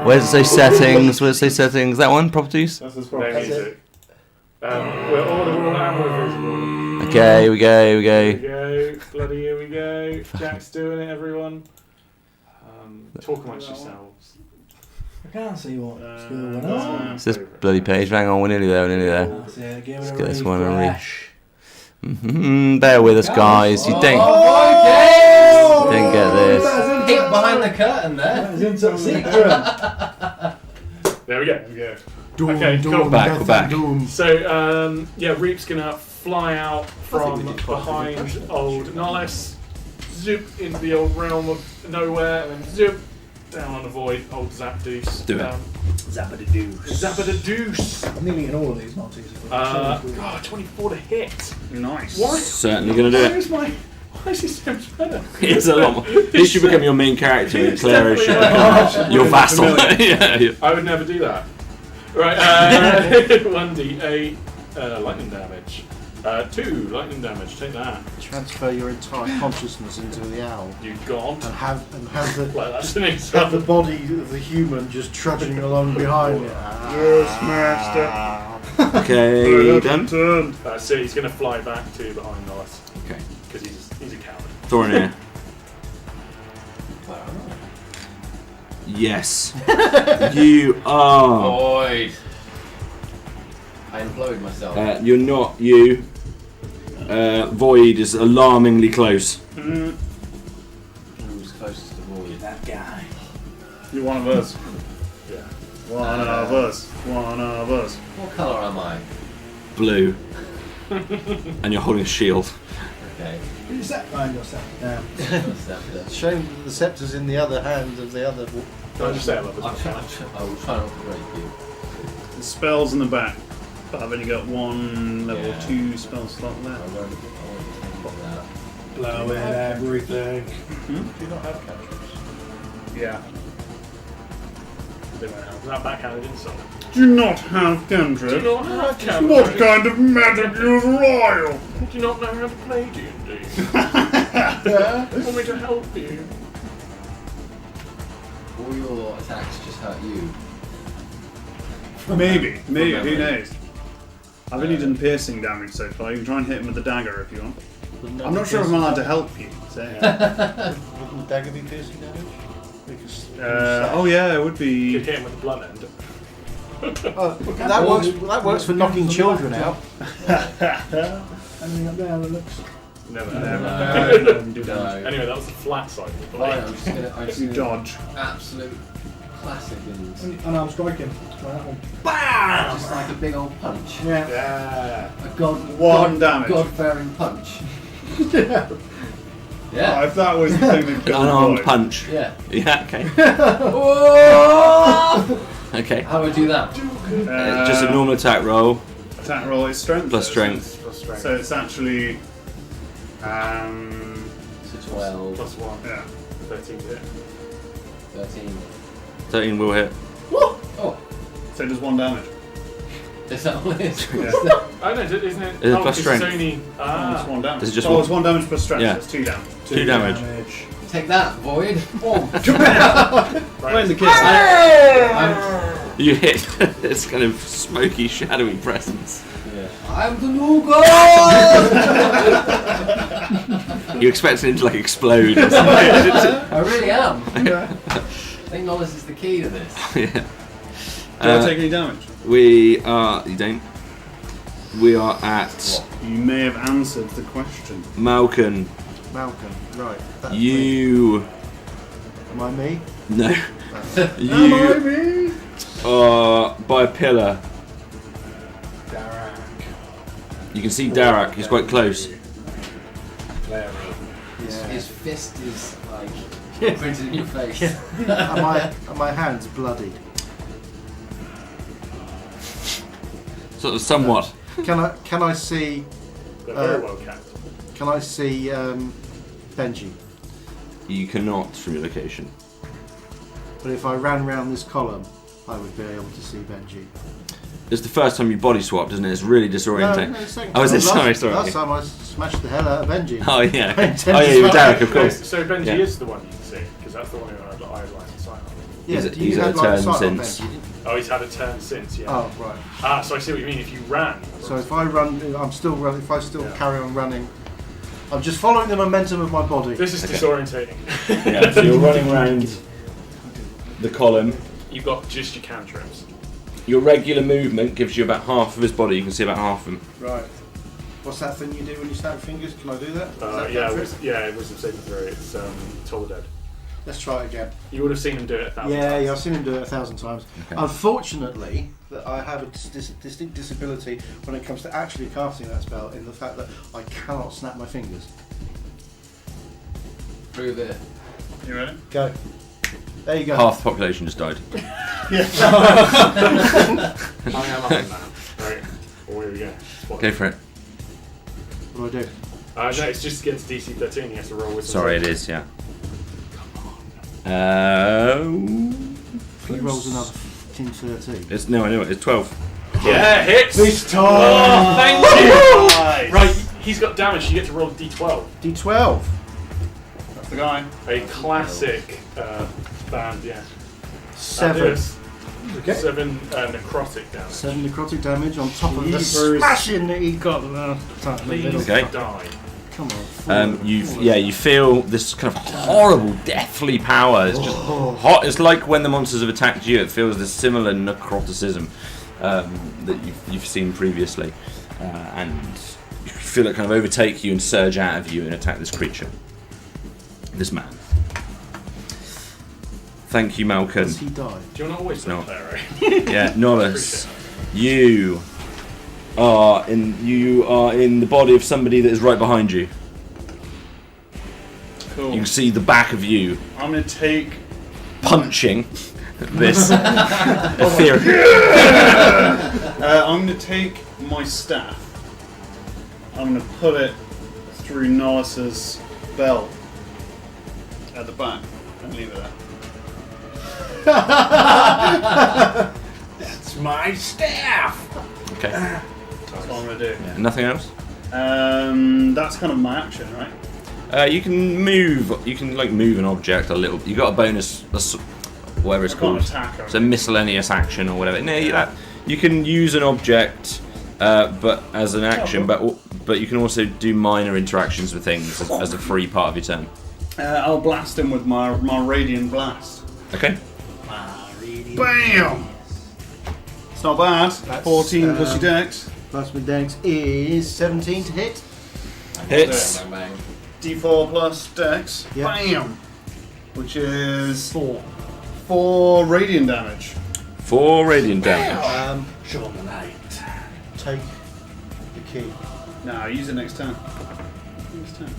Where does it say settings? Where does it say settings? That one? Properties? That's his No problem. music. We're audible and we're visible. Okay, here we go, here we Here go. we go. Bloody here we go. Jack's doing it, everyone. Talk amongst yourselves. I can't see what's going that's on. my It's this favourite. bloody page. Hang on, we're nearly there, we're nearly there. That's it, give it Let's a get this one a refresh. Bear with us, guys. You think Oh, okay. didn't get this? Peek behind the curtain there. That is into secret. There we go. Yeah. Doom, Okay, doom, cool. We're back, death we're back. and doom. So, yeah, Reap's gonna fly out from we did quite a good behind impression, old Nolus, zoop into the old realm of nowhere, and then zoop down on the void, old Zapdos. Do it. Zappadadooce. I'm nearly in all of these Maltese. God, 24 to hit. Nice. Why? Certainly gonna do Why it. is my? Why is he so much better? It's a lot more. He should become your main character, and It's Claero should definitely become your vassal. yeah. I would never do that. Right, 1d8 lightning damage. 2 lightning damage. Take that. Transfer your entire consciousness into the owl You god. and have the Like that's an have example. the body of the human just trudging along behind it. Yes, master. Okay, done. Turn. So he's going to fly back to behind Nolus Okay. because he's a coward. Thoronir. Where am I? Yes. You are. Void. I implode myself. You're not you. Void is alarmingly close. Who's closest to Void? That guy. You're one of us. Yeah. One of us. One of us. What colour am I? Blue. And you're holding a shield. Okay. You set behind yourself. Yeah. What's that for? It's shame that the scepter's in the other hand of the other. Can I just say I love this I one? will try not to break you. The spell's in the back. But I've only got one level Yeah. 2 spell slot I left. won't take that. Blowing everything. Do you not have cantrips? Yeah. They won't have. Is that backhanded insult? Do not have Do cantrips. you not have What cantrips? kind of magic is royal? Do you not know how to play D&D? Want me to help you? All your attacks just hurt you. Maybe, who knows? I've only done piercing damage so far. You can try and hit him with the dagger if you want. I'm not sure if I'm allowed to help you. So. Wouldn't dagger be piercing damage? Because Oh yeah, it would You be. could hit him with the blunt end. that works for knocking children out. Anything up there that looks. Never. No, do damage. No. Anyway, that was the flat side of the Fine, blade. I'm just You gonna dodge. absolute classic and And I'm striking. Like that one. just like a big old punch. Yeah. Yeah. A god One damage. God-fearing punch. Yeah. Yeah. If that was the thing that killed Unarmed the boy. punch. Yeah. Yeah, okay. Oh! Okay. How do I do that? Just a normal attack roll. Attack roll is strength. Plus strength. Plus strength. So it's actually. So 12, Plus 1. Yeah. 13 hit. 13. 13 will hit. Oh, So it does 1 damage. is that all it is? Yeah. Oh no, isn't it? Is it plus 'cause strength? It's only, It's 1 damage. Is it just oh, one? it's 1 damage plus strength. Yeah. So it's 2 damage. 2 damage. Take that, Void. Oh. Right in the kiss. I'm, You hit this kind of smoky, shadowy presence. I'm the new god! You expect him to like explode or something. I really am. I think Nolus is the key to this. Yeah. Do I take any damage? We are. You don't. We are at You may have answered the question. Malken. Malken, right. That's You. me. Am I me? No. Am You I me? are by a pillar. Darak. You can see Darak. He's quite close. Claero. His fist is like printed in your face. Are my hands bloodied? Sort of somewhat. Can I see They're very well kept. Can I see Benji? You cannot from your location. But if I ran round this column, I would be able to see Benji. It's the first time you body swapped, isn't it? It's really disorienting. second Oh, is it? time. Sorry. Last time I smashed the hell out of Benji. Oh yeah. I intend Oh to yeah, you were smash Darak, of course. So Benji Yeah. is the one you can see, because that's the one who I had line of sight on. Yeah, He's- do you he's had have a like turn sight on since. them? You didn't- Oh, he's had a turn since, yeah. Oh, right. Ah, so I see what you mean. If you ran. So if I run, I'm still running. If I still Yeah. carry on running, I'm just following the momentum of my body. This is Okay. disorientating. Yeah, so you're running around the column. You've got just your cantrips. Your regular movement gives you about half of his body. You can see about half of him. Right. What's that thing you do when you snap your fingers? Can I do that? Is that Yeah, cantrip? it was a saving throw. It's Toll the Dead. Let's try it again. You would have seen him do it 1,000 Yeah, times. I've seen him do it 1,000 times. Okay. Unfortunately, that I have a distinct disability when it comes to actually casting that spell in the fact that I cannot snap my fingers. Prove it. You ready? Go. There you go. Half the population just died. I am up on that. Right. Well, here we go. Spot. Go for it. What do I do? No, it's just against DC 13. He has to roll with. Sorry, it is. Yeah. He rolls another 13. It's no, I know it. It's 12. Yeah, hits. This time! Oh, thank you. Nice. Right, he's got damage. You get to roll a D12. D12. That's the guy. A classic band, yeah. 7. Okay. 7 necrotic damage. 7 necrotic damage on top of the Jeepers. smashing that he got in the middle. Please Okay. die. Come on. You feel this kind of horrible, deathly power. It's just hot. It's like when the monsters have attacked you. It feels this similar necroticism that you've seen previously, and you feel it kind of overtake you and surge out of you and attack this creature, this man. Thank you, Malken. Has he died? Do you want to always No. play Claero? Yeah, Nolus, you are in the body of somebody that is right behind you. Cool. You can see the back of you I'm gonna take. punching this ethereal. I'm gonna take my staff. I'm gonna put it through Nolus's belt at the back and leave it there. It's my staff. Okay. That's what I'm gonna do. Yeah, nothing else. That's kind of my action, right? You can move. You can move an object a little. You got a bonus, whatever it's I can't called. attack her. It's a miscellaneous action or whatever. No, you can use an object, but as an action. But you can also do minor interactions with things as a free part of your turn. I'll blast him with my radiant blast. Okay. Bam! It's not bad. That's, 14 plus your dex. Plus my dex is 17 to hit. Hits. Bang, bang. D4 plus dex. Yep. Bam! Which is 4. 4 radiant damage. 4 radiant damage. Show on the light. Take the key. No, use it next turn. Next turn.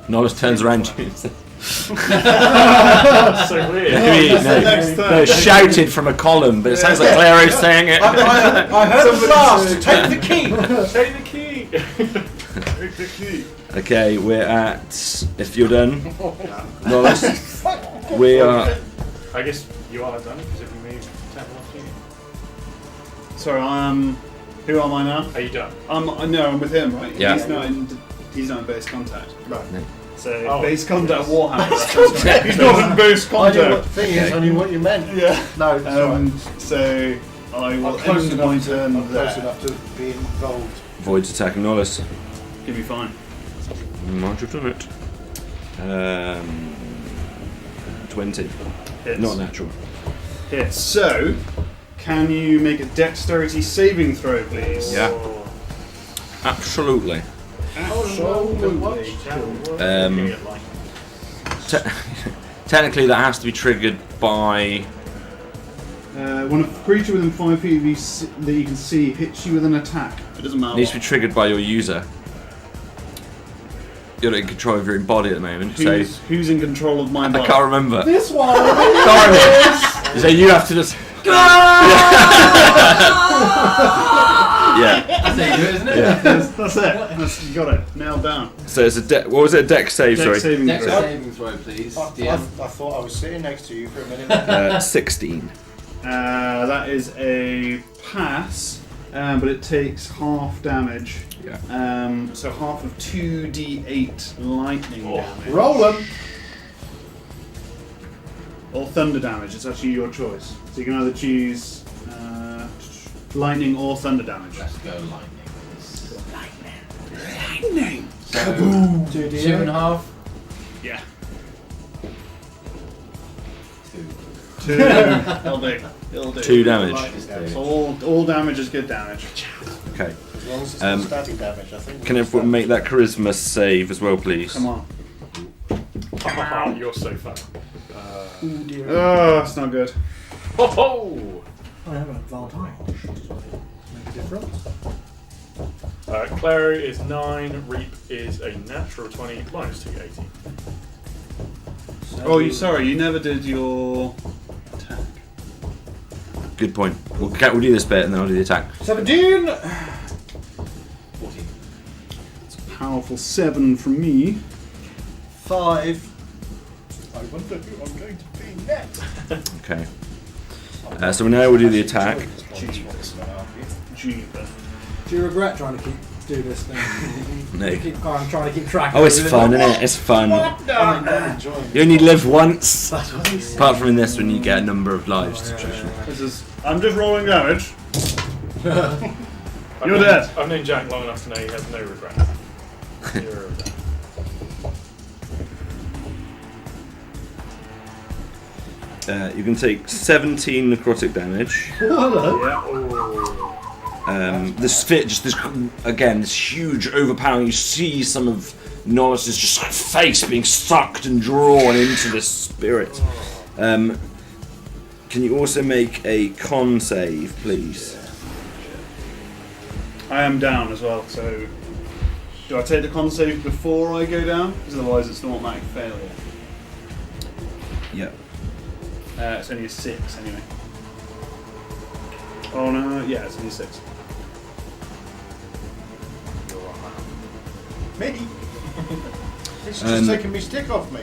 Nolus turns around to you. That's so weird. No, shouted from a column, but it sounds like Claero saying it. I heard a blast! Take the key! Take the key. Take the key. Okay, we're at. If you're done, Nolus, we are. I guess you are done because if you move tackle off you. Sorry, who am I now? Are you done? I'm with him, right? Yeah. He's not in base contact. Right. So Oh. base contact Warhammer. He's not in base I knew what contact. thing is, I knew what you meant. Yeah. No, it's alright. So I will I'm close end my enough, turn I'm close there. enough to be involved. Void's attacking Nolus. Give me fine. Might have done it. 20. Hits. Not natural. Hits. So, can you make a dexterity saving throw, please? Yeah. Absolutely. Absolutely. Technically, that has to be triggered by. When a creature within 5 feet of you that you can see hits you with an attack, it doesn't matter. Needs to be triggered by your user. You're not in control of your own body at the moment, so Who's in control of my I body? can't remember. This one. Sorry. So you have to just. Yeah. That's how you do it, isn't it? Yeah. That's it. You got it. Nailed down. So it's a what was it? A dex save. Dex Sorry. saving Next throw. saving throw, please. I DM. thought I was sitting next to you for a minute. 16. That is a pass, but it takes half damage. Yeah. So half of 2d8 lightning damage. Roll them. or thunder damage. It's actually your choice. So you can either choose lightning or thunder damage. Let's go lightning. Lightning! So, Kaboom! 2.5. Yeah. 2. 2. It'll do. It'll do. 2 damage. So all damage is good damage. Okay. As long as it's not Um, static damage, I think. Can everyone make that charisma save as well, please? Come on. You're so fun. Ooh, dear. Oh, it's not good. Ho ho! I have an advantage. Make a difference. Claero is 9, Reap is a natural 20, minus 2, 18. Oh, sorry, you never did your attack. Good point. We'll do this bit and then I'll do the attack. 17! 14. It's a powerful 7 from me. 5. I wonder who I'm going to be next. Okay. So now we'll do the attack. Jeebus. Do you regret trying to do this thing? No. I'm trying to keep track. Oh, it's of fun, isn't it? It's fun. I'm enjoying it. You only live once. That's what he said. Apart from in this when you get a number of lives to choose from. This is. I'm just rolling damage. I've You're known- dead. I've known Jack long enough to know he has no regret. 0 of that. You can take 17 necrotic damage. Yeah. Oh. This fit, just this again, this huge, overpowering. You see some of Nolus's just face being sucked and drawn into this spirit. Can you also make a con save, please? I am down as well, so. Do I take the con save before I go down? Because otherwise it's an automatic failure. Yep. It's only a 6 anyway. Oh no, yeah, it's only a 6. Me? It's just taking me stick off me.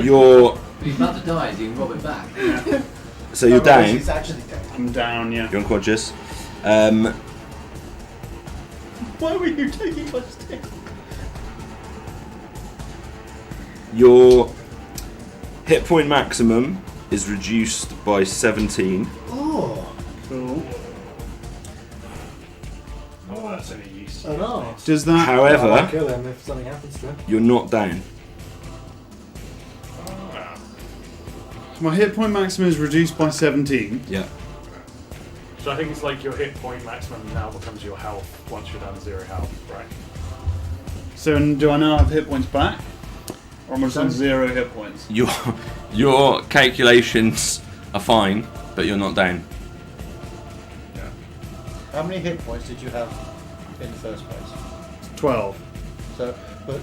You're He's about to die, so you can rob it back. so you're down. He's actually dead. I'm down, yeah. You're unconscious. Why were you taking my stick? Your hit point maximum is reduced by 17. Oh, Cool. Oh, that's any use. oh no. Does that. I'll However, kill him if something happens to him. you're not down. Ah. My hit point maximum is reduced by 17. Yeah. So I think it's like your hit point maximum now becomes your health once you're down to 0 health, right? So do I now have hit points back? Or am I just on 0 hit points? Your calculations are fine, but you're not down. How many hit points did you have in the first place? 12.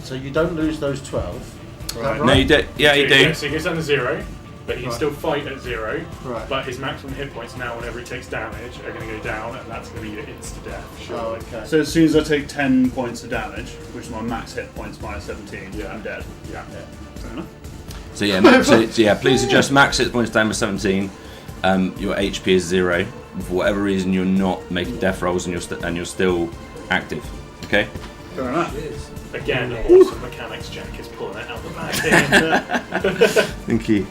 So you don't lose those 12. Right. No, you do. Yeah, you do. So he gets down to 0, but he can Right. still fight at 0. Right. But his maximum hit points now, whenever he takes damage, are going to go down, and that's going to be your insta-death. Sure. Oh, okay. So as soon as I take 10 points of damage, which is my max hit points minus 17, Yeah. I'm dead. Yeah. Fair enough. So yeah, please adjust max hit points down to 17. Your HP is 0. For whatever reason, you're not making death rolls, and you're still active. Okay. Fair enough. Again, awesome mechanics. Jack is pulling it out the back. Thank you.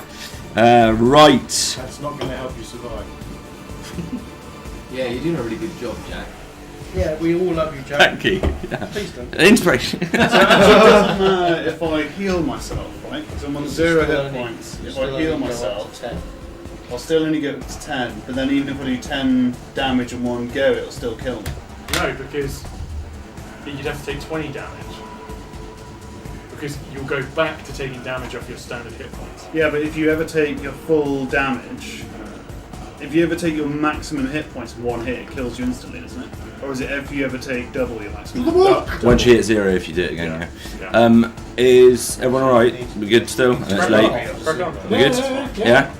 Right. That's not going to help you survive. Yeah, you're doing a really good job, Jack. Yeah, we all love you, Jack. Thank you. Yeah. Please don't. Inspiration. So it actually doesn't matter if I heal myself, right? Because I'm on 0 hit points. If I heal myself, I'll still only go up to 10. But then even if I do 10 damage in one go, it'll still kill me. No, because you'd have to take 20 damage. Because you'll go back to taking damage off your standard hit points. Yeah, but if you ever take your full damage, if you ever take your maximum hit points in one hit, it kills you instantly, doesn't it? Or is it if you ever take double your maximum? Once you hit 0, if you do it again, yeah. Yeah. Is everyone alright? We good still? It's Crack late. on, crack on. We good? Yeah?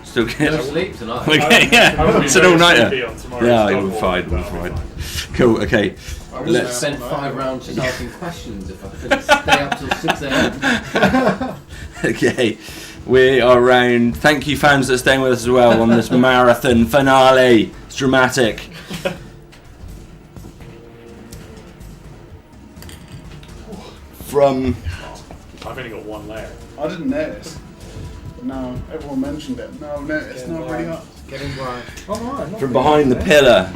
Still No good? sleep tonight. Okay, yeah. I will be It's an very all-nighter. sleepy on tomorrow's Yeah, dog we'll be walk, fine, but we'll I'll be be fine. Cool, okay. I would have Let's- spent 5 rounds just asking questions if I could stay up till 6 a.m. Okay. We are around. Thank you, fans, that are staying with us as well on this marathon finale. It's dramatic. From I've only got one layer. I didn't notice. No, everyone mentioned it. No, it's not really up. Getting blind. Alright. From behind the pillar,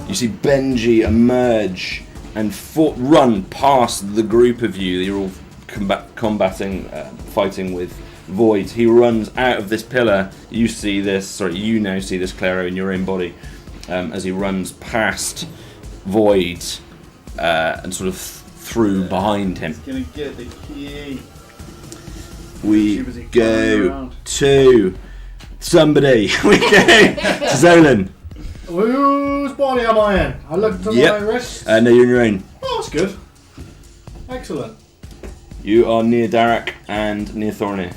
you see Benji emerge and run past the group of you that you're all combating, fighting with Void. He runs out of this pillar. You now see this Claero in your own body as he runs past Void and sort of through behind him. He's gonna get the key. We go to somebody. We go to Xolen. Whose body am I in? I look to my wrist. No, you're in your own. Oh, that's good. Excellent. You are near Darak and near Thoronir.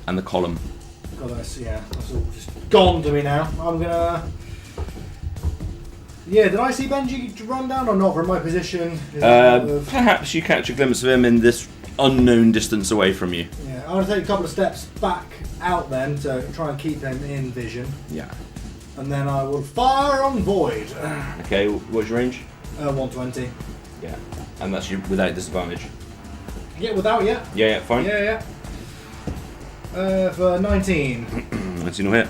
And the column. God, that's all just gone to me now. I'm gonna... Yeah, did I see Benji run down or not from my position? Perhaps you catch a glimpse of him in this unknown distance away from you. Yeah, I'm gonna take a couple of steps back out then to try and keep him in vision. Yeah. And then I will fire on Void. Okay, what's your range? 120. Yeah. And that's you without disadvantage. Yeah, without yet. Yeah, fine. Yeah. For 19. That's no hit.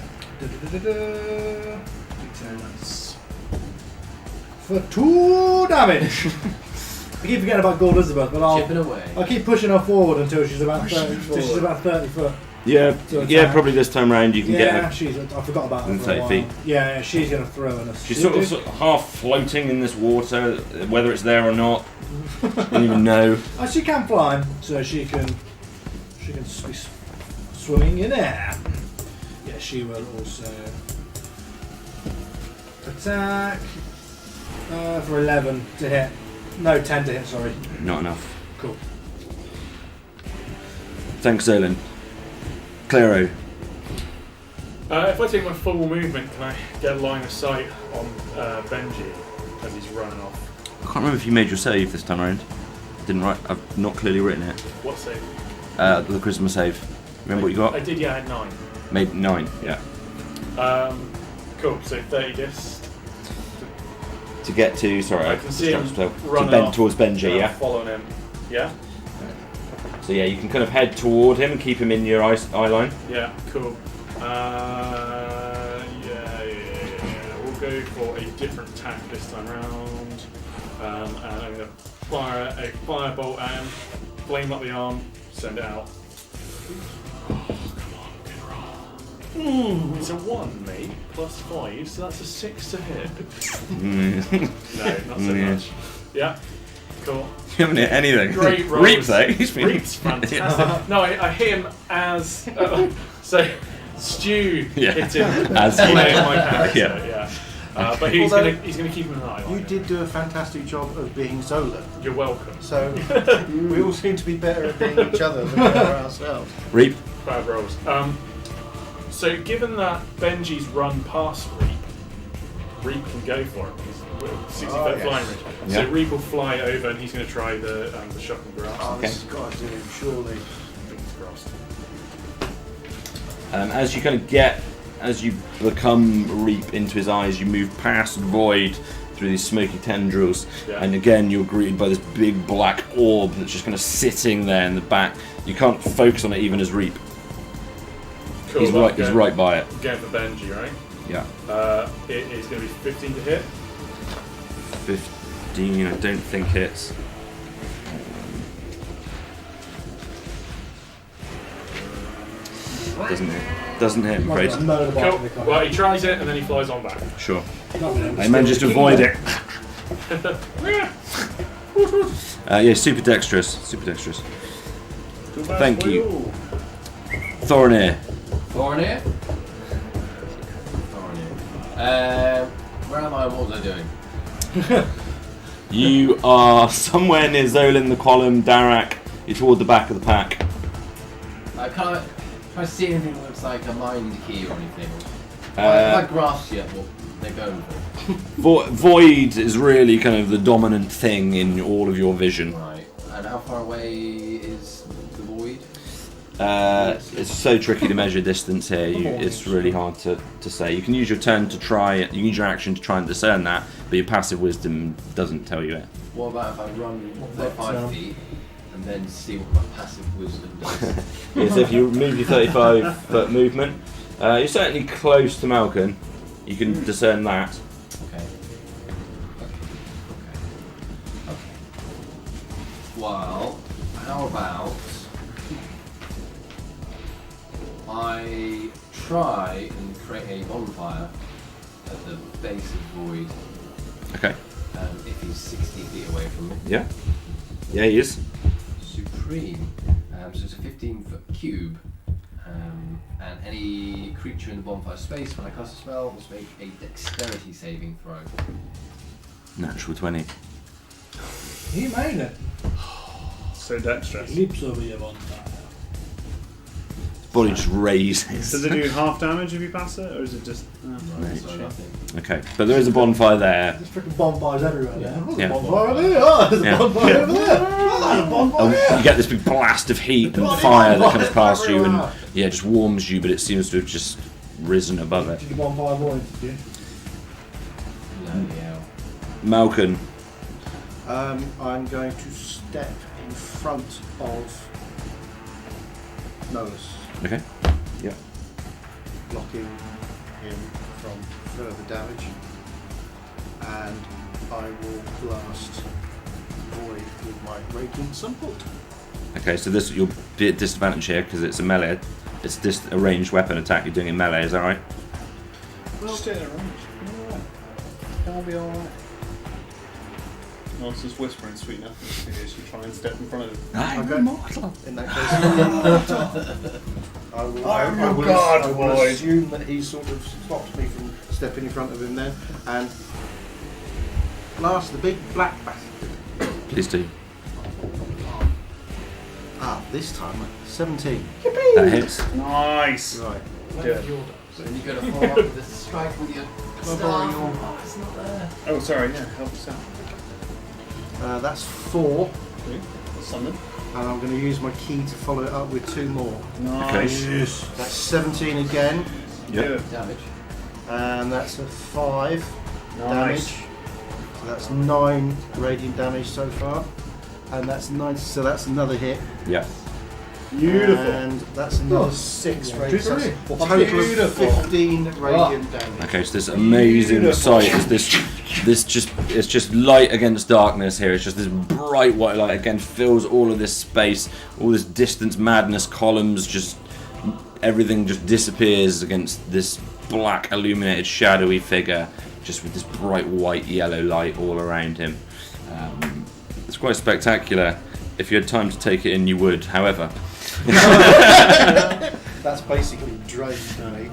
For 2 damage. I keep forgetting about Gold Elizabeth, but Chipping away. I'll keep pushing her forward until she's about 30 foot. Yeah, probably this time round you can get her. I forgot about her. 30 feet. Yeah, she's going to throw in us. She's sort of half floating in this water, whether it's there or not. I don't even know. She can fly, so she can be swimming in air. Yeah, she will also attack for 11 to hit. No, 10 to hit, sorry. Not enough. Cool. Thanks, Xolen. Claero. If I take my full movement, can I get a line of sight on Benji as he's running off? I can't remember if you made your save this time around. I didn't write. I've not clearly written it. What save? The charisma save. Remember what you got? I did, yeah, I had 9. Made 9. Yeah. Cool. So 30 discs. To get to, sorry, I can see him to bend towards Benji. Yeah. Following him. Yeah. So yeah, you can kind of head toward him and keep him in your eye line. Yeah. Cool. We'll go for a different attack this time round. And I'm going to fire a firebolt at him, flame up the arm, send it out. It's a 1, mate, plus 5, so that's a 6 to hit. No, not so much. Yeah, cool. You haven't hit anything. Great rolls. Reap though. Reap's fantastic. No, I hit him as... so, Stu hit him as playing my character, yeah. But he's going to keep him in an eye. You did do a fantastic job of being Xolen. You're welcome. So, we all seem to be better at being each other than we are ourselves. Reap. Bad rolls. So given that Benji's run past Reap can go for him. He's 60-foot flying range. Yeah. So Reap will fly over and he's going to try the shock and grasp. Oh, this has got to do him, surely. Fingers crossed. As you become Reap into his eyes, you move past Void through these smoky tendrils, and again you're greeted by this big black orb that's just kind of sitting there in the back. You can't focus on it even as Reap. Cool, He's right by it. Going for Benji, right? Yeah. It is going to be 15 to hit. 15, I don't think hits. Doesn't hit, I'm afraid. Cool. Well, he tries it and then he flies on back. Sure. I manages to avoid it. Yeah, super dexterous. Thank you. Thoronir. Thoronir? Where am I and what was I doing? You are somewhere near Xolen, the column, Darak. You're toward the back of the pack. I can't see anything that looks like a mind key or anything. I grasp yet what they're going for. Void is really kind of the dominant thing in all of your vision. Right. And how far away is the void? It's so tricky to measure distance here. It's really hard to say. You can use your turn to try. You can use your action to try and discern that, but your passive wisdom doesn't tell you it. What about if I run 5 feet and and then see what my passive wisdom does. Yes, if you move your 35-foot movement, you're certainly close to Malken. You can discern that. Okay. Well, how about I try and create a bonfire at the base of Void Okay. if he's 60 feet away from me. Yeah. Yeah, he is. Supreme. So it's a 15-foot cube. And any creature in the bonfire space, when I cast a spell, must make a dexterity saving throw. Natural 20. He made it. So dexterous. He leaps over your bonfire. Body just raises. Does it do half damage if you pass it, or is it just? Right. So nothing. Okay, but there is a bonfire there. There's freaking bonfires everywhere. Yeah. There's Yeah. a bonfire over there. Oh, there's Yeah. a bonfire over there. Oh, there's a bonfire And here. you get this big blast of heat and Bloody fire that comes bonfires past you and everywhere. yeah, just warms you, but it seems to have just risen above it. Did the bonfire void? Did you? Bloody hell. Malken. I'm going to step in front of Nolus, Okay. Yeah. blocking him from further damage, and I will blast Void with my Radiant Sunbolt. Okay, so this you'll be at disadvantage here because it's a melee. It's just a ranged weapon attack you're doing in melee. Is that right? Just stay there, right? I'll be alright. Nolus is whispering sweet nothings to you as you try and step in front of him. I'm Okay. immortal. In that case, I will, I'm your god, I will Void. assume that he sort of stops me from stepping in front of him then, and blast the big black bastard. Please do. This time 17. That hits. Nice. Right. Good. So then you got to follow up with a strike with your I borrow staff. your- Oh, it's not there. Oh, sorry. Yeah, help us out. That's 4, Okay. Summon. and I'm going to use my key to follow it up with 2 more. Nice. That's 17 again, Yep. Good. Damage. and that's a 5 damage. Nice. So that's 9 radiant damage so far, and that's 9. So that's another hit. Yeah. Beautiful. And that's another 6 radiant. So that's a Beautiful. total of 15 radiant damage. Okay, so this amazing sight is it's just light against darkness here. It's just this bright white light again fills all of this space, all this distance madness columns. Just everything just disappears against this black illuminated shadowy figure, just with this bright white yellow light all around him. It's quite spectacular. If you had time to take it in, you would. However. That's basically drained me.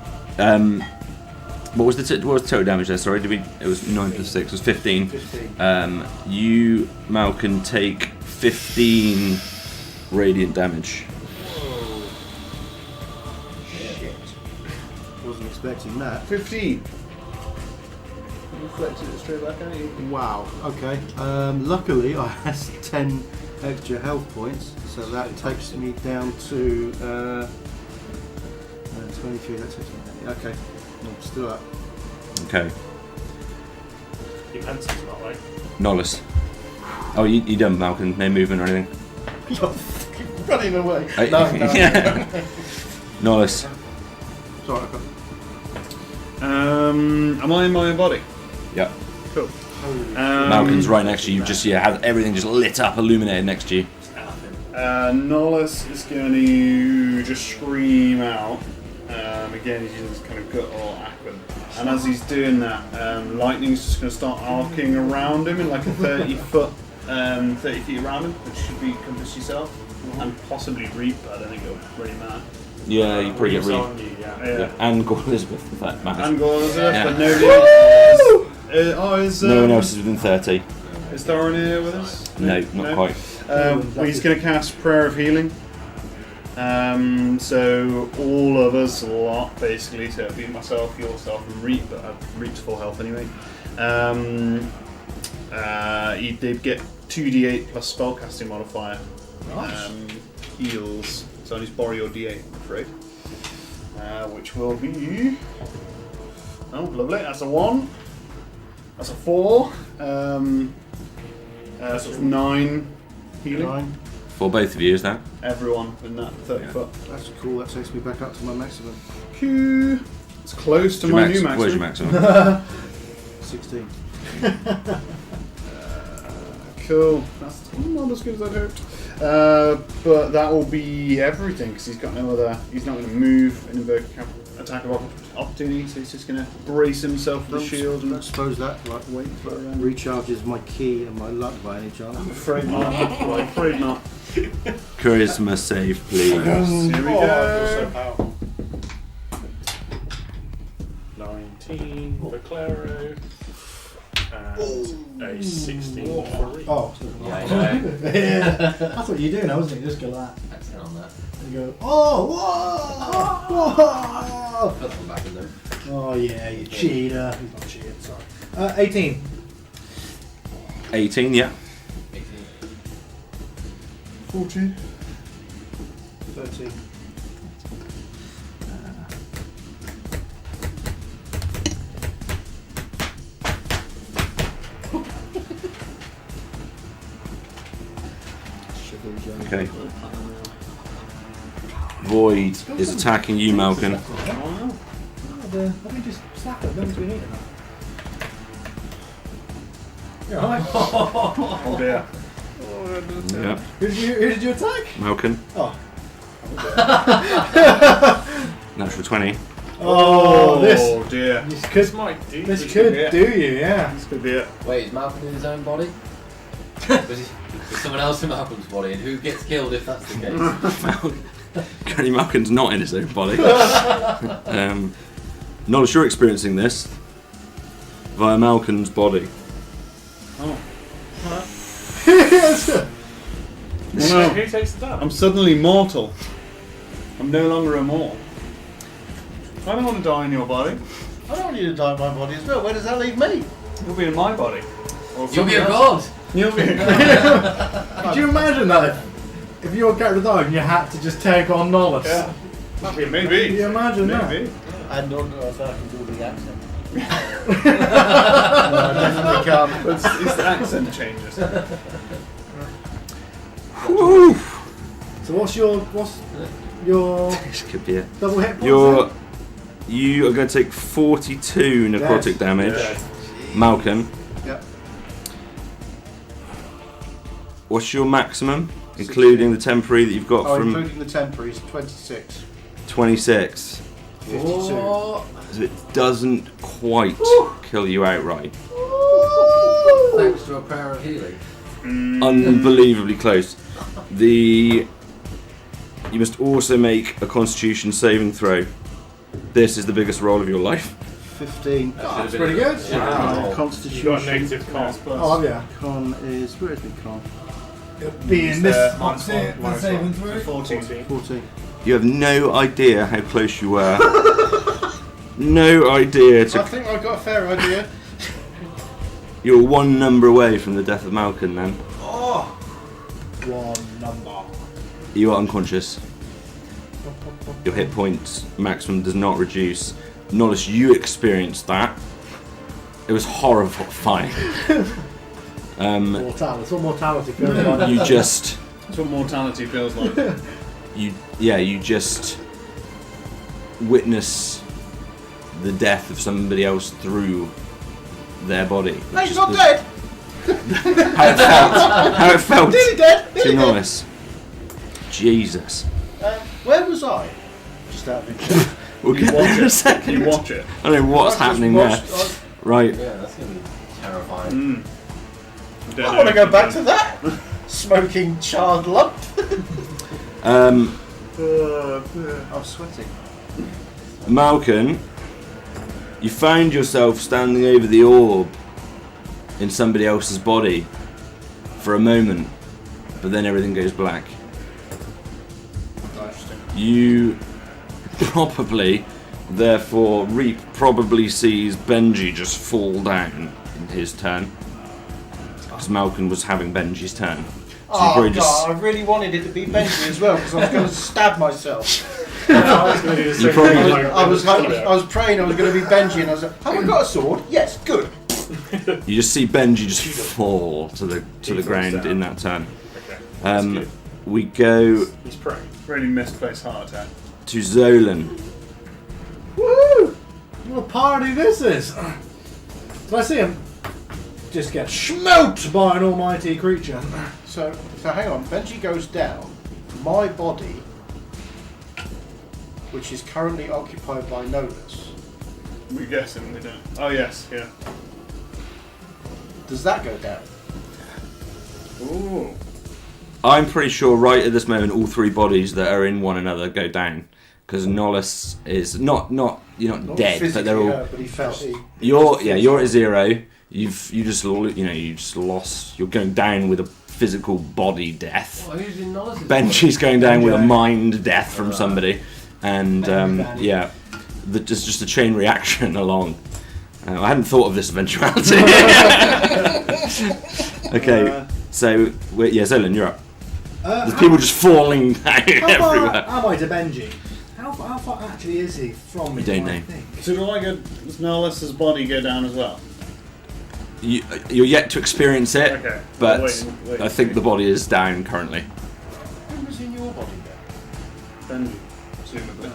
What was the total damage there? Sorry, it was 9 plus 6. It was 15. 15. You, Malken, take 15 radiant damage. Shit. Wasn't expecting that. 15. Reflected it straight back at you. Wow. Okay. Luckily, I has 10 extra health points, so that takes me down to 23. That takes me down. Okay. I'm still up. Okay. Your pencil's not right. Nolus. Oh, you done, Malken? No movement or anything? You're fucking running away. Yeah. Nolus. Sorry. I've got Am I in my own body? Yep. Cool. Malken's right next to you. Just has everything just lit up, illuminated next to you. Nolus is going to just scream out. Again, he's using his kind of gut or aquan. And as he's doing that, lightning's just going to start arcing around him in like a 30 feet around him, which should be compass yourself, and possibly reap. I don't think it'll really matter. Yeah, you probably get Reaps read. on you, yeah. Yeah. And Gore Elizabeth, if that matters. And Elizabeth, Yeah. but nobody. Is No one else is within 30. Is Thoronir with us? No, not quite. Well, he's going to cast Prayer of Healing. So all of us lot, basically, so it'll be myself, yourself, and Reap, but Reap's full health anyway. They'd get 2d8 plus spellcasting modifier. Nice. Heals. So on his body or d8, I'm afraid. Which will be... Oh, lovely. That's a 1. That's a 4. So it's 9 healing. 9, For both of you, is that? Everyone in that 30 foot. That's cool. That takes me back up to my maximum. Phew. It's close to my new maximum. Where's your maximum? 16. Cool. That's not as good as I'd hoped. But that will be everything because he's got no other. He's not going to move and invoke attack of opportunity, so he's just going to brace himself with the shield. I suppose that wait for recharges my key and my luck by any chance. I'm afraid not. I'm afraid not. Charisma save, please. Here we go. So powerful. 19 for Claero. And a 16 for Reed. Oh, Yeah, I know. yeah. That's what you do now, isn't it? You just go like that. That's it on that. And you go, oh, whoa, whoa. Put them back in there. Oh, yeah, you cheater. He's not cheating, sorry. 18. 18, yeah. 18. 14. 13. Okay. Void is attacking you, Malken. Let me just slap it. Don't we need it now? Yeah, alright. Oh dear. Yeah. Who did you attack? Malken. Oh. Natural 20. Oh, this dear. This might do. this could could be it. do you, yeah. This could be it. Wait, is Malcolm in his own body? Is someone else in Malcolm's body? And who gets killed if that's the case? Currently, Malken's not in his own body. Nolus, you're experiencing this via Malken's body. Oh. Yes. No. Who takes the damage? I'm suddenly mortal. I'm no longer immortal. I don't want to die in your body. I don't want you to die in my body as well. Where does that leave me? You'll be in my body. Or You'll be a somebody god! else. You'll be. Could you imagine that if your character died and you had to just take on Nolus? Yeah. Maybe. Can you imagine Maybe. I don't know if I can do the accent. No, I definitely can't. But it's the accent changes. Woo! So what's your This could be it. double hit points? You are going to take 42 necrotic Yes. damage. Yeah. Malken, Yep. what's your maximum, including the temporary that you've got Oh, from including the temporaries, 26. 26? 52. So it doesn't quite kill you outright. Thanks to a prayer of healing. Unbelievably close. You must also make a Constitution saving throw. This is the biggest roll of your life. 15. That's pretty good. Wow. You got a Constitution. negative con. Oh, yeah. Con is. Where is my con? Being this minus one, the minus saving one. throw. 14. 14. You have no idea how close you were. No idea I to. think I've got a fair idea. You're one number away from the death of Malken then. Oh! One number. You are unconscious. Your hit points maximum does not reduce. Nolus, you experienced that. It was horrifying. Mortality. That's what mortality feels like. You just. That's what mortality feels like. You just witness the death of somebody else through their body. No, he's not dead! How it felt Nearly dead! to Nolus. Jesus. Where was I? Just out of interest. We'll You get watch there in a it. second. You watch it. I don't know what's happening there. Right. Yeah, that's going to be terrifying. I want to go back to that! Smoking charred lump. I'm sweating. Malken, you found yourself standing over the orb in somebody else's body for a moment, but then everything goes black. You probably, therefore, Reap probably sees Benji just fall down in his turn. Because Malken was having Benji's turn. So you Oh probably god, I really wanted it to be Benji as well because I was going to stab myself. I was going to do the same probably thing. did- like- I was praying I was going to be Benji and I was like, have I got a sword? Yes, good. You just see Benji just fall to the ground falls down. in that turn. Okay, that's good. we go He's praying. Really misplaced heart attack. to Xolen. Woo! What a party this is! Did I see him just get smoked by an almighty creature? So hang on. Benji goes down. My body, which is currently occupied by Nolus, We're guessing they don't. Oh yes, yeah. does that go down? Ooh. I'm pretty sure right at this moment all three bodies that are in one another go down because Nolus is not you're not dead, but they're all. hurt, but he felt. You're at 0. You just lost. You're going down with a physical body death. Oh, who's in Nolus? Benji's going down with a mind death from somebody, and Benji. there's just a chain reaction along. I hadn't thought of this eventuality. Okay, so Xolen, you're up. There's people just falling down How far everywhere. am I to Benji? How far actually is he from me? You don't do I know. think? So do I go? Does Nolus's body go down as well? You're yet to experience it, Okay. but Wait, I think the body is down currently. Who was in your body then? Benji, presumably.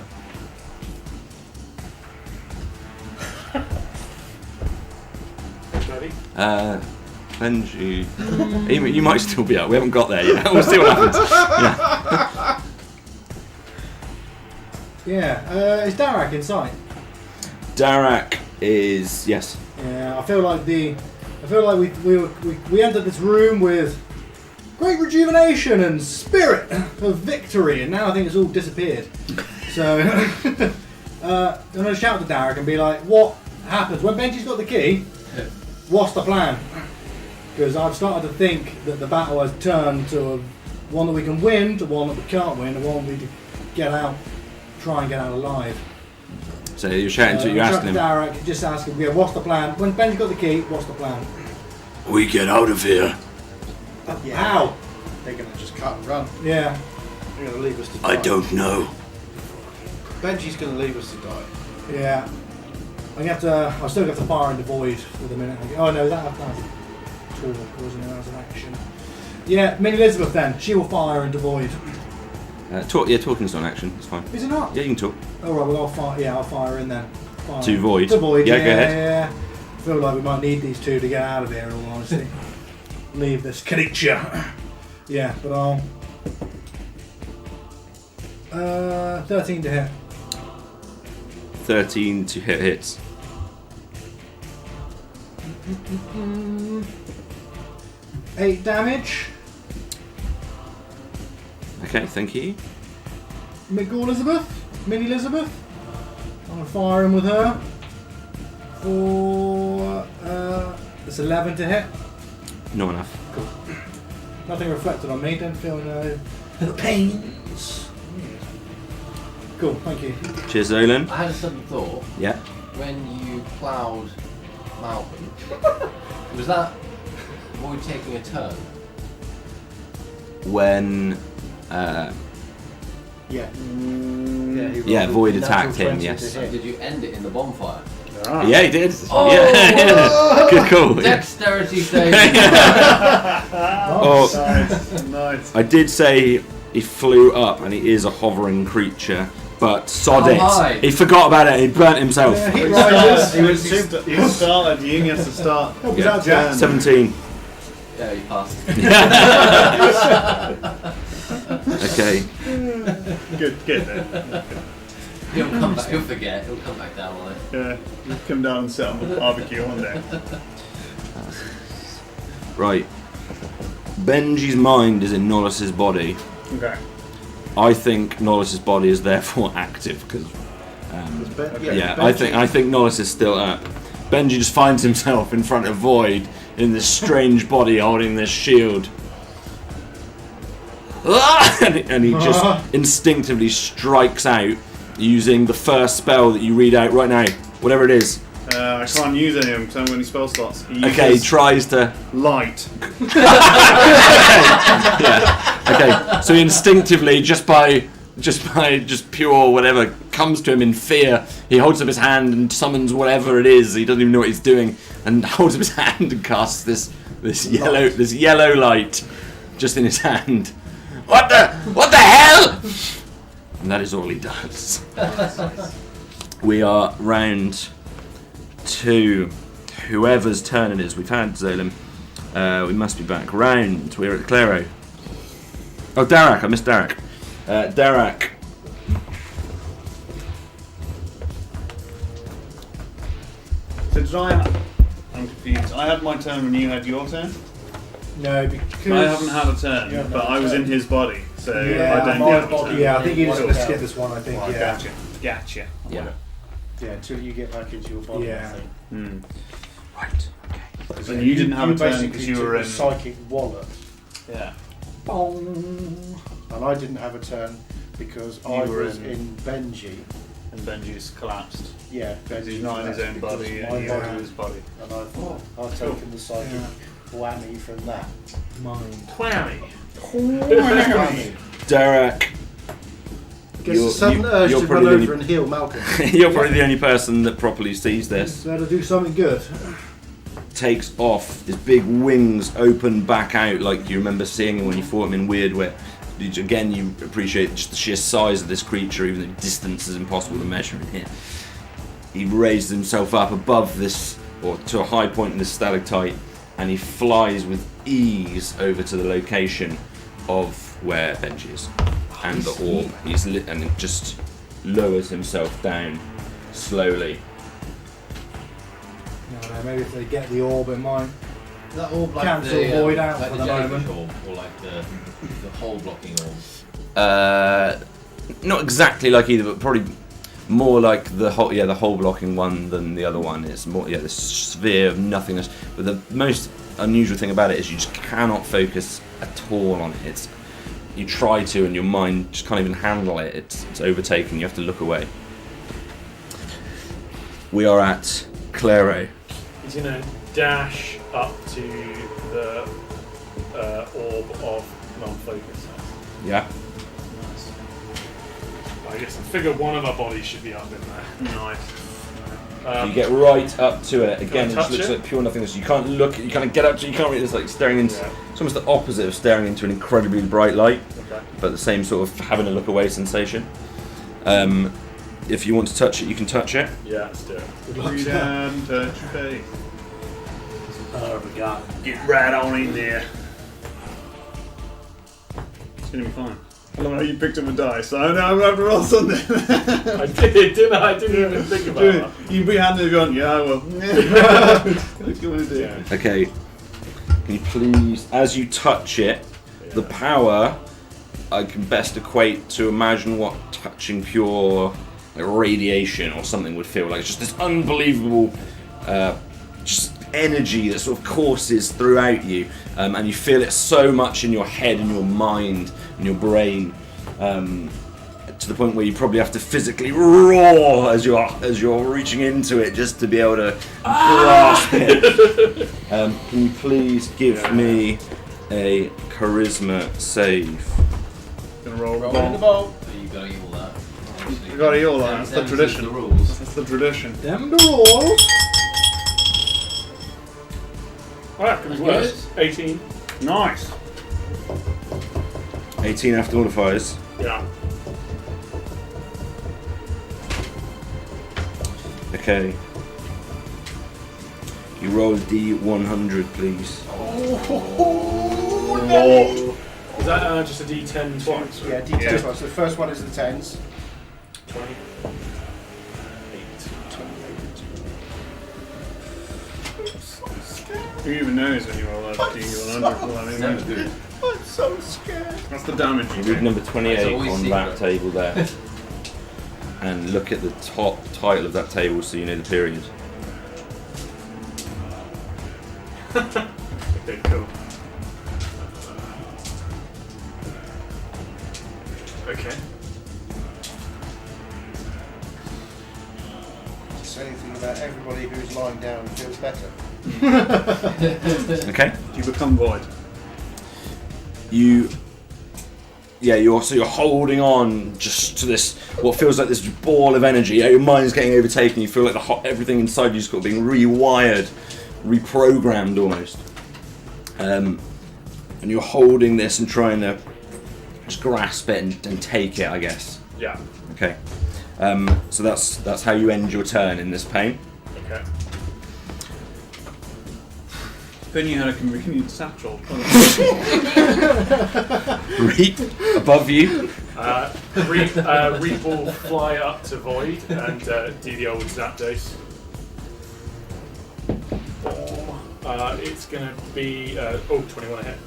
Ready? Benji, you might still be up. We haven't got there yet. We'll see what happens. Yeah. Is Darak in sight? Darak is yes. Yeah. I feel like we entered this room with great rejuvenation and spirit of victory, and now I think it's all disappeared. So I'm gonna shout to Darak and be like, "What happens when Benji's got the key? What's the plan?" Because I've started to think that the battle has turned to one that we can win, to one that we can't win, and one we can try and get out alive. So you're shouting to, you're asking him. Darak, just ask him, what's the plan? When Benji's got the key, what's the plan? We get out of here. How? They're going to just cut and run. Yeah. They're going to leave us to die. I don't know. Benji's going to leave us to die. Yeah. I still have to fire into void for the minute. Oh no, that's talk, wasn't it? That was an action. Yeah, Minnie Elizabeth then. She will fire into void. Talking's not an action. It's fine. Is it not? Yeah, you can talk. Alright, well I'll fire in then. Fire To void. To void, Yeah, yeah, go ahead. yeah. I feel like we might need these two to get out of here, in all honesty. Leave this creature. Yeah, but I'll... 13 to hit. 13 to hit hits. 8 damage. Okay, thank you. Minnie Elizabeth. I'm gonna fire him with her. For it's 11 to hit. Not enough. Nothing reflected on me. Don't feel no pains. Cool, thank you. Cheers, Xolen. I had a sudden thought. Yeah. When you ploughed Malken, was that Void taking a turn? When Yeah, Void attacked him, natural 20 yes. to hit. Did you end it in the bonfire? Ah. Yeah, he did. Oh! Yeah. Good call. Yeah. Dexterity save! Oh, Nice. I did say he flew up and he is a hovering creature, but sod How it. high? He forgot about it and he burnt himself. Yeah, He rises. started. Ying has to start. Help us out, Jack. 17. Yeah, you passed. Okay. Good then. He'll come back. He'll forget. He'll come back down on it. Yeah, you come down and sit on the barbecue one day. Right. Benji's mind is in Nolus's body. Okay. I think Nolus's body is therefore active because. I think Nolus is still up. Benji just finds himself in front of Void in this strange body holding this shield. And he just instinctively strikes out using the first spell that you read out right now, whatever it is. I can't use any of them because I haven't got any spell slots. He Okay, he uses tries to. light. Yeah. Okay, so he instinctively, just pure whatever comes to him in fear, he holds up his hand and summons whatever it is. He doesn't even know what he's doing, and holds up his hand and casts this yellow light just in his hand What the hell? And that is all he does. We are round 2. Whoever's turn it is. We've had Xolen. We must be back. Round. We're at Claero. Oh, Darak. I missed Darak. Darak. So did I'm confused. I had my turn when you had your turn? No, because I haven't had a turn, You haven't but had a I was turn. in his body, so yeah, I don't my get a body, turn. yeah, I think you just Well, going to skip this one. I think, Right, yeah. Gotcha. Yeah. Yeah, until you get back into your body. Yeah. I think. Hmm. Right. Because And you didn't have a turn basically because you took were the in- psychic wallet, Yeah. and I didn't have a turn because You I were was in- in Benji. And Benji's collapsed. Yeah, Because Benji. he's not in his own because body, my and you body are in his body. and I've taken the psychic whammy from that. Mind. Twammy. Whammy. Darak. Gets a sudden urge you're to probably run the over only- and heal Malken. You're probably the only person that properly sees this. Better do something good. Takes off, his big wings open back out like you remember seeing him when you fought him in Weird Wit. Again, you appreciate just the sheer size of this creature, even though distance is impossible to measure in here. He raises himself up above this, or to a high point in this stalactite, and he flies with ease over to the location of where Benji is. And the orb. And it just lowers himself down slowly. No, maybe if they get the orb, it might. That orb like Cancel the void out like for the the jellyfish moment. orb, or like the hole blocking orb. Not exactly like either, but probably more like the hole blocking one than the other one. It's more the sphere of nothingness. But the most unusual thing about it is you just cannot focus at all on it. You try to, and your mind just can't even handle it. It's overtaken. You have to look away. We are at Claero. He's going to dash up to the orb of non-focus. Yeah. Nice. I guess I figure one of our bodies should be up in there. Nice. You get right up to it. Can Again, I it just touch looks it? like pure nothingness. You can't look. You can't get up to. You can't really. It's like staring into. Yeah. It's almost the opposite of staring into an incredibly bright light, Okay. but the same sort of having a look away sensation. If you want to touch it, you can touch it. Yeah, let's do it. Good luck. Read and touch face. Oh my god. Get right on in there. It's gonna be fine. I love how you picked up a dice. So now I'm gonna have to roll something. I did, didn't I? I didn't even think about that. You put your hand in it on. Yeah, I will. What do you want to do? Yeah. Okay. Can you please, as you touch it, the power I can best equate to imagine what touching pure like radiation or something would feel like. It's just this unbelievable just energy that sort of courses throughout you, and you feel it so much in your head and your mind and your brain, to the point where you probably have to physically roar as you're reaching into it just to be able to grasp it. Can you please give me a charisma save? Gonna roll the Roll in the ball. ball. But you gotta eat all that. You gotta eat all that. That's the Them's tradition. The rules. That's the tradition. Them the rules. Alright, could be worse. 18. Nice. 18 after modifiers. Yeah. Okay. You roll a D100, please. Is that just a D10 twice? Right? Yeah, D10 twice. So the first one is the 10s. 20. 8. Who even knows when you roll a D100? Well, I mean, Sounds good. I'm so scared. that's the damage you Read take. number It's 28 always on secret. that table there. And look at the top title of that table so you know the period. Okay, cool. Okay. Say anything about everybody who's lying down feels better. Okay? You become void. You're holding on just to this, what feels like this ball of energy. Your mind's getting overtaken. You feel like everything inside you's got being rewired, reprogrammed almost. And you're holding this and trying to just grasp it and take it, I guess. Yeah. Okay. So that's how you end your turn in this pain. Okay. Then you had a convenient satchel. Reap above you. Reap will fly up to Void and do the old Zap Dice. It's going to be 21 a hit.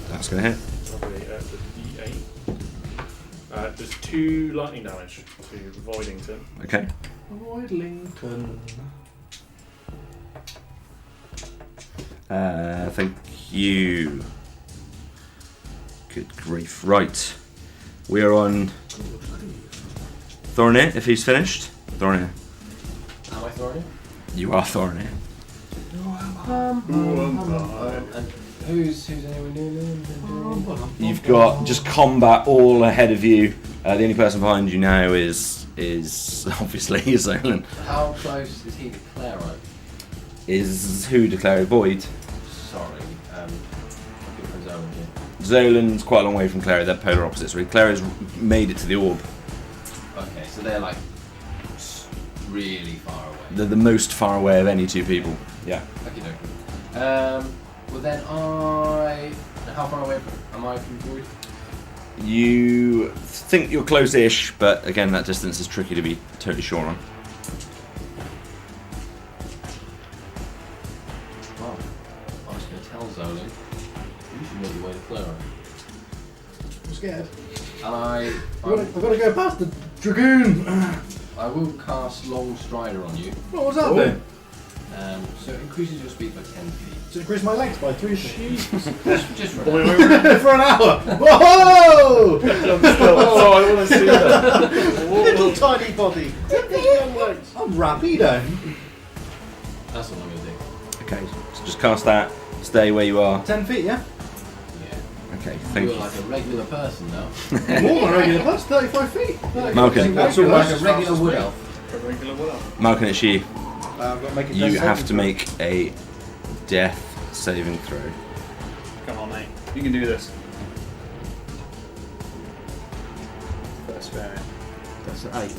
That's going to hit. Probably the D8. There's 2 lightning damage to Voidington. Okay. Voidlington. Thank you. Good grief. Right. We are on Thoronir, if he's finished. Thoronir. Am I Thoronir? You are Thoronir. And who's anywhere near? You've got just combat all ahead of you. The only person behind you now is obviously Xolen. How close is he to Claero? Is who declare void? Sorry, looking for Xolen here. Xolen's quite a long way from Claero. They're polar opposites. Really, Claero's made it to the orb. Okay, so they're like really far away. They're the most far away of any two people. Yeah. Okay, well then how far away am I from Void? You think you're close-ish, but again, that distance is tricky to be totally sure on. Well, I was going to tell Xolen, you should know the way to Claero. I'm scared. And I've got to go past the Dragoon. I will cast Long Strider on you. What was that then? So it increases your speed by 10 feet. To increase my legs by 3 feet. Just for for an hour. Whoa! Oh, I want to see that. Little tiny body. I'm rapido. That's what I'm going to do. Okay, so just cast that. Stay where you are. 10 feet, yeah? Yeah. Okay, thank You're you. like a regular person now. More than a regular plus, 35 feet. Malken. That's You're all like right. a regular wood elf. A regular will. Malken, it's you. I've got to make a You death have saving to make a death saving throw. Come on, mate. You can do this. First variant. throw. That's an 8.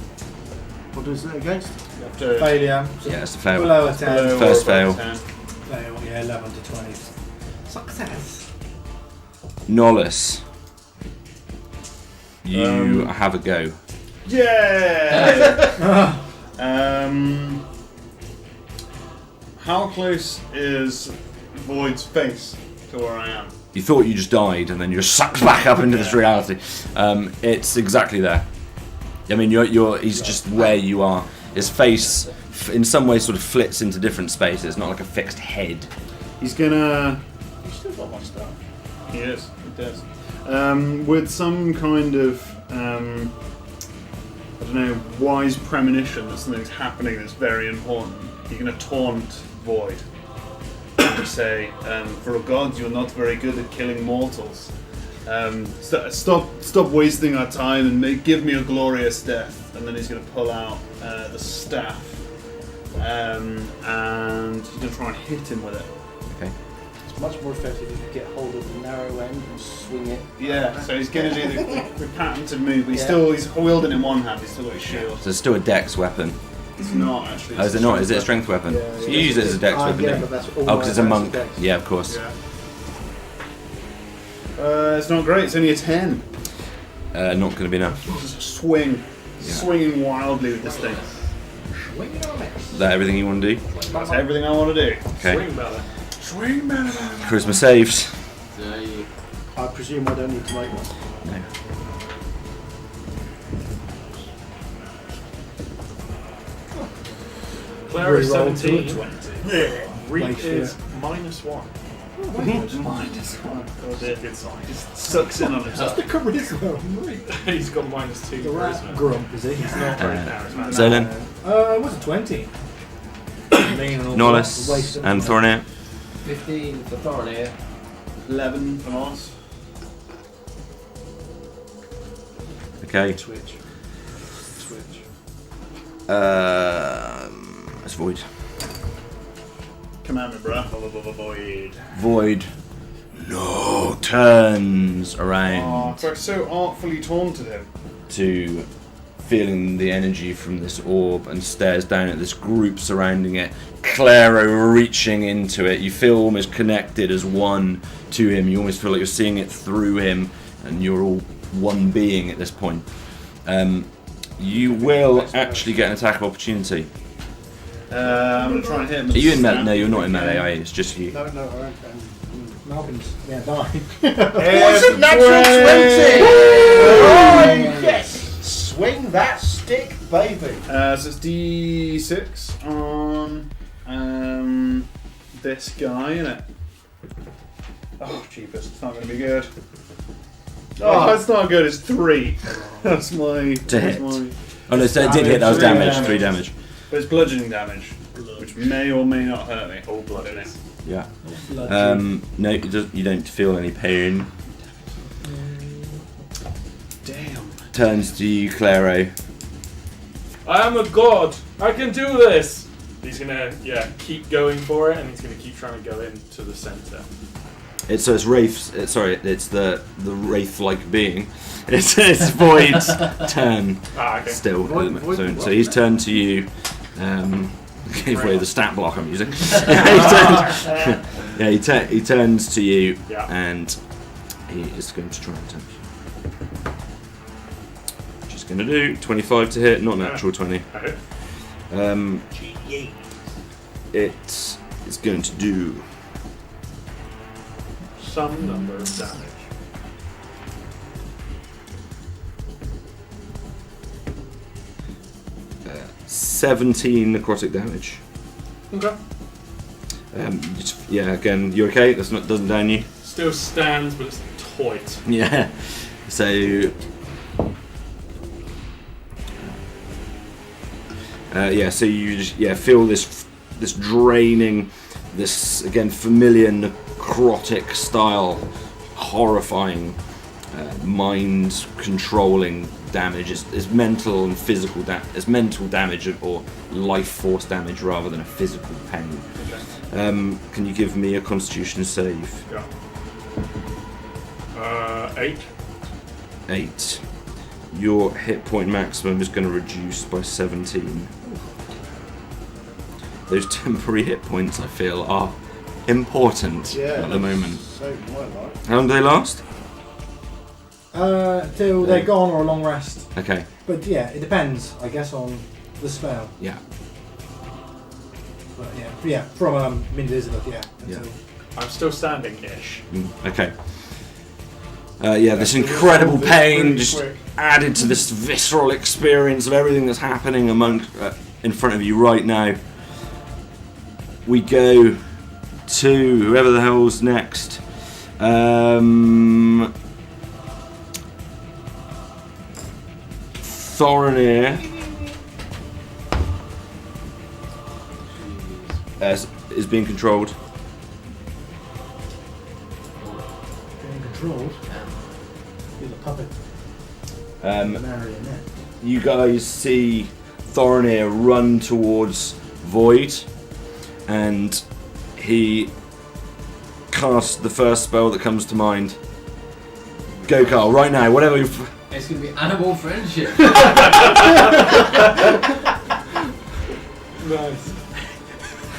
What is it against? You have to Failure. Yeah, it's a fail. Below a 10. below First or above fail. 10. Fail, yeah, 11 to 20. Success. Nolus. You have a go. Yeah! How close is Void's face to where I am? You thought you just died, and then you're sucked back up into this reality. It's exactly there. I mean, he's just where you are. His face, in some ways, sort of flits into different spaces, not like a fixed head. He's gonna. You still got my stuff. He is. He does. With some kind of I don't know, wise premonition that something's happening that's very important. You're gonna taunt Void. And you say, "For a god, you're not very good at killing mortals. Stop wasting our time and give me a glorious death." And then he's gonna pull out the staff, and he's gonna try and hit him with it. Okay. It's much more effective if you get hold of the narrow end and swing it. Yeah, so he's going to do the patented move, but Yeah. he's wielding in one hand, he's still got his shield. So it's still a dex weapon. It's not actually. Oh, is it not? Is it a strength weapon? Yeah, So you use it as a dex weapon, yeah, don't but you? that's all Oh, because it's a my monk. attacks are dex. Yeah, of course. Yeah. It's not great, it's only a 10. Not going to be enough. Just swing. Yeah. Swinging wildly with this thing. Is that everything you want to do? That's everything I want to do. Okay. Swing Bella. Swing, man. Charisma saves. So you I presume I don't need to make one. No. Claero is Reroll to 17. 20. Reap Nice, is yeah. -1. Oh dear, good sign. Just sucks in on himself. The charisma. He's got -2 The rat charisma. grump, is he? He's not very charismatic. Xolen, What's it, 20? Nolus, and Thoronir. 15 for Thoronir. 11 for Nolus. Okay. Switch. It's Void. Command me, bruh. Void. Void. No turns around So it's so artfully taunted him. to feeling the energy from this orb and stares down at this group surrounding it. Claero reaching into it. You feel almost connected as one to him. You almost feel like you're seeing it through him, and you're all one being at this point. You will actually get an attack of opportunity. I'm going to try and hit him. Are you in melee? No, you're not in melee, are you? It's just you. No, I don't. Malkin's dying. Wasn't natural 20! Oh, yes! Swing that stick, baby. So it's D6 on this guy, innit? Oh, jeepers, it's not going to be good. Oh, it's not good, it's 3. That's my... To hit. My, Oh no, so it did hit. That was damage. 3 damage. but it's bludgeoning damage, which may or may not hurt me. All bludgeoning. Yeah. No, you don't feel any pain. Damn. Turns to you, Claero. I am a god. I can do this. He's gonna keep going for it, and he's gonna keep trying to go into the center. It's Wraith's. It's the Wraith-like being. It's Void's turn. Okay. Still. Void, So he's turned to you. Gave away the stat block I'm using. He turns to you, and he is going to try and tempt you. She's going to do 25 to hit, not natural 20. It is going to do some number of damage. uh, 17 necrotic damage. Okay. Again, you okay? Doesn't down you. Still stands, but it's tight. Yeah. So. So you just feel this draining, this again familiar necrotic style, horrifying, mind controlling damage. It's mental and physical it's mental damage or life force damage rather than a physical pain. Okay. Can you give me a Constitution save? Yeah. 8. 8. Your hit point maximum is going to reduce by 17. Those temporary hit points, I feel, are important at the moment. Saved my life. How long do they last? Till they're gone or a long rest. Okay. But yeah, it depends, I guess, on the spell. Yeah. But from Mint Elizabeth, until I'm still standing-ish. Okay. This incredible pain just added to this visceral experience of everything that's happening in front of you right now. We go to whoever the hell's next. Thoronir is being controlled. being controlled. He's a puppet. Marionette. You guys see Thoronir run towards Void, and he casts the first spell that comes to mind. Go, Carl, right now, whatever you... It's going to be animal friendship. Nice.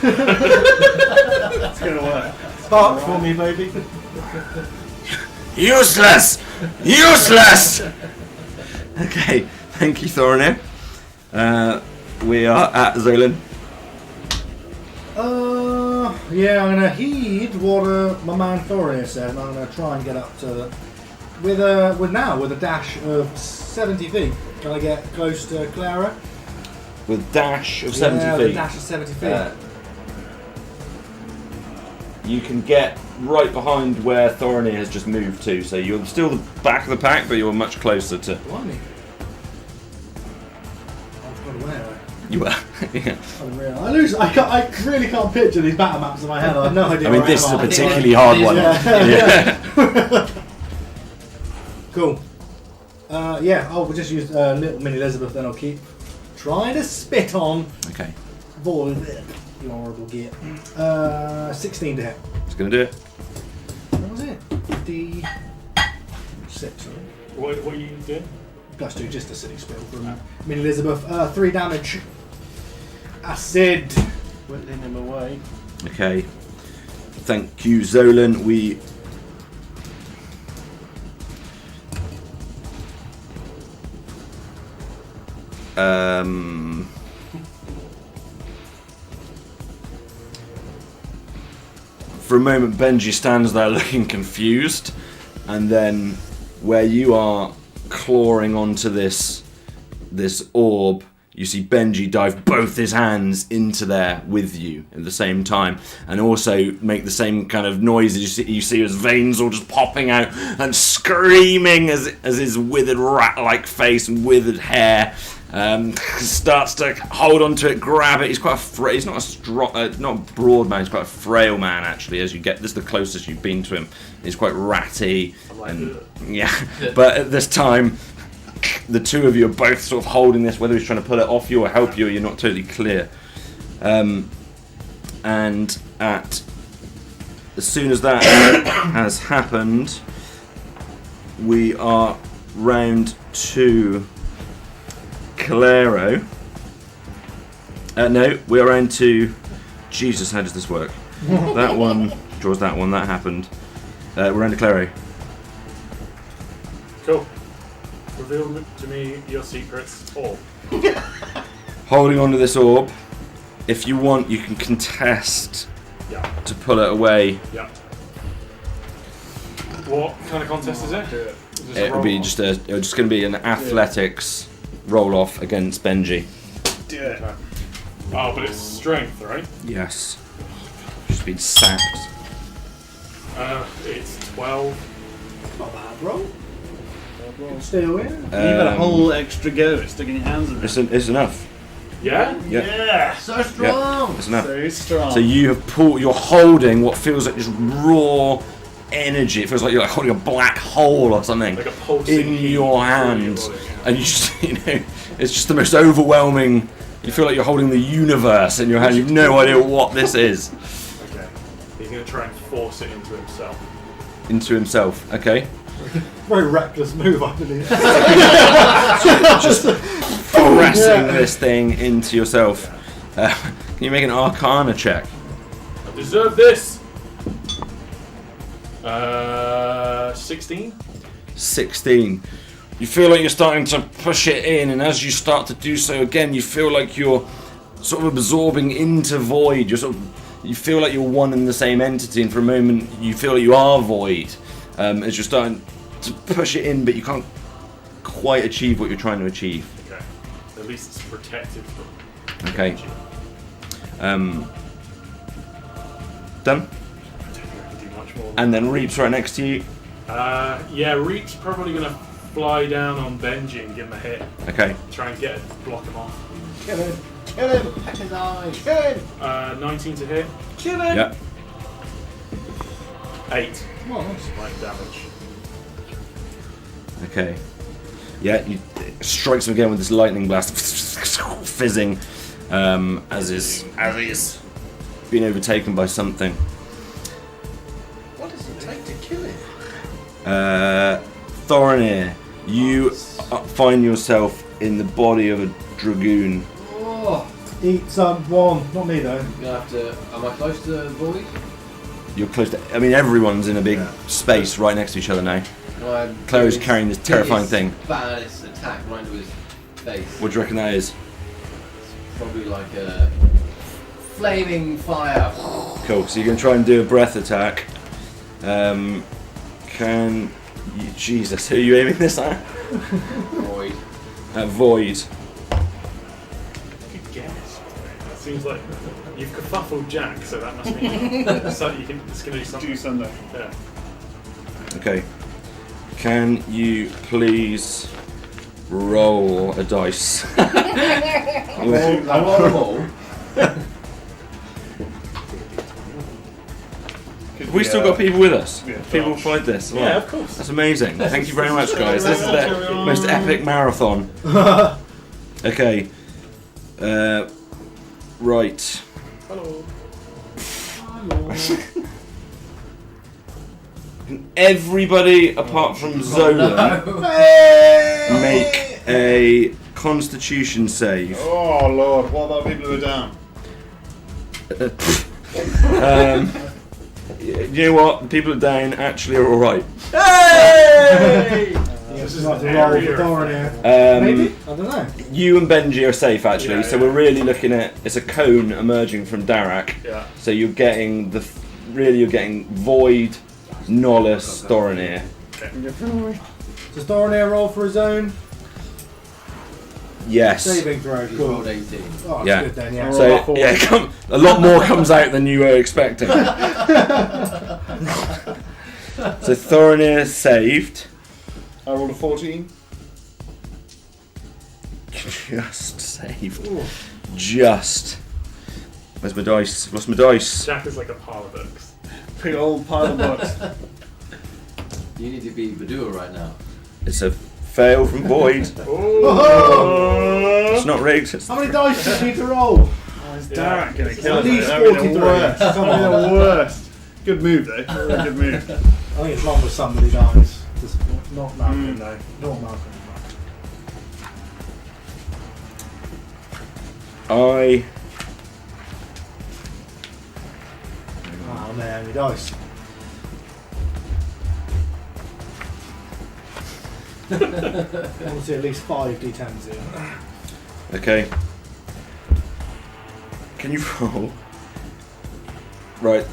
It's gonna work. Spark for me, baby. Useless! Useless! Okay, thank you, Thoronir. We are at Xolen. I'm gonna heed what my man Thoronir said, and I'm gonna try and get up to with a dash of 70 feet. Can I get close to Claero? With dash of 70 feet. With a dash of 70 feet. You can get right behind where Thoronir has just moved to, so you're still the back of the pack, but you're much closer to... Blimey. I've got away. You were. Yeah. Unreal. I really can't picture these battle maps in my head. I have no idea. I mean, where this is I a am. particularly hard one. Yeah. Cool. We'll just use little mini Elizabeth, then I'll keep trying to spit on Okay. Void. You horrible git. 16 to hit. It's going to do it. That was it. D6, I think. What are you doing? Plus 2, just a silly spell from Min Elizabeth. 3 damage. Acid. Whittling him away. Okay. Thank you, Xolen. We. For a moment, Benji stands there looking confused, and then where you are clawing onto this orb, you see Benji dive both his hands into there with you at the same time, and also make the same kind of noises. You see his veins all just popping out and screaming as his withered rat-like face and withered hair starts to hold onto it, grab it. He's quite he's not a strong, not a broad man. He's quite a frail man actually. As you get, this is the closest you've been to him. He's quite ratty, yeah. But at this time, the two of you are both sort of holding this. Whether he's trying to pull it off you or help you, you're not totally clear. And as soon as that has happened, we are round to Claero. No, we're around to... Jesus, how does this work? That one draws that one, that happened. We're around to Claero. Cool. Reveal to me your secrets, all. Holding onto this orb. If you want, you can contest to pull it away. Yeah. What kind of contest is it? It'll be just going to be an athletics roll off against Benji. Do it. Okay. Oh, but it's strength, right? Yes. Just been sacked. It's 12. Not a bad roll. Still in. You've had a whole extra go at sticking your hands in it. It's enough. Yeah? Yeah! So strong! It's enough. So strong. So you have you're holding what feels like just raw energy. It feels like you're like holding a black hole or something Like a pulsing in heat your through hand, your body, yeah. and you just, it's just the most overwhelming. You feel like you're holding the universe in your hand. You've no idea what this is. Okay. He's going to try and force it into himself. Into himself. Okay. Very reckless move, I believe. Just pressing this thing into yourself. Can you make an Arcana check? I deserve this! 16? 16. You feel like you're starting to push it in, and as you start to do so again, you feel like you're sort of absorbing into void. You feel like you're one and the same entity, and for a moment you feel like you are void as you're starting to push it in, but you can't quite achieve what you're trying to achieve. Okay. At least it's protected from. Okay. Done. I don't think I can do much more. And then Reap's right next to you. Yeah, Reap's probably going to fly down on Benji and give him a hit. Okay. Try and block him off. Kill him! Kill him! Peck his eyes! Kill him! 19 to hit. Kill him! Yep. 8. Oh, nice. Light damage. Okay. Yeah, it strikes him again with this lightning blast, fizzing, as he's being overtaken by something. What does it take to kill him? Thoronir, you find yourself in the body of a dragoon. Oh! Eat one. Not me though. I'm gonna have to. Am I close to the void? You're close to. I mean, everyone's in a big space right next to each other now. No, Claire's carrying this terrifying thing. Baddest attack right into his face. What do you reckon that is? Probably like a flaming fire. Cool. So you're gonna try and do a breath attack. Can you, Jesus, who are you aiming this at? Void. At Void. Good guess. It seems like you've kerfuffled Jack, so that must mean it's going to do something. Do something. Yeah. Okay. Can you please roll a dice? I roll them all. Have we still got people with us? Yeah, People Josh. played this. Yeah, of course. That's amazing. Thank you very much, guys. This is the most epic marathon. Okay. Right. Hello. Can everybody apart from Xolen make a Constitution save? Oh lord, what about people who are down? You know what? The people at down actually are alright. This is like the roll for Thoronir. Maybe? I don't know. You and Benji are safe actually, Yeah, so yeah. we're really looking at it's a cone emerging from Darak. Yeah. So you're getting you're getting Void, Nolus, Thoronir. Does Thoronir roll for his own Yes. saving throw? He's Cool. rolled 18. Oh, Yeah. it's good then, yeah. So yeah, a lot more comes out than you were expecting. So Thoronir saved. I rolled a 14. Just saved. Just. Where's my dice? I've lost my dice. Jack is like a pile of books. Big old pile of books. You need to be Badua right now. It's a fail from Void. Oh! It's not rigged. It's How many dice do you need to roll? Is Darren gonna kill At us? least That'd be 43. the worst. Come That'd be on. the worst. Good move though. Really good move. I think it's long with somebody dies. Just not Malken, though. Not Malken. I. Oh man, he dies. I want to see at least 5 d10s here. Okay. Can you roll? Right.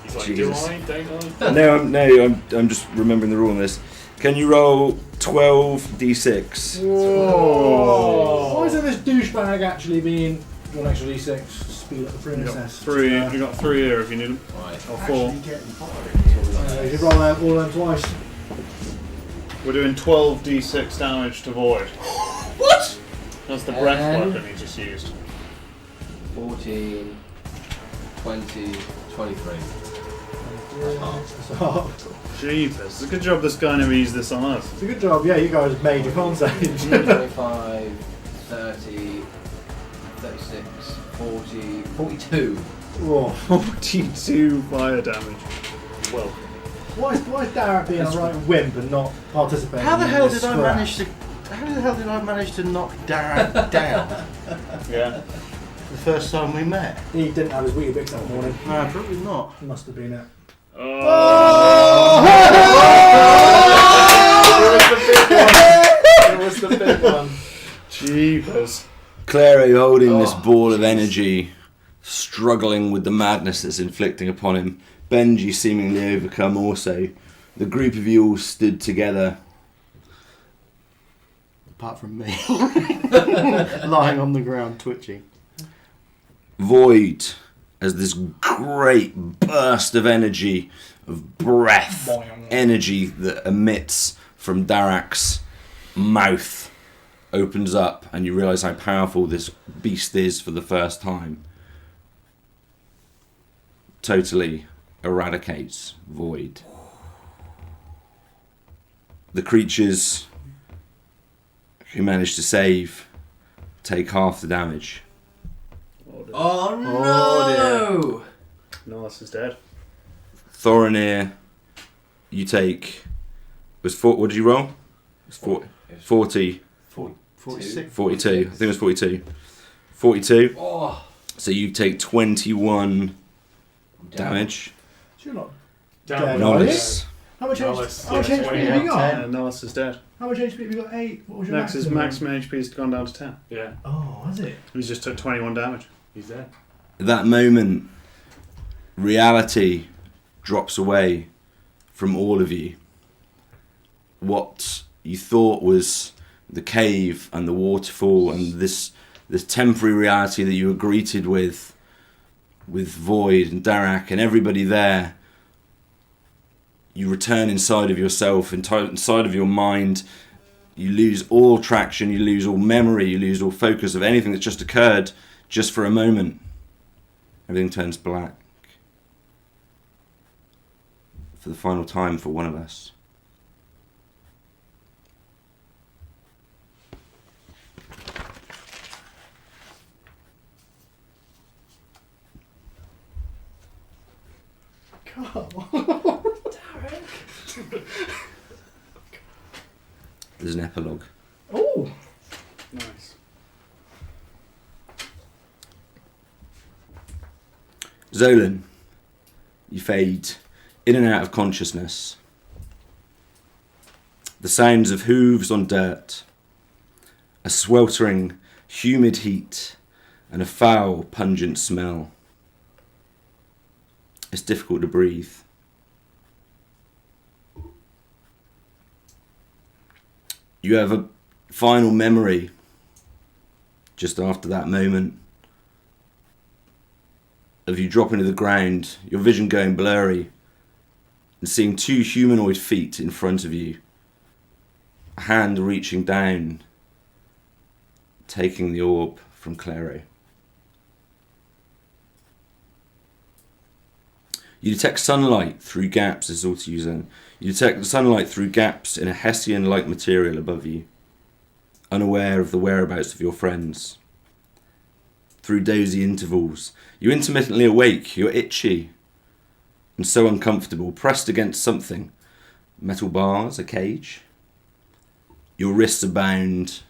He's like, Jesus. do I? Don't I? I'm just remembering the rule on this. Can you roll 12d6? Whoa! Why isn't this douchebag actually being one extra d6? Speed up the You got princess. 3. You got 3 here if you need them. Right. Or 4. You should roll them all them twice. We're doing 12d6 damage to Void. What? That's the breath And- weapon he just used. 14, 20, 23. So, Jeepers. It's a good job this guy never used this on us. it's a good job, yeah, you guys made your con save. 25, 30, 36, 40, 42. Whoa. 42 fire damage. Well, Why is Darren being a right wimp and not participating? How the in hell this did I scrap? manage to? How the hell did I manage to knock Darren down yeah. the first time we met? He didn't have his Weetabix that morning. No, probably not. Must have been it. It was the big one. Jeepers. Claero holding this ball of energy, struggling with the madness that's inflicting upon him. Benji seemingly overcome also. The group of you all stood together. Apart from me, lying on the ground twitching. Void as this great burst of energy, of breath, energy that emits from Darak's mouth opens up, and you realise how powerful this beast is for the first time. Totally eradicates Void. The creatures who managed to save take half the damage. Oh no! Nolus is dead. Thoronir, you take. What did you roll? It was 40. 46. 42. I think it was 42. 42. Oh, So you take 21 damage. So you're not. Down Dead. with Nolus. How much Nolus, HP yeah, have you got? Nolus is dead. How much HP have you got? 8. What was your Max's maximum HP has gone down to 10. Yeah, Oh, has it? He just took 21 damage. he's there. At that moment, reality drops away from all of you. What you thought was the cave and the waterfall and this temporary reality that you were greeted with Void and Darak and everybody there, you return inside of yourself, inside of your mind. You lose all traction, you lose all memory, you lose all focus of anything that's just occurred just for a moment. Everything turns black. For the final time for one of us. God. There's an epilogue. Oh! Nice. Xolen, you fade in and out of consciousness. The sounds of hooves on dirt, a sweltering, humid heat, and a foul, pungent smell. It's difficult to breathe. You have a final memory just after that moment of you dropping to the ground, your vision going blurry, and seeing two humanoid feet in front of you, a hand reaching down, taking the orb from Claero. You detect sunlight through gaps, this is all to use then. You detect the sunlight through gaps in a Hessian-like material above you, unaware of the whereabouts of your friends. Through dozy intervals, you intermittently awake, you're itchy and so uncomfortable, pressed against something. Metal bars, a cage. Your wrists are bound.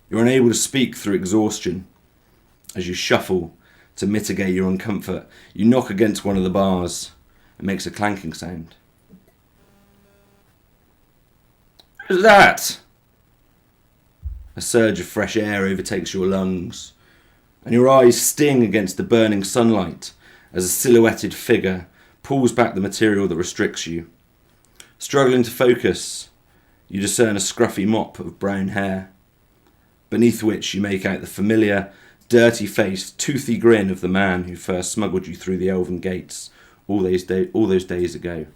You're unable to speak through exhaustion. As you shuffle to mitigate your uncomfort, you knock against one of the bars. It makes a clanking sound. What's that? A surge of fresh air overtakes your lungs, and your eyes sting against the burning sunlight as a silhouetted figure pulls back the material that restricts you. Struggling to focus, you discern a scruffy mop of brown hair, beneath which you make out the familiar, dirty-faced, toothy grin of the man who first smuggled you through the elven gates all those days ago.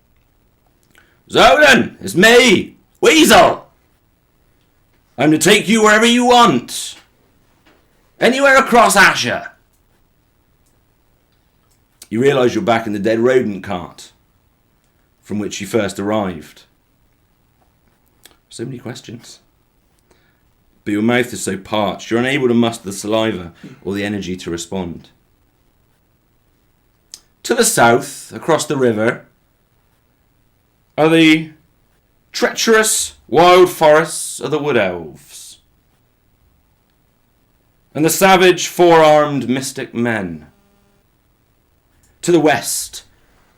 Xolen, it's me, Weasel! I'm to take you wherever you want. Anywhere across Asher. You realise you're back in the dead rodent cart from which you first arrived. So many questions. But your mouth is so parched, you're unable to muster the saliva or the energy to respond. To the south, across the river, are the treacherous wild forests of the wood elves, and the savage four-armed mystic men. To the west,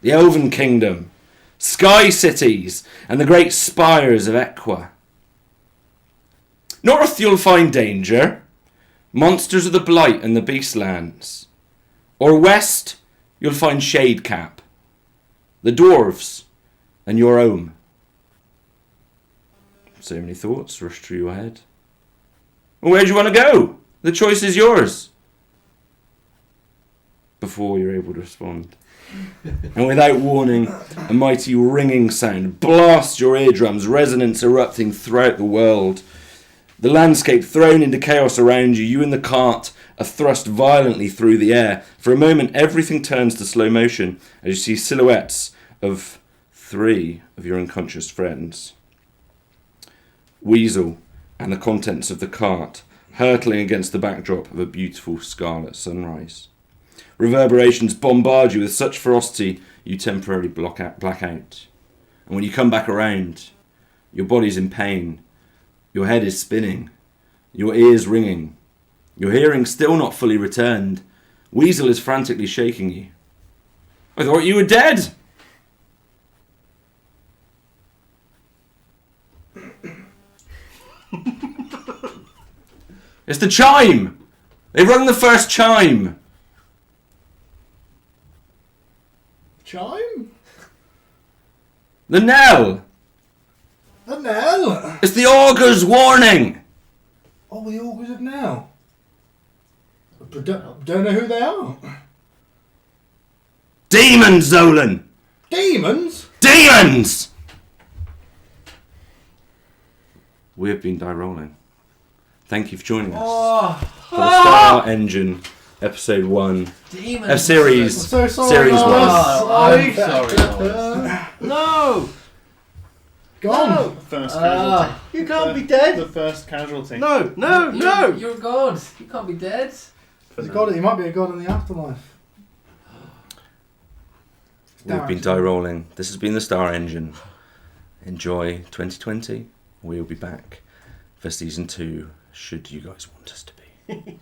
the elven kingdom, sky cities, and the great spires of Equa. North you'll find danger, monsters of the blight and the beastlands. Or west you'll find Shadecap, the dwarves, and your own. So many thoughts rush through your head. Well, where do you want to go? The choice is yours. Before you're able to respond. And without warning, a mighty ringing sound blasts your eardrums, resonance erupting throughout the world. The landscape thrown into chaos around you, you and the cart are thrust violently through the air. For a moment, everything turns to slow motion as you see silhouettes of 3 of your unconscious friends. Weasel and the contents of the cart hurtling against the backdrop of a beautiful scarlet sunrise. Reverberations bombard you with such ferocity you temporarily black out. And when you come back around, your body's in pain. Your head is spinning, your ears ringing, your hearing still not fully returned. Weasel is frantically shaking you. I thought you were dead! It's the chime! They've rung the first chime! Chime? The knell! The knell? It's the augur's warning! Oh, the augurs of now. Don't know who they are. Demons, Xolen! Demons? Demons! We have been die rolling. Thank you for joining us for the Star Engine episode 1 Demons. series. I'm so sorry, Series Nolus. 1. I'm sorry, Nolus. No! Gone. No! First casualty. You can't be dead. The first casualty. No, no, no. You're a god. You can't be dead. He's a god. He might be a god in the afterlife. We've been die rolling. This has been the Star Engine. Enjoy 2020. We'll be back for season 2, should you guys want us to be.